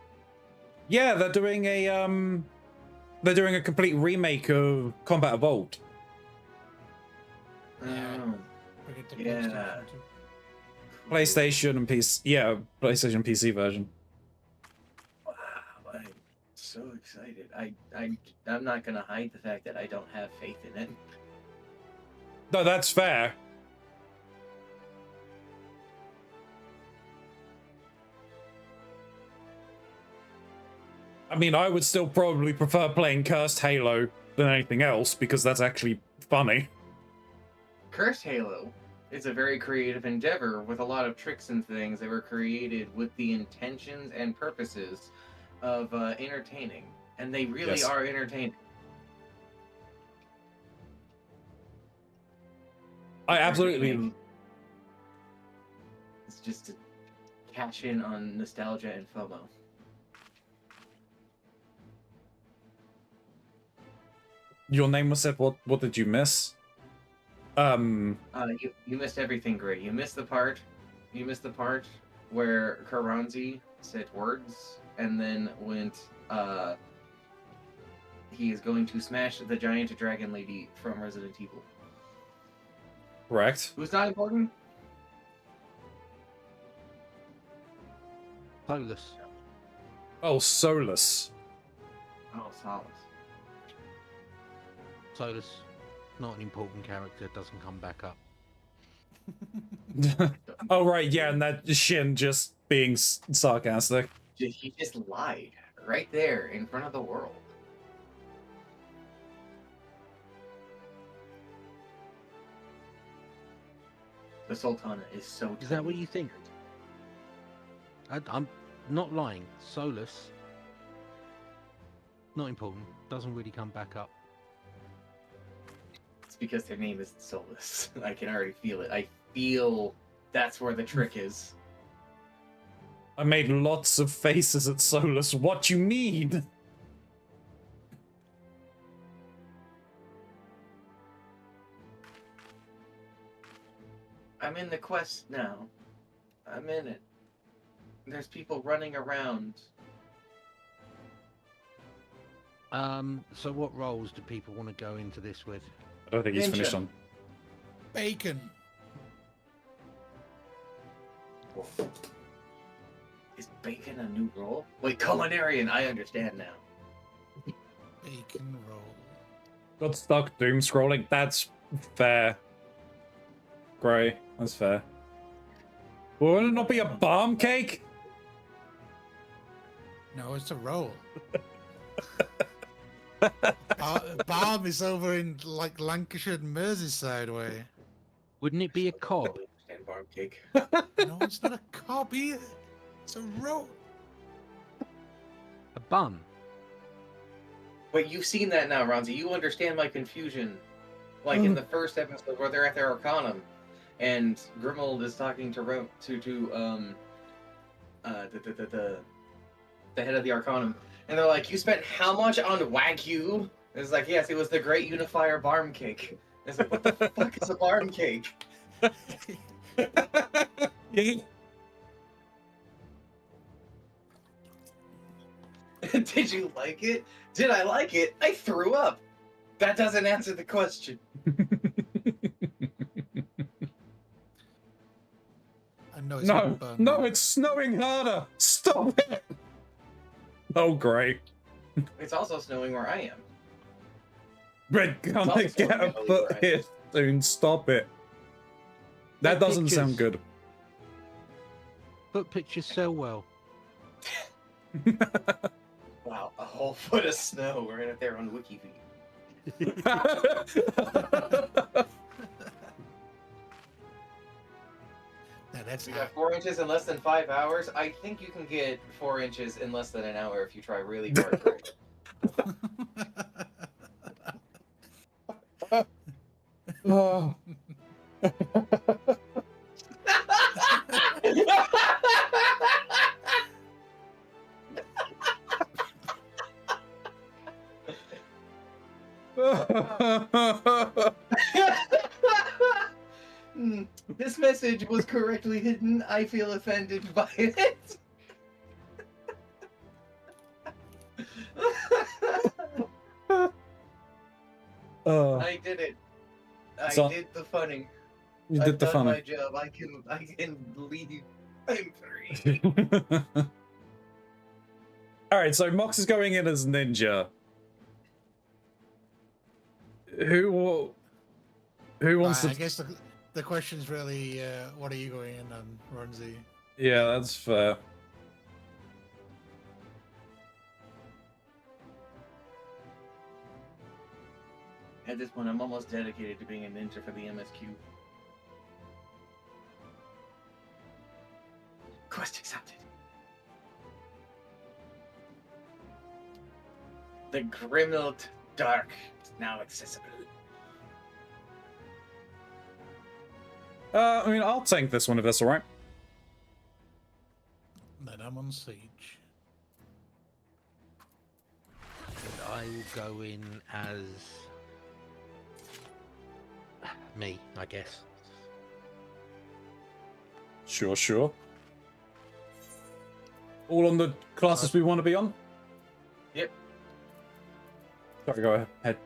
A: Yeah, they're doing a complete remake of Combat Evolved.
L: Yeah.
A: PlayStation and PC. Yeah, PlayStation and PC version.
L: Wow, I'm so excited. I'm not gonna hide the fact that I don't have faith in it.
A: No, that's fair. I mean, I would still probably prefer playing Cursed Halo than anything else, because that's actually funny.
L: Cursed Halo is a very creative endeavor with a lot of tricks and things that were created with the intentions and purposes of entertaining. And they really are entertaining.
A: I absolutely...
L: It's just to cash in on nostalgia and FOMO.
A: Your name was said. What did you miss?
L: You missed everything, Gray. You missed the part. You missed the part where Keronzi said words and then went. He is going to smash the giant dragon lady from Resident Evil.
A: Correct.
L: Who's not important?
R: Solus.
A: Oh, Solus.
L: Oh, Solus.
R: Solus, not an important character, doesn't come back up.
A: Oh, right, yeah, and that Shin just being sarcastic.
L: He just lied right there in front of the world. The Sultana is so.
R: Is that what you think? I'm not lying. Solus, not important, doesn't really come back up.
L: It's because their name is Solus. I can already feel it. I feel that's where the trick is.
A: I made lots of faces at Solus. What you mean?
L: I'm in the quest now. I'm in it. There's people running around.
R: So what roles do people want to go into this with?
A: I don't think he's finished on.
B: Bacon.
L: Is bacon a new role? Wait, culinarian, I understand now.
B: Bacon roll.
A: Got stuck doom scrolling. That's fair. Gray, that's fair. Will it not be a bomb cake?
B: No, it's a roll. Balm is over in like Lancashire and Merseyside way.
R: Wouldn't it be a cob?
L: And barm cake.
B: No, it's not a cob either. It's a roll.
R: A bun.
L: Wait, you've seen that now, Ronzi. You understand my confusion. Like in the first episode where they're at their Arcanum, and Grimold is talking to the head of the Arcanum, and they're like, "You spent how much on Wagyu?" And it's like, "Yes, it was the Great Unifier Barm Cake." And it's like, what the fuck is a barm cake? Did you like it? Did I like it? I threw up. That doesn't answer the question.
A: No, it's snowing harder. Stop it. Oh, great.
L: It's also snowing where I am.
A: Red, gonna get a foot here soon. Stop it. That doesn't sound good.
R: Foot pictures sell well.
L: Wow, a whole foot of snow right up there on WikiFeed. We got 4 inches in less than 5 hours. I think you can get 4 inches in less than an hour if you try really hard.
A: Oh.
L: This message was correctly hidden. I feel offended by it. I did it. I did the funning.
A: You
L: I've
A: did the
L: done
A: funning.
L: my job. I can leave. I'm free.
A: All right, so Mox is going in as ninja. Who wants to?
B: I guess the question's really, what are you going in on, Ronzi?
A: Yeah, that's fair.
L: At this point, I'm almost dedicated to being a ninja for the MSQ. Quest accepted. The Grimald Dark is now accessible.
A: I mean, I'll tank this one if that's all right.
B: Then I'm on siege.
R: And I will go in as me, I guess.
A: Sure. All on the classes we want to be on?
L: Yep.
A: Sorry, go ahead.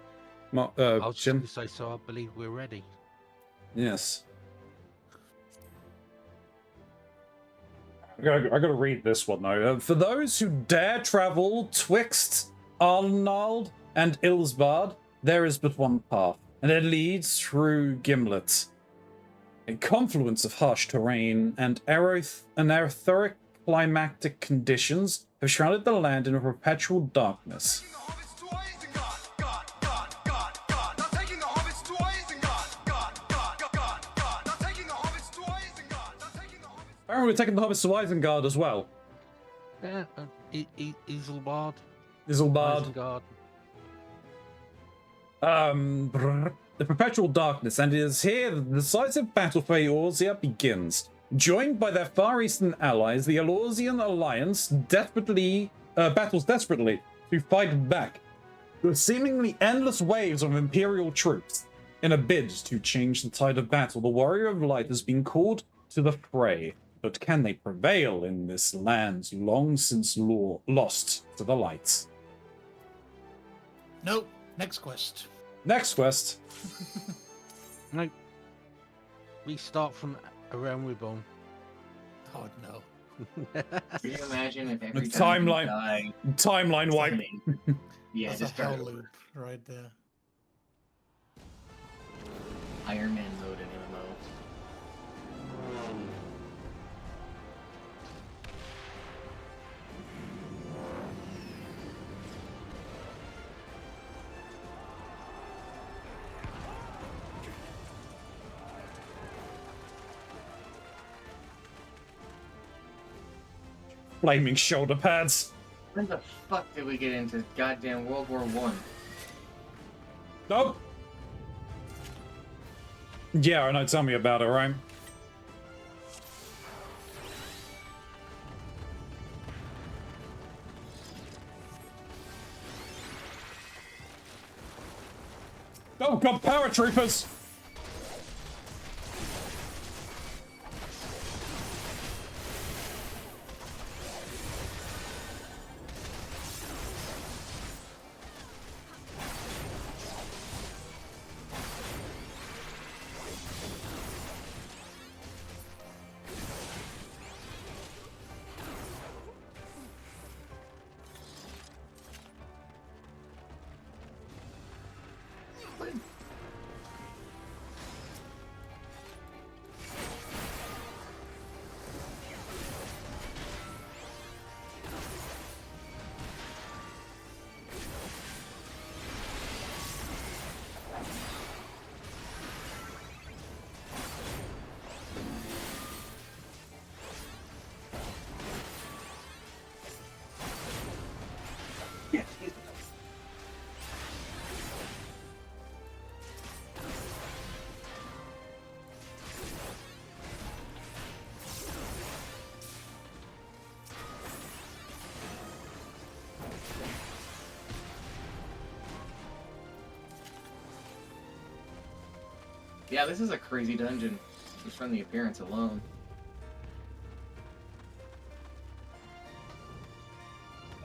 R: I was
A: Jim.
R: just going to say, so I believe we're ready.
A: Yes. I gotta read this one though. For those who dare travel twixt Arnald and Ilsbard, there is but one path, and it leads through Gimlet. A confluence of harsh terrain and aetheric climatic conditions have shrouded the land in a perpetual darkness. Apparently we're taking the hobbits to Isengard as well.
R: Yeah, Isilbard.
A: Isilbard. The perpetual darkness, and it is here that the decisive battle for Eorzea begins. Joined by their Far Eastern allies, the Elorzian Alliance battles desperately to fight back the seemingly endless waves of Imperial troops. In a bid to change the tide of battle, the Warrior of Light has been called to the fray. But can they prevail in this land long since lost to the light?
B: Nope. Next quest.
A: Next quest.
R: No. We start from around Ribbon.
B: Oh no.
L: Can you imagine if every
A: The
L: time
A: timeline wipe.
L: Yeah,
B: that's
L: just
B: a hell
L: start over.
B: loop right there.
L: Iron Man mode in MMO.
A: Flaming shoulder pads.
L: When the fuck did we get into goddamn World War I?
A: Nope. Yeah, I know. Tell me about it, right? Oh, God, paratroopers!
L: discipline. Yeah, this is a crazy dungeon, just from the appearance alone.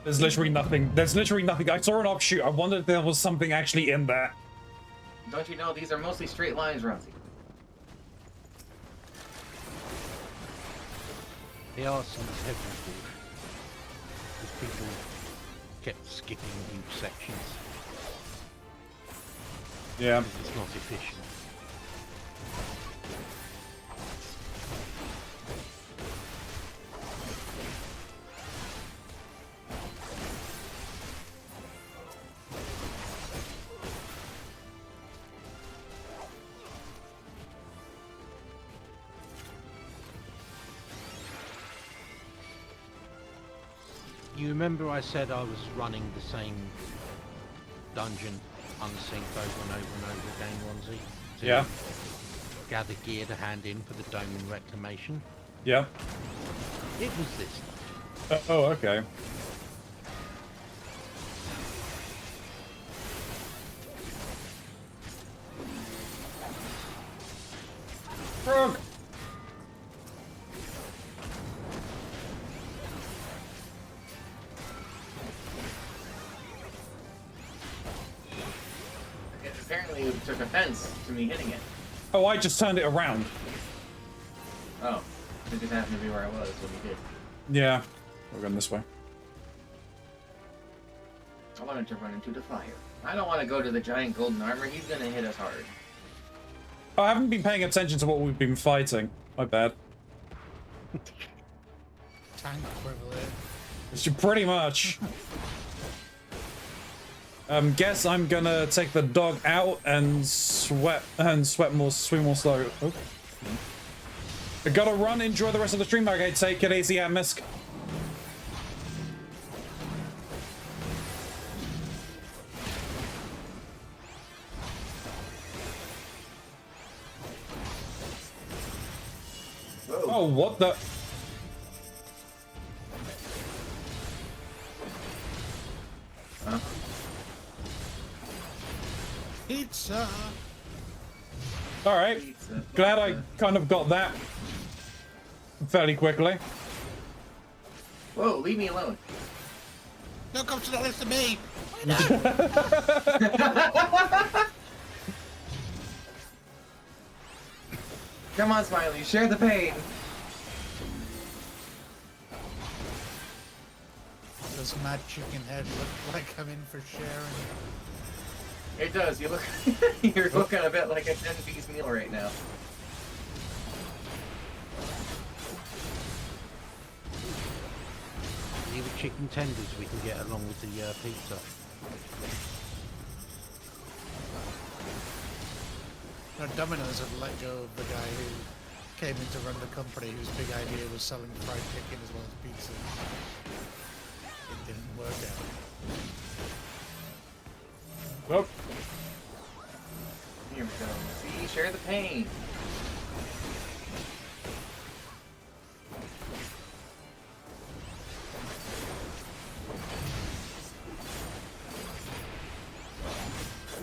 A: There's literally nothing. There's literally nothing. I saw an offshoot. I wondered if there was something actually in there.
L: Don't you know these are mostly straight lines, Keronzi?
R: There are some technical, because people kept skipping huge sections.
A: Yeah.
R: Because it's not efficient. You remember I said I was running the same dungeon unsynced over and over again, Keronzi?
A: Yeah.
R: Gather gear to hand in for the Doman reclamation.
A: Yeah.
R: It was this dungeon.
A: Oh, okay. Frog!
L: Apparently it took offense to me hitting it.
A: Oh, I just turned it around.
L: Oh, it just happened to be where I was when you did.
A: Yeah. We're going this way.
L: I wanted to run into the fire. I don't want to go to the giant golden armor. He's gonna hit us hard.
A: I haven't been paying attention to what we've been fighting. My bad.
B: Tank equivalent.
A: It's pretty much. Guess I'm gonna take the dog out and swim more slow. Oh. I gotta run, enjoy the rest of the stream. Okay, take it easy, Misk. Oh, what the?
L: Huh?
B: Pizza.
A: All right. Glad I kind of got that fairly quickly.
L: Whoa, leave me alone.
B: Don't come to the list of me.
L: Come on, Smiley, share the pain.
B: Does Mad Chicken Head look like I'm in for sharing?
L: It does. You look. You're looking a bit like a 10-piece meal right now.
R: Either chicken tenders we can get along with the pizza.
B: No, Domino's had let go of the guy who came in to run the company whose big idea was selling fried chicken as well as pizza. It didn't work out.
A: Well.
L: Here we go. See, share the pain.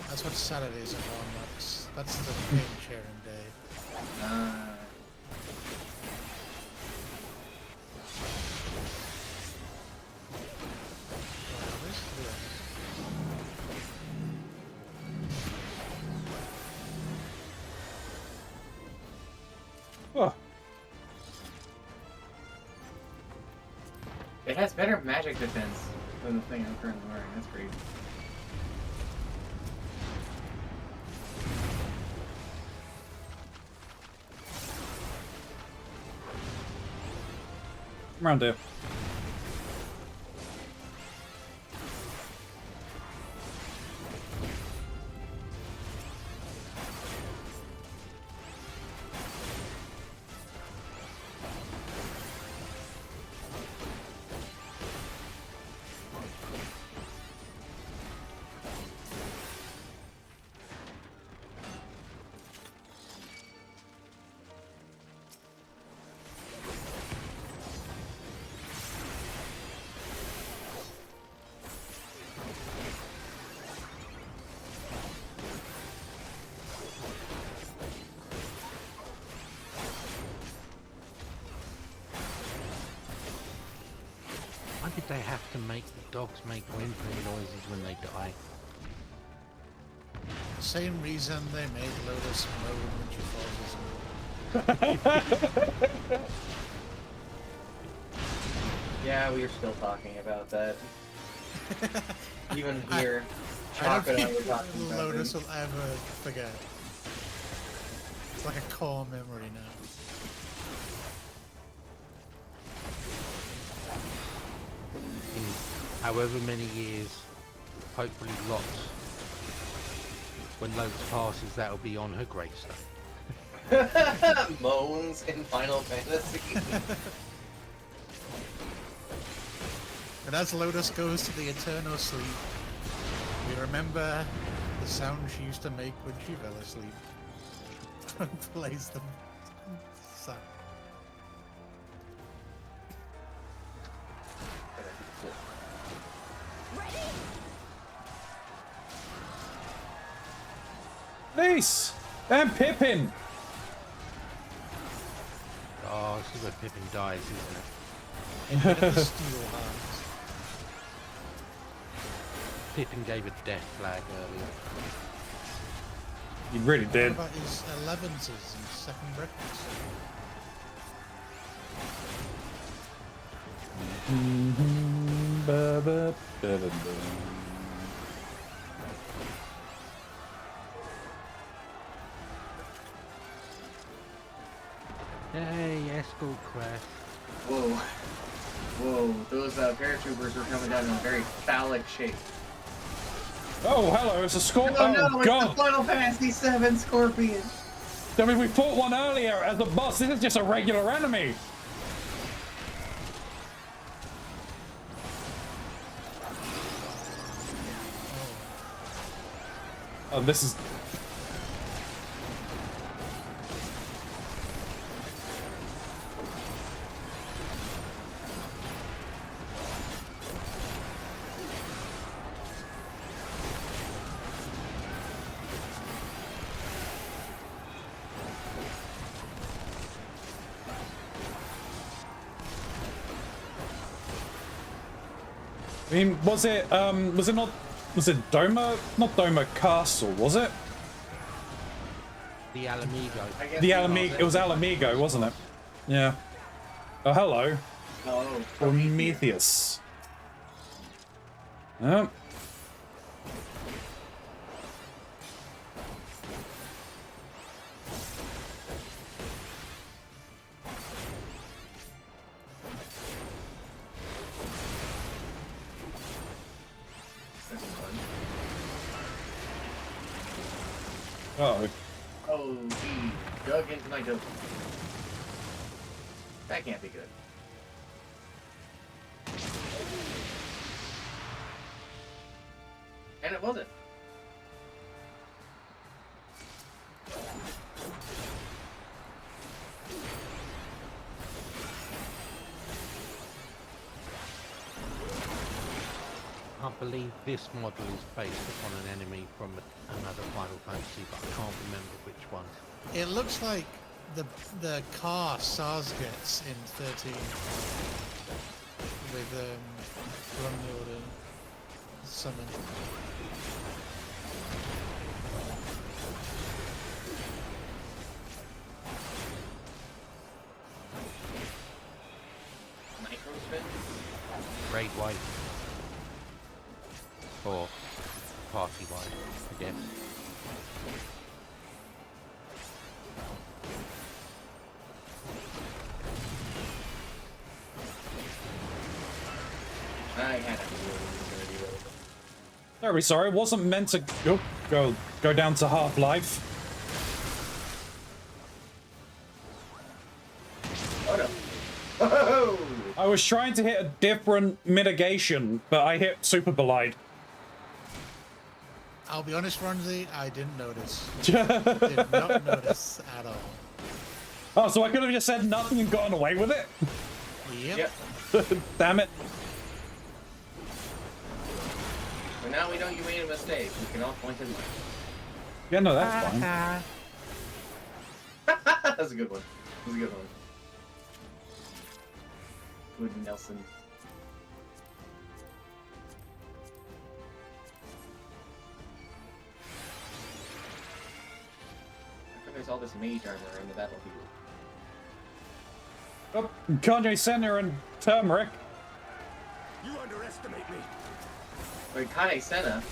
B: That's what Saturdays are on, Max. That's the pain sharing day.
A: Oh.
L: It has better magic defense than the thing I'm currently wearing. That's great.
A: Around here.
R: Why did they have to make the dogs make whimpering noises when they die?
B: Same reason they made Lotus moan when she falls asleep.
L: Yeah, we are still talking about that. Even here,
B: I don't
L: Chocolate and I
B: think
L: were talking about
B: Lotus
L: it.
B: will ever forget. It's like a core memory now.
R: In however many years, hopefully lots, when Lotus passes, that'll be on her gravestone.
L: Moans in Final Fantasy.
B: And as Lotus goes to the eternal sleep, we remember the sound she used to make when she fell asleep. And plays them. So.
A: Nice! And Pippin!
R: Oh, this is where Pippin dies, isn't it?
B: Steel heart.
R: Pippin gave a death flag earlier.
A: You really did.
B: What about his 11s and second breakfast?
R: Hey, escort quest.
L: Whoa. Whoa, those paratroopers were coming down in a very phallic shape.
A: Oh, hello, it's a scorpion.
L: Oh no, it's
A: God.
L: the Final Fantasy VII Scorpion.
A: I mean, we fought one earlier as a boss. This is just a regular enemy. Oh, this is... I mean, was it not, was it Doma? Not Doma Castle, was it?
R: The Alamigo.
A: The Alamigo, it was Alamigo, wasn't it? Yeah. Oh, hello.
L: Oh,
A: Prometheus. Oh. Uh-oh.
L: Oh, he dug into my token. That can't be good. And it wasn't.
R: I believe this model is based upon an enemy from another Final Fantasy, but I can't remember which one.
B: It looks like the car Sars gets in 13 with Grumlord and Summon.
L: Microspin?
R: Raid wide. Or party wide, I guess.
A: Sorry, it wasn't meant to go down to half-life.
L: Oh no. Oh!
A: I was trying to hit a different mitigation, but I hit Super Belied.
B: I'll be honest, Ronzi, I didn't notice. Did not notice at all.
A: Oh, so I could have just said nothing and gotten away with it?
B: Yep.
A: Damn it.
L: But now we know you made a mistake. We can all point and laugh.
A: Yeah, no, that's fine.
L: That's a good one. That's a good one. Good Nelson. There's all this mage armor in the battlefield.
A: Oh, Kanye Senna and Turmeric.
W: You underestimate me.
L: Wait, Kane Senna?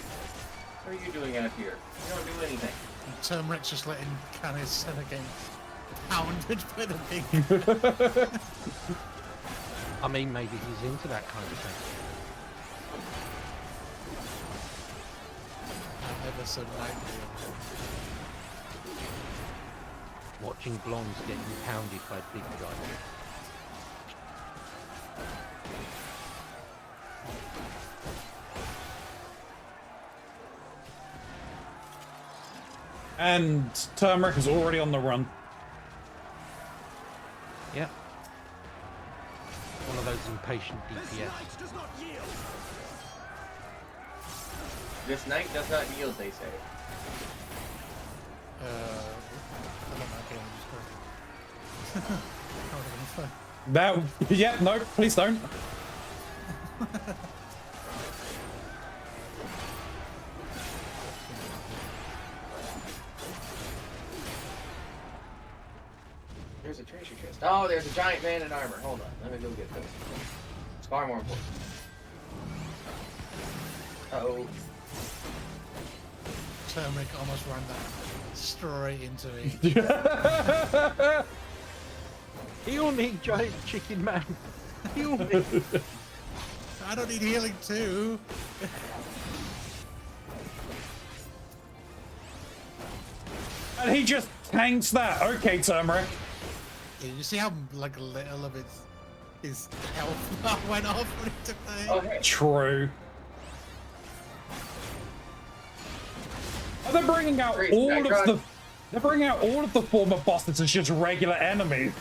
L: What are you doing out here? You don't do anything.
B: Turmeric's just letting Kane Senna get pounded by the big.
R: I mean, maybe he's into that kind of thing.
B: Ever so lightly.
R: Watching blondes getting pounded by big guys.
A: And Turmeric is already on the run.
R: Yep. One of those impatient DPS.
L: This knight does not yield, they say.
B: I don't know, okay, I'm just going.
A: That, yeah, no, please don't.
L: There's a treasure chest. Oh, there's a giant man in armor. Hold on, let me go get this. It's far more important. Uh-oh.
B: Turmeric almost ran that straight into me.
R: Heal me, giant chicken man. Heal me.
B: I don't need healing too.
A: And he just tanks that. Okay, Turmeric.
B: Yeah, you see how like little of his health went off when he took the hit?
L: Oh, hey.
A: True. Oh, they're bringing out all of the. They're bringing out all of the former bosses as just regular enemies.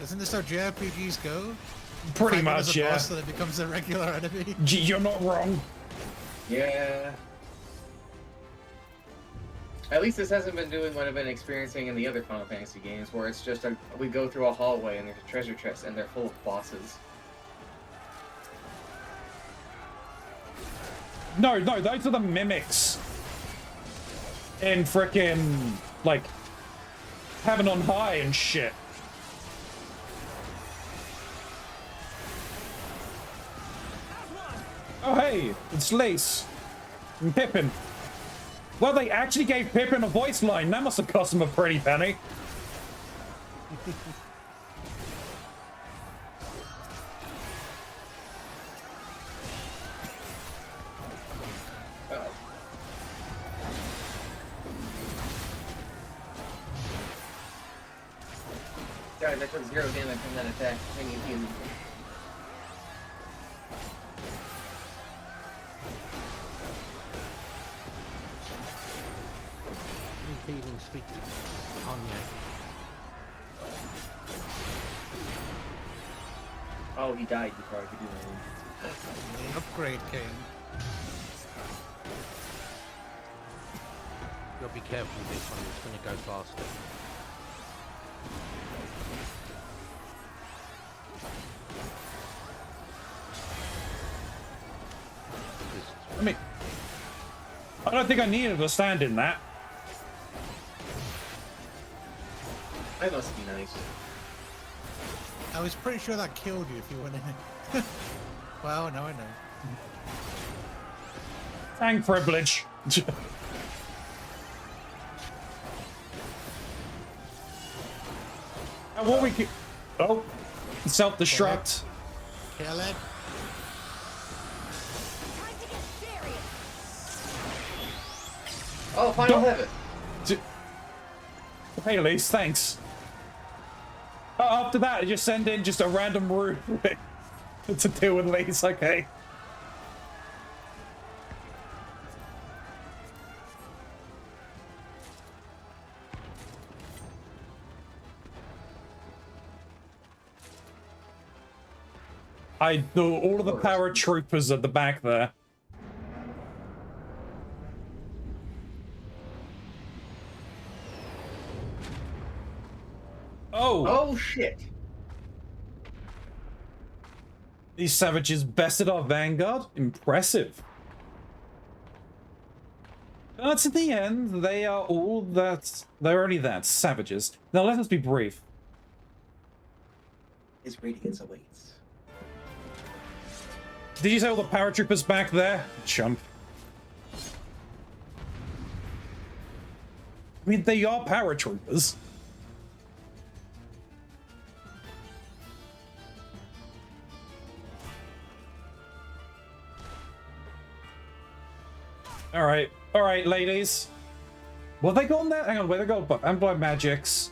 B: Isn't this how JRPGs go?
A: Pretty much, yeah.
B: Boss, so it becomes a regular enemy.
A: You're not wrong.
L: Yeah. At least this hasn't been doing what I've been experiencing in the other Final Fantasy games, where it's just we go through a hallway and there's a treasure chest and they're full of bosses.
A: No, those are the mimics. In frickin' like Heaven on High and shit. Oh hey, it's Lace and Pippin. Well, they actually gave Pippin a voice line. That must have cost him a pretty penny.
L: Guys, I took 0 damage from that attack. I need healing.
R: Healing speak to Kanye.
L: Oh, he died before I could do anything.
B: The upgrade came.
R: You gotta be careful with this one, it's gonna go faster.
A: I mean, I don't think I needed to stand in that.
L: That must be nice.
B: I was pretty sure that killed you if you went in it. Well, now I know.
A: Tank privilege. And what we could... Oh, self-destruct.
B: Kill it.
L: Oh, final heaven.
A: Hey, Elise, thanks. After that, just send in just a random room to deal with Elise, okay. All of the paratroopers at the back there. Oh!
L: Oh, shit.
A: These savages bested our vanguard? Impressive. But in the end, they are all that... They're only that, savages. Now let us be brief.
L: His radiance awaits.
A: Did you say all the paratroopers back there? Chump. I mean, they are paratroopers. Alright, ladies. What have they got on there? Hang on, wait, they got Amplified Magics.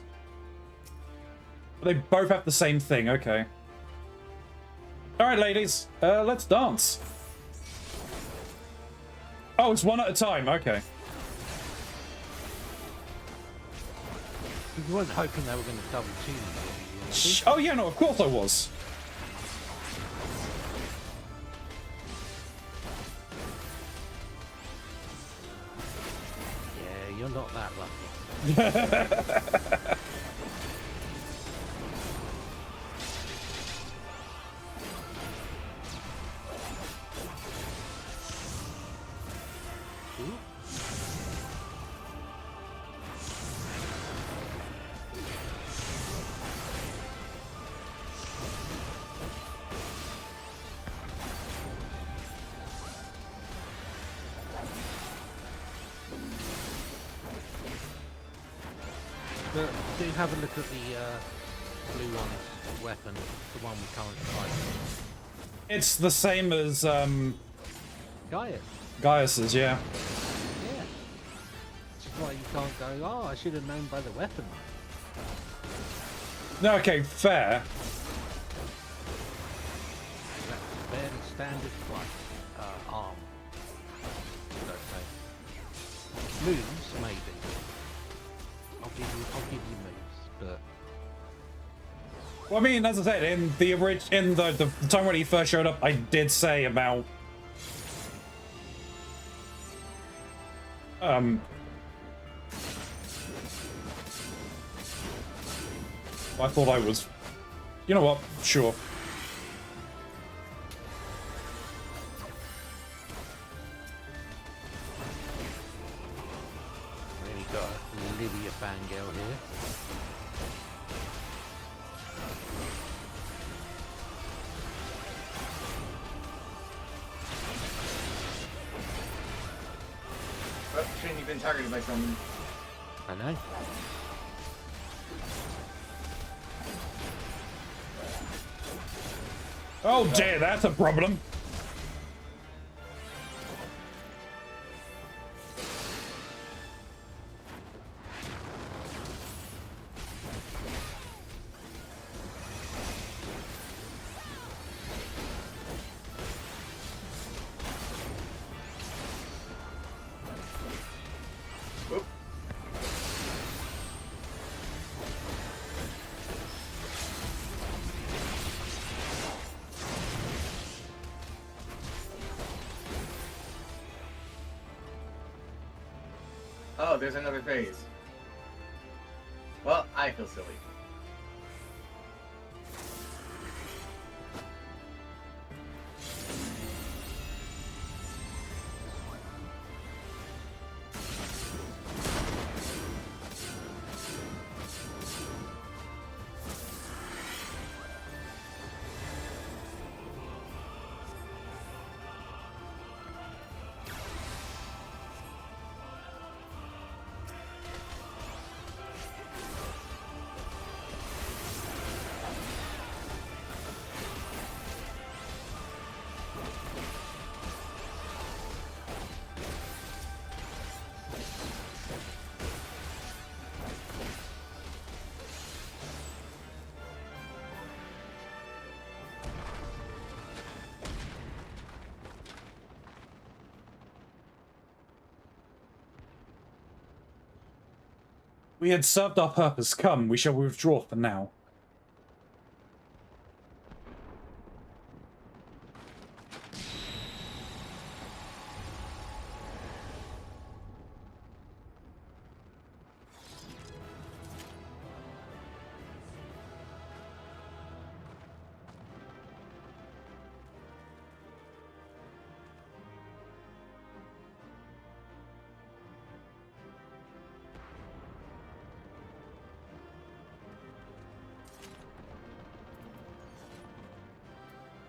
A: They both have the same thing, okay. Alright, ladies, let's dance. Oh, it's one at a time, okay.
R: You weren't hoping they were going to double team you.
A: Oh yeah, no, of course I was.
R: Yeah, you're not that lucky. But do have a look at the blue one's weapon, the one we currently fighting.
A: It's the same as
R: Gaius.
A: Gaius's, yeah.
R: Yeah. Which is why you can't go, oh, I should have known by the weapon.
A: No, okay, fair.
R: That's fairly standard arm. Okay. Moves, maybe. I'll give you moves, but
A: Well, I mean, as I said, in the time when he first showed up, I did say about I thought I was, you know what? Sure.
R: Really got a Lydia fangirl here.
L: Oh, shouldn't have been targeted by someone.
R: I know.
A: Oh dear, that's a problem.
L: Oh, there's another phase. Well, I feel silly.
A: We had served our purpose. Come, we shall withdraw for now.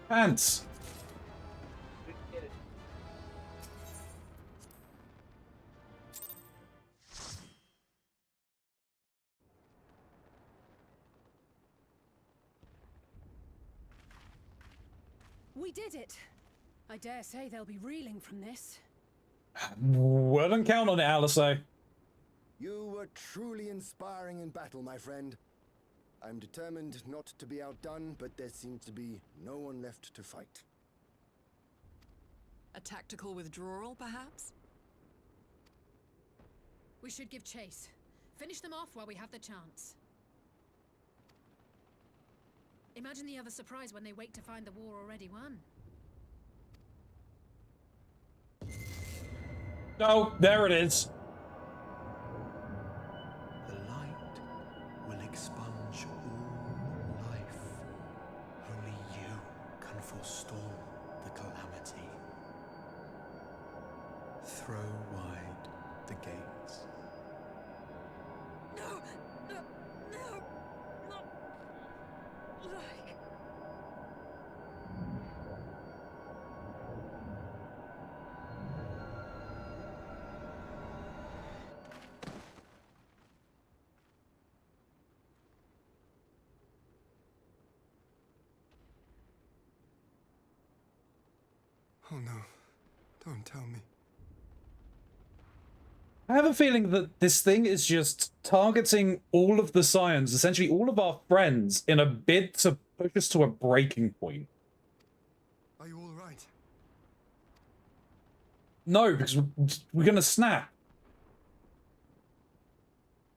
A: Pants.
H: We did it! I dare say they'll be reeling from this.
A: Wouldn't count on it, Alice.
F: You were truly inspiring in battle, my friend. I'm determined not to be outdone, but there seems to be no one left to fight.
J: A tactical withdrawal, perhaps?
H: We should give chase. Finish them off while we have the chance. Imagine the other surprise when they wake to find the war already won.
A: Oh, there it is.
G: The light will expunge all life. Only you can forestall the calamity. Throw wide the gates.
H: No! No! No! Not like...
F: Oh no, don't tell me.
A: I have a feeling that this thing is just targeting all of the Scions, essentially all of our friends, in a bid to push us to a breaking point.
F: Are you all right?
A: No, because we're gonna snap.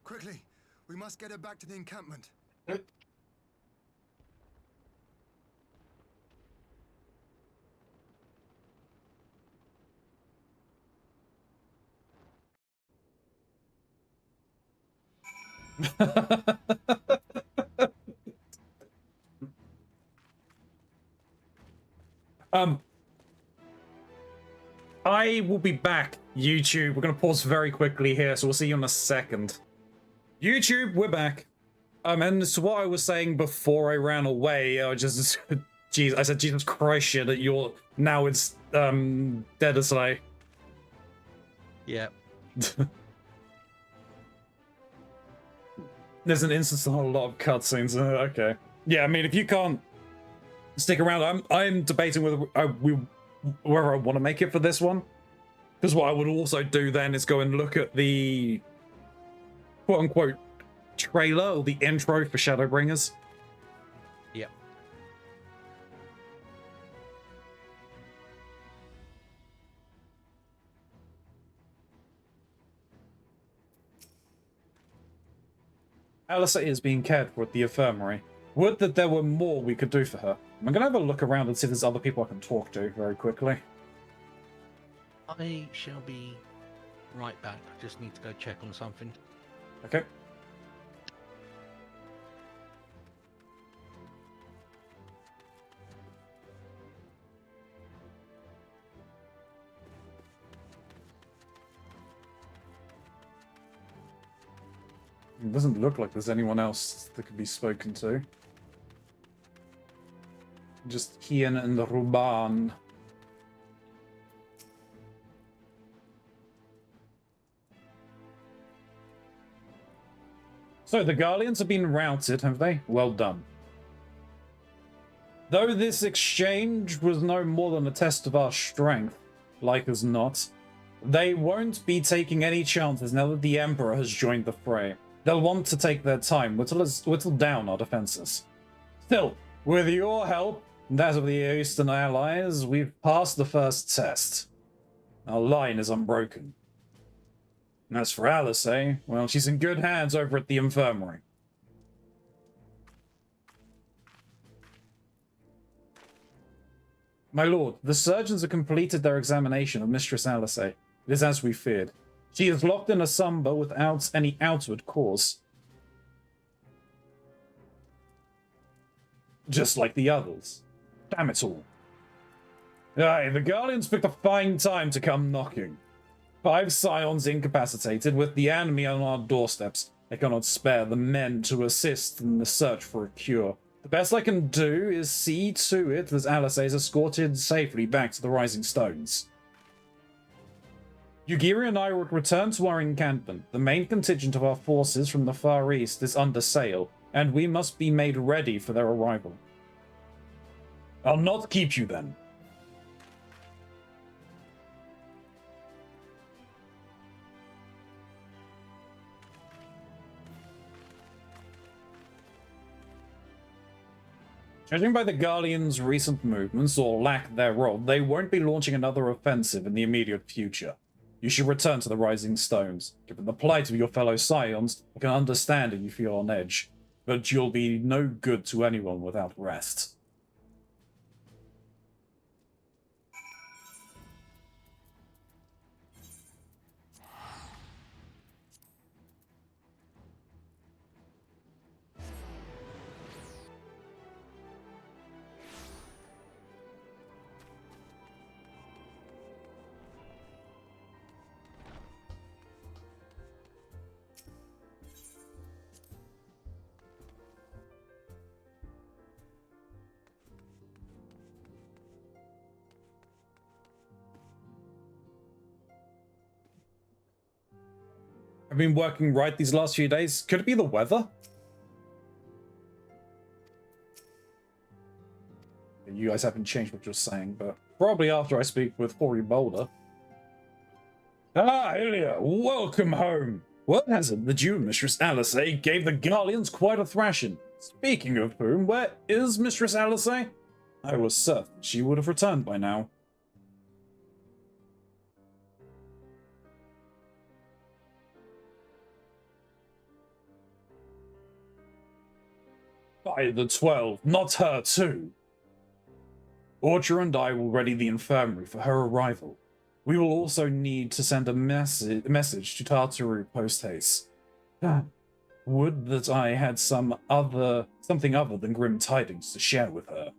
F: Quickly, we must get her back to the encampment.
A: I will be back, YouTube. We're going to pause very quickly here, so we'll see you in a second. YouTube, we're back. And so what I was saying before I ran away, I just, jeez, I said, Jesus Christ, shit, that you're, now it's, dead as I.
R: Yeah.
A: There's an instance of a lot of cutscenes. Okay. Yeah, I mean, if you can't stick around, I'm debating whether whether I want to make it for this one. Because what I would also do then is go and look at the quote-unquote trailer or the intro for Shadowbringers.
R: Yep.
A: Alice is being cared for at the infirmary. Would that there were more we could do for her. I'm going to have a look around and see if there's other people I can talk to very quickly.
R: I shall be right back. I just need to go check on something.
A: Okay. It doesn't look like there's anyone else that could be spoken to. Just Kian and Ruban. So the Garleans have been routed, have they? Well done. Though this exchange was no more than a test of our strength, like as not, they won't be taking any chances now that the Emperor has joined the fray. They'll want to take their time, whittle down our defenses. Still, with your help, and that of the Eastern allies, we've passed the first test. Our line is unbroken. As for Alice, well, she's in good hands over at the infirmary. My lord, the surgeons have completed their examination of Mistress Alice. It is as we feared. She is locked in a slumber without any outward cause. Just like the others. Damn it all. Aye, the Guardians picked a fine time to come knocking. 5 scions incapacitated, with the enemy on our doorsteps. I cannot spare the men to assist in the search for a cure. The best I can do is see to it that Alice is escorted safely back to the Rising Stones. Yugiri and I would return to our encampment. The main contingent of our forces from the Far East is under sail, and we must be made ready for their arrival. I'll not keep you then. Judging by the Guardians' recent movements, or lack thereof, they won't be launching another offensive in the immediate future. You should return to the Rising Stones. Given the plight of your fellow scions, I can understand if you feel on edge, but you'll be no good to anyone without rest. I've been working right these last few days. Could it be the weather? You guys haven't changed what you're saying, but probably after I speak with Hori Boulder. Ah, Ilya, welcome home. What has it that you, Mistress Alice, gave the Guardians quite a thrashing? Speaking of whom, where is Mistress Alice? I was certain she would have returned by now. By the 12, not her too. Orcher and I will ready the infirmary for her arrival. We will also need to send a message to Tartaru post-haste. Would that I had something other than grim tidings to share with her.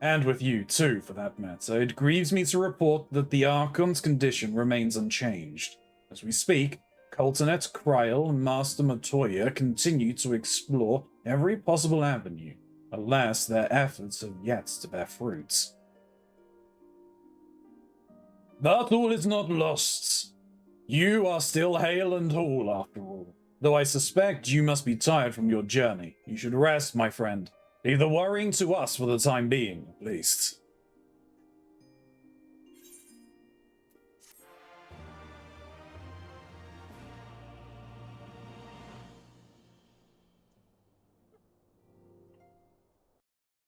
A: And with you too, for that matter. It grieves me to report that the Archon's condition remains unchanged. As we speak, Coltonet, Kryl, and Master Matoya continue to explore every possible avenue. Alas, their efforts have yet to bear fruits. But all is not lost. You are still hale and whole, after all. Though I suspect you must be tired from your journey. You should rest, my friend. Leave the worrying to us for the time being, at least.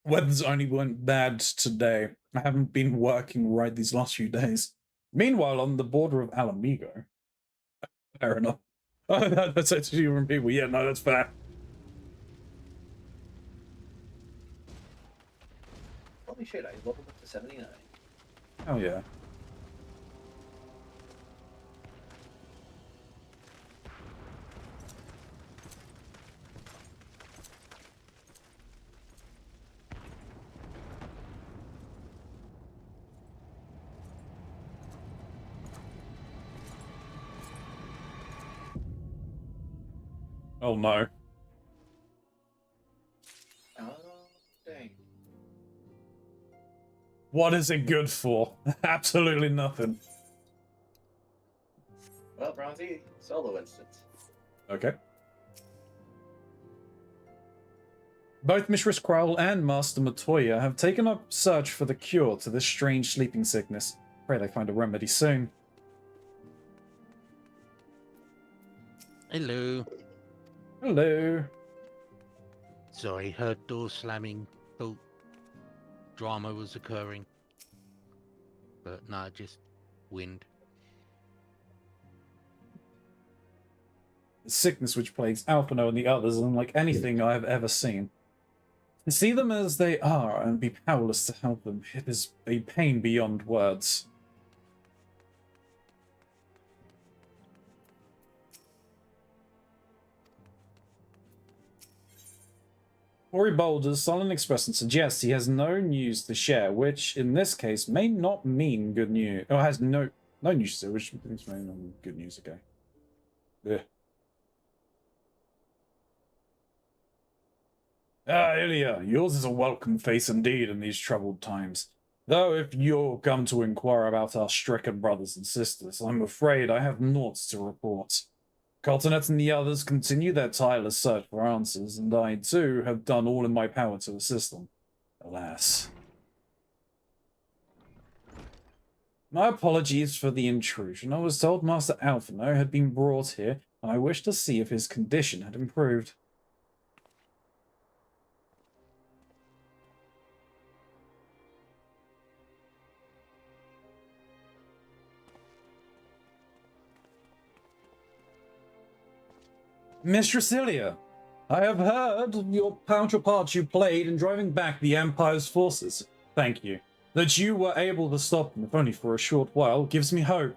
A: Weather's only went bad today. I haven't been working right these last few days. Meanwhile, on the border of Alamigo. Fair enough. Oh, that's it to human people. Yeah, no, that's fair.
L: Holy shit, I leveled up to 79.
A: Oh, yeah. Oh no.
L: Oh, dang.
A: What is it good for? Absolutely nothing.
L: Well, Bronzy, solo instance.
A: Okay. Both Mistress Kryl and Master Matoya have taken up search for the cure to this strange sleeping sickness. Pray they find a remedy soon.
R: Hello.
A: Hello.
R: Sorry, heard door slamming. Thought drama was occurring. But no, just wind.
A: The sickness which plagues Alphino and the others is unlike anything I have ever seen. To see them as they are and be powerless to help them, it is a pain beyond words. Ori Boulder's solemn expression suggests he has no news to share, which, in this case, may not mean good news. Or has no news to share, which means may not mean good news, okay. Yeah. Ah, Ilya, yours is a welcome face indeed in these troubled times. Though if you're come to inquire about our stricken brothers and sisters, I'm afraid I have naught to report. Cottonet and the others continue their tireless search for answers, and I, too, have done all in my power to assist them. Alas. My apologies for the intrusion. I was told Master Alphino had been brought here, and I wished to see if his condition had improved. Mistress Ilya, I have heard of your counterpart you played in driving back the Empire's forces. Thank you. That you were able to stop them, if only for a short while, gives me hope.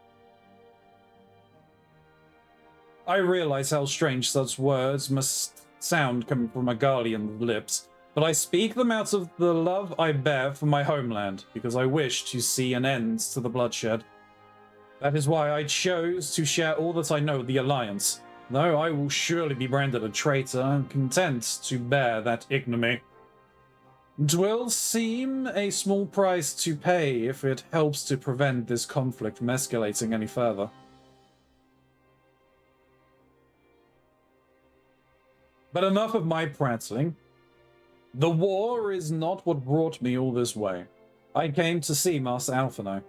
A: I realize how strange such words must sound coming from a Guardian's lips, but I speak them out of the love I bear for my homeland, because I wish to see an end to the bloodshed. That is why I chose to share all that I know of the Alliance. Though I will surely be branded a traitor, I'm content to bear that ignominy. It will seem a small price to pay if it helps to prevent this conflict from escalating any further. But enough of my prattling. The war is not what brought me all this way. I came to see Master Alphino.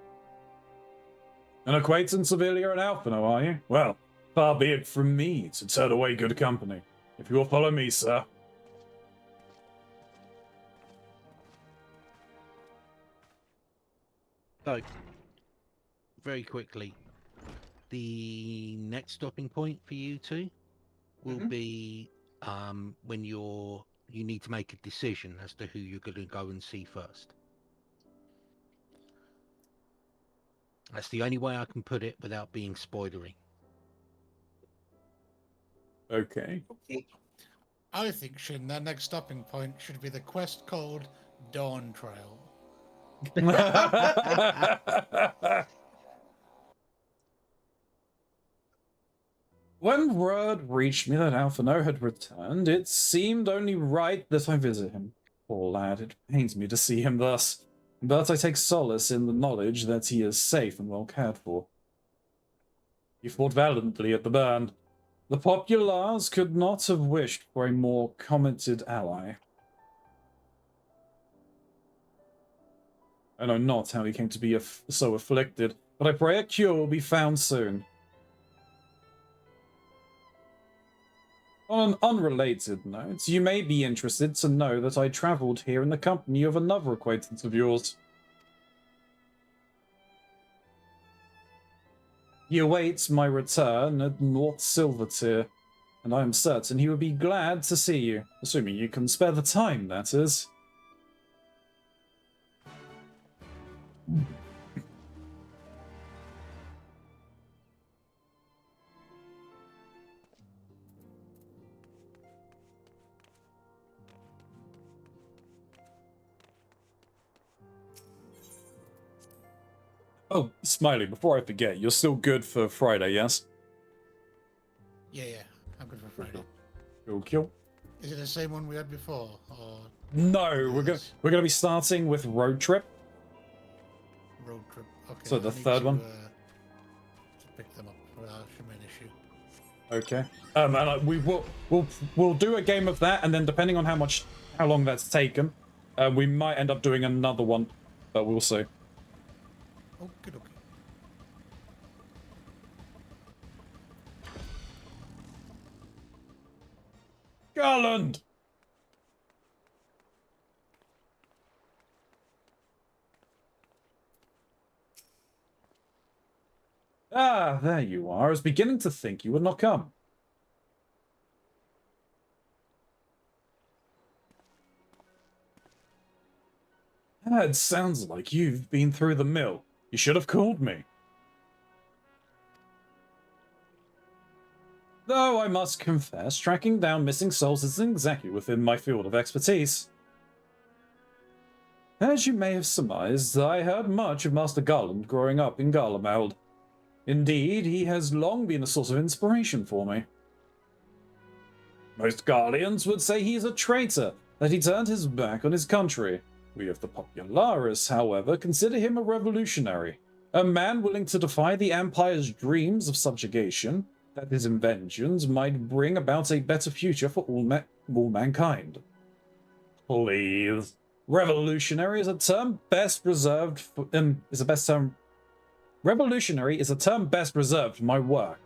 A: An acquaintance of Ilya and Alphino, are you? Well, far be it from me to turn away good company. If you will follow me, sir.
R: So, very quickly, the next stopping point for you two will be when you need to make a decision as to who you're going to go and see first. That's the only way I can put it without being spoilery.
A: Okay.
B: I think, Shin, their next stopping point should be the quest called Dawn Trail.
A: When word reached me that Alphino had returned, it seemed only right that I visit him. Poor lad, it pains me to see him thus, but I take solace in the knowledge that he is safe and well cared for. He fought valiantly at the burn. The populares could not have wished for a more committed ally. I know not how he came to be so afflicted, but I pray a cure will be found soon. On an unrelated note, you may be interested to know that I travelled here in the company of another acquaintance of yours. He awaits my return at North Silvertier, and I am certain he would be glad to see you, assuming you can spare the time, that is. Oh, Smiley, before I forget, you're still good for Friday, yes?
B: Yeah, I'm good for Friday.
A: Cool.
B: Is it the same one we had before, or
A: no? We're gonna be starting with Road Trip.
B: Road Trip. Okay.
A: So the third one.
B: To pick them up. That should be an issue.
A: Okay. And we'll do a game of that, and then depending on how long that's taken, we might end up doing another one, but we'll see.
B: Okay.
A: Garland! Ah, there you are. I was beginning to think you would not come. It sounds like you've been through the mill. You should have called me. Though I must confess, tracking down missing souls isn't exactly within my field of expertise. As you may have surmised, I heard much of Master Garland growing up in Garlemald. Indeed, he has long been a source of inspiration for me. Most Garleans would say he is a traitor, that he turned his back on his country. We of the Popularis, however, consider him a revolutionary, a man willing to defy the Empire's dreams of subjugation, that his inventions might bring about a better future for all mankind. Please. Revolutionary is a term best reserved for, Revolutionary is a term best reserved for my work.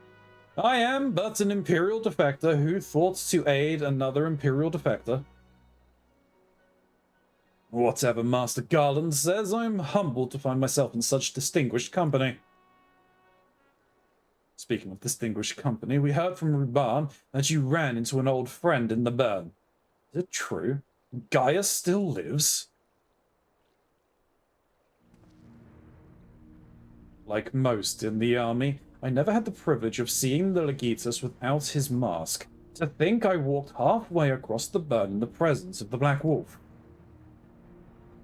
A: I am but an Imperial defector who thought to aid another Imperial defector. Whatever Master Garland says, I am humbled to find myself in such distinguished company. Speaking of distinguished company, we heard from Ruban that you ran into an old friend in the burn. Is it true? Gaius still lives? Like most in the army, I never had the privilege of seeing the Legatus without his mask. To think I walked halfway across the burn in the presence of the Black Wolf.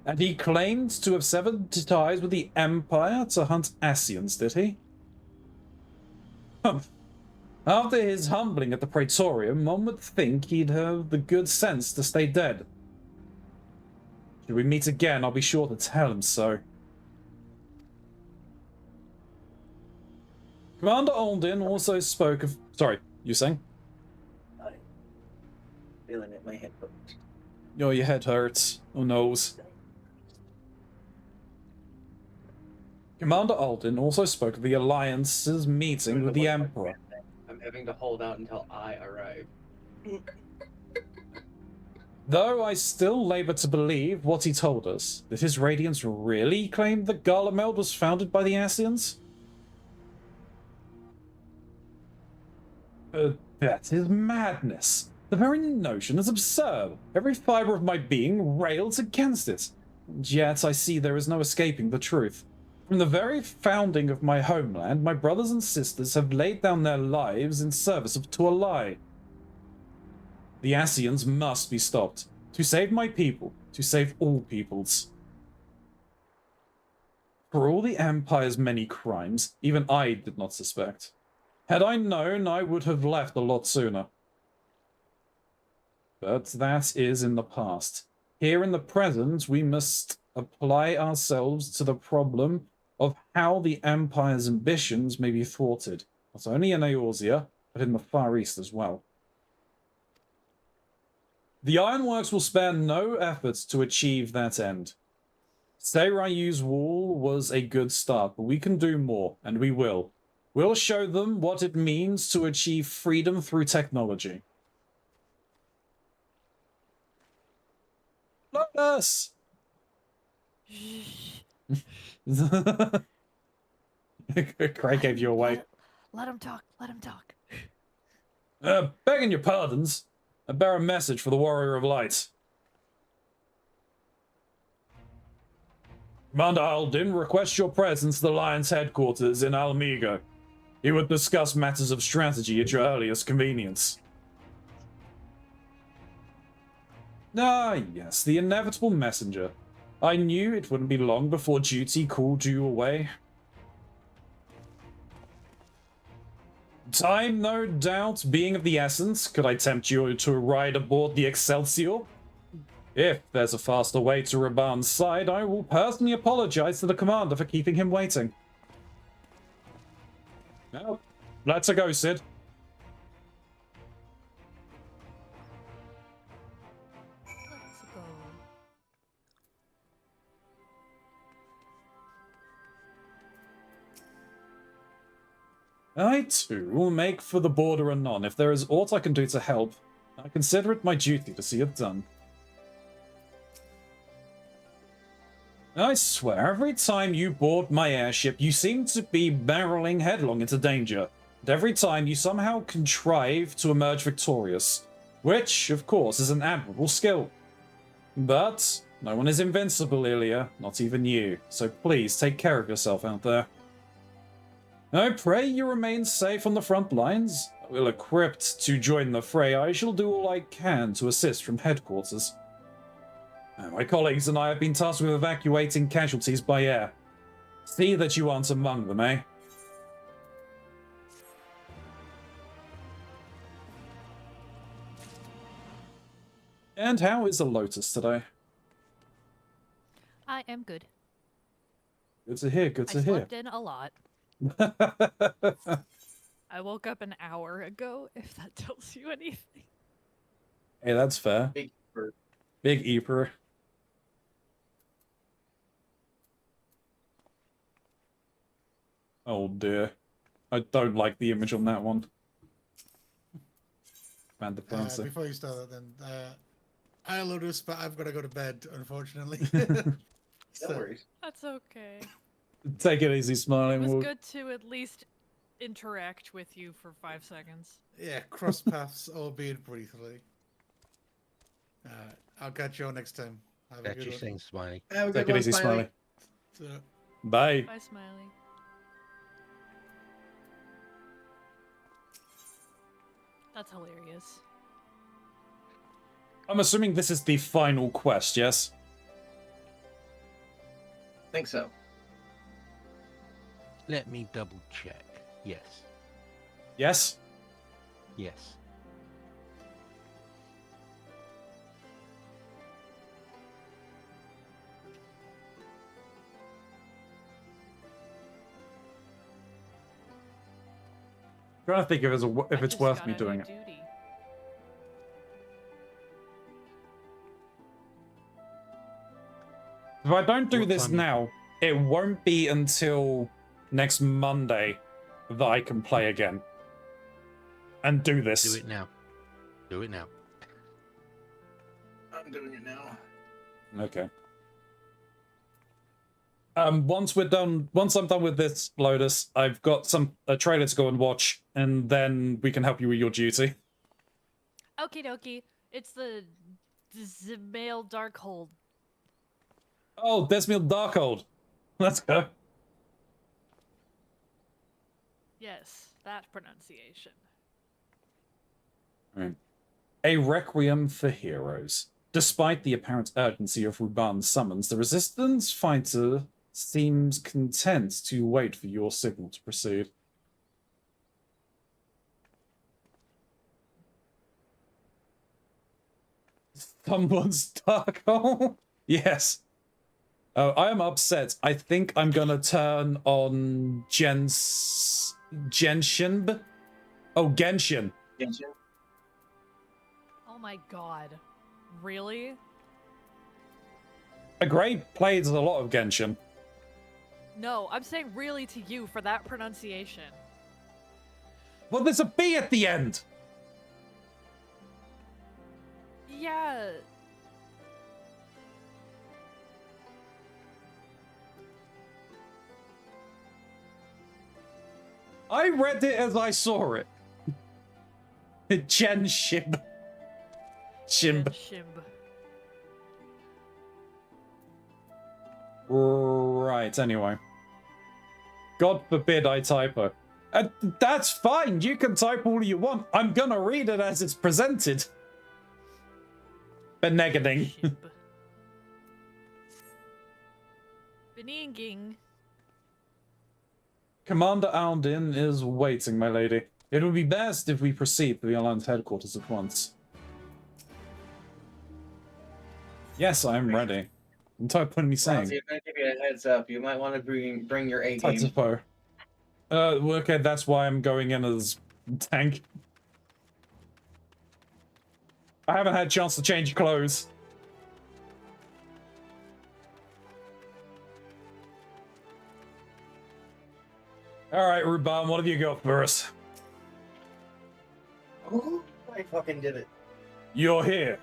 A: And he claimed to have severed ties with the Empire to hunt Ascians, did he? Humph. After his humbling at the Praetorium, one would think he'd have the good sense to stay dead. Should we meet again, I'll be sure to tell him so. Commander Aldin also spoke of... Sorry, you saying?
L: I'm feeling it, my head hurts.
A: Oh, your head hurts. Oh, nose. Commander Aldin also spoke of the Alliance's meeting with the Emperor.
N: I'm having to hold out until I arrive.
A: Though I still labor to believe what he told us, that his Radiance really claimed that Garlemald was founded by the Ascians? That is madness. The very notion is absurd. Every fiber of my being rails against it. And yet I see there is no escaping the truth. From the very founding of my homeland, my brothers and sisters have laid down their lives in service to a lie. The Ascians must be stopped. To save my people, to save all peoples. For all the Empire's many crimes, even I did not suspect. Had I known, I would have left a lot sooner. But that is in the past. Here in the present, we must apply ourselves to the problem of how the Empire's ambitions may be thwarted, not only in Eorzea, but in the Far East as well. The Ironworks will spare no efforts to achieve that end. Seirayu's wall was a good start, but we can do more, and we will. We'll show them what it means to achieve freedom through technology. Let us! Craig gave you away.
S: Let him talk. Let him talk.
A: Begging your pardons, I bear a message for the Warrior of Light. Commander Aldin requests your presence at the Alliance headquarters in Almigo. He would discuss matters of strategy at your earliest convenience. Ah, yes, the inevitable messenger. I knew it wouldn't be long before duty called you away. Time, no doubt, being of the essence, could I tempt you to ride aboard the Excelsior? If there's a faster way to Raban's side, I will personally apologize to the commander for keeping him waiting. Now, let's go, Sid. I, too, will make for the border anon. If there is aught I can do to help, I consider it my duty to see it done. I swear, every time you board my airship, you seem to be barreling headlong into danger. And every time you somehow contrive to emerge victorious. Which, of course, is an admirable skill. But No one is invincible, Ilya. Not even you. So please, take care of yourself out there. I pray you remain safe on the front lines. Well equipped to join the fray, I shall do all I can to assist from headquarters. My colleagues and I have been tasked with evacuating casualties by air. See that you aren't among them, eh? And how is the Lotus today?
I: I am good.
A: Good to hear, good to
I: I
A: hear.
I: slept in a lot. I woke up an hour ago, if that tells you anything.
A: Hey, that's fair.
L: Big Eeper.
A: Big Eeper. Oh dear. I don't like the image on that one. Fantasy.
B: Before you start that then, I Lotus, but I've got to go to bed, unfortunately.
L: No worries.
I: That's okay.
A: Take it easy, Smiling.
I: It was good to at least interact with you for 5 seconds.
B: Yeah, cross paths, albeit briefly. I'll catch you all next time. Have a
R: Catch
B: good
R: you
B: one.
R: soon, Smiley.
L: Have a
A: Take
L: good
A: it
L: one,
A: easy, Smiley. Bye.
I: Bye, Smiley. That's hilarious.
A: I'm assuming this is the final quest, yes?
L: Think so.
R: Let me double check. Yes.
A: Yes?
R: Yes.
A: I'm trying to think if it's worth me doing it. If I don't do this now, it won't be until next Monday that I can play again. And do this.
R: Do it now. Do it now.
L: I'm doing it now.
A: Okay. Once I'm done with this, Lotus, I've got a trailer to go and watch, and then we can help you with your duty.
I: Okie dokie. It's the Zemail Darkhold.
A: Oh, Desmiel Darkhold. Let's go.
I: Yes, that pronunciation.
A: Right. A Requiem for Heroes. Despite the apparent urgency of Ruban's summons, the Resistance fighter seems content to wait for your signal to proceed. Someone's Darkhold? Yes. Oh, I am upset. I think I'm gonna turn on Genshin. Oh, Genshin.
L: Genshin.
I: Oh my god. Really?
A: A Grey plays a lot of Genshin.
I: No, I'm saying really to you for that pronunciation.
A: Well, there's a B at the end.
I: Yeah.
A: I read it as I saw it. Genshin. Shimb.
I: Shimb.
A: Right, anyway. God forbid I typo. That's fine, you can type all you want. I'm gonna read it as it's presented. Benegating.
I: Beninging.
A: Commander Aldin is waiting, my lady. It would be best if we proceed to the Alliance headquarters at once. Yes, I'm ready. I'm tired of putting me saying.
L: I'm gonna give you a heads up. You might want to bring your A game.
A: Typo. Okay, that's why I'm going in as tank. I haven't had a chance to change clothes. Alright, Ruban, what have you got for us?
L: Oh, I fucking did it.
A: You're here.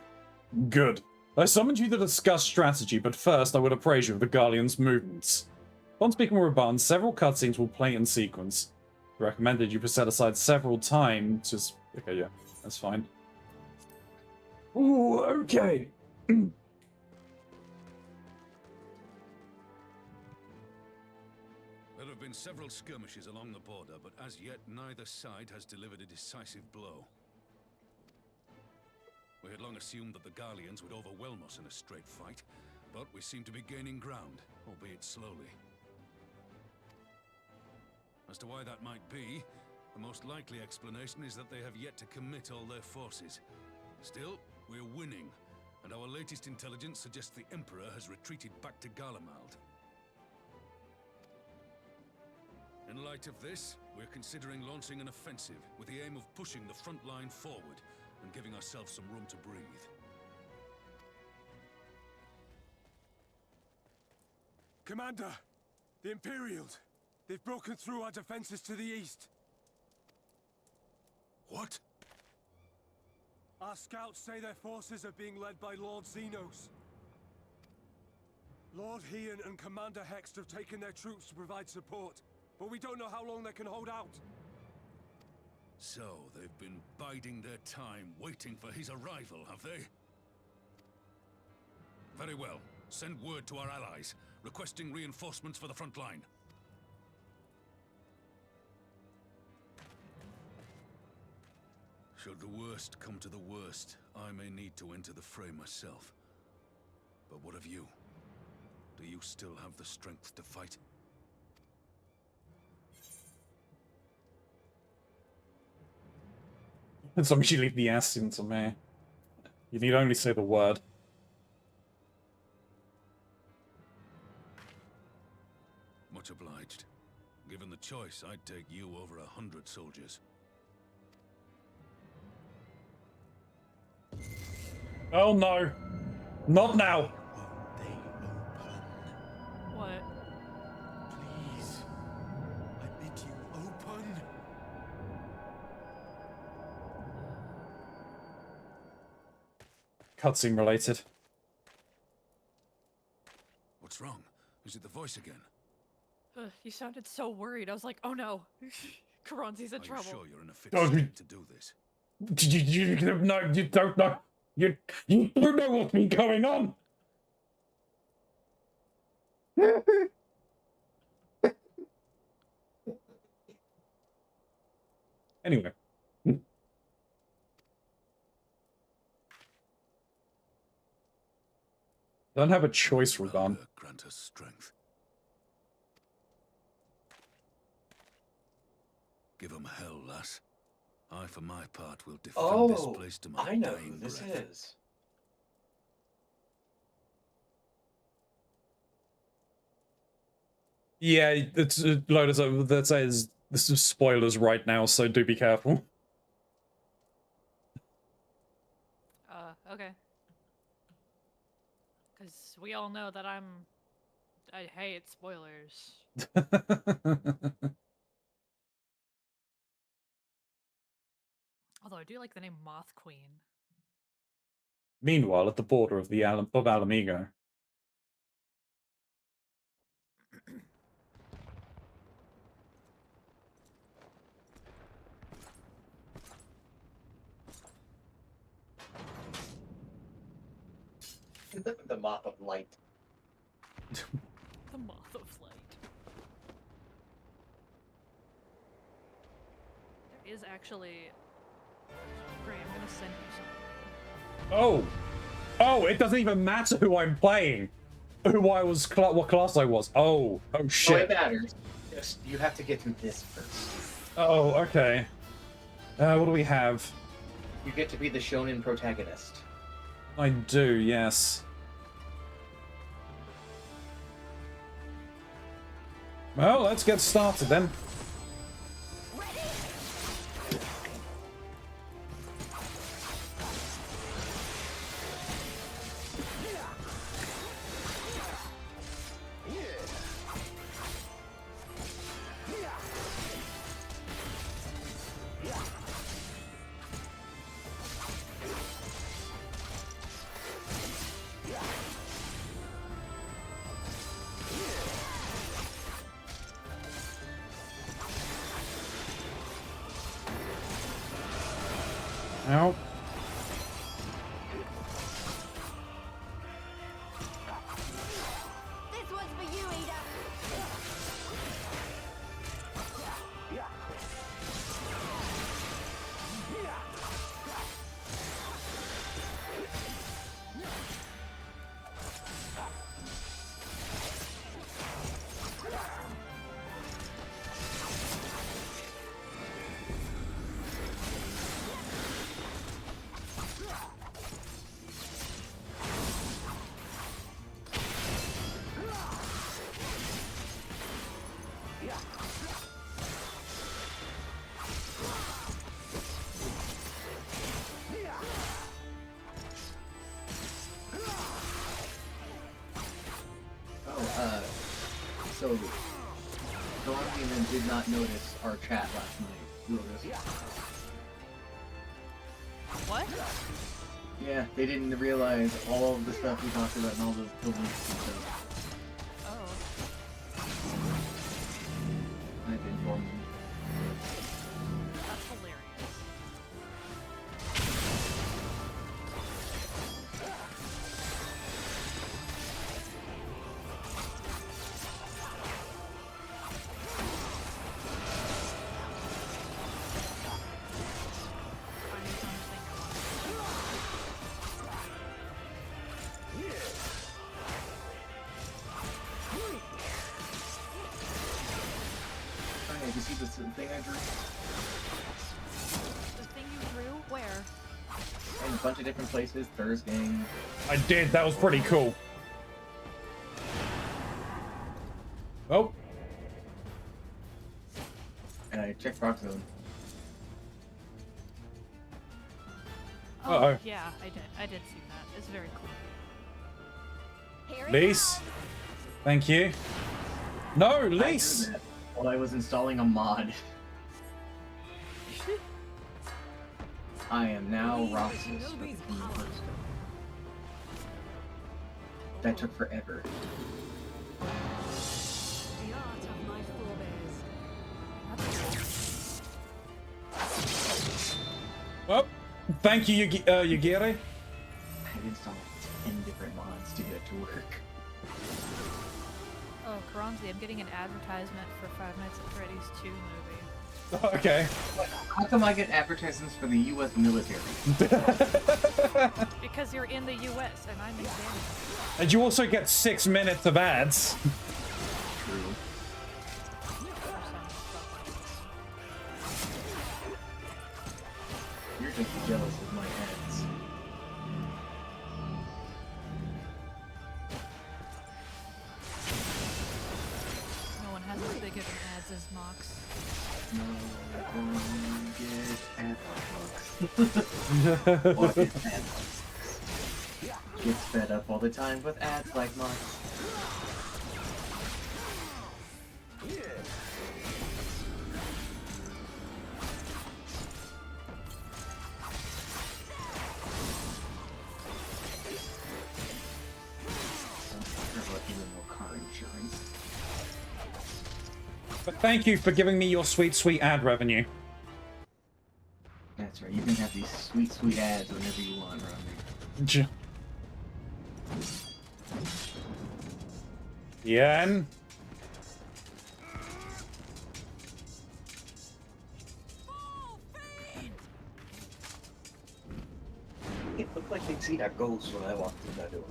A: Good. I summoned you to discuss strategy, but first I would appraise you of the Guardian's movements. Upon speaking with Ruban, several cutscenes will play in sequence. Recommended you be set aside several times. Just okay, yeah, that's fine. Ooh, okay.
D: been several skirmishes along the border, but as yet neither side has delivered a decisive blow. We had long assumed that the Garleans would overwhelm us in a straight fight, but we seem to be gaining ground, albeit slowly. As to why that might be, the most likely explanation is that they have yet to commit all their forces. Still, we're winning, and our latest intelligence suggests the Emperor has retreated back to Garlemald. In light of this, we're considering launching an offensive with the aim of pushing the front line forward and giving ourselves some room to breathe.
M: Commander! The Imperials! They've broken through our defenses to the east.
D: What?
M: Our scouts say their forces are being led by Lord Xenos. Lord Heian and Commander Hext have taken their troops to provide support, but we don't know how long they can hold out.
D: So, they've been biding their time, waiting for his arrival, have they? Very well. Send word to our allies, requesting reinforcements for the front line. Should the worst come to the worst, I may need to enter the fray myself. But what of you? Do you still have the strength to fight?
A: As long as you leave the ass into me. You need only say the word.
D: Much obliged. Given the choice, I'd take you over 100 soldiers.
A: Oh no! Not now!
I: What?
M: Please, I bid you open.
A: Cutscene related.
D: What's wrong? Is it the voice again?
I: You sounded so worried. I was like, oh no. Keronzi's in trouble.
D: Are you sure you're in a fit
A: Oh,
D: state to do this?
A: You don't know. You don't know what's been going on. Anyway. Don't have a choice, Radan.
D: Grant us strength. Give 'em hell, lass. I, for my part, will defend this place to my
L: I know
D: dying
L: who this
D: breath.
L: is.
A: Yeah, it's Lotus. That says this is spoilers right now, so do be careful.
I: Okay. Because we all know that I hate spoilers. Although I do like the name Moth Queen.
A: Meanwhile, at the border of the of Alamigo.
L: The Moth of Light.
I: The Moth of Light. There is actually... Gray, I'm gonna send you something.
A: Oh, it doesn't even matter who I'm playing. Who I was, what class I was. Oh shit.
L: No, it matters. Just, you have to get through this first.
A: Oh, okay. What do we have?
L: You get to be the shonen protagonist.
A: I do, yes. Well, let's get started then. Nope.
K: This one's for you, Ada.
N: So, Keronzi and them did not notice our chat last night.
I: What?
N: Yeah, they didn't realize all of the stuff we talked about and all the links and stuff.
I: Oh.
N: I had to inform them.
I: That's hilarious.
N: Did you see this thing I drew?
I: The thing you drew? Where?
N: In a bunch of different places, Thursday.
A: I did, that was pretty cool. Oh.
N: And I checked Rock Zone.
I: Oh,
A: Uh-oh.
I: yeah, I did see that. It's very cool.
A: Lise. Thank you. No, Lise!
N: While I was installing a mod. I am now Roxas for the first time. That took forever.
Q: The art of my forebears.
A: Well, thank you, Yugiri.
N: I installed 10 different mods to get it to work.
I: Oh, Keronzi, I'm getting an advertisement for Five Nights at Freddy's 2 movie.
A: Okay.
N: How come I get advertisements for the U.S. military?
I: Because you're in the U.S. and I'm in Canada.
A: And you also get 6 minutes of ads.
N: True. You're just jealous of my ads.
I: No one has as big of an ads as Mox.
N: No one gets ad What is ad Gets fed up all the time with ads like mine.
A: But thank you for giving me your sweet, sweet ad revenue.
N: That's right, you can have these sweet, sweet ads whenever you want around me.
A: Yen.
N: It looked like they'd seen our ghost when I walked through that door.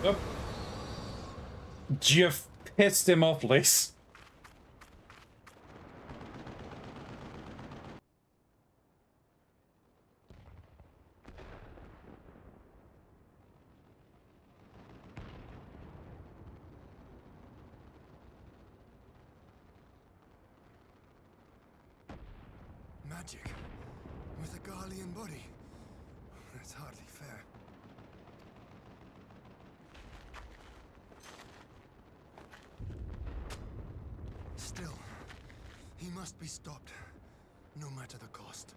A: Oh. You've pissed him off, Liz.
F: Magic with a Garlean body. That's hardly fair. Still, he must be stopped, no matter the cost.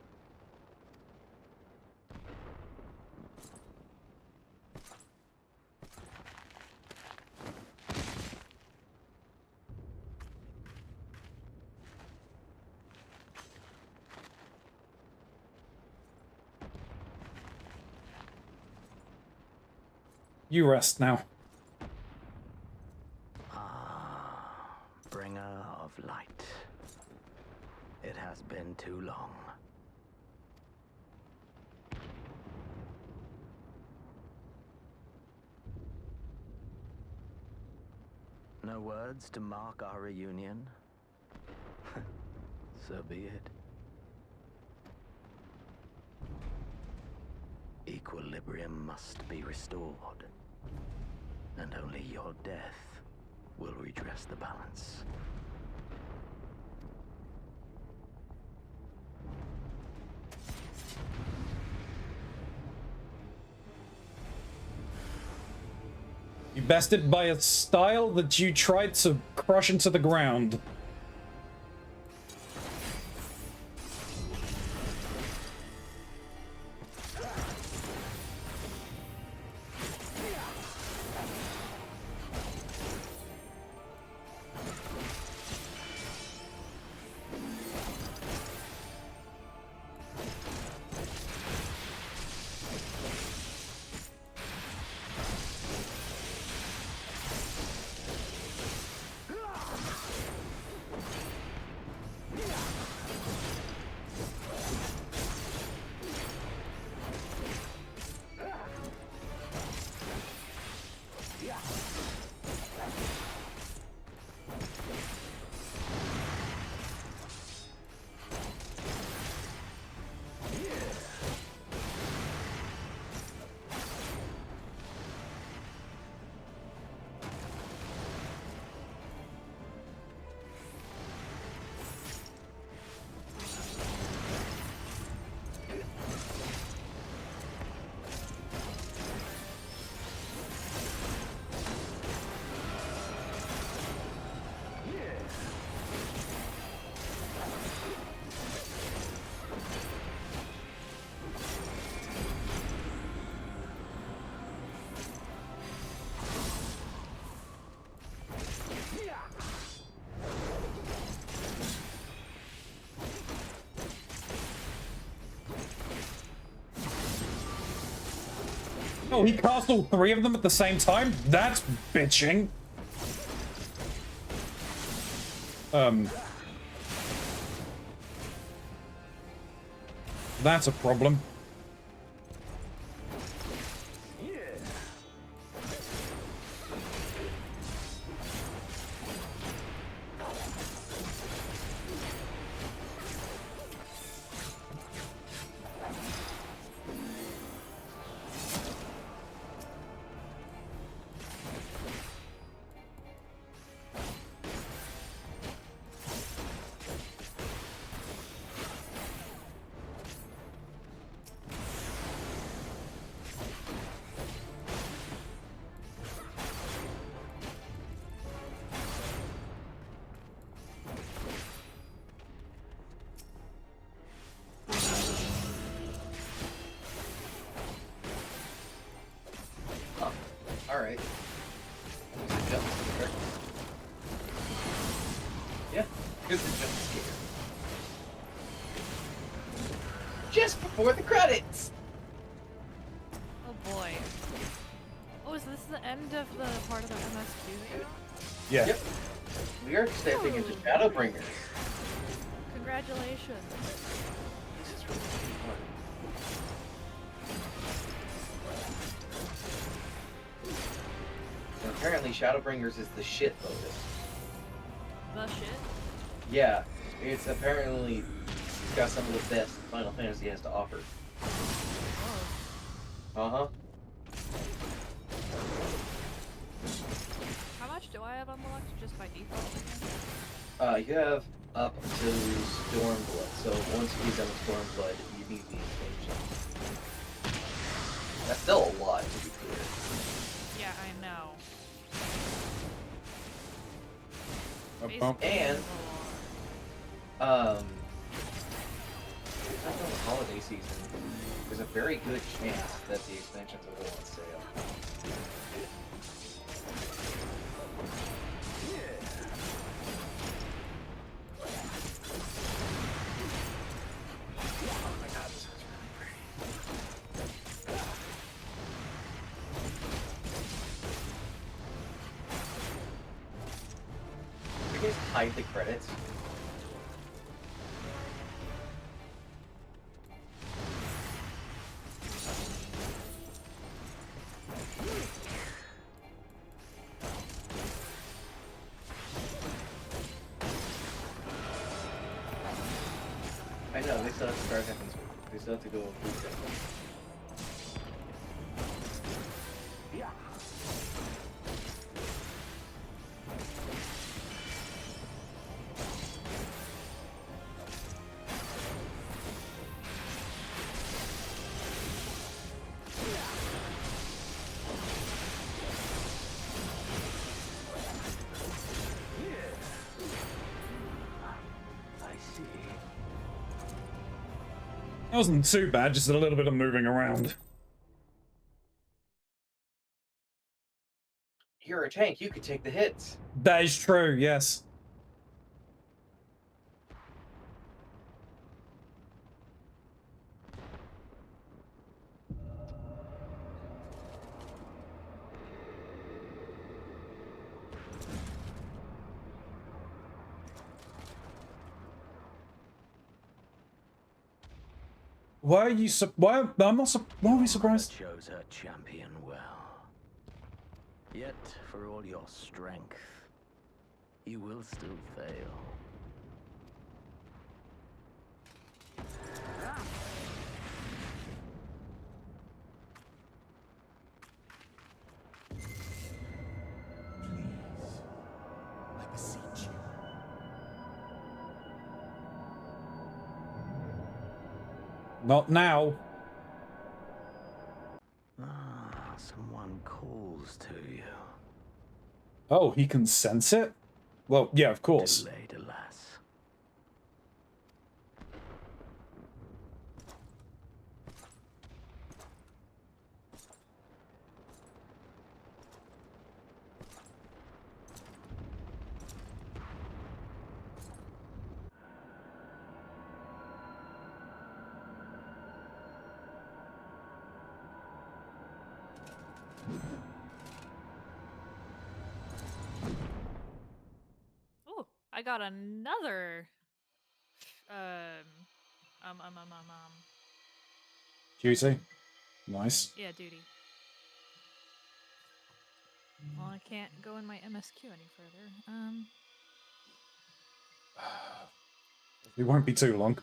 A: You rest now.
O: Bringer of light. It has been too long. No words to mark our reunion? So be it. Equilibrium must be restored. And only your death will redress the balance.
A: You bested by a style that you tried to crush into the ground. Oh, he cast all three of them at the same time? That's bitching. That's a problem.
L: Alright. Yeah, here's the jump scare. Just before the credits!
I: Oh boy. Oh, is this the end of the part of the MSQ?
A: Yeah.
L: Yep. We are stepping into Shadowbringers.
I: Congratulations.
L: This is really fun. And apparently Shadowbringers is the shit bonus.
I: The shit?
L: Yeah, it's apparently got some of the best Final Fantasy has to offer.
I: Oh.
L: Uh-huh.
I: How much do I have unlocked just by default?
L: You have up to Stormblood, so once you get done with Stormblood, you need the expansion. That's still a lot, to be clear.
I: Yeah, I know.
L: And, not the holiday season, there's a very good chance that the expansions will go on sale. Oh my god, this looks really pretty. Can you guys hide the credits? I know, they still have to start having, they still have to go through things.
A: That wasn't too bad, just a little bit of moving around.
L: You're a tank, you could take the hits.
A: That is true, yes. Why are you why I'm not why are we surprised?
O: Chose her champion well. Yet, for all your strength, you will still fail.
G: I beseech you.
A: Not now.
O: Ah, someone calls to you.
A: Oh, he can sense it? Well, yeah, of course.
O: Too late, alas.
I: Oh, I got another.
A: Duty. Nice.
I: Yeah, duty. Well, I can't go in my MSQ any further.
A: It won't be too long.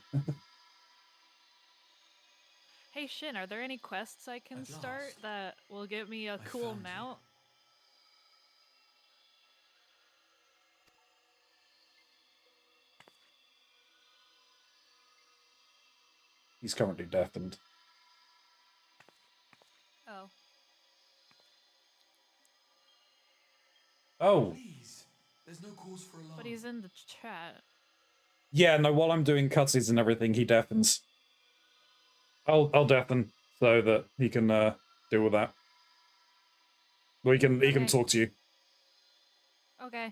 I: Hey Shin, are there any quests I can start that will give me a cool mount?
A: He's currently deafened.
I: Oh.
A: Oh.
G: Please, there's no cause for alarm.
I: But he's in the chat.
A: Yeah, no, while I'm doing cutscenes and everything, he deafens. I'll deafen so that he can deal with that. Well, he can talk to you.
I: Okay.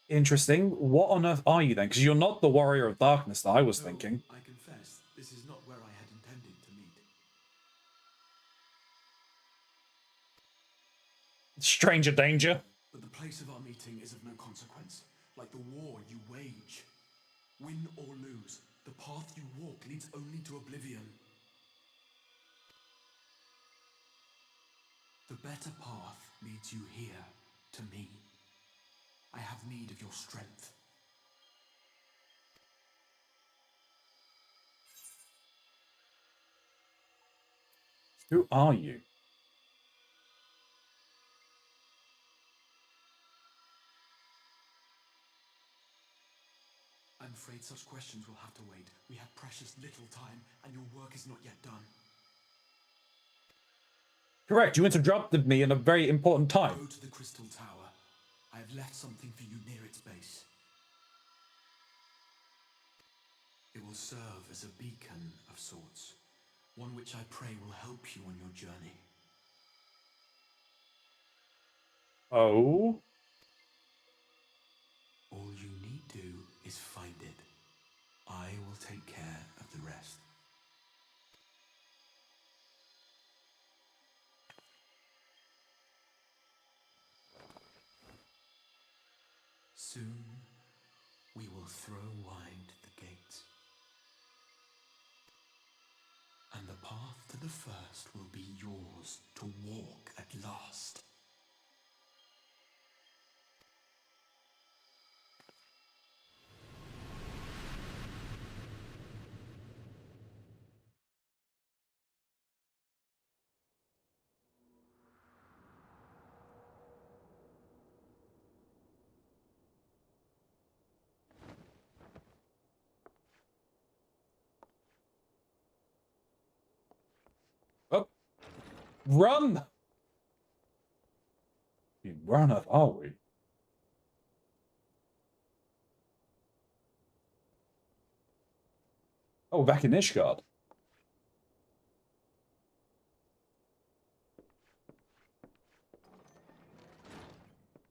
A: Interesting. What on earth are you then? Because you're not the Warrior of Darkness that I was thinking.
G: I confess, this is not where I had intended to meet.
A: Stranger danger.
G: But the place of our meeting is of no consequence, like the war you wage. Win or lose, the path you walk leads only to oblivion. The better path leads you here, to me. I have need of your strength.
A: Who are you?
G: I'm afraid such questions will have to wait. We have precious little time, and your work is not yet done.
A: Correct, you interrupted me in a very important time.
G: Go to the Crystal Tower. I have left something for you near its base. It will serve as a beacon of sorts, one which I pray will help you on your journey.
A: Oh?
G: All you need do is find it. I will take care of the rest. Soon, we will throw wide the gates. And the path to the first will be yours to walk at last.
A: Oh. Run! You runners, are we? Oh, back in Ishgard.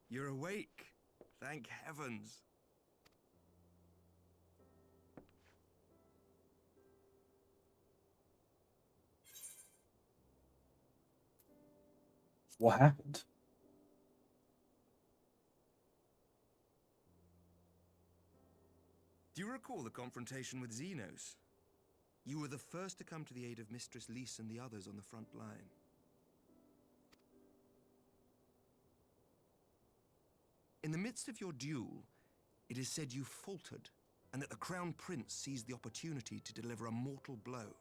G: You're awake. Thank heavens.
A: What happened?
G: Do you recall the confrontation with Xenos? You were the first to come to the aid of Mistress Lys and the others on the front line. In the midst of your duel, it is said you faltered, and that the Crown Prince seized the opportunity to deliver a mortal blow.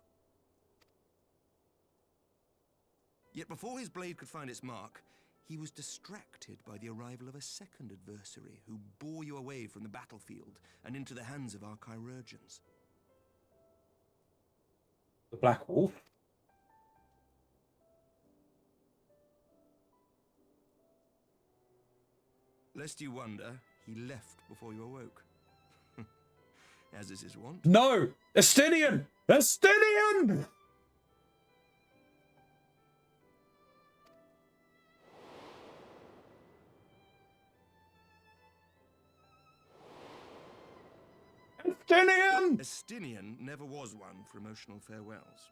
G: Yet before his blade could find its mark, he was distracted by the arrival of a second adversary who bore you away from the battlefield and into the hands of our chirurgeons.
A: The Black Wolf?
G: Lest you wonder, he left before you awoke. As is his wont.
A: No! Estinian! Estinian! Estinian!
G: Estinian never was one for emotional farewells.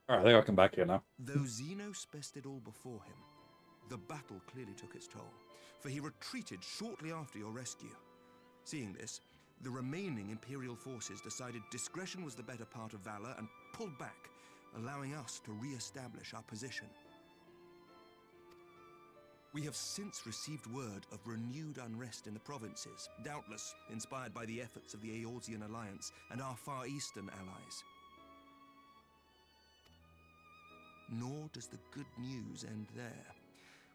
A: Alright, I think I'll come back here now.
G: Though Xenos bested all before him, the battle clearly took its toll, for he retreated shortly after your rescue. Seeing this, the remaining Imperial forces decided discretion was the better part of valor and pulled back, allowing us to re-establish our position. We have since received word of renewed unrest in the provinces, doubtless inspired by the efforts of the Eorzean Alliance and our Far Eastern allies. Nor does the good news end there.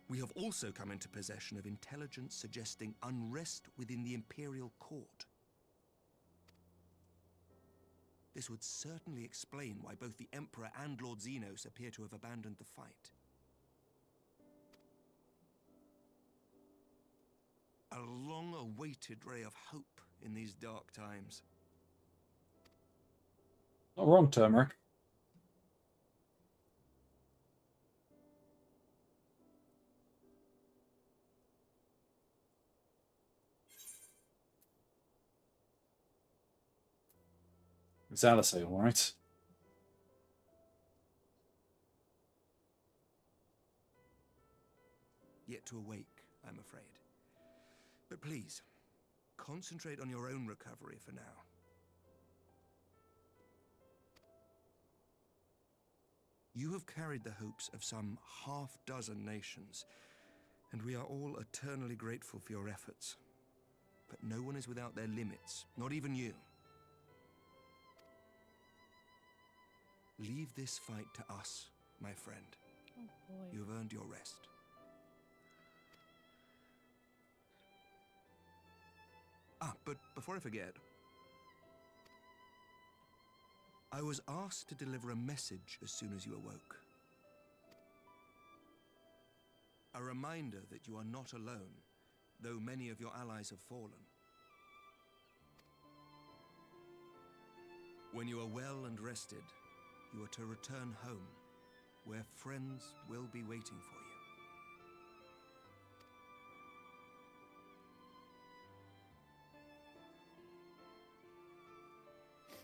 G: We have also come into possession of intelligence suggesting unrest within the Imperial Court. This would certainly explain why both the Emperor and Lord Xenos appear to have abandoned the fight. A long-awaited ray of hope in these dark times.
A: Not wrong, Turmeric. It's Alisay, all right?
G: Yet to awake, I'm afraid. But please, concentrate on your own recovery for now. You have carried the hopes of some half-dozen nations, and we are all eternally grateful for your efforts. But no one is without their limits, not even you. Leave this fight to us, my friend.
I: Oh boy.
G: You have earned your rest. Ah, but before I forget, I was asked to deliver a message as soon as you awoke. A reminder that you are not alone, though many of your allies have fallen. When you are well and rested, you are to return home, where friends will be waiting for you.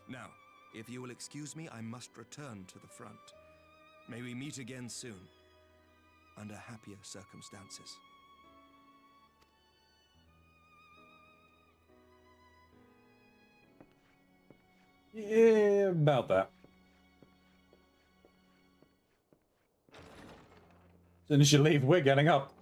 G: Now, if you will excuse me, I must return to the front. May we meet again soon, under happier circumstances.
A: Yeah, about that. As soon as you leave, we're getting up.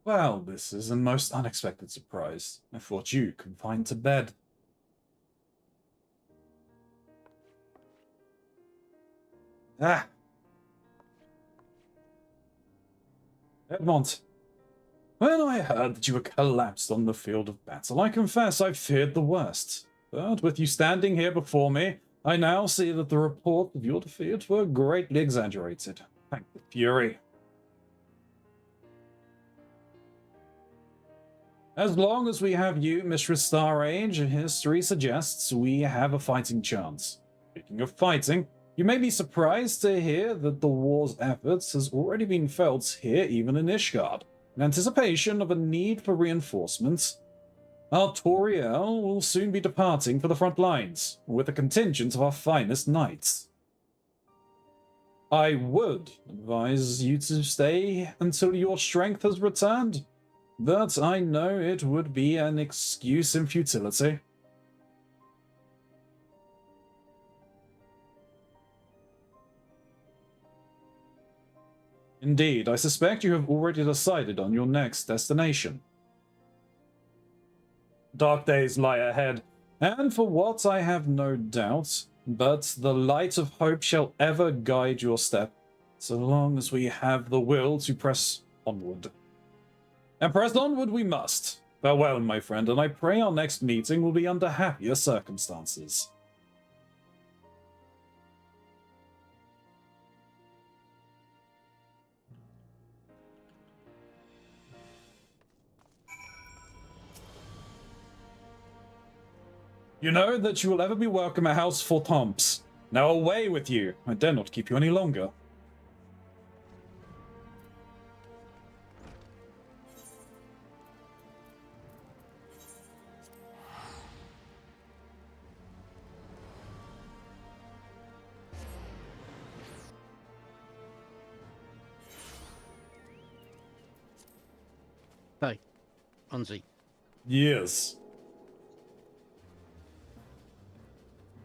A: Well, this is a most unexpected surprise. I thought you confined to bed. Ah! Edmond, when I heard that you were collapsed on the field of battle, I confess I feared the worst. But with you standing here before me, I now see that the report of your defeat were greatly exaggerated. Thank the Fury. As long as we have you, Mistress Starage, history suggests we have a fighting chance. Speaking of fighting, you may be surprised to hear that the war's efforts has already been felt here even in Ishgard, in anticipation of a need for reinforcements. Our Toriel will soon be departing for the front lines, with a contingent of our finest knights. I would advise you to stay until your strength has returned, but I know it would be an excuse in futility. Indeed, I suspect you have already decided on your next destination. Dark days lie ahead, and for what I have no doubt, but the light of hope shall ever guide your step, so long as we have the will to press onward. And press onward we must. Farewell, my friend, and I pray our next meeting will be under happier circumstances. You know that you will ever be welcome at House Fortemps. Now away with you. I dare not keep you any longer.
R: Hey, Keronzi.
A: Yes.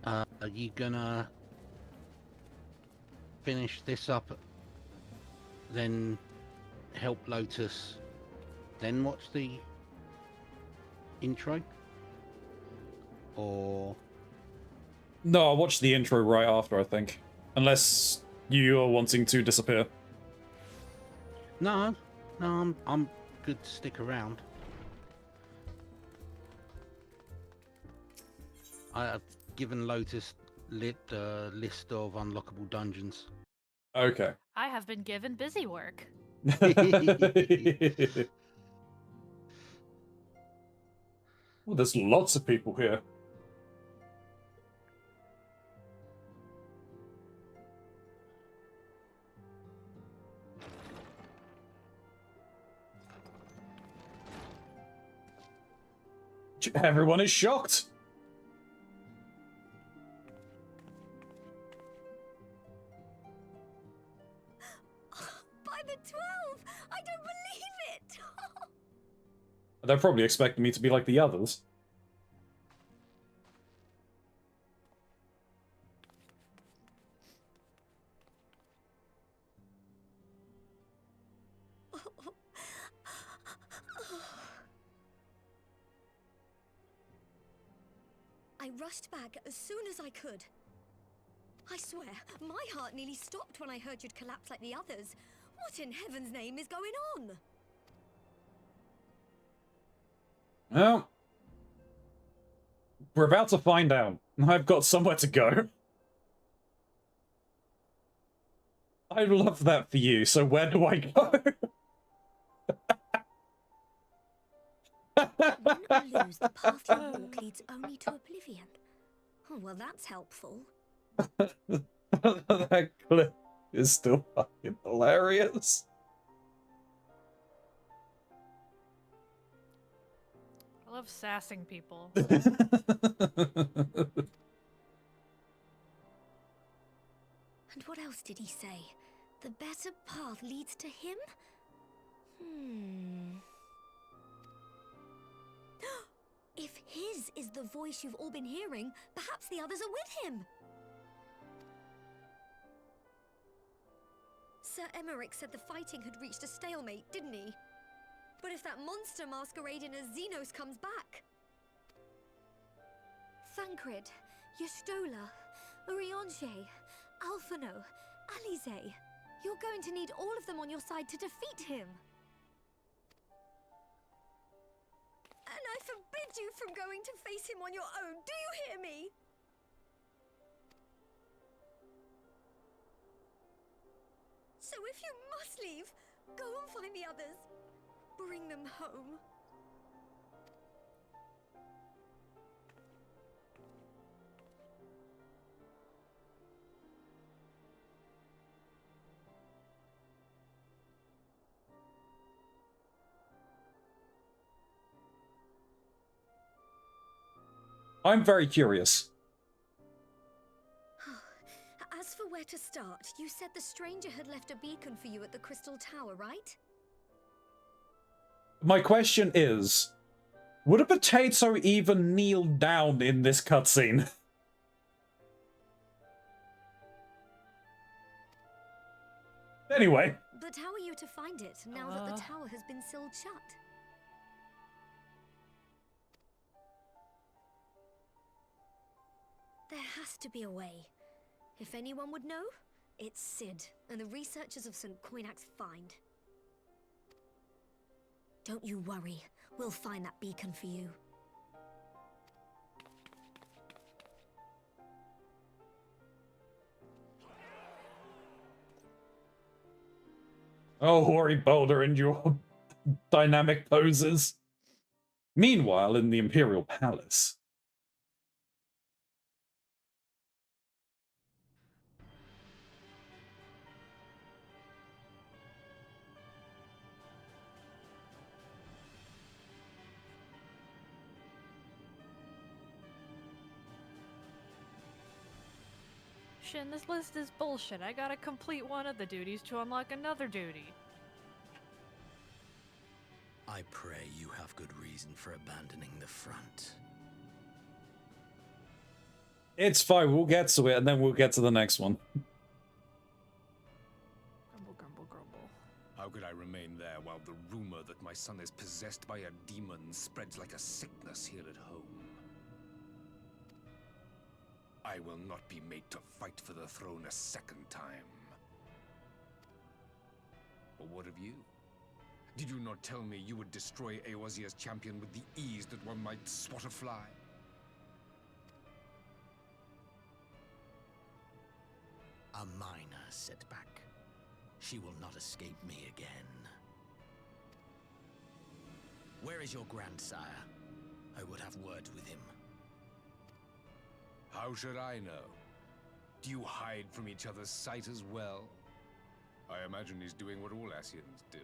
R: Are you gonna finish this up, then help Lotus, then watch the intro? Or...
A: No, I'll watch the intro right after, I think. Unless you are wanting to disappear.
R: No, I'm good to stick around. I've given Lotus the list of unlockable dungeons.
A: Okay.
I: I have been given busy work.
A: Well, there's lots of people here. Everyone is shocked.
C: By the 12! I don't believe it!
A: They're probably expecting me to be like the others.
C: I rushed back as soon as I could. I swear, my heart nearly stopped when I heard you'd collapse like the others. What in heaven's name is going on?
A: Well, we're about to find out. I've got somewhere to go. I love that for you, so where do I go?
C: Win or lose, the path you walk leads only to oblivion. Oh, well, that's helpful.
A: That clip is still fucking hilarious.
I: I love sassing people.
C: And what else did he say? The better path leads to him? If his is the voice you've all been hearing, perhaps the others are with him. Sir Emmerich said the fighting had reached a stalemate, didn't he? But if that monster masquerading as Xenos comes back... Thancred, Yestola, Urianger, Alphino, Alize... You're going to need all of them on your side to defeat him. And I forbid
K: forbid you from going to face him on your own. Do you hear me? So if you must leave, go and find the others. Bring them home.
A: I'm very curious.
K: As for where to start, you said the stranger had left a beacon for you at the Crystal Tower, right?
A: My question is, would a potato even kneel down in this cutscene? Anyway.
K: But how are you to find it, now that the tower has been sealed shut? There has to be a way. If anyone would know, it's Sid, and the researchers of St. Coinac's find. Don't you worry, we'll find that beacon for you.
A: Oh, Hori Boulder and your dynamic poses. Meanwhile, in the Imperial Palace.
I: Shin, this list is bullshit. I gotta complete one of the duties to unlock another duty.
O: I pray you have good reason for abandoning the front.
A: It's fine, we'll get to it, and then we'll get to the next one.
I: Grumble, grumble, grumble.
W: How could I remain there while the rumor that my son is possessed by a demon spreads like a sickness here at home? I will not be made to fight for the throne a second time. But what of you? Did you not tell me you would destroy Eorzea's champion with the ease that one might swat a fly?
O: A minor setback. She will not escape me again. Where is your grandsire? I would have words with him.
W: How should I know? Do you hide from each other's sight as well? I imagine he's doing what all Ascians do.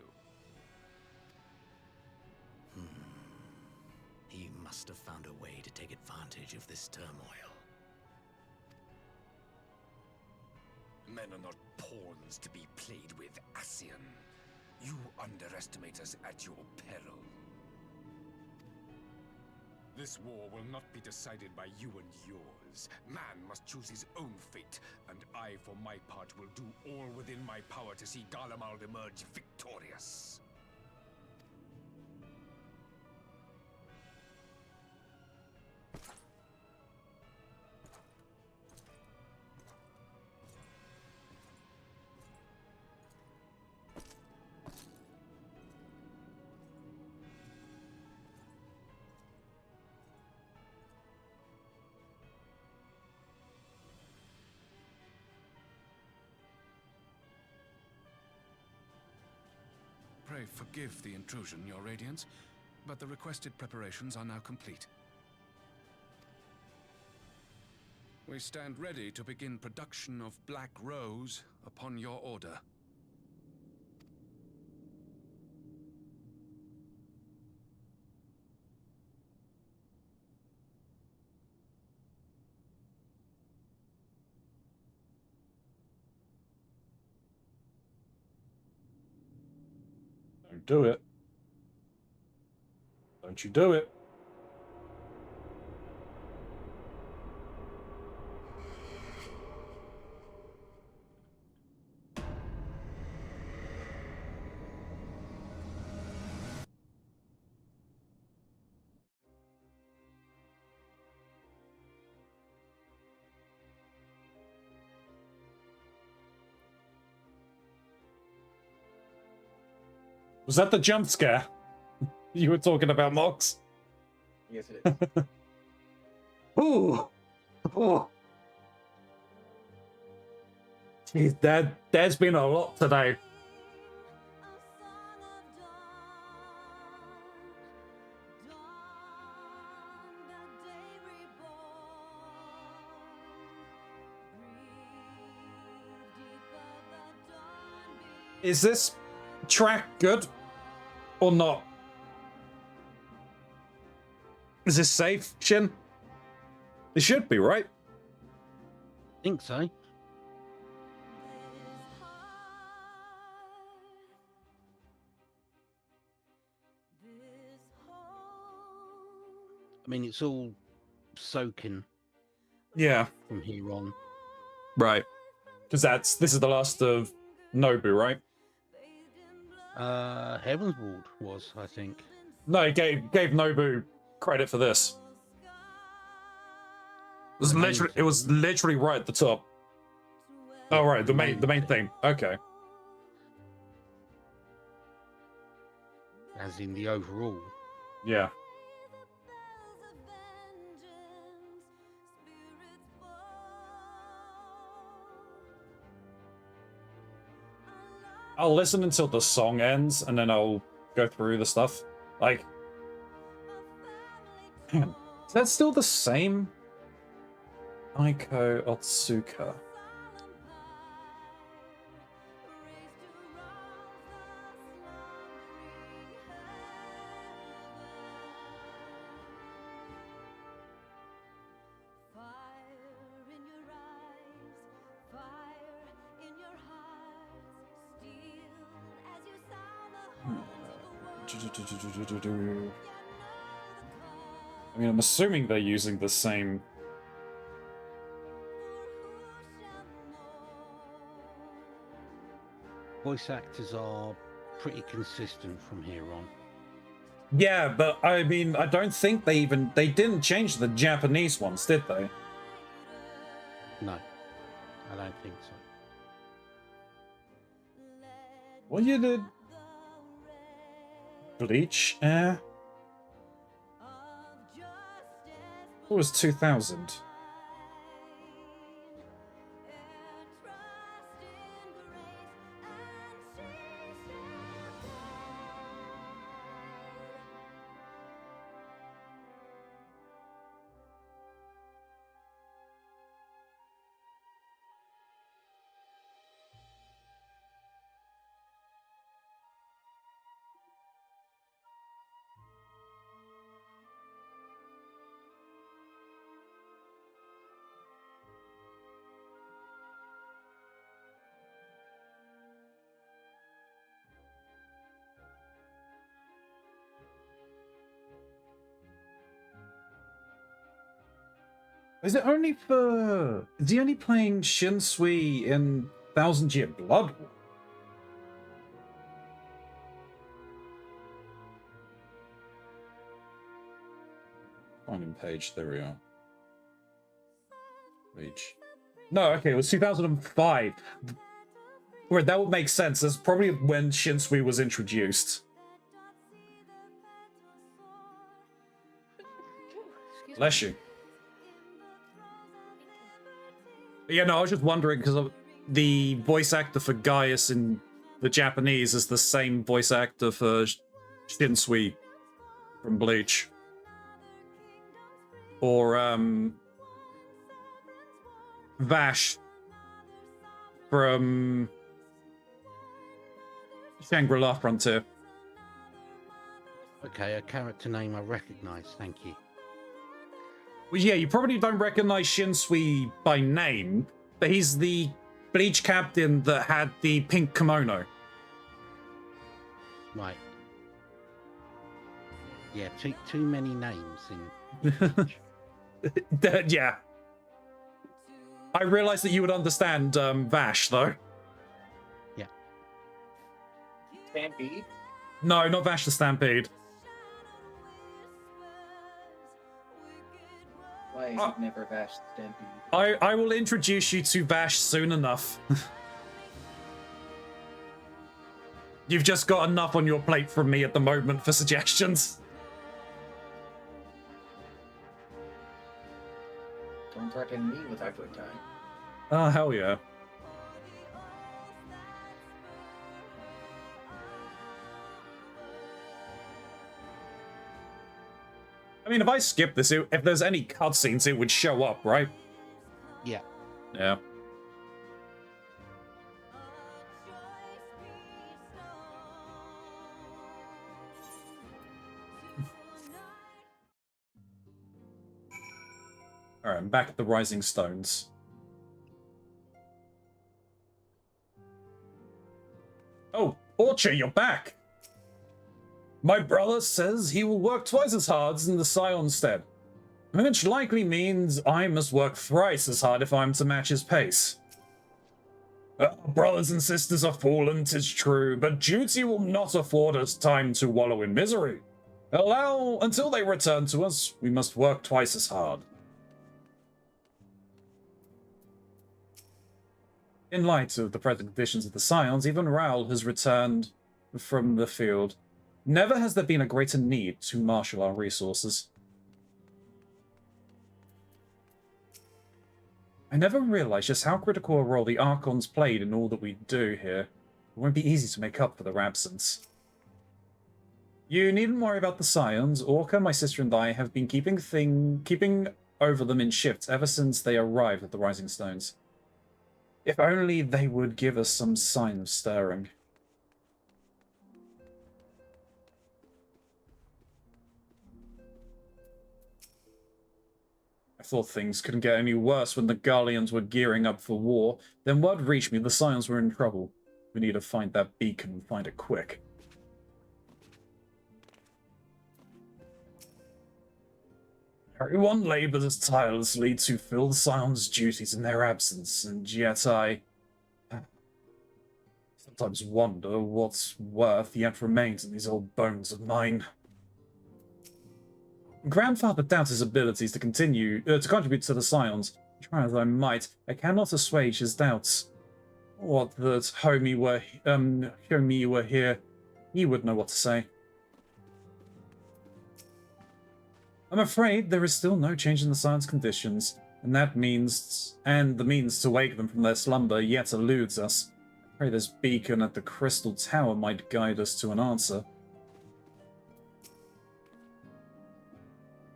O: He must have found a way to take advantage of this turmoil.
W: Men are not pawns to be played with, Ascian. You underestimate us at your peril. This war will not be decided by you and yours. Man must choose his own fate, and I, for my part, will do all within my power to see Garlemald emerge victorious.
D: Pray forgive the intrusion, Your Radiance, but the requested preparations are now complete. We stand ready to begin production of Black Rose upon your order.
A: Don't do it. Don't you do it. Was that the jump scare you were talking about, Mox?
L: Yes, it is.
A: Ooh. Oh. Jeez, there's been a lot today. Is this track good or not? Is this safe, Shin? It should be, right?
R: Think so. I mean, it's all soaking.
A: Yeah.
R: From here on.
A: Right. Because this is the last of Nobu, right?
R: Heaven's Ward was, I think.
A: No, he gave Nobu credit for this. It was literally right at the top. Oh right, the main thing. Okay.
R: As in the overall.
A: Yeah. I'll listen until the song ends, and then I'll go through the stuff. Like, is that still the same? Aiko Otsuka. I mean, I'm assuming they're using the same.
R: Voice actors are pretty consistent from here on.
A: Yeah, but I mean, I don't think they didn't change the Japanese ones, did they?
R: No, I don't think so.
A: What year did Bleach air? It was 2000. Is he only playing Shinsui in Thousand Year Blood War? Finding page, there we are. Page. No, okay, it was 2005. Where that would make sense. That's probably when Shinsui was introduced. Bless you. Yeah, no, I was just wondering because the voice actor for Gaius in the Japanese is the same voice actor for Shinsui from Bleach. Or, Vash from Shangri-La Frontier.
R: Okay, a character name I recognize, thank you.
A: Well, yeah, you probably don't recognize Shinsui by name, but he's the Bleach captain that had the pink kimono.
R: Right. Yeah, too many names in.
A: Yeah. I realized that you would understand Vash, though.
R: Yeah.
L: Stampede?
A: No, not Vash the Stampede.
L: Why is it never Vash the Stampede?
A: I will introduce you to Vash soon enough. You've just got enough on your plate from me at the moment for suggestions.
L: pin me with I put time.
A: Oh, hell yeah. I mean, if I skip this, if there's any cutscenes, it would show up, right?
R: Yeah.
A: Yeah. Alright, I'm back at the Rising Stones. Oh, Orchard, you're back! My brother says he will work twice as hard in the Scion stead, which likely means I must work thrice as hard if I'm to match his pace. Brothers and sisters are fallen, 'tis true, but duty will not afford us time to wallow in misery. Until they return to us, we must work twice as hard. In light of the present conditions of the Scions, even Raoul has returned from the field. Never has there been a greater need to marshal our resources. I never realized just how critical a role the Archons played in all that we do here. It won't be easy to make up for their absence. You needn't worry about the Scions. Orca, my sister, and I have been keeping over them in shifts ever since they arrived at the Rising Stones. If only they would give us some sign of stirring. I thought things couldn't get any worse when the Garleans were gearing up for war. Then word reached me the Scions were in trouble. We need to find that beacon and find it quick. Everyone labors tirelessly to fill the Scions' duties in their absence, and yet I sometimes wonder what's worth yet remains in these old bones of mine. Grandfather doubts his abilities to contribute to the Scions. Try as I might, I cannot assuage his doubts. What that homie were here, he would know what to say. I'm afraid there is still no change in the Scions' conditions, and the means to wake them from their slumber yet eludes us. I pray this beacon at the Crystal Tower might guide us to an answer.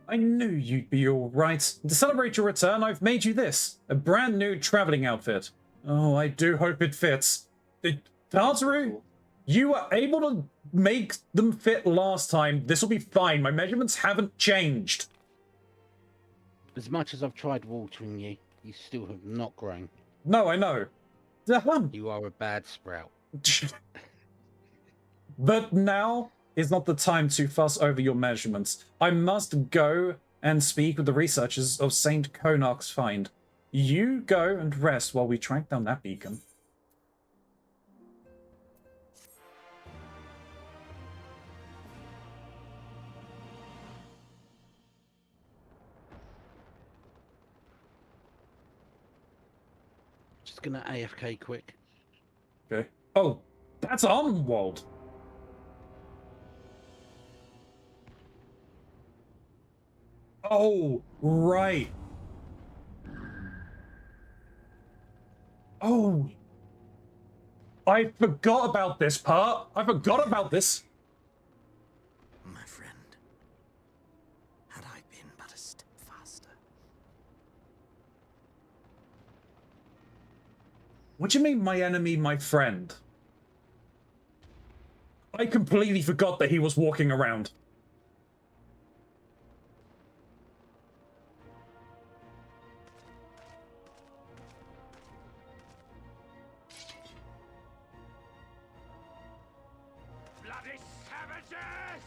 A: I knew you'd be alright. To celebrate your return, I've made you this. A brand new traveling outfit. Oh, I do hope it fits. Tartaru, you were able to make them fit last time. This will be fine. My measurements haven't changed.
R: As much as I've tried watering you, you still have not grown.
A: No, I know.
R: You are a bad sprout.
A: But now is not the time to fuss over your measurements. I must go and speak with the researchers of St. Konark's find. You go and rest while we track down that beacon.
R: Just gonna AFK quick.
A: Okay. Oh, that's Armwald. Oh, right. Oh. I forgot about this part. I forgot about this.
O: My friend, had I been but a step faster.
A: What do you mean, my enemy, my friend? I completely forgot that he was walking around.
M: Bloody savages!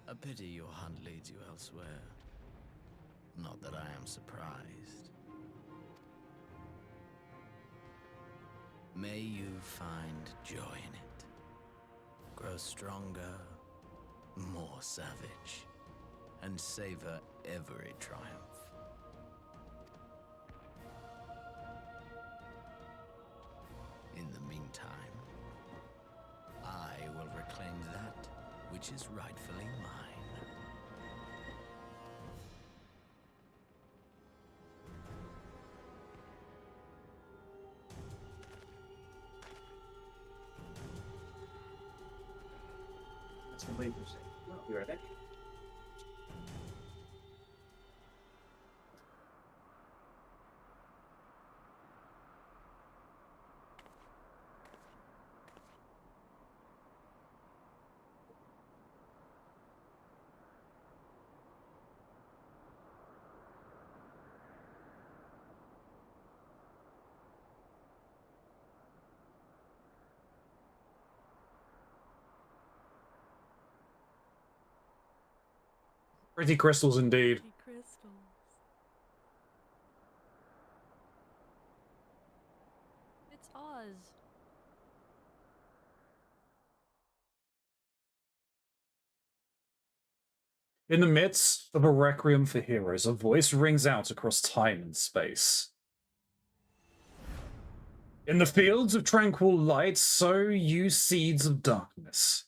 O: A pity your hunt leads you elsewhere. Not that I am surprised. May you find joy in it. Grow stronger, more savage, and savor every triumph. claim that which is rightfully mine.
L: Let's complete this. I'll be right back.
A: Pretty crystals indeed.
I: Pretty crystals. It's Oz.
A: In the midst of a requiem for heroes, a voice rings out across time and space. In the fields of tranquil light, sow you seeds of darkness.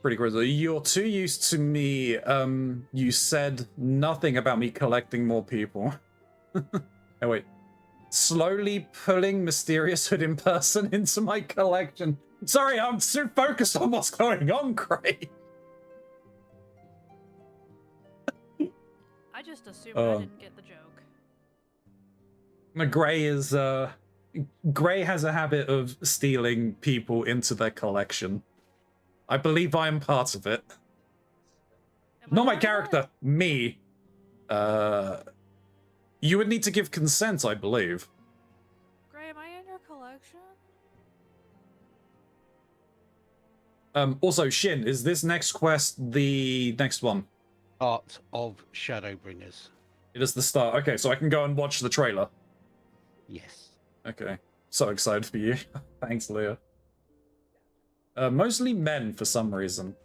A: Pretty crazy. You're too used to me. You said nothing about me collecting more people. Oh, wait. Slowly pulling Mysterious Hood in person into my collection. Sorry, I'm so focused on what's going on, Gray.
I: I just assumed I didn't get the joke.
A: Gray is, Gray has a habit of stealing people into their collection. I believe I am part of it. Not my character, me. You would need to give consent, I believe.
I: Gray, am I in your collection?
A: Also, Shin, is this next quest the next one?
R: Art of Shadowbringers.
A: It is the start. Okay, so I can go and watch the trailer.
R: Yes.
A: Okay. So excited for you. Thanks, Leah. Mostly men for some reason.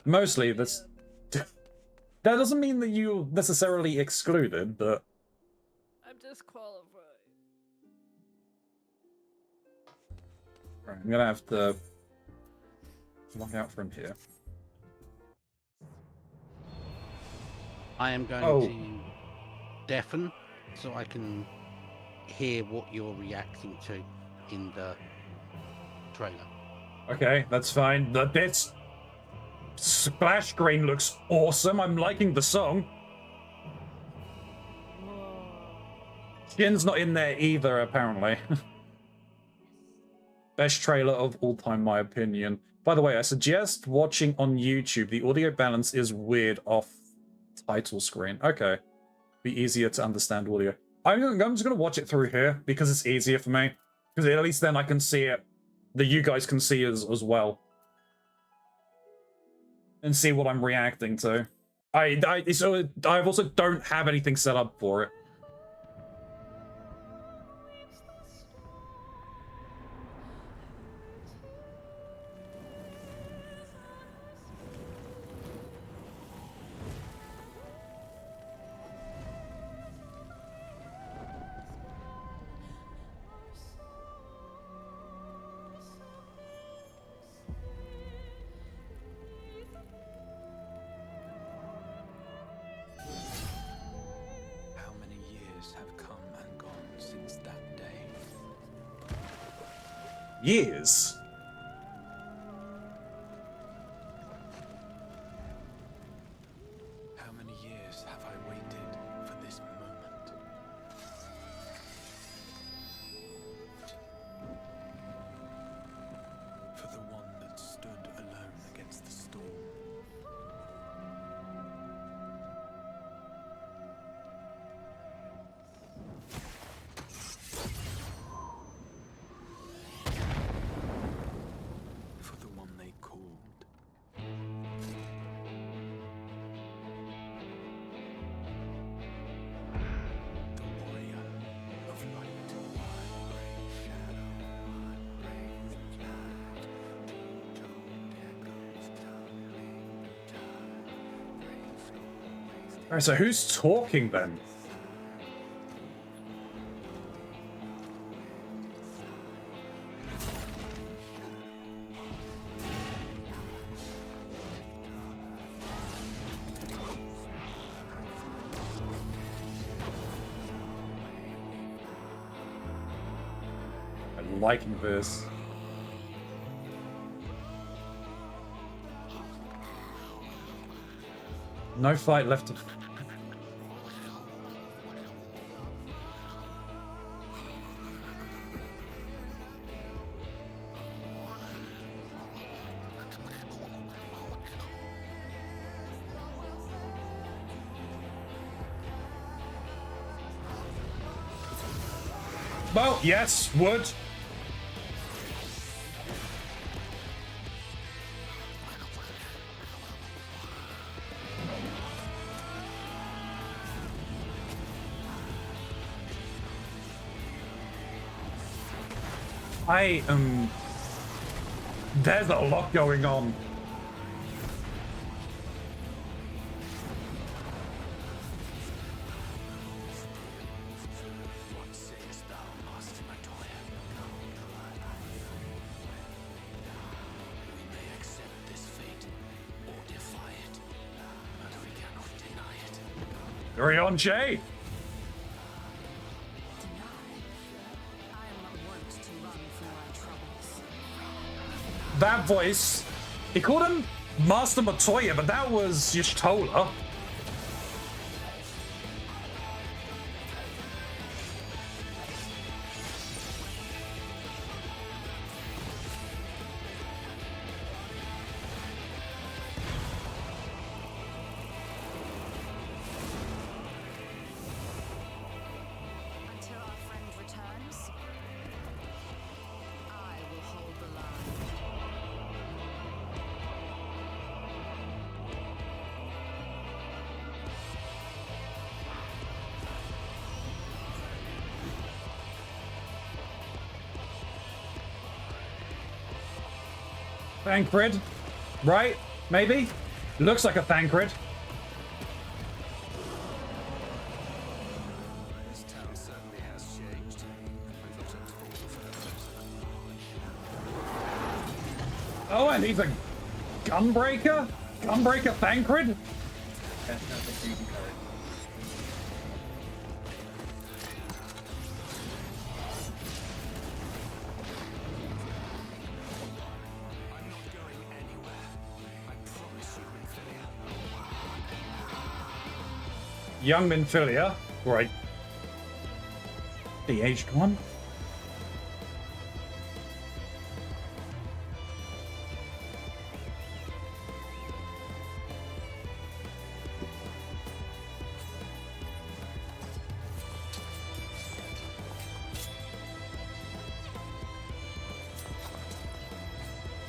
A: Mostly, that's... that doesn't mean that you're necessarily excluded, but...
I: I'm disqualified.
A: Right, I'm gonna have to... log out from here.
R: I am going to deafen so I can hear what you're reacting to in the trailer.
A: Okay, that's fine. This splash screen looks awesome. I'm liking the song. Shin's not in there either, apparently. Best trailer of all time, my opinion. By the way, I suggest watching on YouTube. The audio balance is weird off title screen. Okay. Be easier to understand audio. I'm just going to watch it through here because it's easier for me. Because at least then I can see it. That you guys can see as well. And see what I'm reacting to. I also don't have anything set up for it. Years.
D: How many years have I waited for this moment? For the one that stood alone against the storm. For the one they called. The warrior of light.
A: Alright, so who's talking then? I'm liking this. No fight left to... Well, yes, would. There's a lot going on.
O: What sayest thou, Master Matoya? We may accept this fate or defy it, but we cannot deny it.
A: Hurry on, Jay! That voice, he called him Master Matoya, but that was Y'shtola.
J: Until our friend returns, I will hold the line.
A: Thancred, right? Maybe? Looks like a Thancred.
G: This town certainly has changed. I'm not at fault for that.
A: Oh, and he's a Gunbreaker? Gunbreaker Thancred?
L: That's not the crazy card.
A: Young Minfilia, right? The aged one.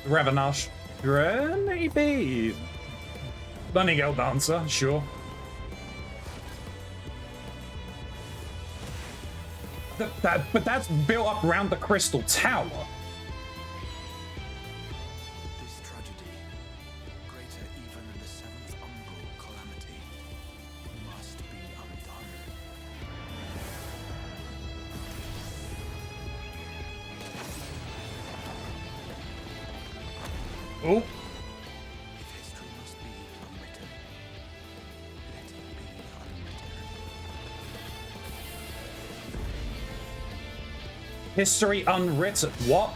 A: Ravanash. Maybe. Bunny Girl Dancer, sure. But that's built up around the Crystal Tower.
G: This tragedy, greater even than the seventh umbral calamity, must be undone.
A: Oh.
G: If history must be unwritten, let it be unwritten.
A: History unwritten. What?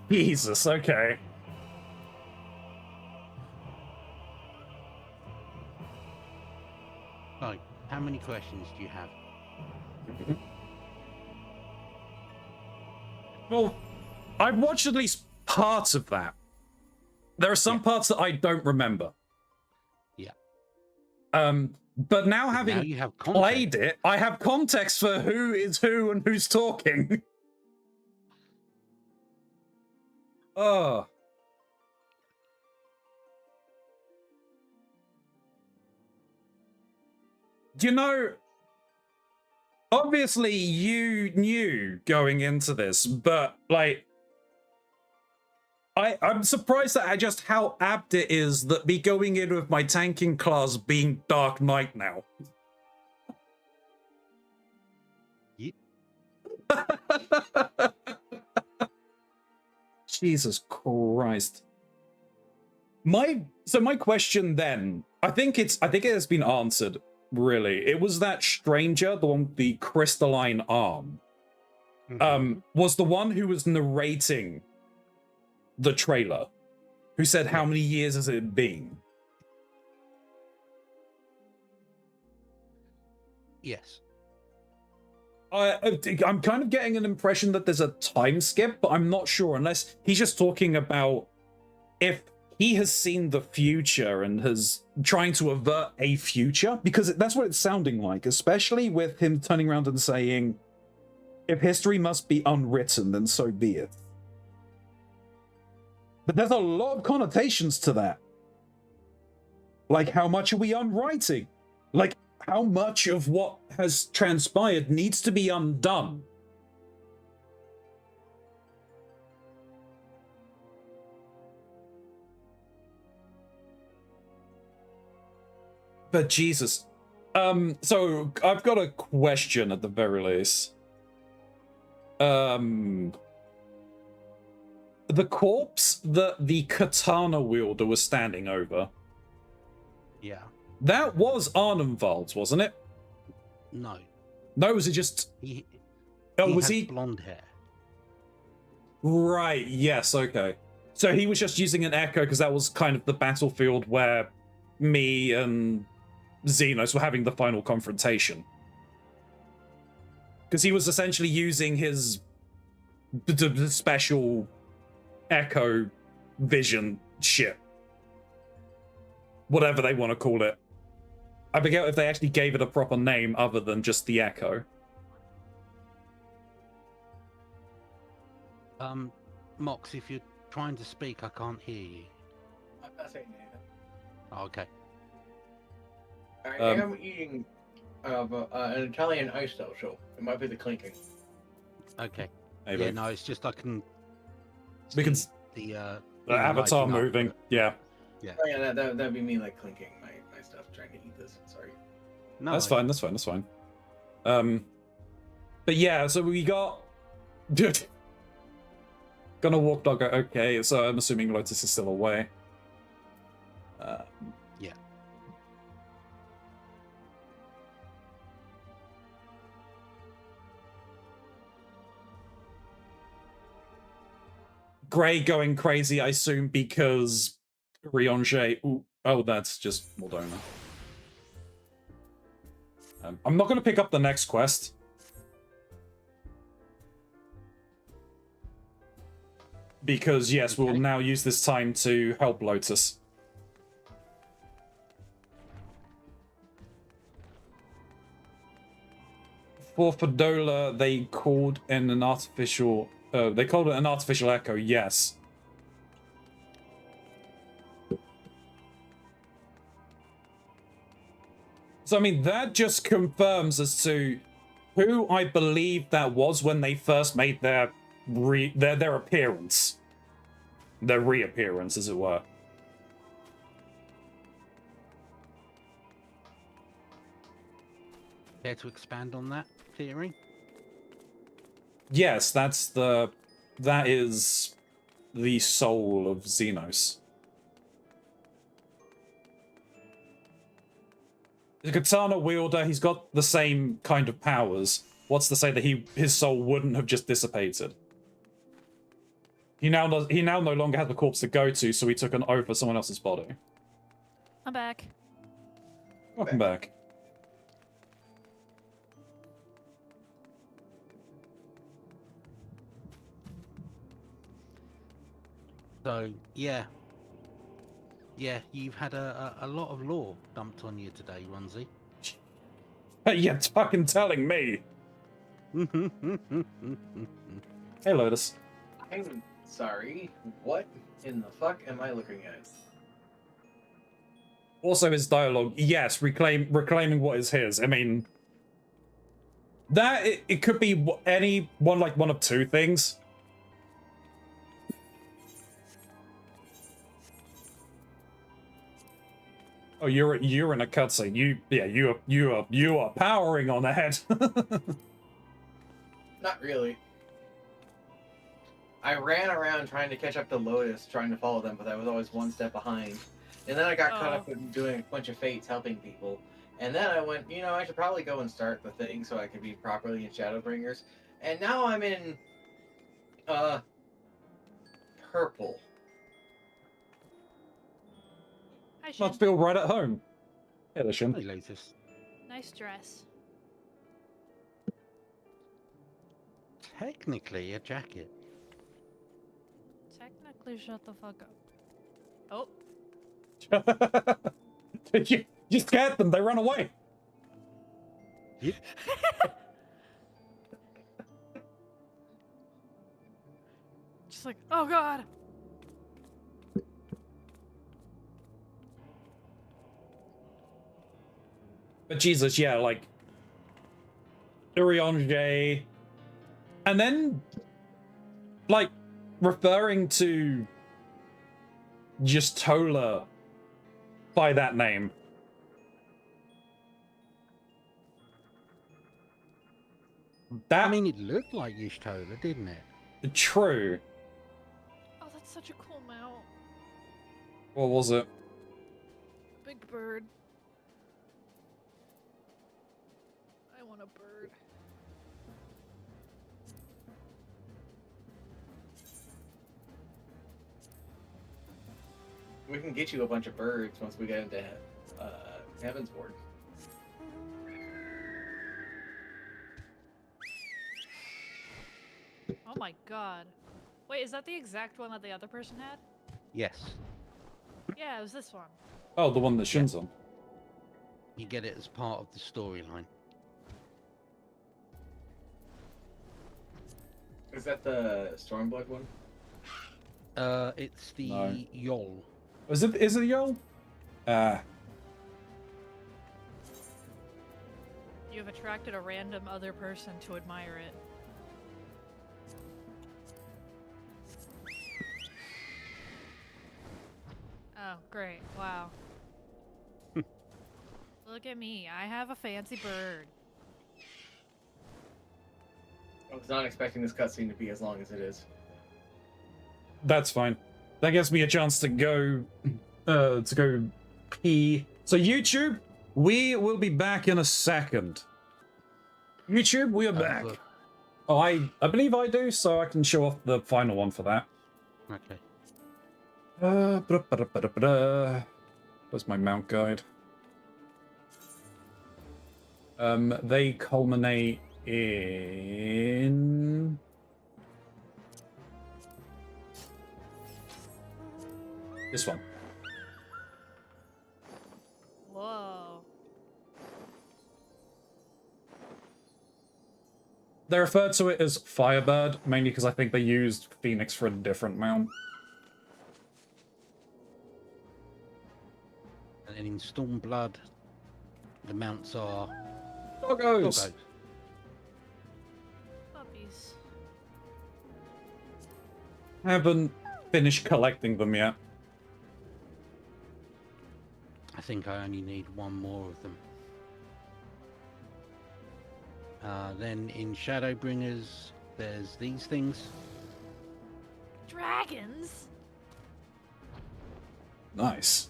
A: Jesus, okay.
R: Like, how many questions do you have?
A: Well, I've watched at least parts of that. There are some parts that I don't remember.
R: Yeah.
A: But now having
R: now you have
A: played it, I have context for who is who and who's talking. Oh. You know, obviously you knew going into this, but like, I'm surprised at just how apt it is that me going in with my tanking class being Dark Knight now.
R: Yep.
A: Jesus Christ. My question then, I think it has been answered, really. It was that stranger, the one with the crystalline arm. Was the one who was narrating the trailer, who said, how many years has it been?
R: Yes.
A: I'm kind of getting an impression that there's a time skip, but I'm not sure, unless he's just talking about if he has seen the future and has trying to avert a future, because that's what it's sounding like, especially with him turning around and saying, if history must be unwritten, then so be it. But there's a lot of connotations to that. Like, how much are we unwriting? Like, how much of what has transpired needs to be undone? But Jesus. So I've got a question at the very least. The corpse that the katana wielder was standing over.
R: Yeah.
A: That was Arnumvald's, wasn't it?
R: No.
A: No, was it just...
R: He
A: was
R: had
A: he...
R: blonde hair.
A: Right, yes, okay. So he was just using an echo because that was kind of the battlefield where me and Xenos were having the final confrontation. Because he was essentially using his special echo vision shit. Whatever they want to call it. I forget if they actually gave it a proper name other than just the echo.
R: Mox, if you're trying to speak, I can't hear you.
L: I'm not saying anything.
R: Oh, okay.
L: I am eating an Italian ice though, so it might be the clinking.
R: Okay.
A: Maybe.
R: Yeah, no, it's just I can.
A: We can.
R: The
A: avatar moving. Yeah.
R: Yeah.
L: Oh, yeah, that'd be me like clinking my stuff, trying to eat this. Sorry.
R: No,
A: That's fine. That's fine. That's fine. But yeah, so we got. Gonna walk dog. Okay, so I'm assuming Lotus is still away.
R: Yeah.
A: Gray going crazy, I assume, because Riange. Oh, that's just Moldona. I'm not going to pick up the next quest. Because, yes, we'll now use this time to help Lotus. For Fedola, they called in an artificial... they called it an artificial echo, yes. So, I mean, that just confirms as to who I believe that was when they first made their appearance. Their reappearance, as it were.
R: Care to expand on that theory?
A: Yes, that is the soul of Xenos. The katana wielder, he's got the same kind of powers. What's to say that his soul wouldn't have just dissipated? He now no longer has a corpse to go to, so he took an oath for someone else's body.
I: I'm back.
A: Welcome back.
R: So, yeah. Yeah, you've had a lot of lore dumped on you today, Ronzi.
A: You're fucking telling me. Hey, Lotus.
L: I'm sorry. What in the fuck am I looking at?
A: Also, his dialogue. Yes, reclaiming what is his. I mean, that it could be any one, like one of two things. Oh, you're in a cutscene. You are powering on ahead.
L: Not really. I ran around trying to catch up to Lotus, trying to follow them, but I was always one step behind. And then I got caught up in doing a bunch of fates, helping people. And then I went, you know, I should probably go and start the thing so I can be properly in Shadowbringers. And now I'm in, purple.
I: Hi, Shin.
A: Must feel right at home. Hey, Shin.
R: Hey, Lotus.
I: Nice dress.
R: Technically a jacket.
I: Technically, shut the fuck up. Oh.
A: You scared them. They ran away.
R: Yep.
I: Just like, oh god.
A: But Jesus, yeah, like Urianger, and then like referring to just Tola by that name. That,
R: I mean, it looked like Y'shtola, didn't it?
A: True.
I: Oh, that's such a cool mount.
A: What was it?
I: Big bird. I want a bird.
L: We can get you a bunch of birds once we get into Heaven's Ward.
I: Oh my god. Wait, is that the exact one that the other person had?
R: Yes.
I: Yeah, it was this one.
A: Oh, the one that Shin's on.
R: You get it as part of the storyline.
L: Is that the Stormblood one?
R: It's the
A: No.
R: Yol.
A: Is it Yol?
I: You have attracted a random other person to admire it. Oh, great. Wow. Look at me. I have a fancy bird.
L: I was not expecting this cutscene to be as long as it is.
A: That's fine. That gives me a chance to go pee. So YouTube, we will be back in a second. YouTube, we are back. Oh, I believe I do, so I can show off the final one for that.
R: Okay.
A: Where's my mount guide? They culminate in this one.
I: Whoa.
A: They refer to it as Firebird, mainly because I think they used Phoenix for a different mount.
R: And in Stormblood, the mounts are
A: Doggos.
I: Puppies.
A: Haven't finished collecting them yet.
R: I think I only need one more of them. Then in Shadowbringers, there's these things.
I: Dragons?
A: Nice.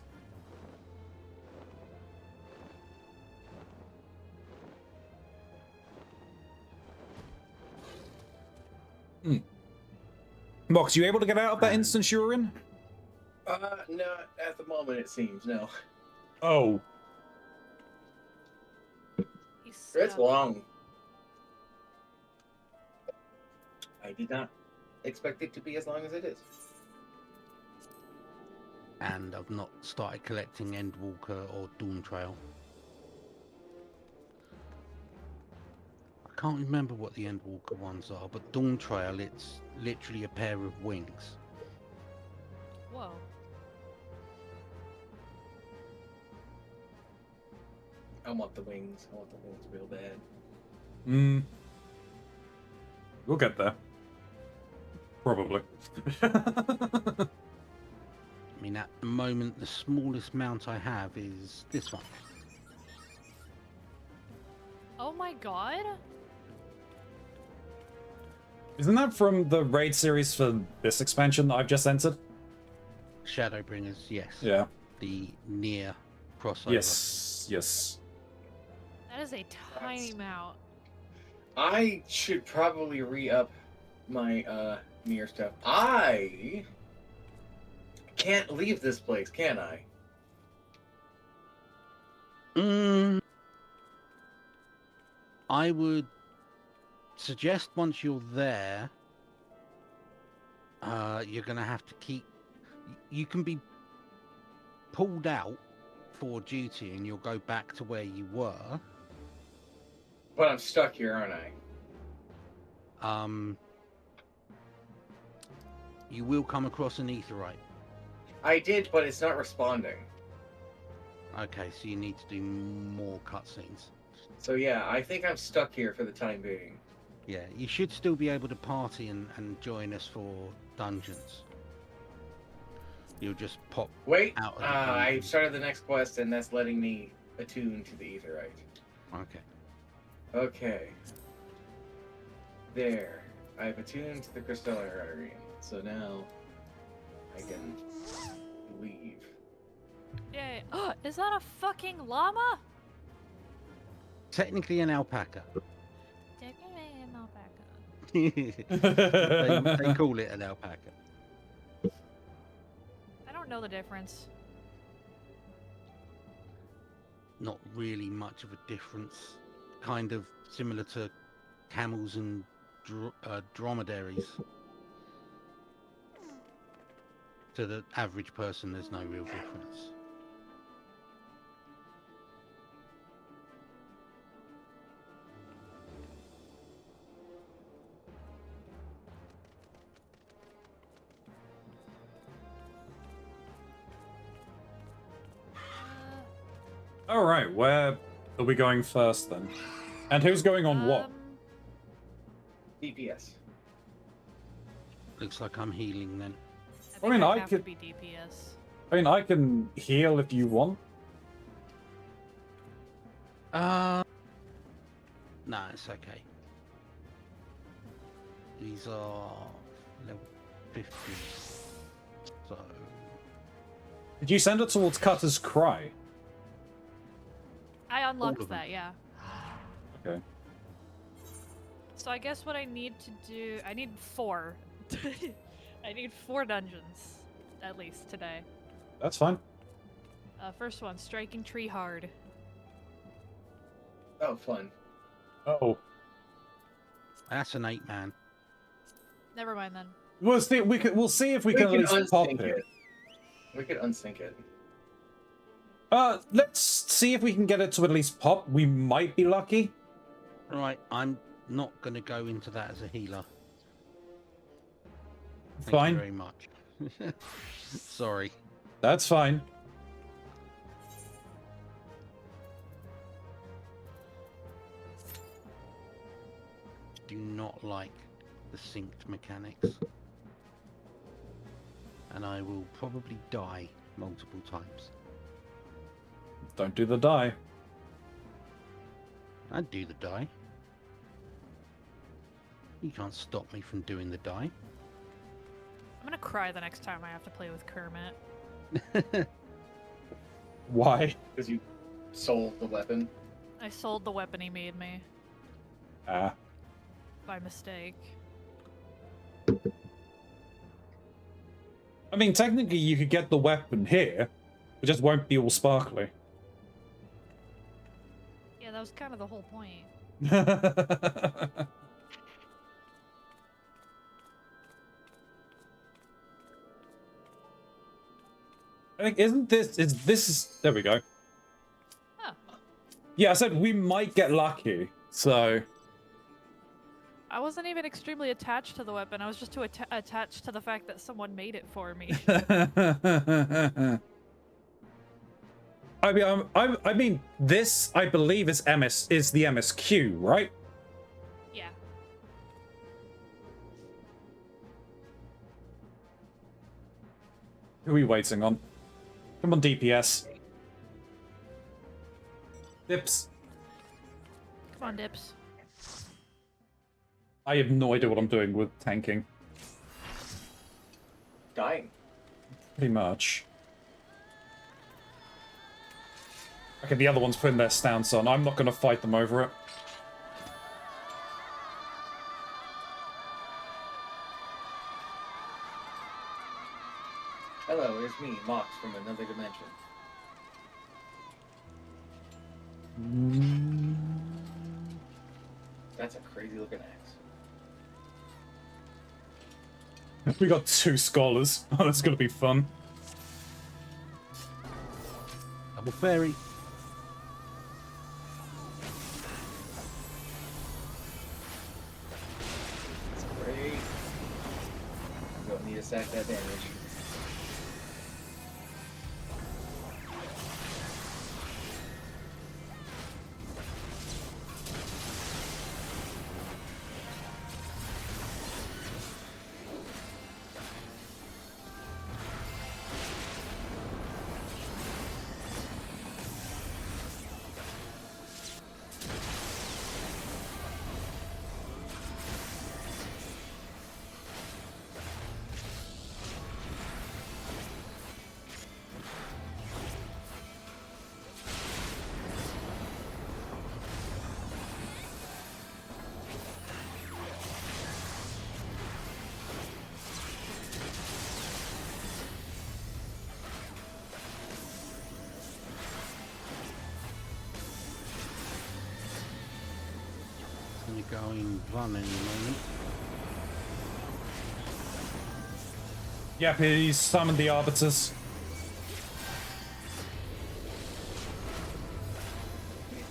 A: Mox, you able to get out of that instance you were in?
L: Not at the moment, it seems, no.
A: Oh.
L: It's long. I did not expect it to be as long as it is.
R: And I've not started collecting Endwalker or Dawn Trail. I can't remember what the Endwalker ones are, but Dawn Trail, it's literally a pair of wings.
I: Whoa.
L: I want the wings. I want the wings real bad.
A: We'll get there. Probably.
R: I mean, at the moment, the smallest mount I have is this one.
I: Oh my god.
A: Isn't that from the raid series for this expansion that I've just entered?
R: Shadowbringers, yes.
A: Yeah.
R: The near crossover.
A: Yes, yes.
I: That is a tiny mount.
L: I should probably re-up my near stuff. I can't leave this place, can I?
R: I would suggest once you're there, you're going to have to keep... You can be pulled out for duty and you'll go back to where you were.
L: But I'm stuck here, aren't I?
R: You will come across an aetherite.
L: I did, but it's not responding.
R: Okay, so you need to do more cutscenes.
L: So yeah, I think I'm stuck here for the time being.
R: Yeah, you should still be able to party and join us for dungeons. You'll just pop
L: Wait,
R: out of the
L: I
R: dungeon.
L: started the next quest and that's letting me attune to the aetherite.
R: Okay.
L: Okay. There. I've attuned to the crystalline artery. So now I can leave.
I: Yay. Oh, is that a fucking llama?
R: Technically an alpaca.
I: Technically an alpaca.
R: They call it an alpaca.
I: I don't know the difference.
R: Not really much of a difference. Kind of similar to camels and dromedaries. To the average person, there's no real difference.
A: All right, where are we going first then? And who's going on what?
L: DPS.
R: Looks like I'm healing then.
A: I mean, I
I: have
A: could.
I: to be DPS.
A: I mean, I can heal if you want.
R: Nah, it's okay. These are level 50. So.
A: Did you send it towards Cutter's Cry?
I: I unlocked that, yeah.
A: Okay.
I: So I guess what I need to do, I need 4. I need 4 dungeons, at least today.
A: That's fine.
I: First one, striking tree hard.
L: Oh, fun.
A: Oh.
R: That's an 8-man.
I: Never mind then.
A: We'll see. We'll see if we can at least pop it.
L: We could unsync it.
A: Let's see if we can get it to at least pop. We might be lucky.
R: Right, I'm not going to go into that as a healer. Thank
A: Fine.
R: you very much. Sorry.
A: That's fine.
R: Do not like the synced mechanics. And I will probably die multiple times.
A: Don't do the die.
R: I'd do the die. You can't stop me from doing the die.
I: I'm gonna cry the next time I have to play with Kermit.
A: Why?
L: Because you sold the weapon.
I: I sold the weapon he made me.
A: Ah.
I: By mistake.
A: I mean, technically you could get the weapon here. It just won't be all sparkly.
I: Yeah, that was kind of the whole point.
A: I think, there we go.
I: Oh.
A: Yeah, I said we might get lucky, so.
I: I wasn't even extremely attached to the weapon. I was just too attached to the fact that someone made it for me.
A: I mean, this I believe is the MSQ, right?
I: Yeah.
A: Who are we waiting on? Come on, DPS. Dips.
I: Come on, Dips.
A: I have no idea what I'm doing with tanking.
L: Dying.
A: Pretty much. Okay, the other one's putting their stance on. I'm not going to fight them over it.
L: Hello, it's me, Mox, from another dimension. That's a crazy looking axe.
A: We got 2 scholars. Oh, that's going to be fun.
R: Double fairy.
L: That's great. You don't need to sack that damage.
R: Going run any moment.
A: Yep, he's summoned the Arbiters.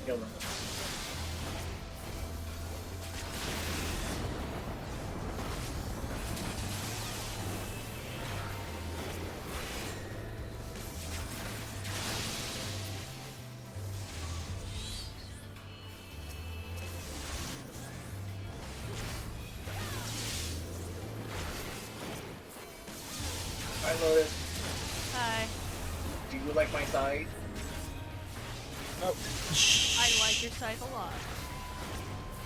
L: Kill them. Hi, Lotus.
I: Hi.
L: Do you like my side?
A: Oh.
I: I like your scythe a lot.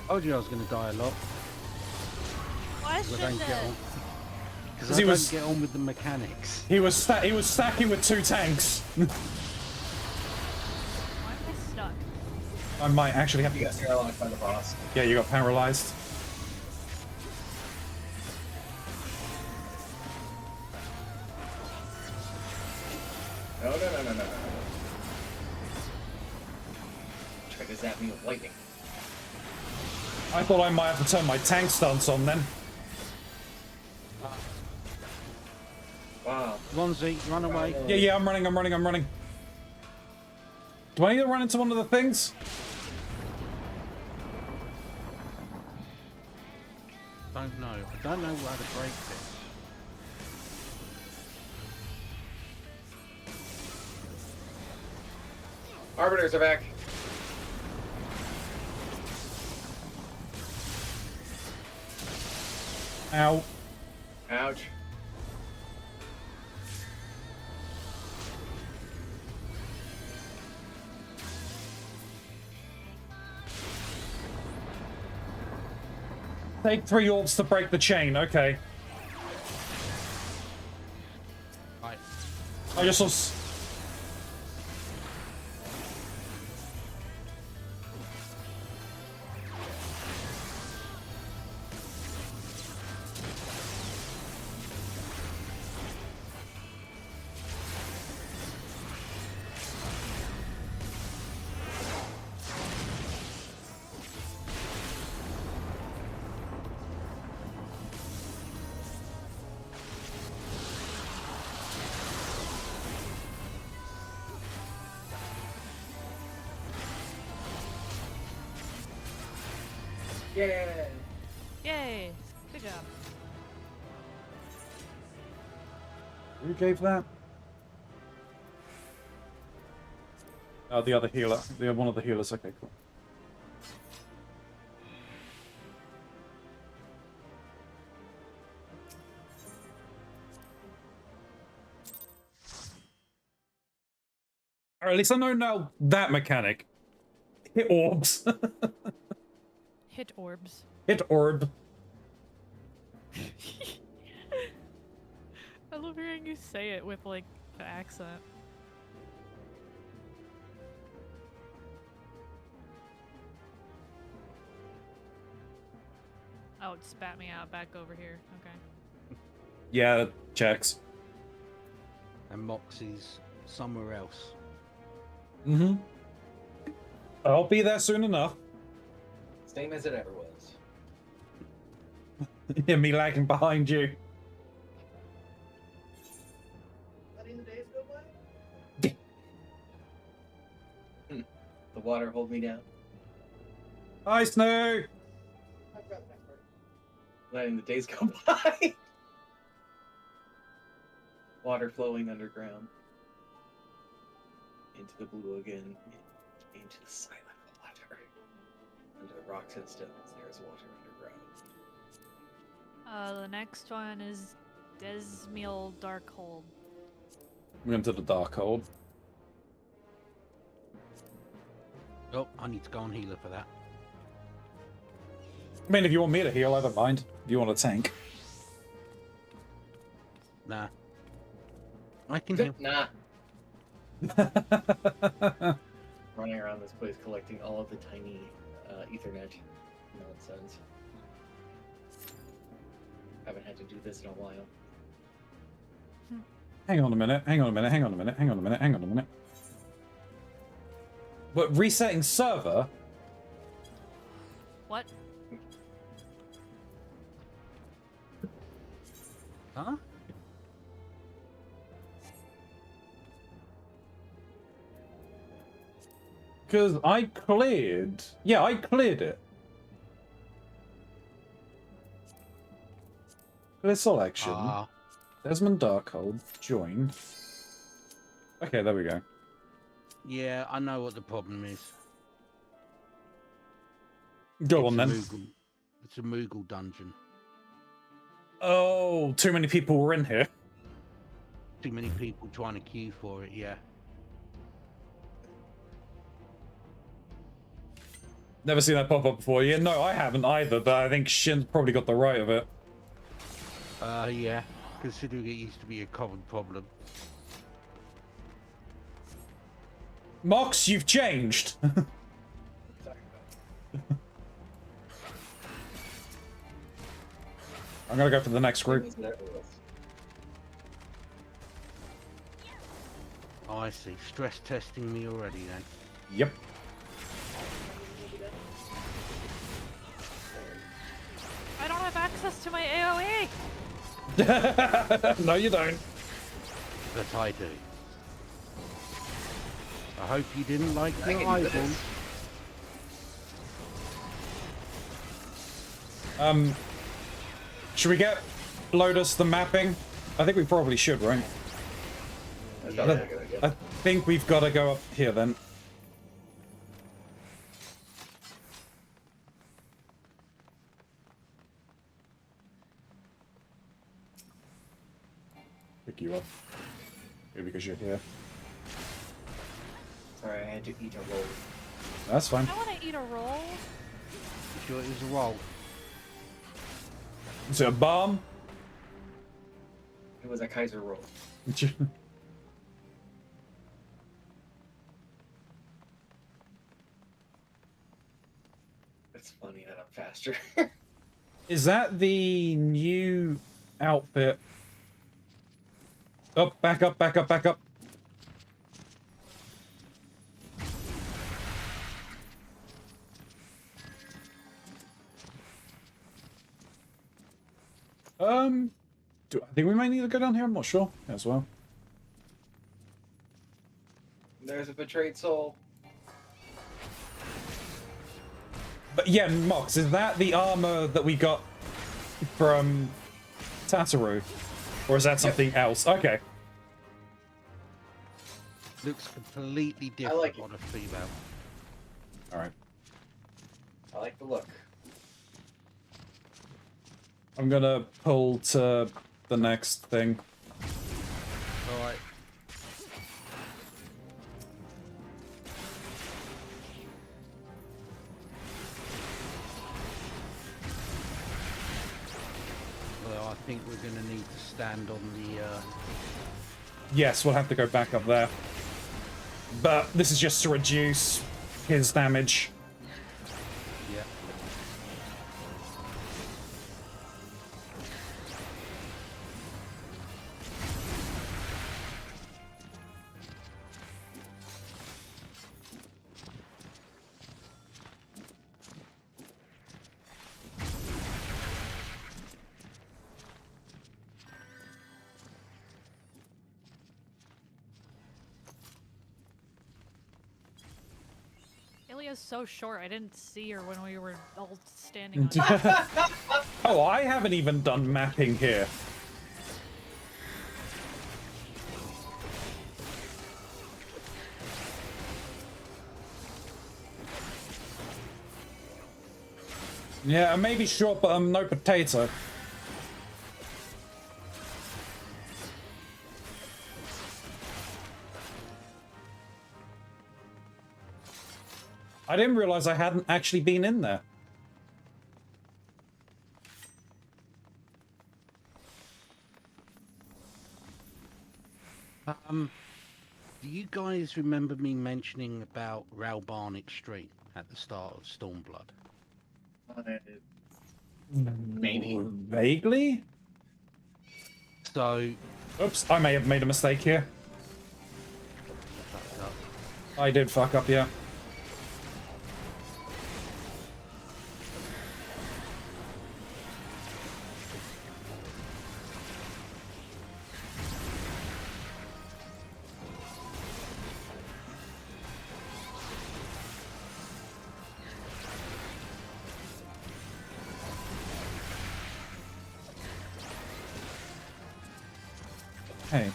R: I told you I was going to die a lot.
I: Question
R: Because I don't get on with the mechanics.
A: He was stacking with 2 tanks.
I: Why am I stuck?
A: I might actually have to
L: You got paralyzed by the boss.
A: Yeah, you got paralyzed.
L: No. Try to zap me with lightning.
A: I thought I might have to turn my tank stance on then.
L: Wow.
R: Ronzi, run away.
A: Yeah, I'm running. Do I need to run into one of the things?
R: Don't know. I don't know how to break this.
L: Arbiters are back.
A: Ow.
L: Ouch.
A: Take 3 orbs to break the chain. Okay.
R: Right.
A: I just saw.
L: Yeah.
I: Yay! Good job.
A: Who gave that? Oh, the other healer. One of the healers. Okay, cool. Or at least I know now that mechanic. Hit orbs.
I: Hit orbs.
A: Hit orb.
I: I love hearing you say it with like the accent. Oh, it spat me out back over here. Okay.
A: Yeah, that checks.
R: And Moxie's somewhere else.
A: Mm-hmm. I'll be there soon enough.
L: Same as it ever was.
A: Yeah, me lagging behind you.
L: Letting the days go by? The water hold me down.
A: Hi, Snoo!
L: Letting the days go by. Water flowing underground. Into the blue again. Into the silent water. Under the rocks and stones, there is water underground.
I: The next one is Desmiel Darkhold.
A: We're into the Darkhold.
R: Oh, I need to go on healer for that.
A: I mean, if you want me to heal, I don't mind. If you want to tank.
R: Nah. I can heal.
L: Nah. Running around this place collecting all of the tiny Ethernet nonsense. Haven't had to do this in a while.
A: Hang on a minute, hang on a minute, hang on a minute, hang on a minute, hang on a minute. But resetting server?
I: What?
R: Huh?
A: Because I cleared... Yeah, I cleared it. Clear selection. Desmond Darkhold. Join. Okay, there we go.
R: Yeah, I know what the problem is.
A: Go on then.
R: It's a Moogle dungeon.
A: Oh, too many people were in here.
R: Too many people trying to queue for it, yeah.
A: Never seen that pop up before. Yeah, no, I haven't either, but I think Shin's probably got the right of it.
R: Yeah. Considering it used to be a common problem.
A: Mox, you've changed. I'm gonna go for the next group.
R: Oh, I see. Stress testing me already then.
A: Yep.
I: I don't have access to my AoE!
A: No, you don't.
R: But I do. I hope you didn't like your eyeballs.
A: Should we get Lotus the mapping? I think we probably should, right? I think we've got to go up here then. Pick you up. Maybe because you're here.
L: Sorry, I had to eat a roll.
A: That's fine.
I: I want to eat a roll.
R: You sure it was a roll?
A: Is it a bomb?
L: It was a Kaiser roll. It's funny that I'm faster.
A: Is that the new outfit? Oh, back up, back up, back up. I think we might need to go down here. I'm not sure as well.
L: There's a betrayed soul.
A: But yeah, Mox, is that the armor that we got from Tataru? Or is that something else? Okay.
R: Looks completely different
L: like
R: on a female.
A: Alright.
L: I like the look.
A: I'm gonna pull to the next thing.
R: Alright. Well, I think we're gonna need to stand on the
A: Yes, we'll have to go back up there. But this is just to reduce his damage.
R: Yeah.
I: Ilya's so short, I didn't see her when we were all standing on
A: Oh, I haven't even done mapping here. Yeah, I may be short, but I'm no potato. I didn't realize I hadn't actually been in there.
R: Do you guys remember me mentioning about Ralbarn Extreme at the start of Stormblood?
A: Maybe. Vaguely?
R: So...
A: Oops, I may have made a mistake here. I did fuck up, yeah. Hey,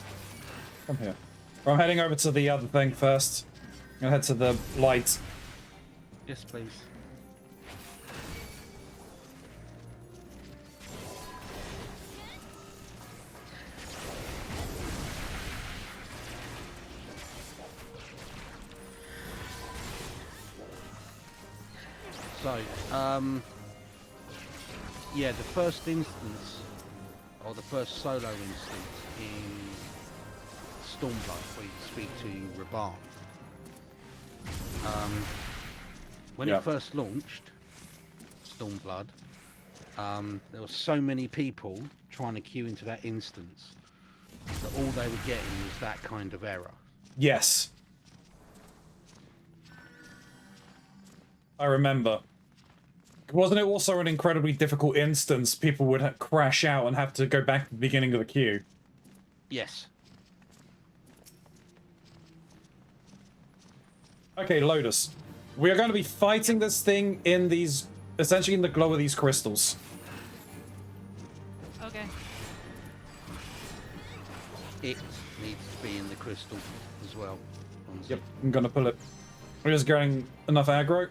A: come here. Well, I'm heading over to the other thing first. I'm gonna head to the light.
R: Yes, please. So, yeah, the first instance, or the first solo instance in Stormblood, where you speak to Rabarn. When it first launched, Stormblood, there were so many people trying to queue into that instance that all they were getting was that kind of error.
A: Yes. I remember. Wasn't it also an incredibly difficult instance? People would crash out and have to go back to the beginning of the queue.
R: Yes.
A: Okay, Lotus. We are going to be fighting this thing in these... essentially in the glow of these crystals.
I: Okay.
R: It needs to be in the crystal as well.
A: Yep, I'm going to pull it. We're just getting enough aggro.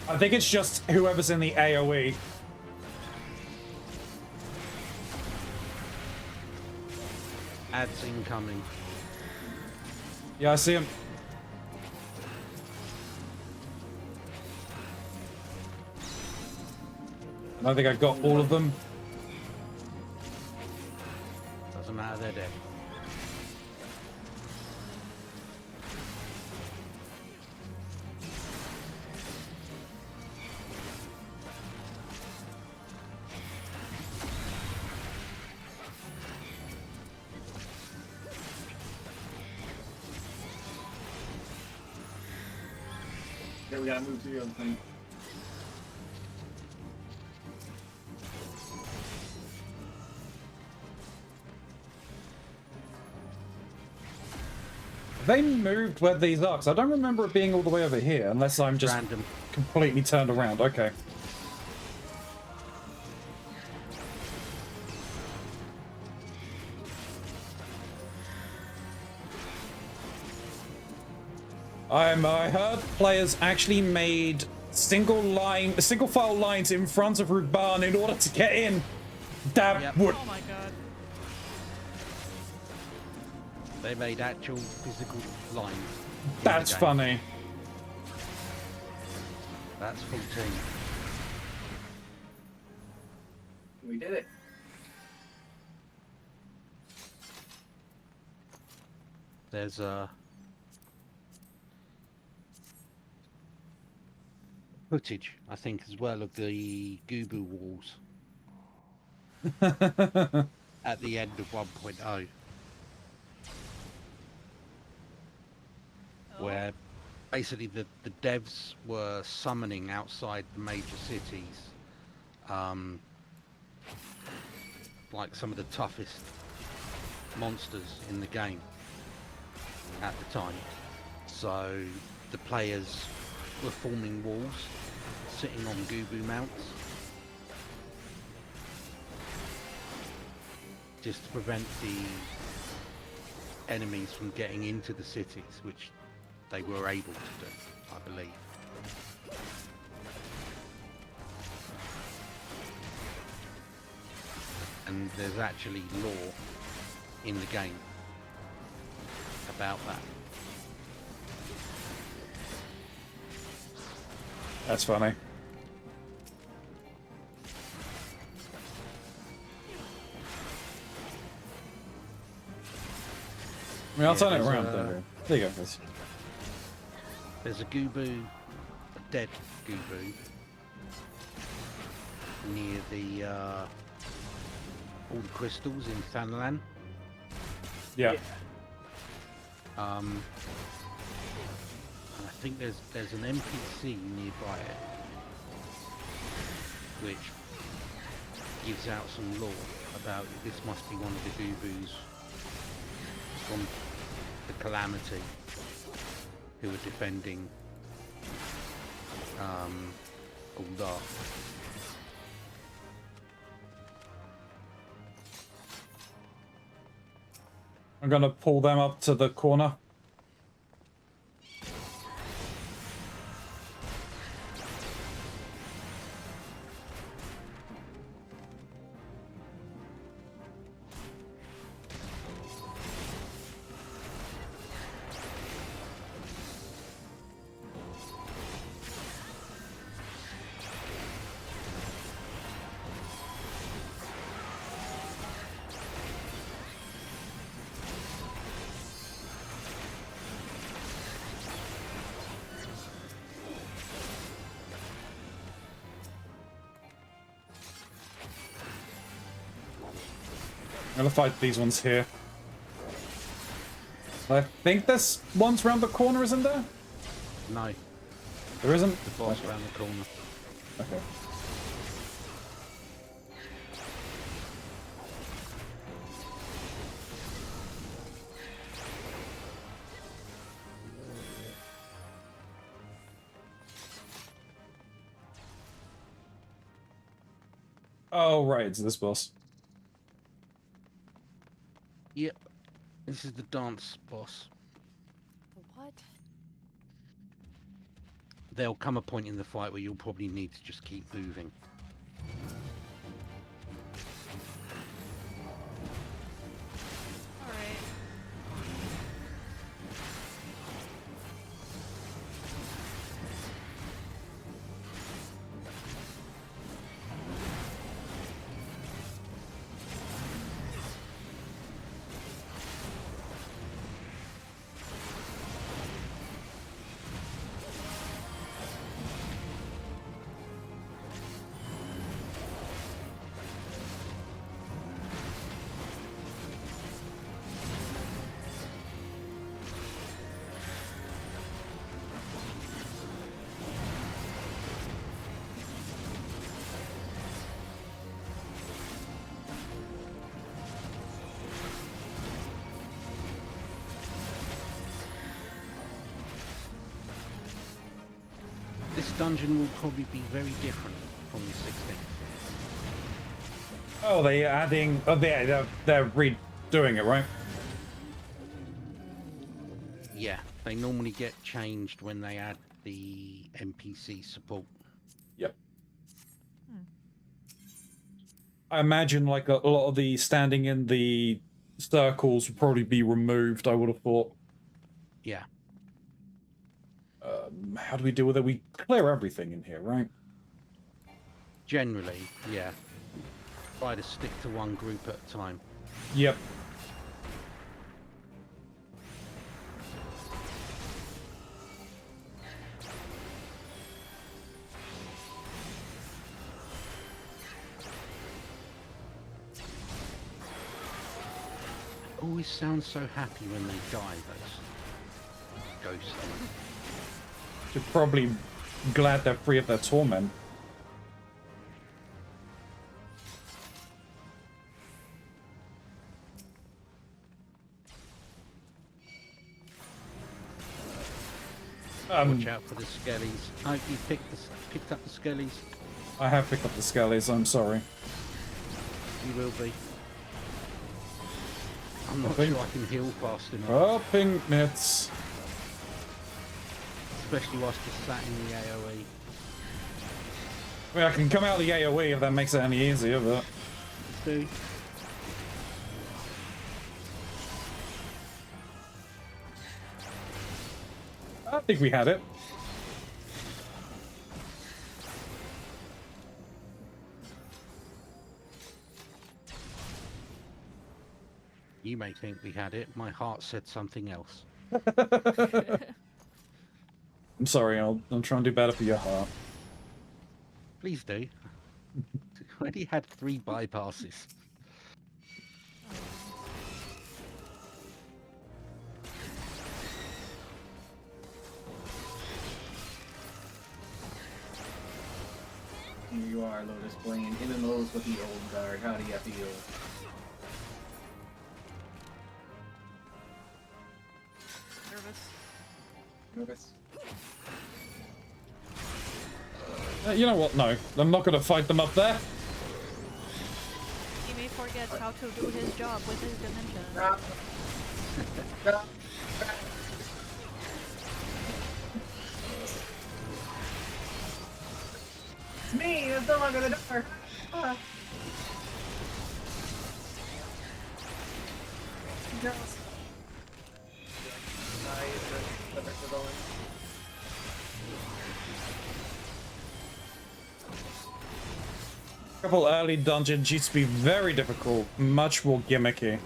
A: I think it's just whoever's in the AoE.
R: Ads incoming.
A: Yeah, I see him. I don't think I got all of them.
R: Doesn't matter, they're dead.
L: Okay, we gotta move to the other thing.
A: They moved where these are, 'cause I don't remember it being all the way over here, unless I'm just
R: Random.
A: completely turned around. Okay. I heard players actually made single file lines in front of Ruban in order to get in. That would.
I: Oh my god.
R: They made actual physical lines.
A: That's funny.
R: That's 14.
L: We did it.
R: There's footage, I think, as well of the Gubu walls at the end of 1.0. Where basically the devs were summoning outside the major cities like some of the toughest monsters in the game at the time. So the players were forming walls, sitting on Gubu mounts, just to prevent the enemies from getting into the cities, which they were able to do, I believe. And there's actually lore in the game about that.
A: That's funny. I mean, I'll turn it around. There you go, guys.
R: There's a Gubu, a dead Gubu, near the all the crystals in Thanalan.
A: Yeah.
R: And I think there's an NPC nearby it, which gives out some lore about this must be one of the Gubus from the Calamity, who are defending Uldar.
A: I'm gonna pull them up to the corner. I'm gonna fight these ones here. I think this one's round the corner, isn't there?
R: No.
A: There isn't?
R: The boss round the corner.
A: Okay. Oh, right, it's this boss.
R: Yep. This is the dance boss.
I: What?
R: There'll come a point in the fight where you'll probably need to just keep moving. dungeon will probably be very different from the 16th.
A: Oh, they're adding... Oh, they're redoing it, right?
R: Yeah, they normally get changed when they add the NPC support.
A: Yep. I imagine like a lot of the standing in the circles would probably be removed, I would have thought.
R: Yeah.
A: How do we deal with it? We clear everything in here, right?
R: Generally, yeah. Try to stick to one group at a time.
A: Yep.
R: Always sounds so happy when they die, those ghosts.
A: They're probably glad they're free of their torment.
R: Watch out for the skellies. Oh, you picked up the skellies.
A: I have picked up the skellies, I'm sorry.
R: You will be. I'm not sure I can heal fast enough.
A: Oh, pink nits.
R: Especially whilst you're sat in the AoE.
A: I mean, I can come out of the AoE if that makes it any easier, but...
R: Do.
A: I think we had it.
R: You may think we had it. My heart said something else.
A: I'm sorry, I'll try and do better for your heart.
R: Please do. Already had 3 bypasses.
L: Here you are, Lotus, playing in and lows with the old guard. How do you feel? Nervous?
A: You know what? No, I'm not going to fight them up there.
I: He may forget how to do his job with his dimension.
L: It's me! It's no longer the door! Ah. Girls.
A: A couple early dungeons used to be very difficult, much more gimmicky.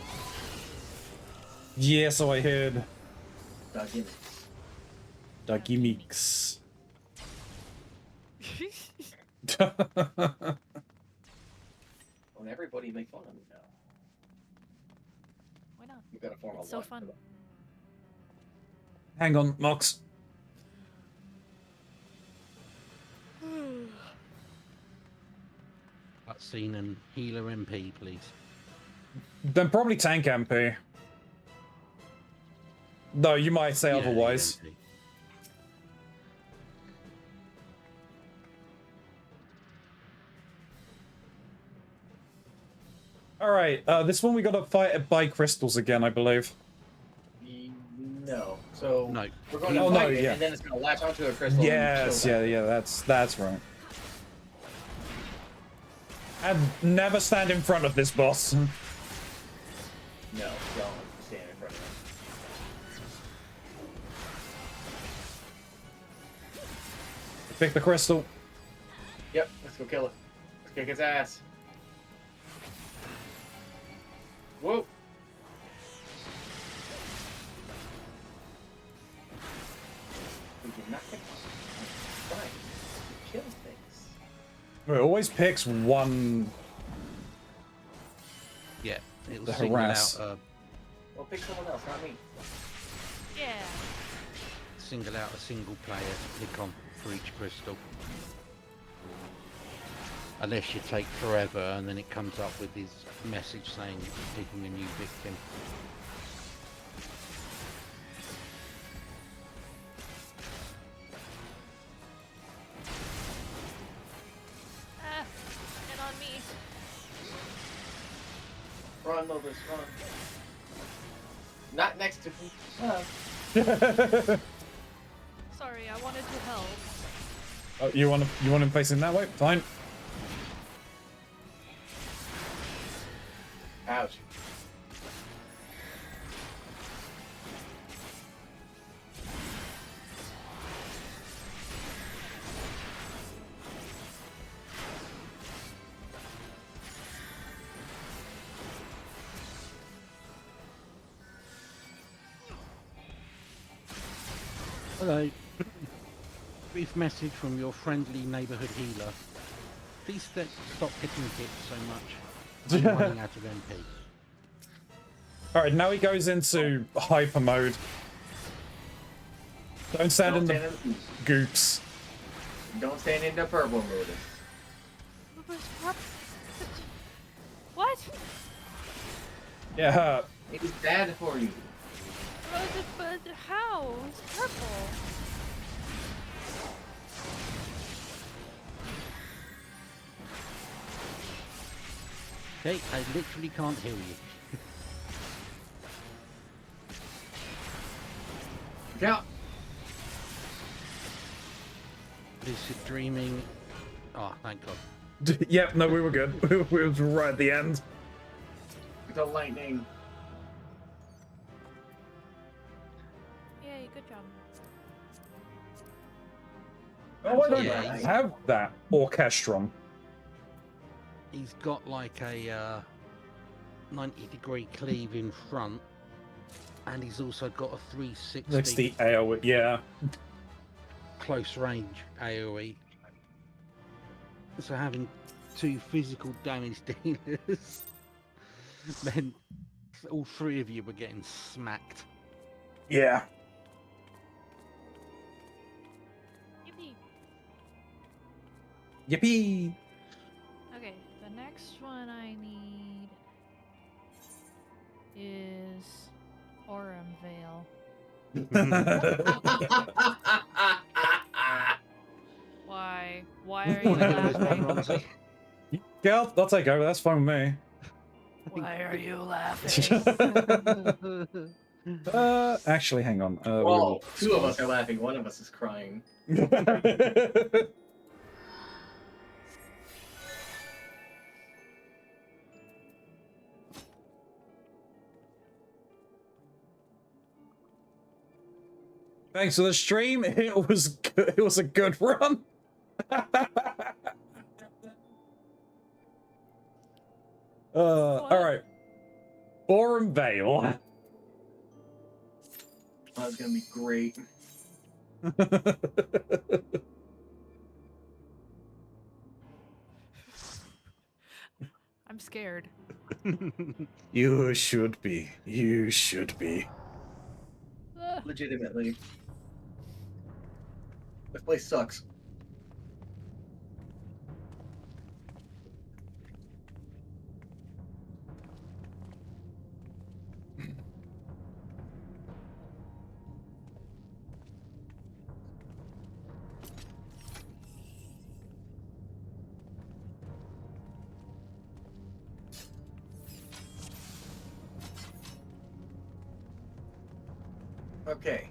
A: Yeah, so I heard. The gimmicks.
L: Won't everybody make fun of me now?
I: Why not?
L: You gotta form
I: It's
L: a
I: so
L: line
I: fun.
L: for them.
A: Hang on, Mox.
R: Cutscene and healer MP, please.
A: Then probably tank MP. No, you might say
R: Yeah,
A: otherwise.
R: MP.
A: Alright, this one we gotta fight at by crystals again, I believe.
L: No. So
R: no.
L: We're going to
A: Oh,
L: fight
A: no,
L: it,
A: yeah.
L: and then it's going to latch onto a crystal.
A: Yes,
L: and
A: yeah, that's right. And never stand in front of this boss.
L: No, don't stand in front of him.
A: Pick the crystal.
L: Yep, let's go kill it. Let's kick its ass. Whoa. We did not pick one. Fine. Kill things.
A: It always picks one.
R: Yeah, it'll
A: The
R: single
A: harass.
R: out
L: Well, pick someone else, not me.
I: Yeah.
R: single out a single player to click on for each crystal. Unless you take forever and then it comes up with his message saying you're picking a new victim.
L: Run, Mobus, run. Not next to me.
I: Sorry, I wanted to help.
A: Oh, you want him facing that way? Fine.
L: Ouch.
R: Hello. Brief message from your friendly neighbourhood healer. Please stop hitting hits so much. I'm running out of MP.
A: Alright, now he goes into hyper mode. Don't stand in the goops.
L: Don't stand in the purple mode.
I: What?
A: Yeah.
L: It's bad for you.
I: But how? It's purple.
R: Okay, I literally can't heal you.
L: Yeah.
R: Lucid dreaming. Oh, thank God.
A: Yep, no, we were good. We was right at the end.
L: The lightning.
I: Yay, good job.
A: Oh, I don't have that orchestron.
R: He's got like a 90-degree cleave in front, and he's also got a 360
A: 60 AoE, yeah.
R: Close range AoE. So having two physical damage dealers meant all three of you were getting smacked.
A: Yeah.
I: Yippee.
A: Yippee!
I: Okay, the next one I need is Aurum Veil. Why? Why are you laughing?
A: Girl, I'll take over. That's fine with me.
I: Why are you laughing?
A: Actually, hang on.
L: Well, two of us are laughing. One of us is crying.
A: Thanks for the stream. It was good. It was a good run. All right. Aurum Veil.
L: That's gonna be great.
I: I'm scared.
A: You should be. You should be.
L: Legitimately. This place sucks. Okay.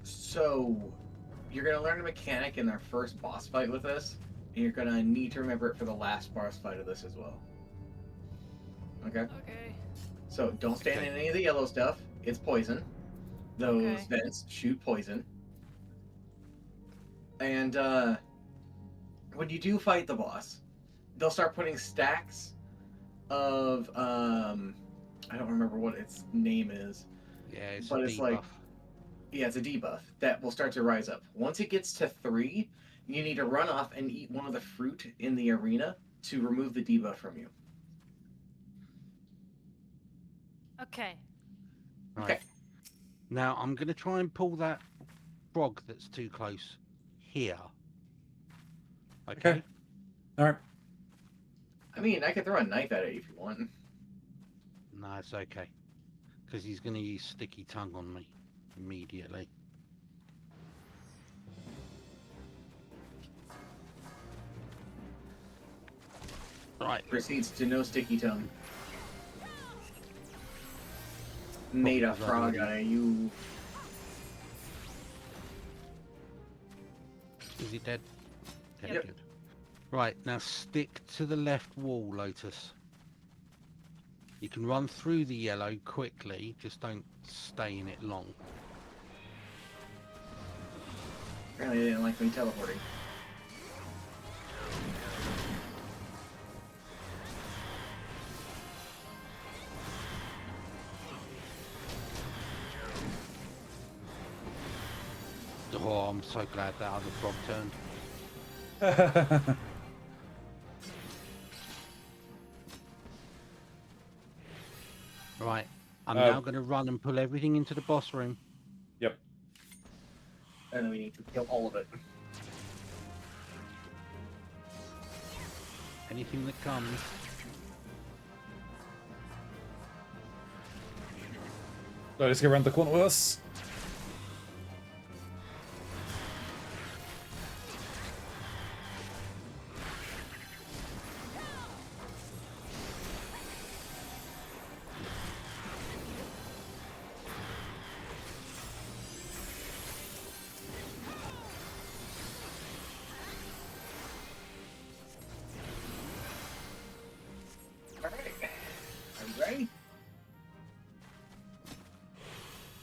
L: So, you're going to learn a mechanic in our first boss fight with us, and you're going to need to remember it for the last boss fight of this as well. Okay?
I: Okay.
L: So, don't stand in any of the yellow stuff. It's poison. Those vents shoot poison. And, when you do fight the boss, they'll start putting stacks of, I don't remember what its name is.
R: Yeah, it's
L: but
R: a
L: it's
R: debuff.
L: like, yeah, it's a debuff that will start to rise up. Once it gets to 3, you need to run off and eat one of the fruit in the arena to remove the debuff from you.
I: Okay.
R: Right.
L: Okay.
R: Now I'm going to try and pull that frog that's too close here. Okay.
A: All right.
L: I mean, I could throw a knife at it if you want.
R: No, it's okay. Because he's going to use sticky tongue on me immediately. Right.
L: Proceeds to no sticky tongue. Made a frog out of you.
R: Is he dead?
L: Yep.
R: Good. Right, now stick to the left wall, Lotus. You can run through the yellow quickly, just don't stay in it long.
L: Apparently they didn't like me teleporting.
R: Oh, I'm so glad that other frog turned. Right, I'm now going to run and pull everything into the boss room.
A: Yep.
L: And then we need to kill all of it.
R: Anything that comes.
A: So let's go around the corner with us.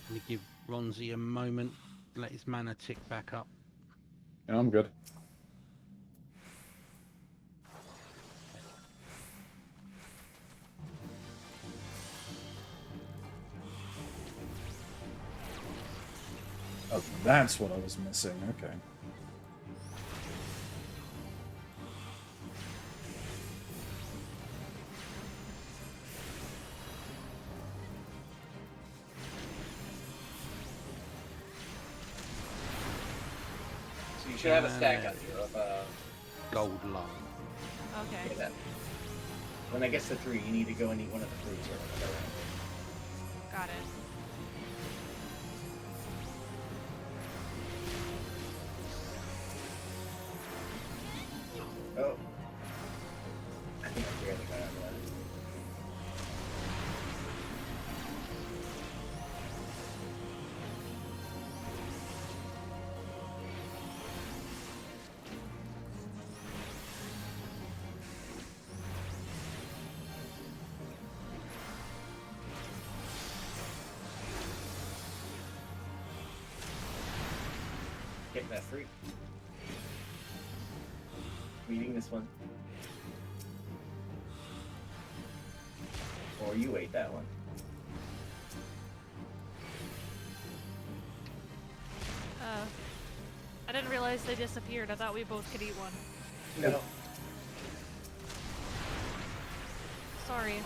R: Let me give Ronzi a moment, let his mana tick back up.
A: Yeah, I'm good. Oh, that's what I was missing. Okay.
L: So you should have a stack on you of
R: gold lung.
I: Okay.
L: Yeah, that. When that gets to 3, you need to go and eat one of the fruits or whatever.
I: Got it.
L: Oh. I think I barely got out of that. Getting that fruit. Eating this one. Or you ate that one.
I: I didn't realize they disappeared. I thought we both could eat one.
L: No.
I: Sorry.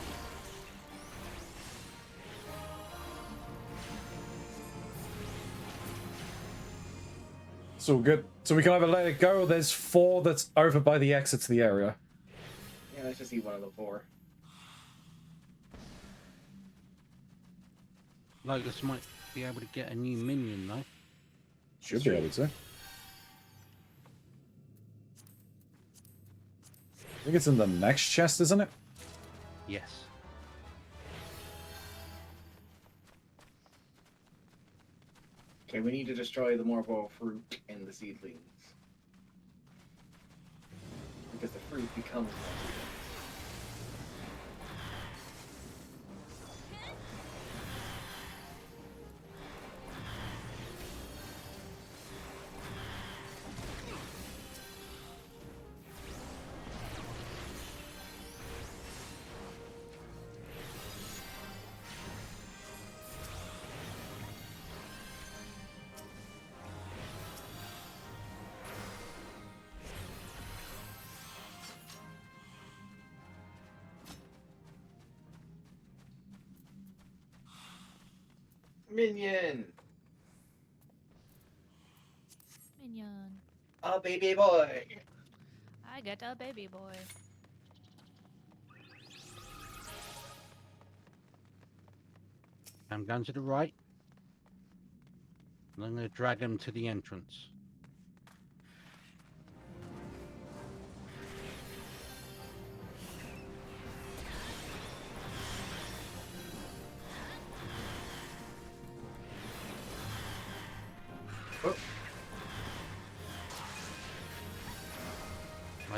A: It's all good. So we can either let it go, or there's 4 that's over by the exit to the area.
L: Yeah, let's just eat one of the 4.
R: Lotus might be able to get a new minion though.
A: Should be able to. I think it's in the next chest, isn't it?
R: Yes.
L: Okay, we need to destroy the Morbo fruit and the seedlings. Because the fruit becomes Minion!
I: Minion.
L: A baby boy!
I: I got a baby boy.
R: I'm going to the right. And I'm going to drag him to the entrance.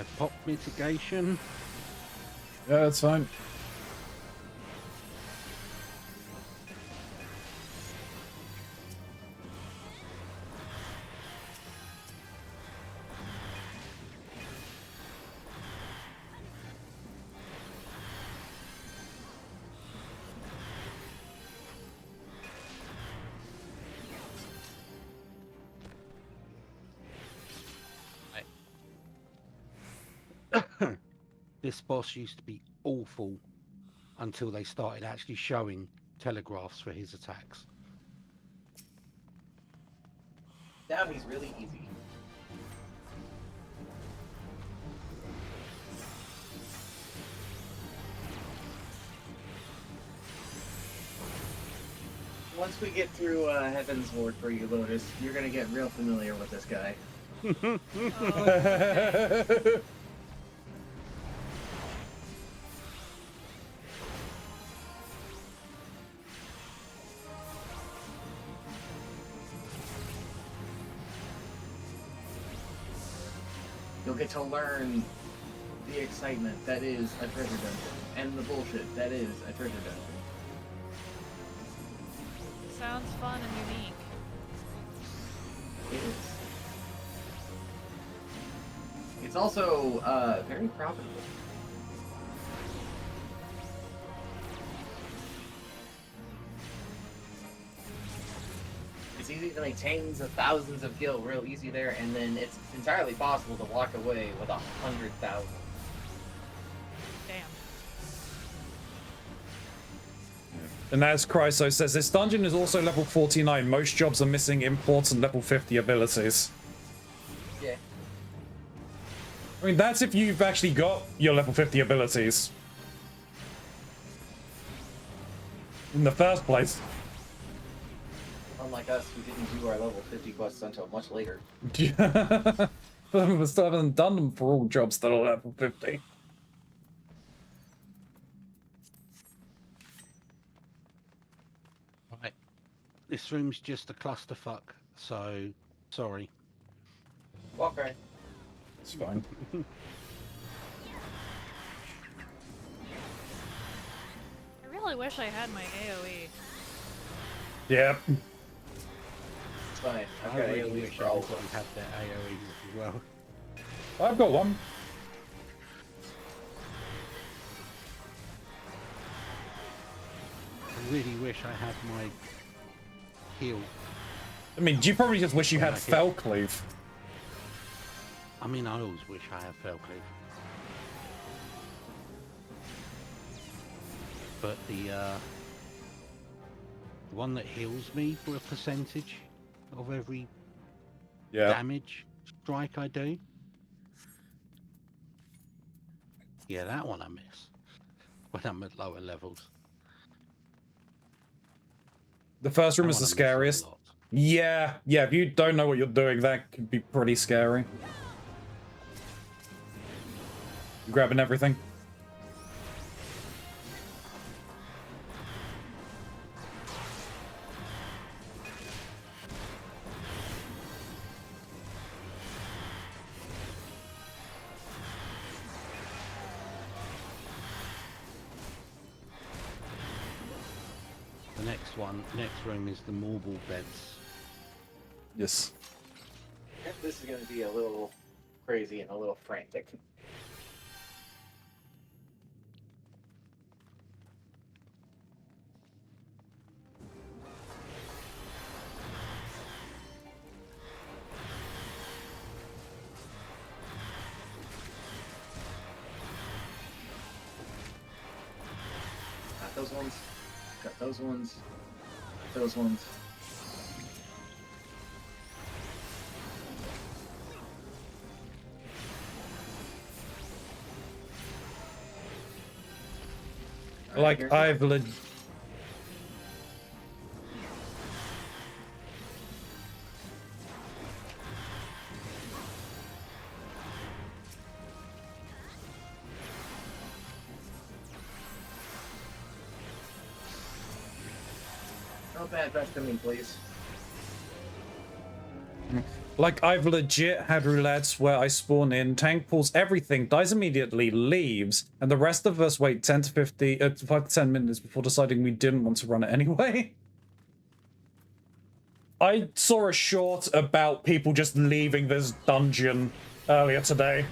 R: I pop mitigation.
A: Yeah, that's fine.
R: This boss used to be awful until they started actually showing telegraphs for his attacks.
N: Now he's really easy. Once we get through Heaven's Ward for you, Lotus, you're gonna get real familiar with this guy. You'll get to learn the excitement that is a treasure dungeon, and the bullshit that is a treasure dungeon.
I: Sounds fun and unique.
N: It is. It's also very profitable. It's easy to make tens of thousands of gil real easy there, and then it's entirely possible to walk away with 100,000.
I: Damn.
A: And as Chryso says, this dungeon is also level 49. Most jobs are missing important level 50 abilities.
N: Yeah.
A: I mean, that's if you've actually got your level 50 abilities. In the first place.
N: Unlike us, who didn't do our level 50 quests until much later.
A: We still haven't done them for all jobs that are level 50.
R: Right. This room's just a clusterfuck, so sorry.
N: Okay.
A: It's fine.
I: I really wish I had my AoE.
A: Yep.
N: It's fine. I've
R: I
N: got
R: really
N: AoE
R: wish
N: for all of
R: everybody
N: them.
R: had their AoEs as well.
A: I've got one.
R: I really wish I had my heal.
A: I mean, do you probably just wish you had Felcleave?
R: I mean, I always wish I had Felcleave. But the one that heals me for a percentage of every damage strike I do. Yeah, that one I miss when I'm at lower levels.
A: The first room is the scariest. Yeah, yeah, if you don't know what you're doing, that could be pretty scary. Grabbing everything.
R: Next room is the marble beds.
A: Yes.
N: This is going to be a little crazy and a little frantic. Got those ones. Got those ones. Those ones.
A: Like, I've
N: No bad best to me, please.
A: Like, I've legit had roulettes where I spawn in, tank pulls everything, dies immediately, leaves, and the rest of us wait 10 to 50, 5 to 10 minutes before deciding we didn't want to run it anyway. I saw a short about people just leaving this dungeon earlier today.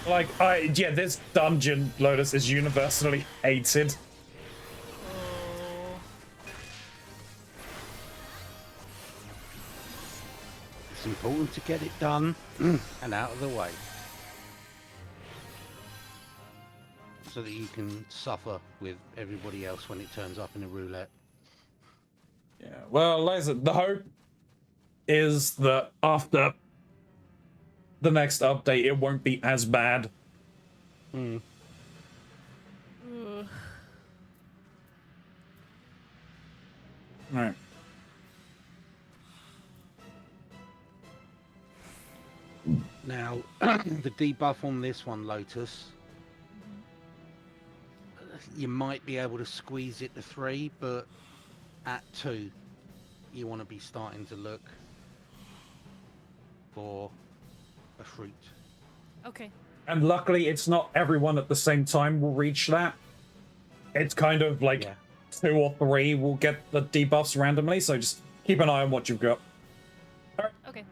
A: Like, yeah, this dungeon, Lotus, is universally hated.
R: It's important to get it done and out of the way, so that you can suffer with everybody else when it turns up in a roulette.
A: Yeah, well, Liza, the hope is that after the next update, it won't be as bad.
R: Hmm.
A: Alright.
R: Now, the debuff on this one, Lotus, you might be able to squeeze it to 3, but at 2, you want to be starting to look for a fruit.
I: Okay.
A: And luckily, it's not everyone at the same time will reach that. It's kind of like 2 or 3 will get the debuffs randomly, so just keep an eye on what you've got.
I: Okay.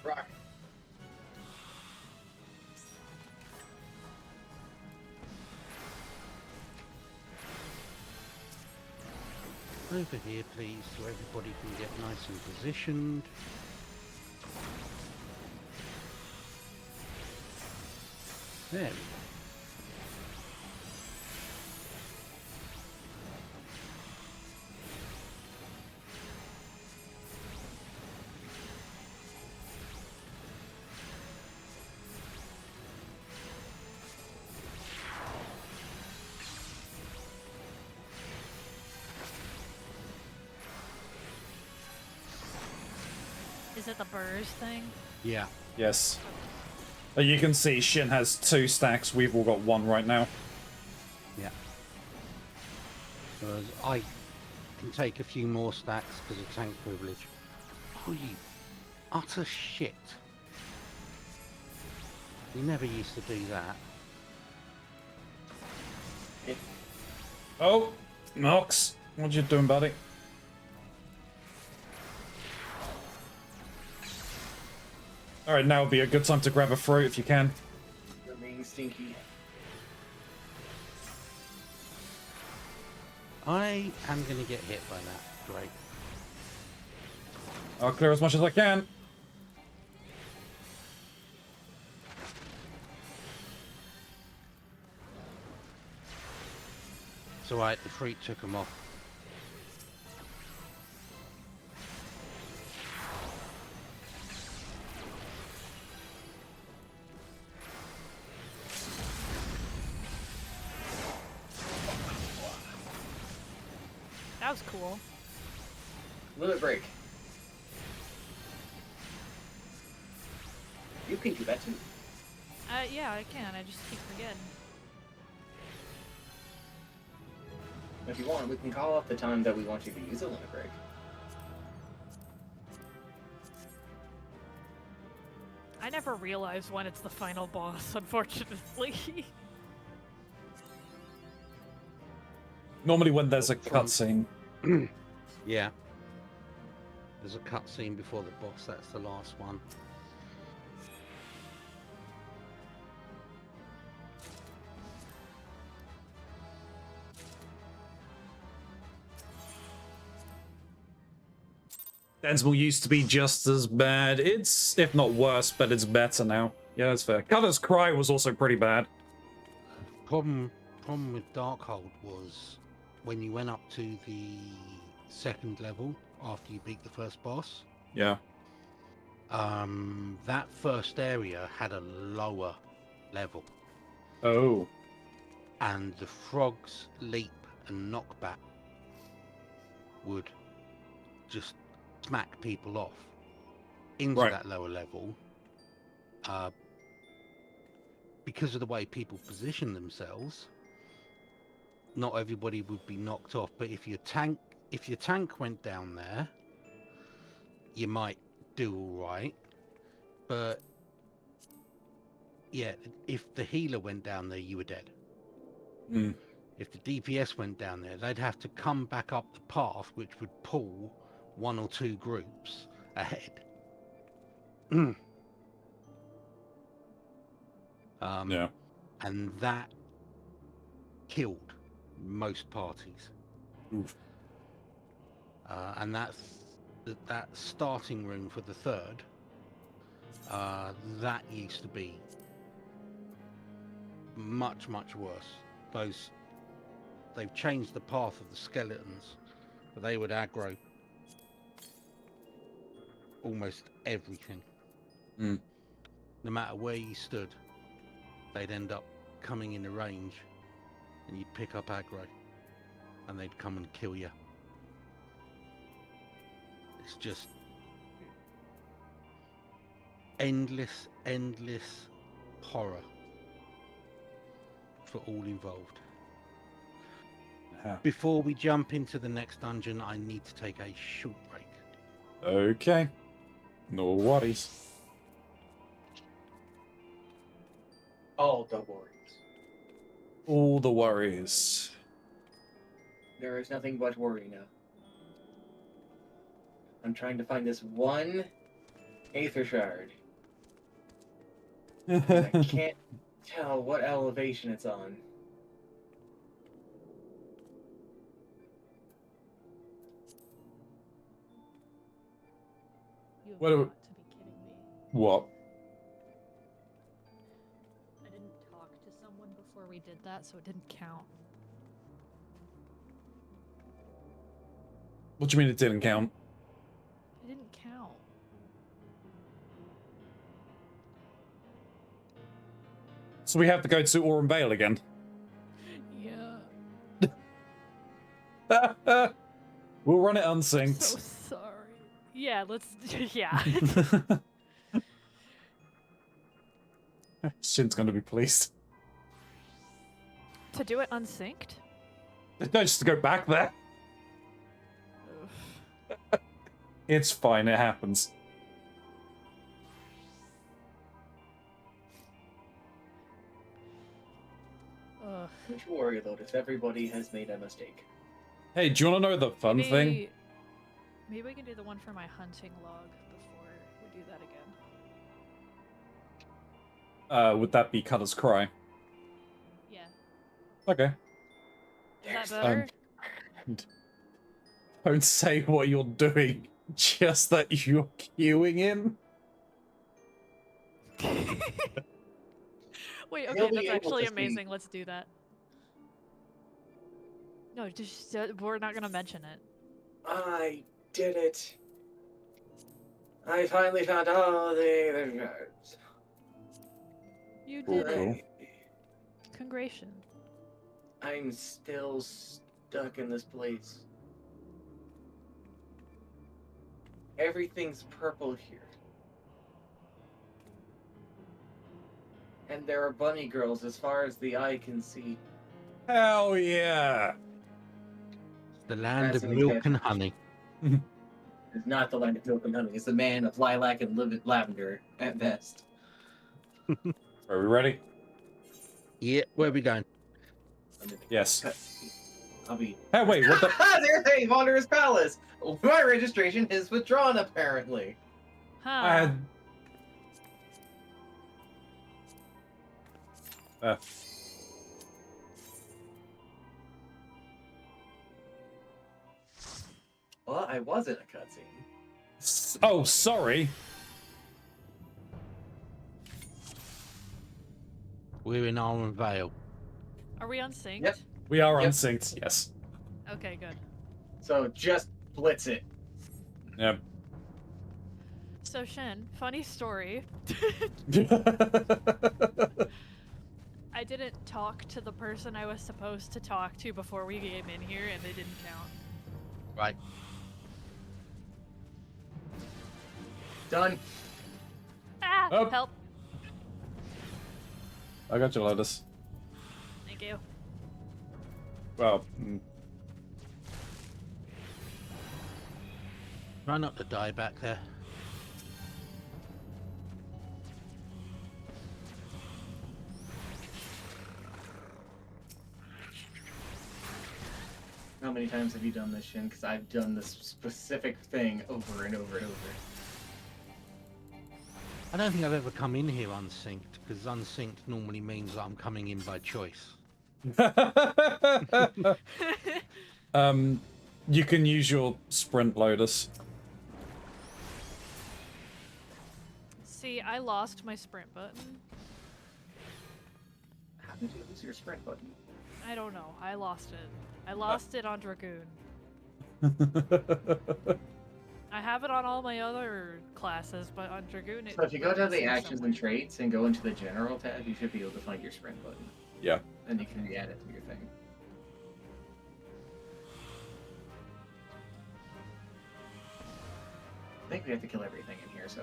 L: Rock.
R: Over here, please, so everybody can get nice and positioned. There we go.
I: Is it the burrs thing?
R: Yeah.
A: Yes. You can see Shin has 2 stacks, we've all got 1 right now.
R: Yeah. Whereas I can take a few more stacks because of tank privilege. Oh, you utter shit. You never used to do that.
A: Oh, Nox, what you doing, buddy? Alright, now would be a good time to grab a fruit if you can.
L: You're being stinky.
R: I am going to get hit by that. Great.
A: I'll clear as much as I can.
R: It's alright, the fruit took them off.
I: That was cool.
L: Limit break. You can do that too.
I: Yeah, I can. I just keep forgetting.
L: If you want, we can call off the time that we want you to use a limit break.
I: I never realize when it's the final boss, unfortunately.
A: Normally when there's a cutscene.
R: Yeah. There's a cutscene before the boss, that's the last one.
A: Densmore used to be just as bad. It's, if not worse, but it's better now. Yeah, that's fair. Cutter's Cry was also pretty bad.
R: Problem with Darkhold was when you went up to the 2nd level after you beat the first boss.
A: Yeah.
R: That first area had a lower level.
A: Oh.
R: And the frog's leap and knockback would just smack people off into that lower level. because of the way people position themselves, not everybody would be knocked off. But if your tank went down there, you might do all right. But yeah, if the healer went down there, you were dead. If the DPS went down there, they'd have to come back up the path, which would pull 1 or 2 groups ahead.
A: Yeah.
R: And that killed most parties.
A: Oof.
R: And that's that starting room for the third. That used to be much worse. They've changed the path of the skeletons, but they would aggro almost everything. No matter where you stood, they'd end up coming into range, and you'd pick up aggro, and they'd come and kill you. It's just endless horror for all involved. Before we jump into the next dungeon, I need to take a short break.
A: Okay. No worries.
N: All the worries.
A: All the worries.
N: There is nothing but worry now. I'm trying to find this one Aether Shard. And I can't tell what elevation it's on.
I: You've
A: What?
I: got to be kidding me.
A: What?
I: I didn't talk to someone before we did that, so it didn't count.
A: What do you mean it didn't count?
I: It didn't count.
A: So we have to go to Aurum Vale again.
I: Yeah.
A: We'll run it unsynced.
I: So sorry. Yeah, let's. Yeah.
A: Shin's gonna be pleased.
I: To do it unsynced?
A: No, just to go back there. It's fine, it happens.
N: Don't you worry about it, everybody has made a mistake.
A: Hey, do you want to know the fun thing?
I: Maybe we can do the one for my hunting log before we do that again.
A: Would that be Cutter's Cry?
I: Yeah.
A: Okay.
I: Is that better?
A: Don't say what you're doing, just that you're queuing in.
I: Wait,
N: He'll
I: okay,
N: be
I: that's
N: able
I: actually
N: to
I: amazing.
N: see.
I: Let's do that. No, just we're not gonna mention it.
N: I did it. I finally found all the Aether Shards.
I: You did it. Congratulations.
N: I'm still stuck in this place. Everything's purple here. And there are bunny girls as far as the eye can see.
A: Hell yeah!
R: The land
N: That's
R: of
N: an
R: milk
N: exception.
R: and honey.
N: It's not the land of milk and honey. It's the man of lilac and lavender at best.
A: Are we ready?
R: Yeah, where are we going?
A: Yes.
N: I'll be.
A: Hey, wait, what the?
N: There's a Wanderer's Palace! My registration is withdrawn, apparently.
I: Huh. Well, I was in a cutscene.
A: Oh, sorry.
R: We're in Aurum Vale.
I: Are we unsynced?
N: Yep.
A: We are unsynced, yes.
I: Okay, good.
N: So just blitz it.
A: Yep.
I: So Shin, funny story. I didn't talk to the person I was supposed to talk to before we came in here, and they didn't count.
R: Right.
N: Done.
I: Ah!
A: Up.
I: Help.
A: I got you, Lotus.
I: Thank you.
A: Well,
R: Try not to die back there.
N: How many times have you done this, Shin? Because I've done this specific thing over and over and over.
R: I don't think I've ever come in here unsynced, because unsynced normally means that I'm coming in by choice.
A: You can use your sprint, Lotus.
I: See, I lost my sprint button.
N: How did you lose your sprint button?
I: I don't know. I lost it. I lost it on Dragoon. I have it on all my other classes, but on Dragoon it...
N: So if you go to the actions and traits and go into the general tab, you should be able to find your sprint button.
A: Yeah.
N: And you can re-add it to your thing. I think we have to kill everything in here, so...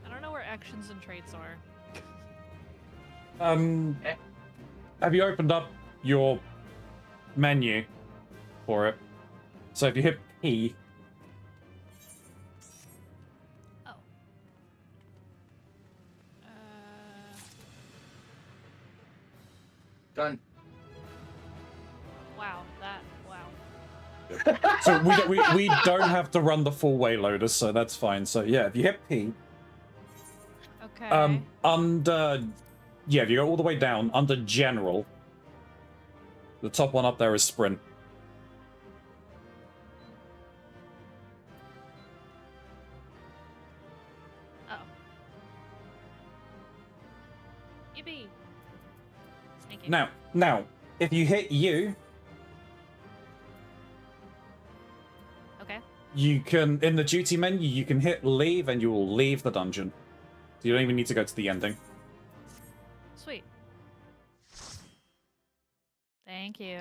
I: I don't know where actions and traits are.
A: Have you opened up your menu for it? So if you hit P.
I: Oh.
N: Done.
I: Wow, that, wow.
A: So we don't have to run the full way, Lotus, so that's fine. So yeah, if you hit P.
I: Okay.
A: Under... Yeah, if you go all the way down, under General, the top one up there is Sprint.
I: Oh. Yippee! Thank you.
A: Now, if you hit U,
I: Okay.
A: you can, in the duty menu, you can hit leave and you will leave the dungeon. So you don't even need to go to the ending.
I: Sweet. Thank you.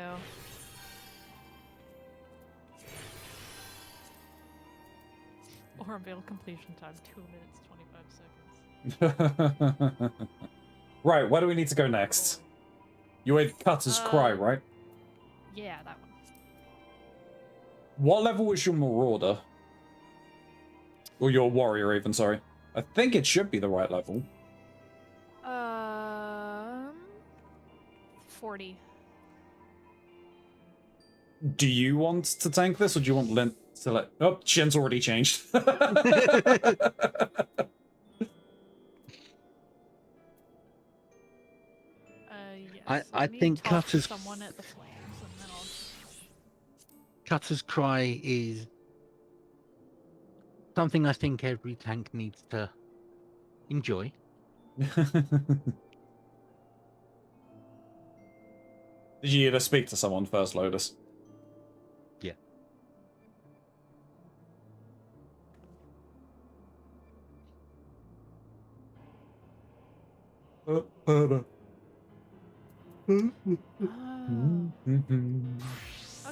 I: Orbital completion time, 2 minutes, 25 seconds.
A: Right, where do we need to go next? You had Cutter's Cry, right?
I: Yeah, that one.
A: What level is your Marauder? Or your Warrior, even, sorry. I think it should be the right level.
I: 40.
A: Do you want to tank this, or do you want Lint to let... Oh, Shin's already changed.
I: Yes,
R: I think Cutter's...
I: someone at the flames, and then I'll...
R: Cutter's Cry is something I think every tank needs to enjoy.
A: Did you either speak to someone first, Lotus?
R: Yeah.
I: Okay,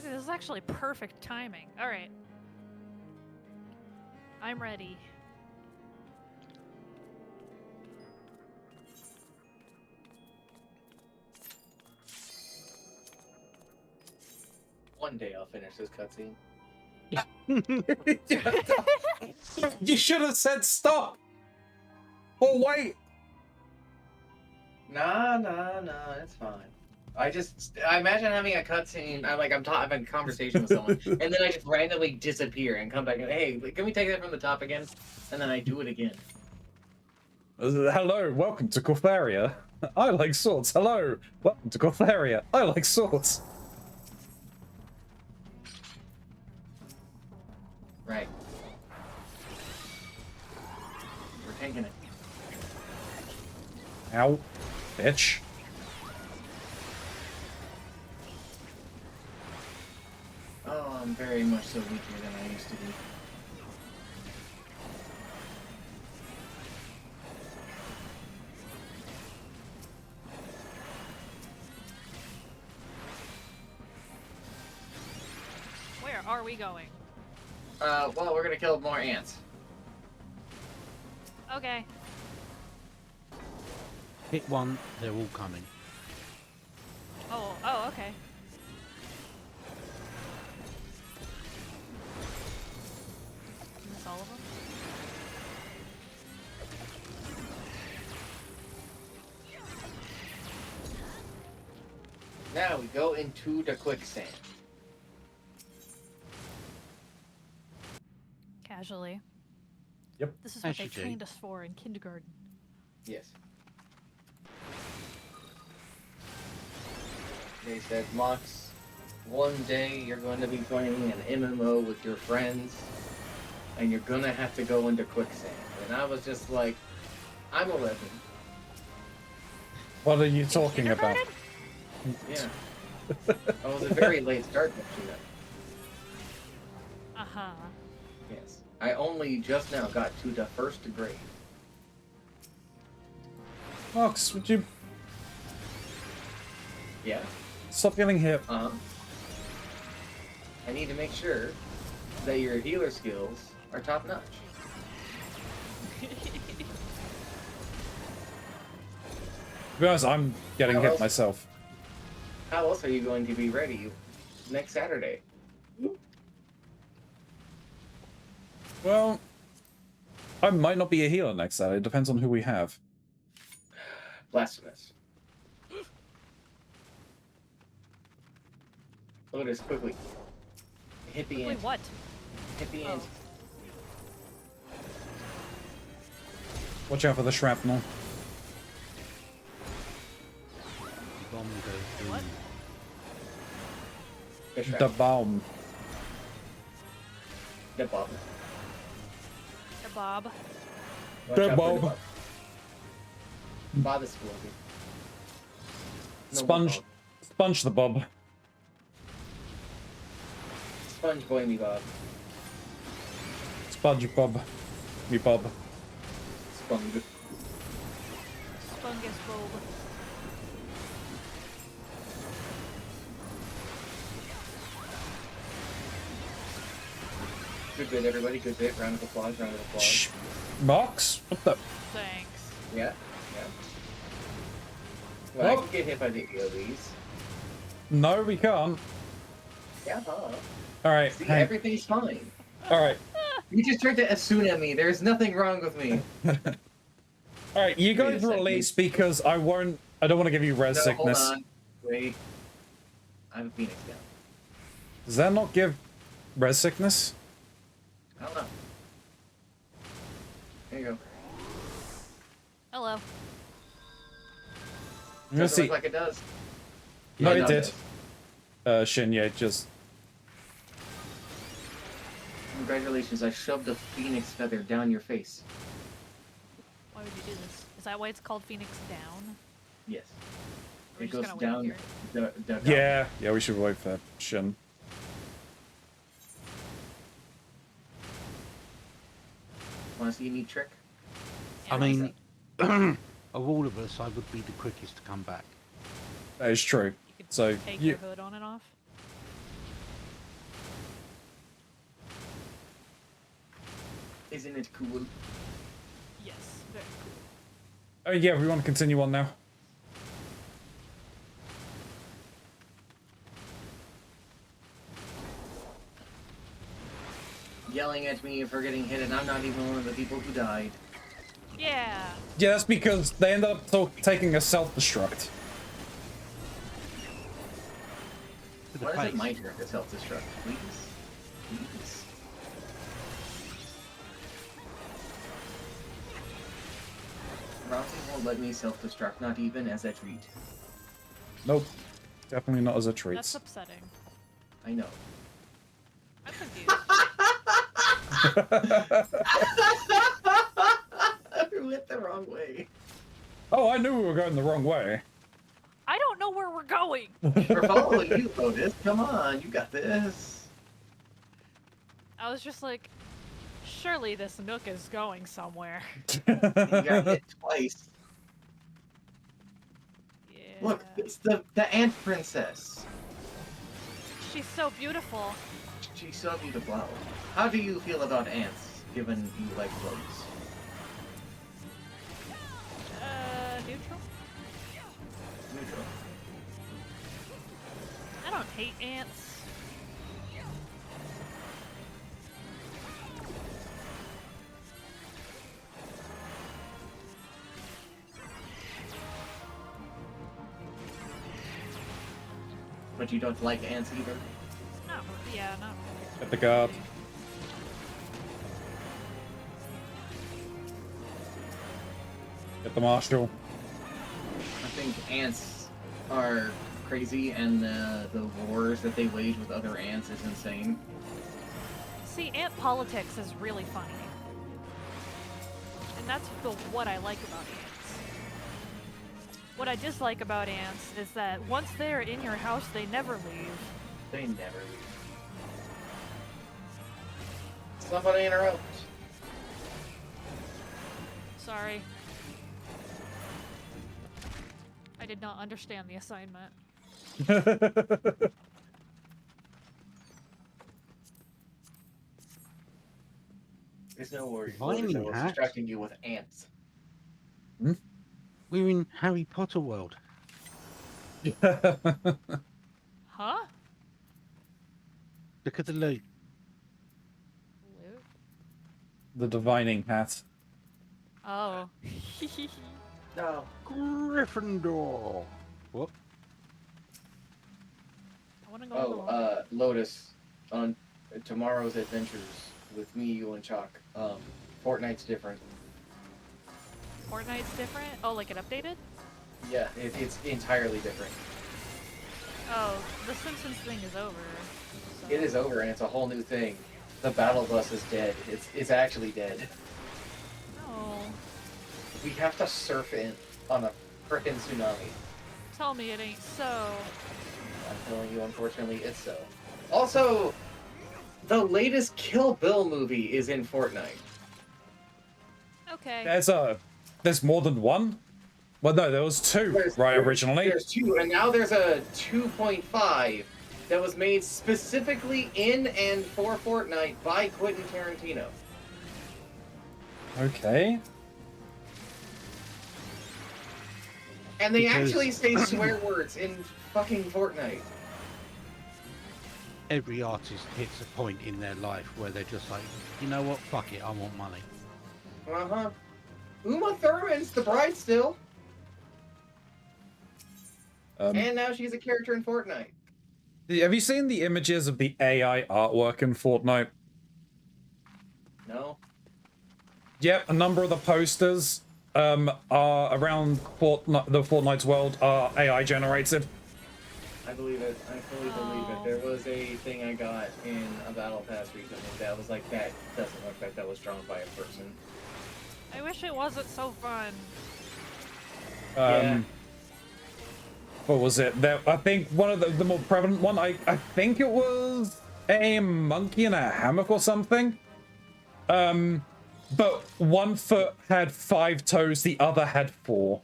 I: this is actually perfect timing. Alright. I'm ready.
N: One day I'll finish this cutscene.
A: You should have said stop! Or wait!
N: Nah, it's fine. I imagine having a cutscene. I'm having a conversation with someone, and then I just randomly disappear and come back and hey, can we take that from the top again? And then I do it again.
A: Hello, welcome to Cortharia. I like swords. Hello, welcome to Cortharia. I like swords.
N: Right. We're tanking it.
A: Ow, bitch.
N: Oh I'm very much so weaker than I used to be.
I: Where are we going?
N: Well, we're gonna kill more ants.
I: Okay.
R: Hit one, they're all coming.
I: Oh, okay. Is this all of them?
N: Now we go into the quicksand.
I: Casually.
A: Yep.
I: This is what they trained us for in kindergarten.
N: Yes. They said, Mox, one day you're going to be playing an MMO with your friends, and you're going to have to go into quicksand. And I was just like, I'm 11.
A: What are you talking about?
N: Yeah. I was a very late start next year.
I: Uh-huh.
N: Yes. I only just now got to the first grade.
A: Mox, would you
N: Yeah.
A: stop getting hit?
N: I need to make sure that your healer skills are top notch.
A: To be honest, I'm getting hit myself.
N: How else are you going to be ready next Saturday?
A: Well, I might not be a healer next Saturday. It depends on who we have.
N: Blasphemous. Lotus, quickly. Hit the ant.
I: Wait, what?
N: Hit the ant.
A: Watch out for the shrapnel.
R: Bomb goes through.
I: What?
A: The bomb.
N: The bomb.
I: The Bob.
A: The bomb.
N: Bob is floating.
A: Sponge. Sponge the bob.
N: Sponge boy me Bob.
A: Sponge bob. Me bob.
N: Sponge.
I: Fungus bulb.
N: Good bit, everybody. Good bit. Round of applause. Round of applause.
A: Shh. Mox? What the?
I: Thanks.
N: Yeah. Yeah. Well, I
A: Oh.
N: can get hit by the AoEs.
A: No, we can't.
N: Yeah, huh?
A: Alright,
N: See,
A: hang.
N: everything's fine.
A: Alright.
N: You just tried to Asuna me. There's nothing wrong with me.
A: Alright, you guys
N: second.
A: release because I don't want to give you res
N: No,
A: sickness.
N: hold on. Wait. I'm Phoenix now.
A: Does that not give res sickness?
N: I don't know. There you go.
I: Hello.
A: I'm gonna see.
N: Look like it does.
A: No,
N: Yeah,
A: it
N: does.
A: did. Shin, yeah, just.
N: Congratulations, I shoved a phoenix feather down your face.
I: Why would you do this? Is that why it's called Phoenix Down?
N: Yes.
I: We're
N: It
I: just
N: goes
I: gonna wait
N: down
I: here.
N: the
A: Yeah, we should wait for Shin.
N: Want to see a neat trick?
R: I mean, of all of us, I would be the quickest to come back.
A: That is true. So,
I: Take
A: you,
I: your hood on and off.
N: Isn't it cool?
I: Yes, very cool.
A: oh yeah, we want to continue on now.
N: Yelling at me for getting hit, and I'm not even one of the people who died.
I: Yeah.
A: Yeah, that's because they ended up taking a self-destruct.
N: Why is it my turn to self-destruct? Please? Please? Rousey won't let me self-destruct, not even as a treat.
A: Nope. Definitely not as a treat.
I: That's upsetting.
N: I know.
I: I'm confused.
N: We went the wrong way.
A: Oh, I knew we were going the wrong way.
I: I don't know where we're going.
N: We're following you, Lotus. Come on, you got this.
I: I was just like, surely this Nook is going somewhere.
L: You got hit twice.
I: Yeah.
L: Look, it's the ant princess.
I: She's so beautiful.
L: She's so beautiful. How do you feel about ants, given you like bugs?
I: Neutral?
L: Neutral.
I: I don't hate ants.
L: But you don't like ants either?
I: No, yeah, not really.
A: Get the guard. Get the marshal.
L: I think ants are crazy, and the wars that they wage with other ants is insane.
I: See, ant politics is really funny. And that's what I like about ants. What I dislike about ants is that once they're in your house, they never leave.
L: They never leave. Somebody interrupt.
I: Sorry. I did not understand the assignment.
L: There's no worries.
R: Mining
L: I was
R: hat?
L: distracting you with ants.
R: We're in Harry Potter world.
I: Huh?
R: Look at the loot.
I: Loot?
A: The divining hat.
I: Oh.
L: No.
R: Gryffindor. What?
I: I wanna go alone.
L: Lotus, on tomorrow's adventures with me, you, and Chalk, Fortnite's different.
I: Fortnite's different? Oh, like it updated?
L: Yeah, it's entirely different.
I: Oh, the Simpsons thing is over. So.
L: It is over, and it's a whole new thing. The battle bus is dead. It's actually dead.
I: Oh.
L: We have to surf in on a frickin' tsunami.
I: Tell me it ain't so.
L: I'm telling you, unfortunately, it's so. Also, the latest Kill Bill movie is in Fortnite.
I: Okay.
A: There's more than one? Well, no, there was two, originally.
L: There's two, and now there's a 2.5 that was made specifically in and for Fortnite by Quentin Tarantino.
A: Okay.
L: And they actually say swear words in fucking Fortnite.
R: Every artist hits a point in their life where they're just like, you know what, fuck it, I want money.
L: Uh-huh. Uma Thurman's the bride still. And now she's a character in Fortnite.
A: Have you seen the images of the AI artwork in Fortnite?
L: No.
A: Yep, a number of the posters are around the Fortnite's world are AI generated.
L: I believe it. I fully believe it. There was a thing I got in a battle pass recently that was like, that doesn't look like that was drawn by a person.
I: I wish it wasn't so fun.
L: Yeah.
A: What was it? I think one of the more prevalent one, I think it was a monkey in a hammock or something. But one foot had 5 toes, the other had 4.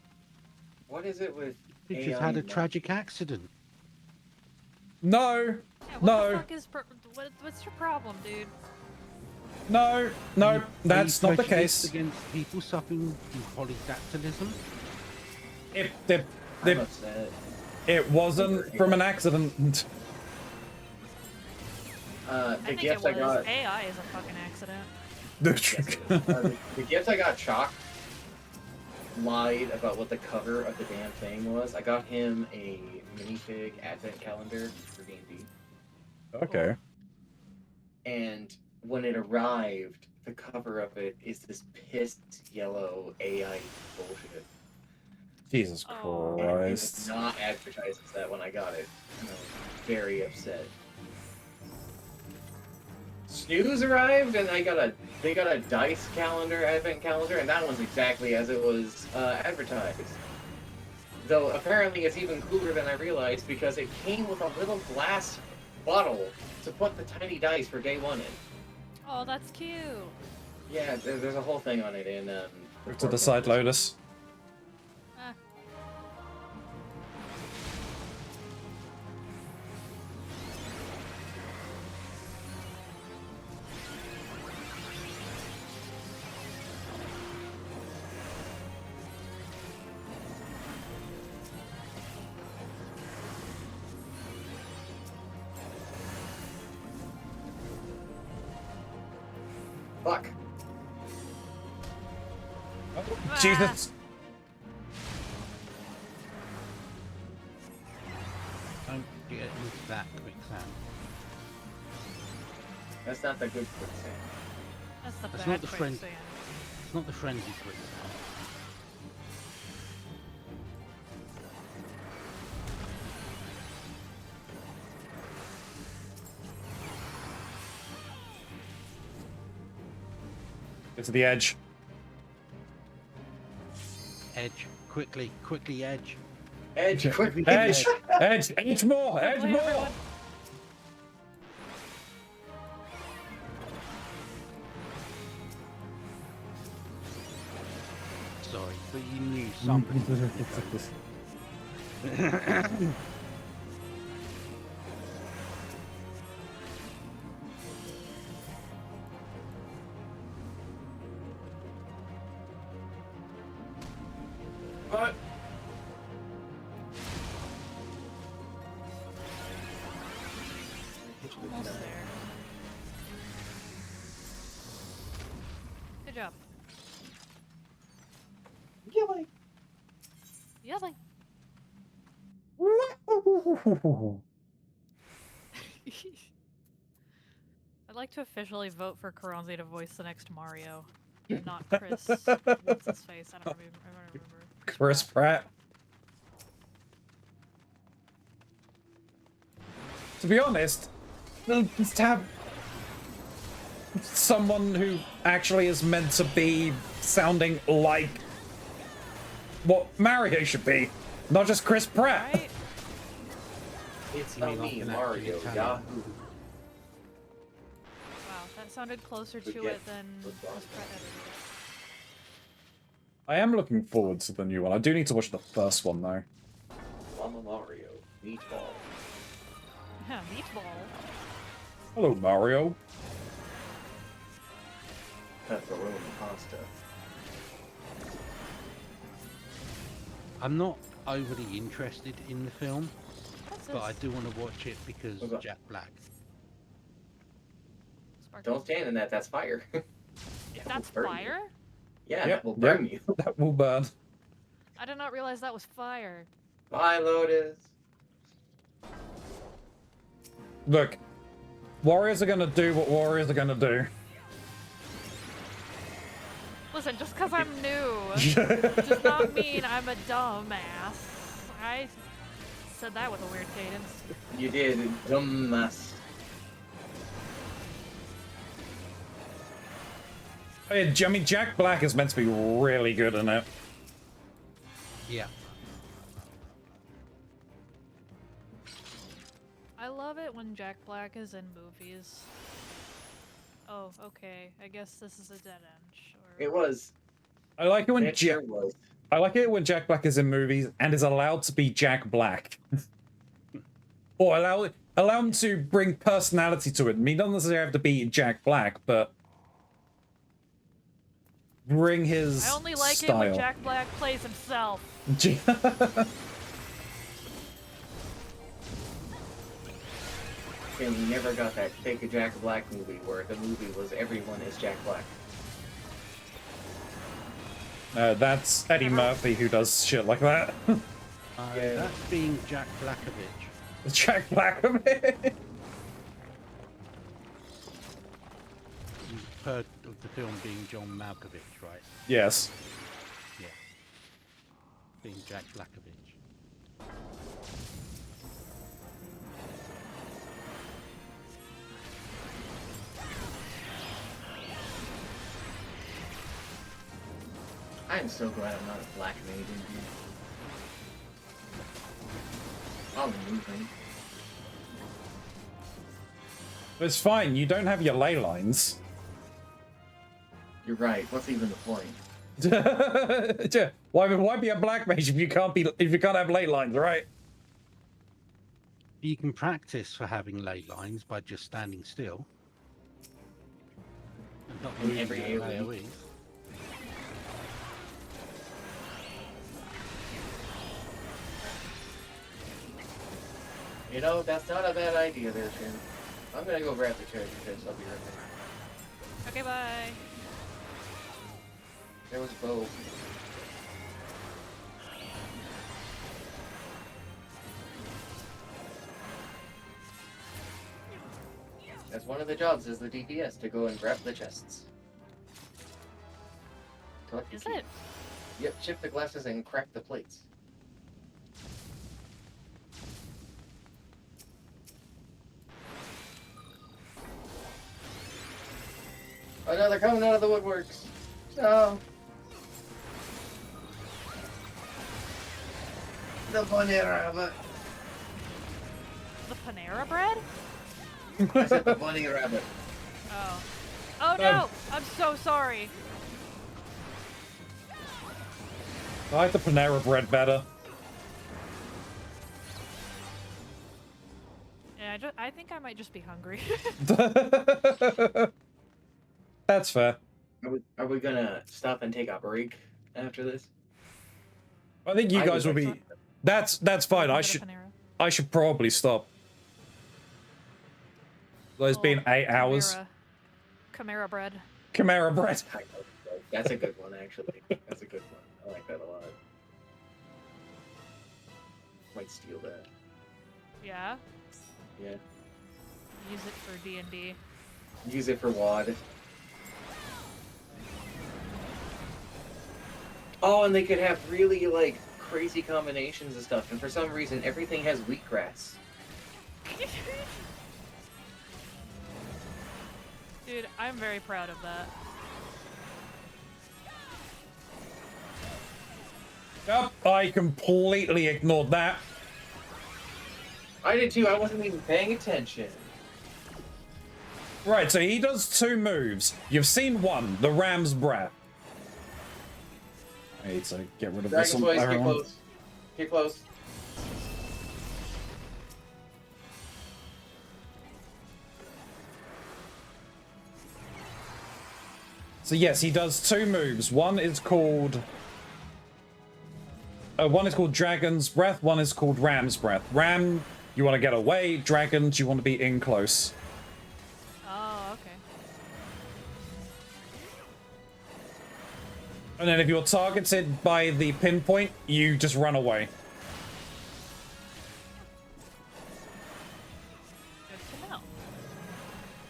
L: What is it with
R: He just had a tragic accident.
A: No,
I: Yeah, what
A: no,
I: the fuck is what's your problem, dude?
A: no, that's not the case.
R: Against people suffering from polydactylism?
A: It wasn't from an accident.
L: The
I: I think
L: gift
I: it
L: I got.
I: AI is a fucking accident.
L: The gift I got, Chalk lied about what the cover of the damn thing was. I got him a minifig advent calendar for D&D.
A: Okay.
L: And when it arrived, the cover of it is this pissed yellow AI bullshit.
A: Jesus
L: And it
A: Christ.
L: was not advertised as that when I got it. And I was very upset. Snooze arrived, and they got a dice calendar, advent calendar, and that one's exactly as it was advertised. Though apparently it's even cooler than I realized because it came with a little glass bottle to put the tiny dice for day 1 in.
I: Oh, that's cute.
N: Yeah, there's a whole thing on it in.
A: To the side, Lotus.
I: Ah.
N: Fuck.
A: Jesus.
R: Don't get into that quicksand.
N: That's not the good quicksand.
I: That's the
R: That's
I: bad
R: not the friend.
I: quicksand.
R: It's not the frenzy quicksand.
A: Get to the edge.
R: Edge. Quickly, edge.
N: Edge, quickly.
A: Edge! Edge! Edge more! Edge more!
R: Sorry, but you knew somebody was going to go.
N: What?
I: Almost there. Good job.
N: Yelling.
I: Yelling. I'd like to officially vote for Keronzi to voice the next Mario, not Chris. What's his face? I don't remember.
A: Chris Pratt. To be honest, just have someone who actually is meant to be sounding like what Mario should be, not just Chris Pratt.
I: Right?
N: It's
R: You mean
N: not
R: like
N: me,
R: an
N: Mario.
R: actual
N: Yahoo.
I: Wow, that sounded closer to
N: Forget
I: it than
N: what's
I: Chris
N: wrong.
I: Pratt edited
A: I am looking forward to the new one. I do need to watch the first one though.
N: Mama Mario. Meatball.
I: it. Yeah, meatball.
A: Hello, Mario.
N: Pepperoni pasta.
R: I'm not overly interested in the film,
I: What's
R: but I
I: this?
R: do want to watch it because
N: What's that?
R: Jack Black.
I: Sparkle.
N: Don't stand in that. That's fire.
I: That's
N: Burn you.
I: fire?
N: Yeah,
A: Yep,
N: that will burn you.
A: That will burn.
I: I did not realize that was fire.
N: Bye, Lotus.
A: Look, warriors are gonna do what warriors are gonna do.
I: Listen, just because I'm new does not mean I'm a dumbass. I said that with a weird cadence.
N: You did, dumbass.
A: I mean, Jack Black is meant to be really good in it.
R: Yeah.
I: I love it when Jack Black is in movies. Oh, okay. I guess this is a dead end. Sure.
N: It was.
A: I like it when
N: It sure was.
A: I like it when Jack Black is in movies and is allowed to be Jack Black. Or allow him to bring personality to it. I mean, he doesn't necessarily have to be Jack Black, but bring his
I: I only like
A: style.
I: it when Jack Black plays himself.
N: And we never got that fake Jack Black movie where the movie was everyone is Jack Black.
A: That's Eddie Murphy who does shit like that.
N: Yeah.
R: That's being Jack Blackovich.
A: Jack Blackovich.
R: You've heard of the film being John Malkovich, right?
A: Yes.
R: Yeah. Being Jack Blackovich.
N: I'm so glad I'm not a black maiden, dude. I'm moving.
A: It's fine, you don't have your ley lines.
N: You're right. What's even the point?
A: Yeah. Why be a black mage if you can't have ley lines, right?
R: You can practice for having ley lines by just standing still. And not moving
N: every
R: your
N: AoE.
R: AoEs.
N: You know, that's not a bad idea there, Shin. I'm gonna go grab the treasure chest. I'll be right back.
I: Okay, bye.
N: There was both. That's one of the jobs as the DPS, to go and grab the chests.
I: Is it?
N: Yep, chip the glasses and crack the plates. Oh no, they're coming out of the woodworks. No. The Panera Rabbit.
I: The Panera bread?
N: I said the Bunny Rabbit.
I: Oh. Oh no! I'm so sorry.
A: I like the Panera bread better.
I: Yeah, I think I might just be hungry.
A: That's fair.
N: Are we gonna stop and take a break after this?
A: I think you guys will be. That's fine. I should probably stop. There's been 8 hours.
I: Chimera bread.
A: Chimera bread.
N: That's a good one, actually. That's a good one. I like that a lot. Might steal that.
I: Yeah.
N: Yeah.
I: Use it for D&D.
N: Use it for WAD. Oh, and they could have really, like, crazy combinations of stuff, and for some reason, everything has wheatgrass.
I: Dude, I'm very proud of that.
A: Yep, I completely ignored that.
N: I did too, I wasn't even paying attention.
A: Right, so he does 2 moves. You've seen one, the Ram's Breath. I need to get rid of this
N: Dragon's
A: one.
N: Voice, get close. Get close.
A: So yes, he does 2 moves. One is called Dragon's Breath. One is called Ram's Breath. Ram, you want to get away. Dragons, you want to be in close.
I: Oh, okay.
A: And then if you're targeted by the pinpoint, you just run away.
I: Good to know.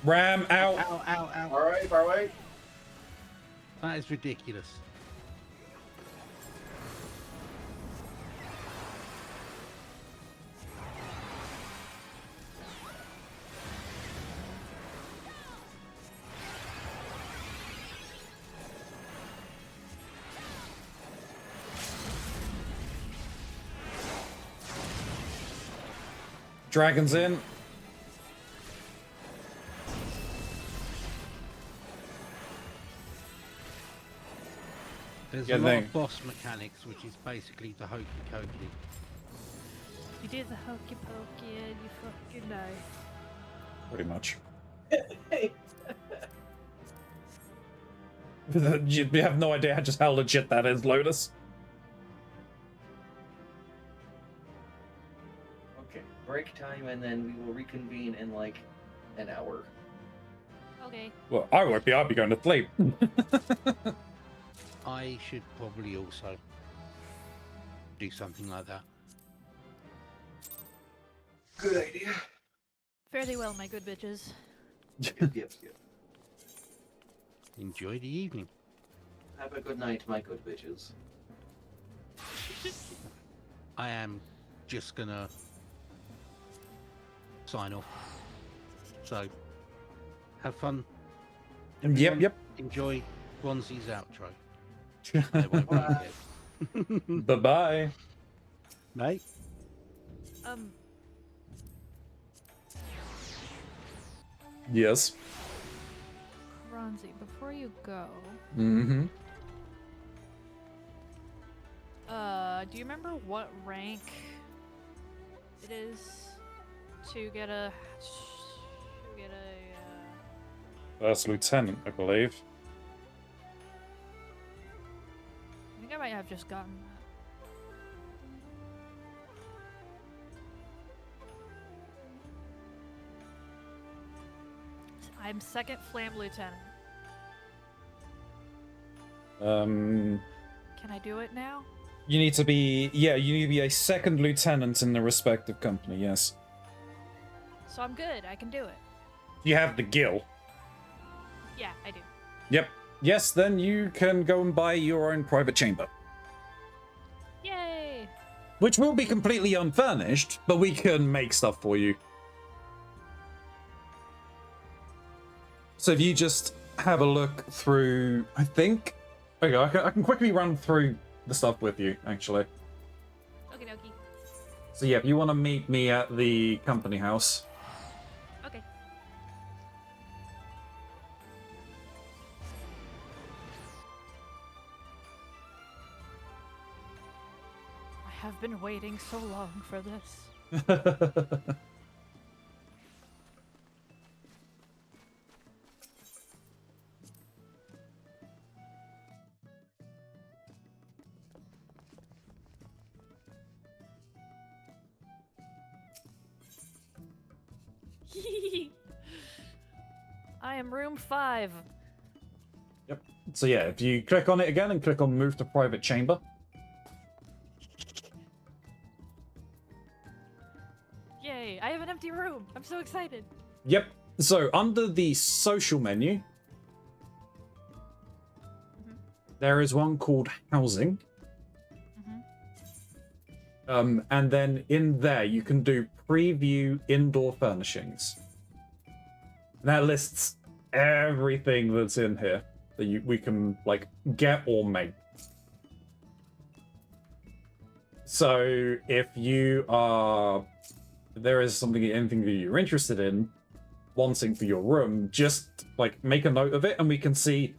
A: Ram out.
R: Ow, ow, ow.
N: Far away, far away.
R: That is ridiculous.
A: Dragons in.
R: There's
A: Good
R: a lot
A: thing.
R: of boss mechanics, which is basically the hokey cokey.
I: You did the hokey pokey and you fucking die.
A: Pretty much.
N: Hey.
A: You have no idea just how legit that is, Lotus.
N: Okay, break time, and then we will reconvene in like an hour.
I: Okay.
A: Well, I won't be. I'll be going to sleep.
R: I should probably also do something like that.
N: Good idea.
I: Fairly well, my good bitches.
N: Yep.
R: Enjoy the evening.
N: Have a good night, my good bitches.
R: I am just gonna sign off. So, have fun.
A: Yep, yep.
R: Enjoy Keronzi's outro. I won't read it.
A: Bye-bye.
R: Mate?
A: Yes.
I: Keronzi, before you go,
A: Mm-hmm.
I: Do you remember what rank it is to get a
A: First lieutenant, I believe.
I: I think I might have just gotten that. I'm second flame lieutenant. Can I do it now?
A: You need to be, yeah, you need to be a second lieutenant in the respective company, yes.
I: So I'm good. I can do it.
A: You have the gill.
I: Yeah, I do.
A: Yep. Yes, then you can go and buy your own private chamber.
I: Yay!
A: Which will be completely unfurnished, but we can make stuff for you. So if you just have a look through, I think... Okay, I can quickly run through the stuff with you, actually.
I: Okie dokie.
A: So yeah, if you want to meet me at the company house.
I: Okay. I have been waiting so long for this. I am room 5.
A: Yep. So yeah, if you click on it again and click on move to private chamber.
I: Yay, I have an empty room. I'm so excited.
A: Yep. So under the social menu, there is one called housing. And then in there you can do preview indoor furnishings. And that lists everything that's in here that we can like get or make. So if there is anything that you're interested in wanting for your room, just like make a note of it and we can see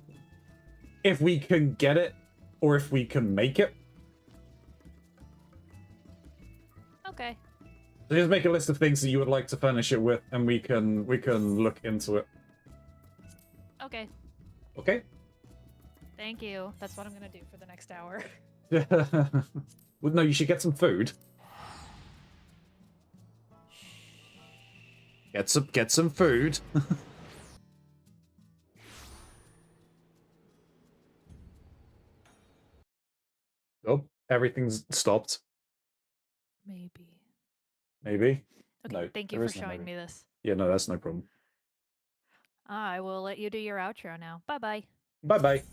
A: if we can get it or if we can make it.
I: Okay.
A: So just make a list of things that you would like to furnish it with, and we can look into it.
I: Okay.
A: Okay.
I: Thank you. That's what I'm gonna do for the next hour.
A: Well, no, you should get some food. Get some food. Oh, everything's stopped.
I: Maybe.
A: Maybe.
I: Okay,
A: No,
I: thank you
A: there
I: for
A: is no
I: showing
A: maybe.
I: me this.
A: Yeah, no, that's no problem.
I: I will let you do your outro now. Bye-bye.
A: Bye-bye.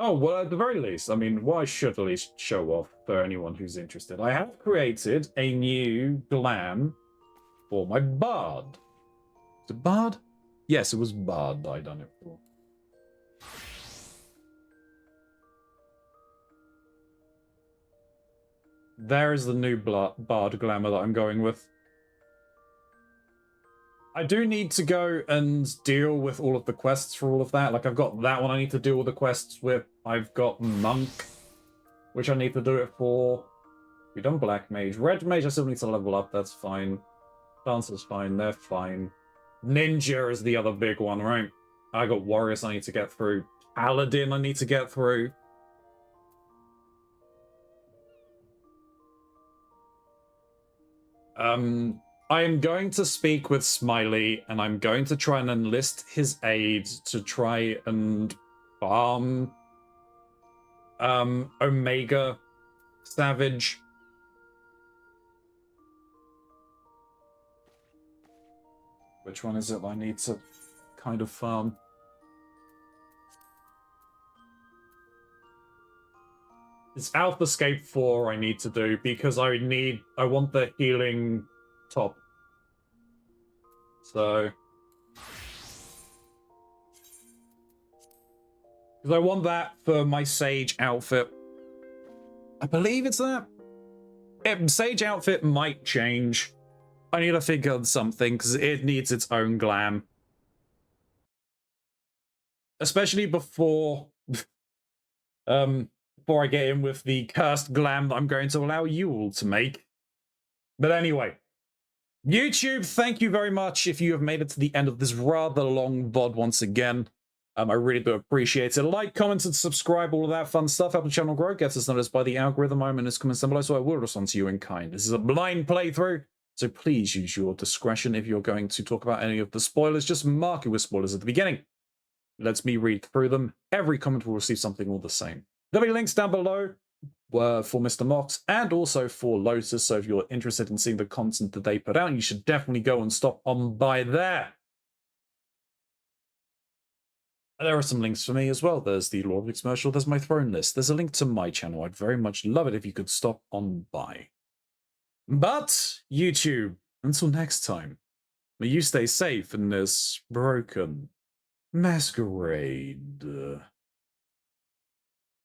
A: Oh, well, at the very least, I mean, what I should at least show off for anyone who's interested. I have created a new glam for my bard. Is it bard? Yes, it was bard that I done it for. There is the new bard glamour that I'm going with. I do need to go and deal with all of the quests for all of that. Like, I've got that one I need to do all the quests with. I've got Monk, which I need to do it for. We've done Black Mage. Red Mage I still need to level up, that's fine. Dancer's fine, they're fine. Ninja is the other big one, right? I got Warriors I need to get through. Paladin I need to get through. I am going to speak with Smiley, and I'm going to try and enlist his aid to try and farm Omega Savage. Which one is it I need to kind of farm? It's Alpha Escape 4 I need to do because I want the healing top. So... because I want that for my Sage outfit. I believe it's that. Sage outfit might change. I need to figure out something because it needs its own glam. Especially before before I get in with the cursed glam that I'm going to allow you all to make. But anyway, YouTube, thank you very much if you have made it to the end of this rather long VOD once again. I really do appreciate it. Like, comment, and subscribe, all of that fun stuff. Help the channel grow, gets us noticed by the algorithm. I'm in this comment down below, so I will respond to you in kind. This is a blind playthrough, so please use your discretion if you're going to talk about any of the spoilers. Just mark it with spoilers at the beginning. Lets me read through them. Every comment will receive something all the same. There'll be links down below for Mr. Mox and also for Lotus, so if you're interested in seeing the content that they put out, you should definitely go and stop on by there. There are some links for me as well. There's the Lord of the commercial, there's my throne list. There's a link to my channel. I'd very much love it if you could stop on by. But, YouTube, until next time, may you stay safe in this broken masquerade.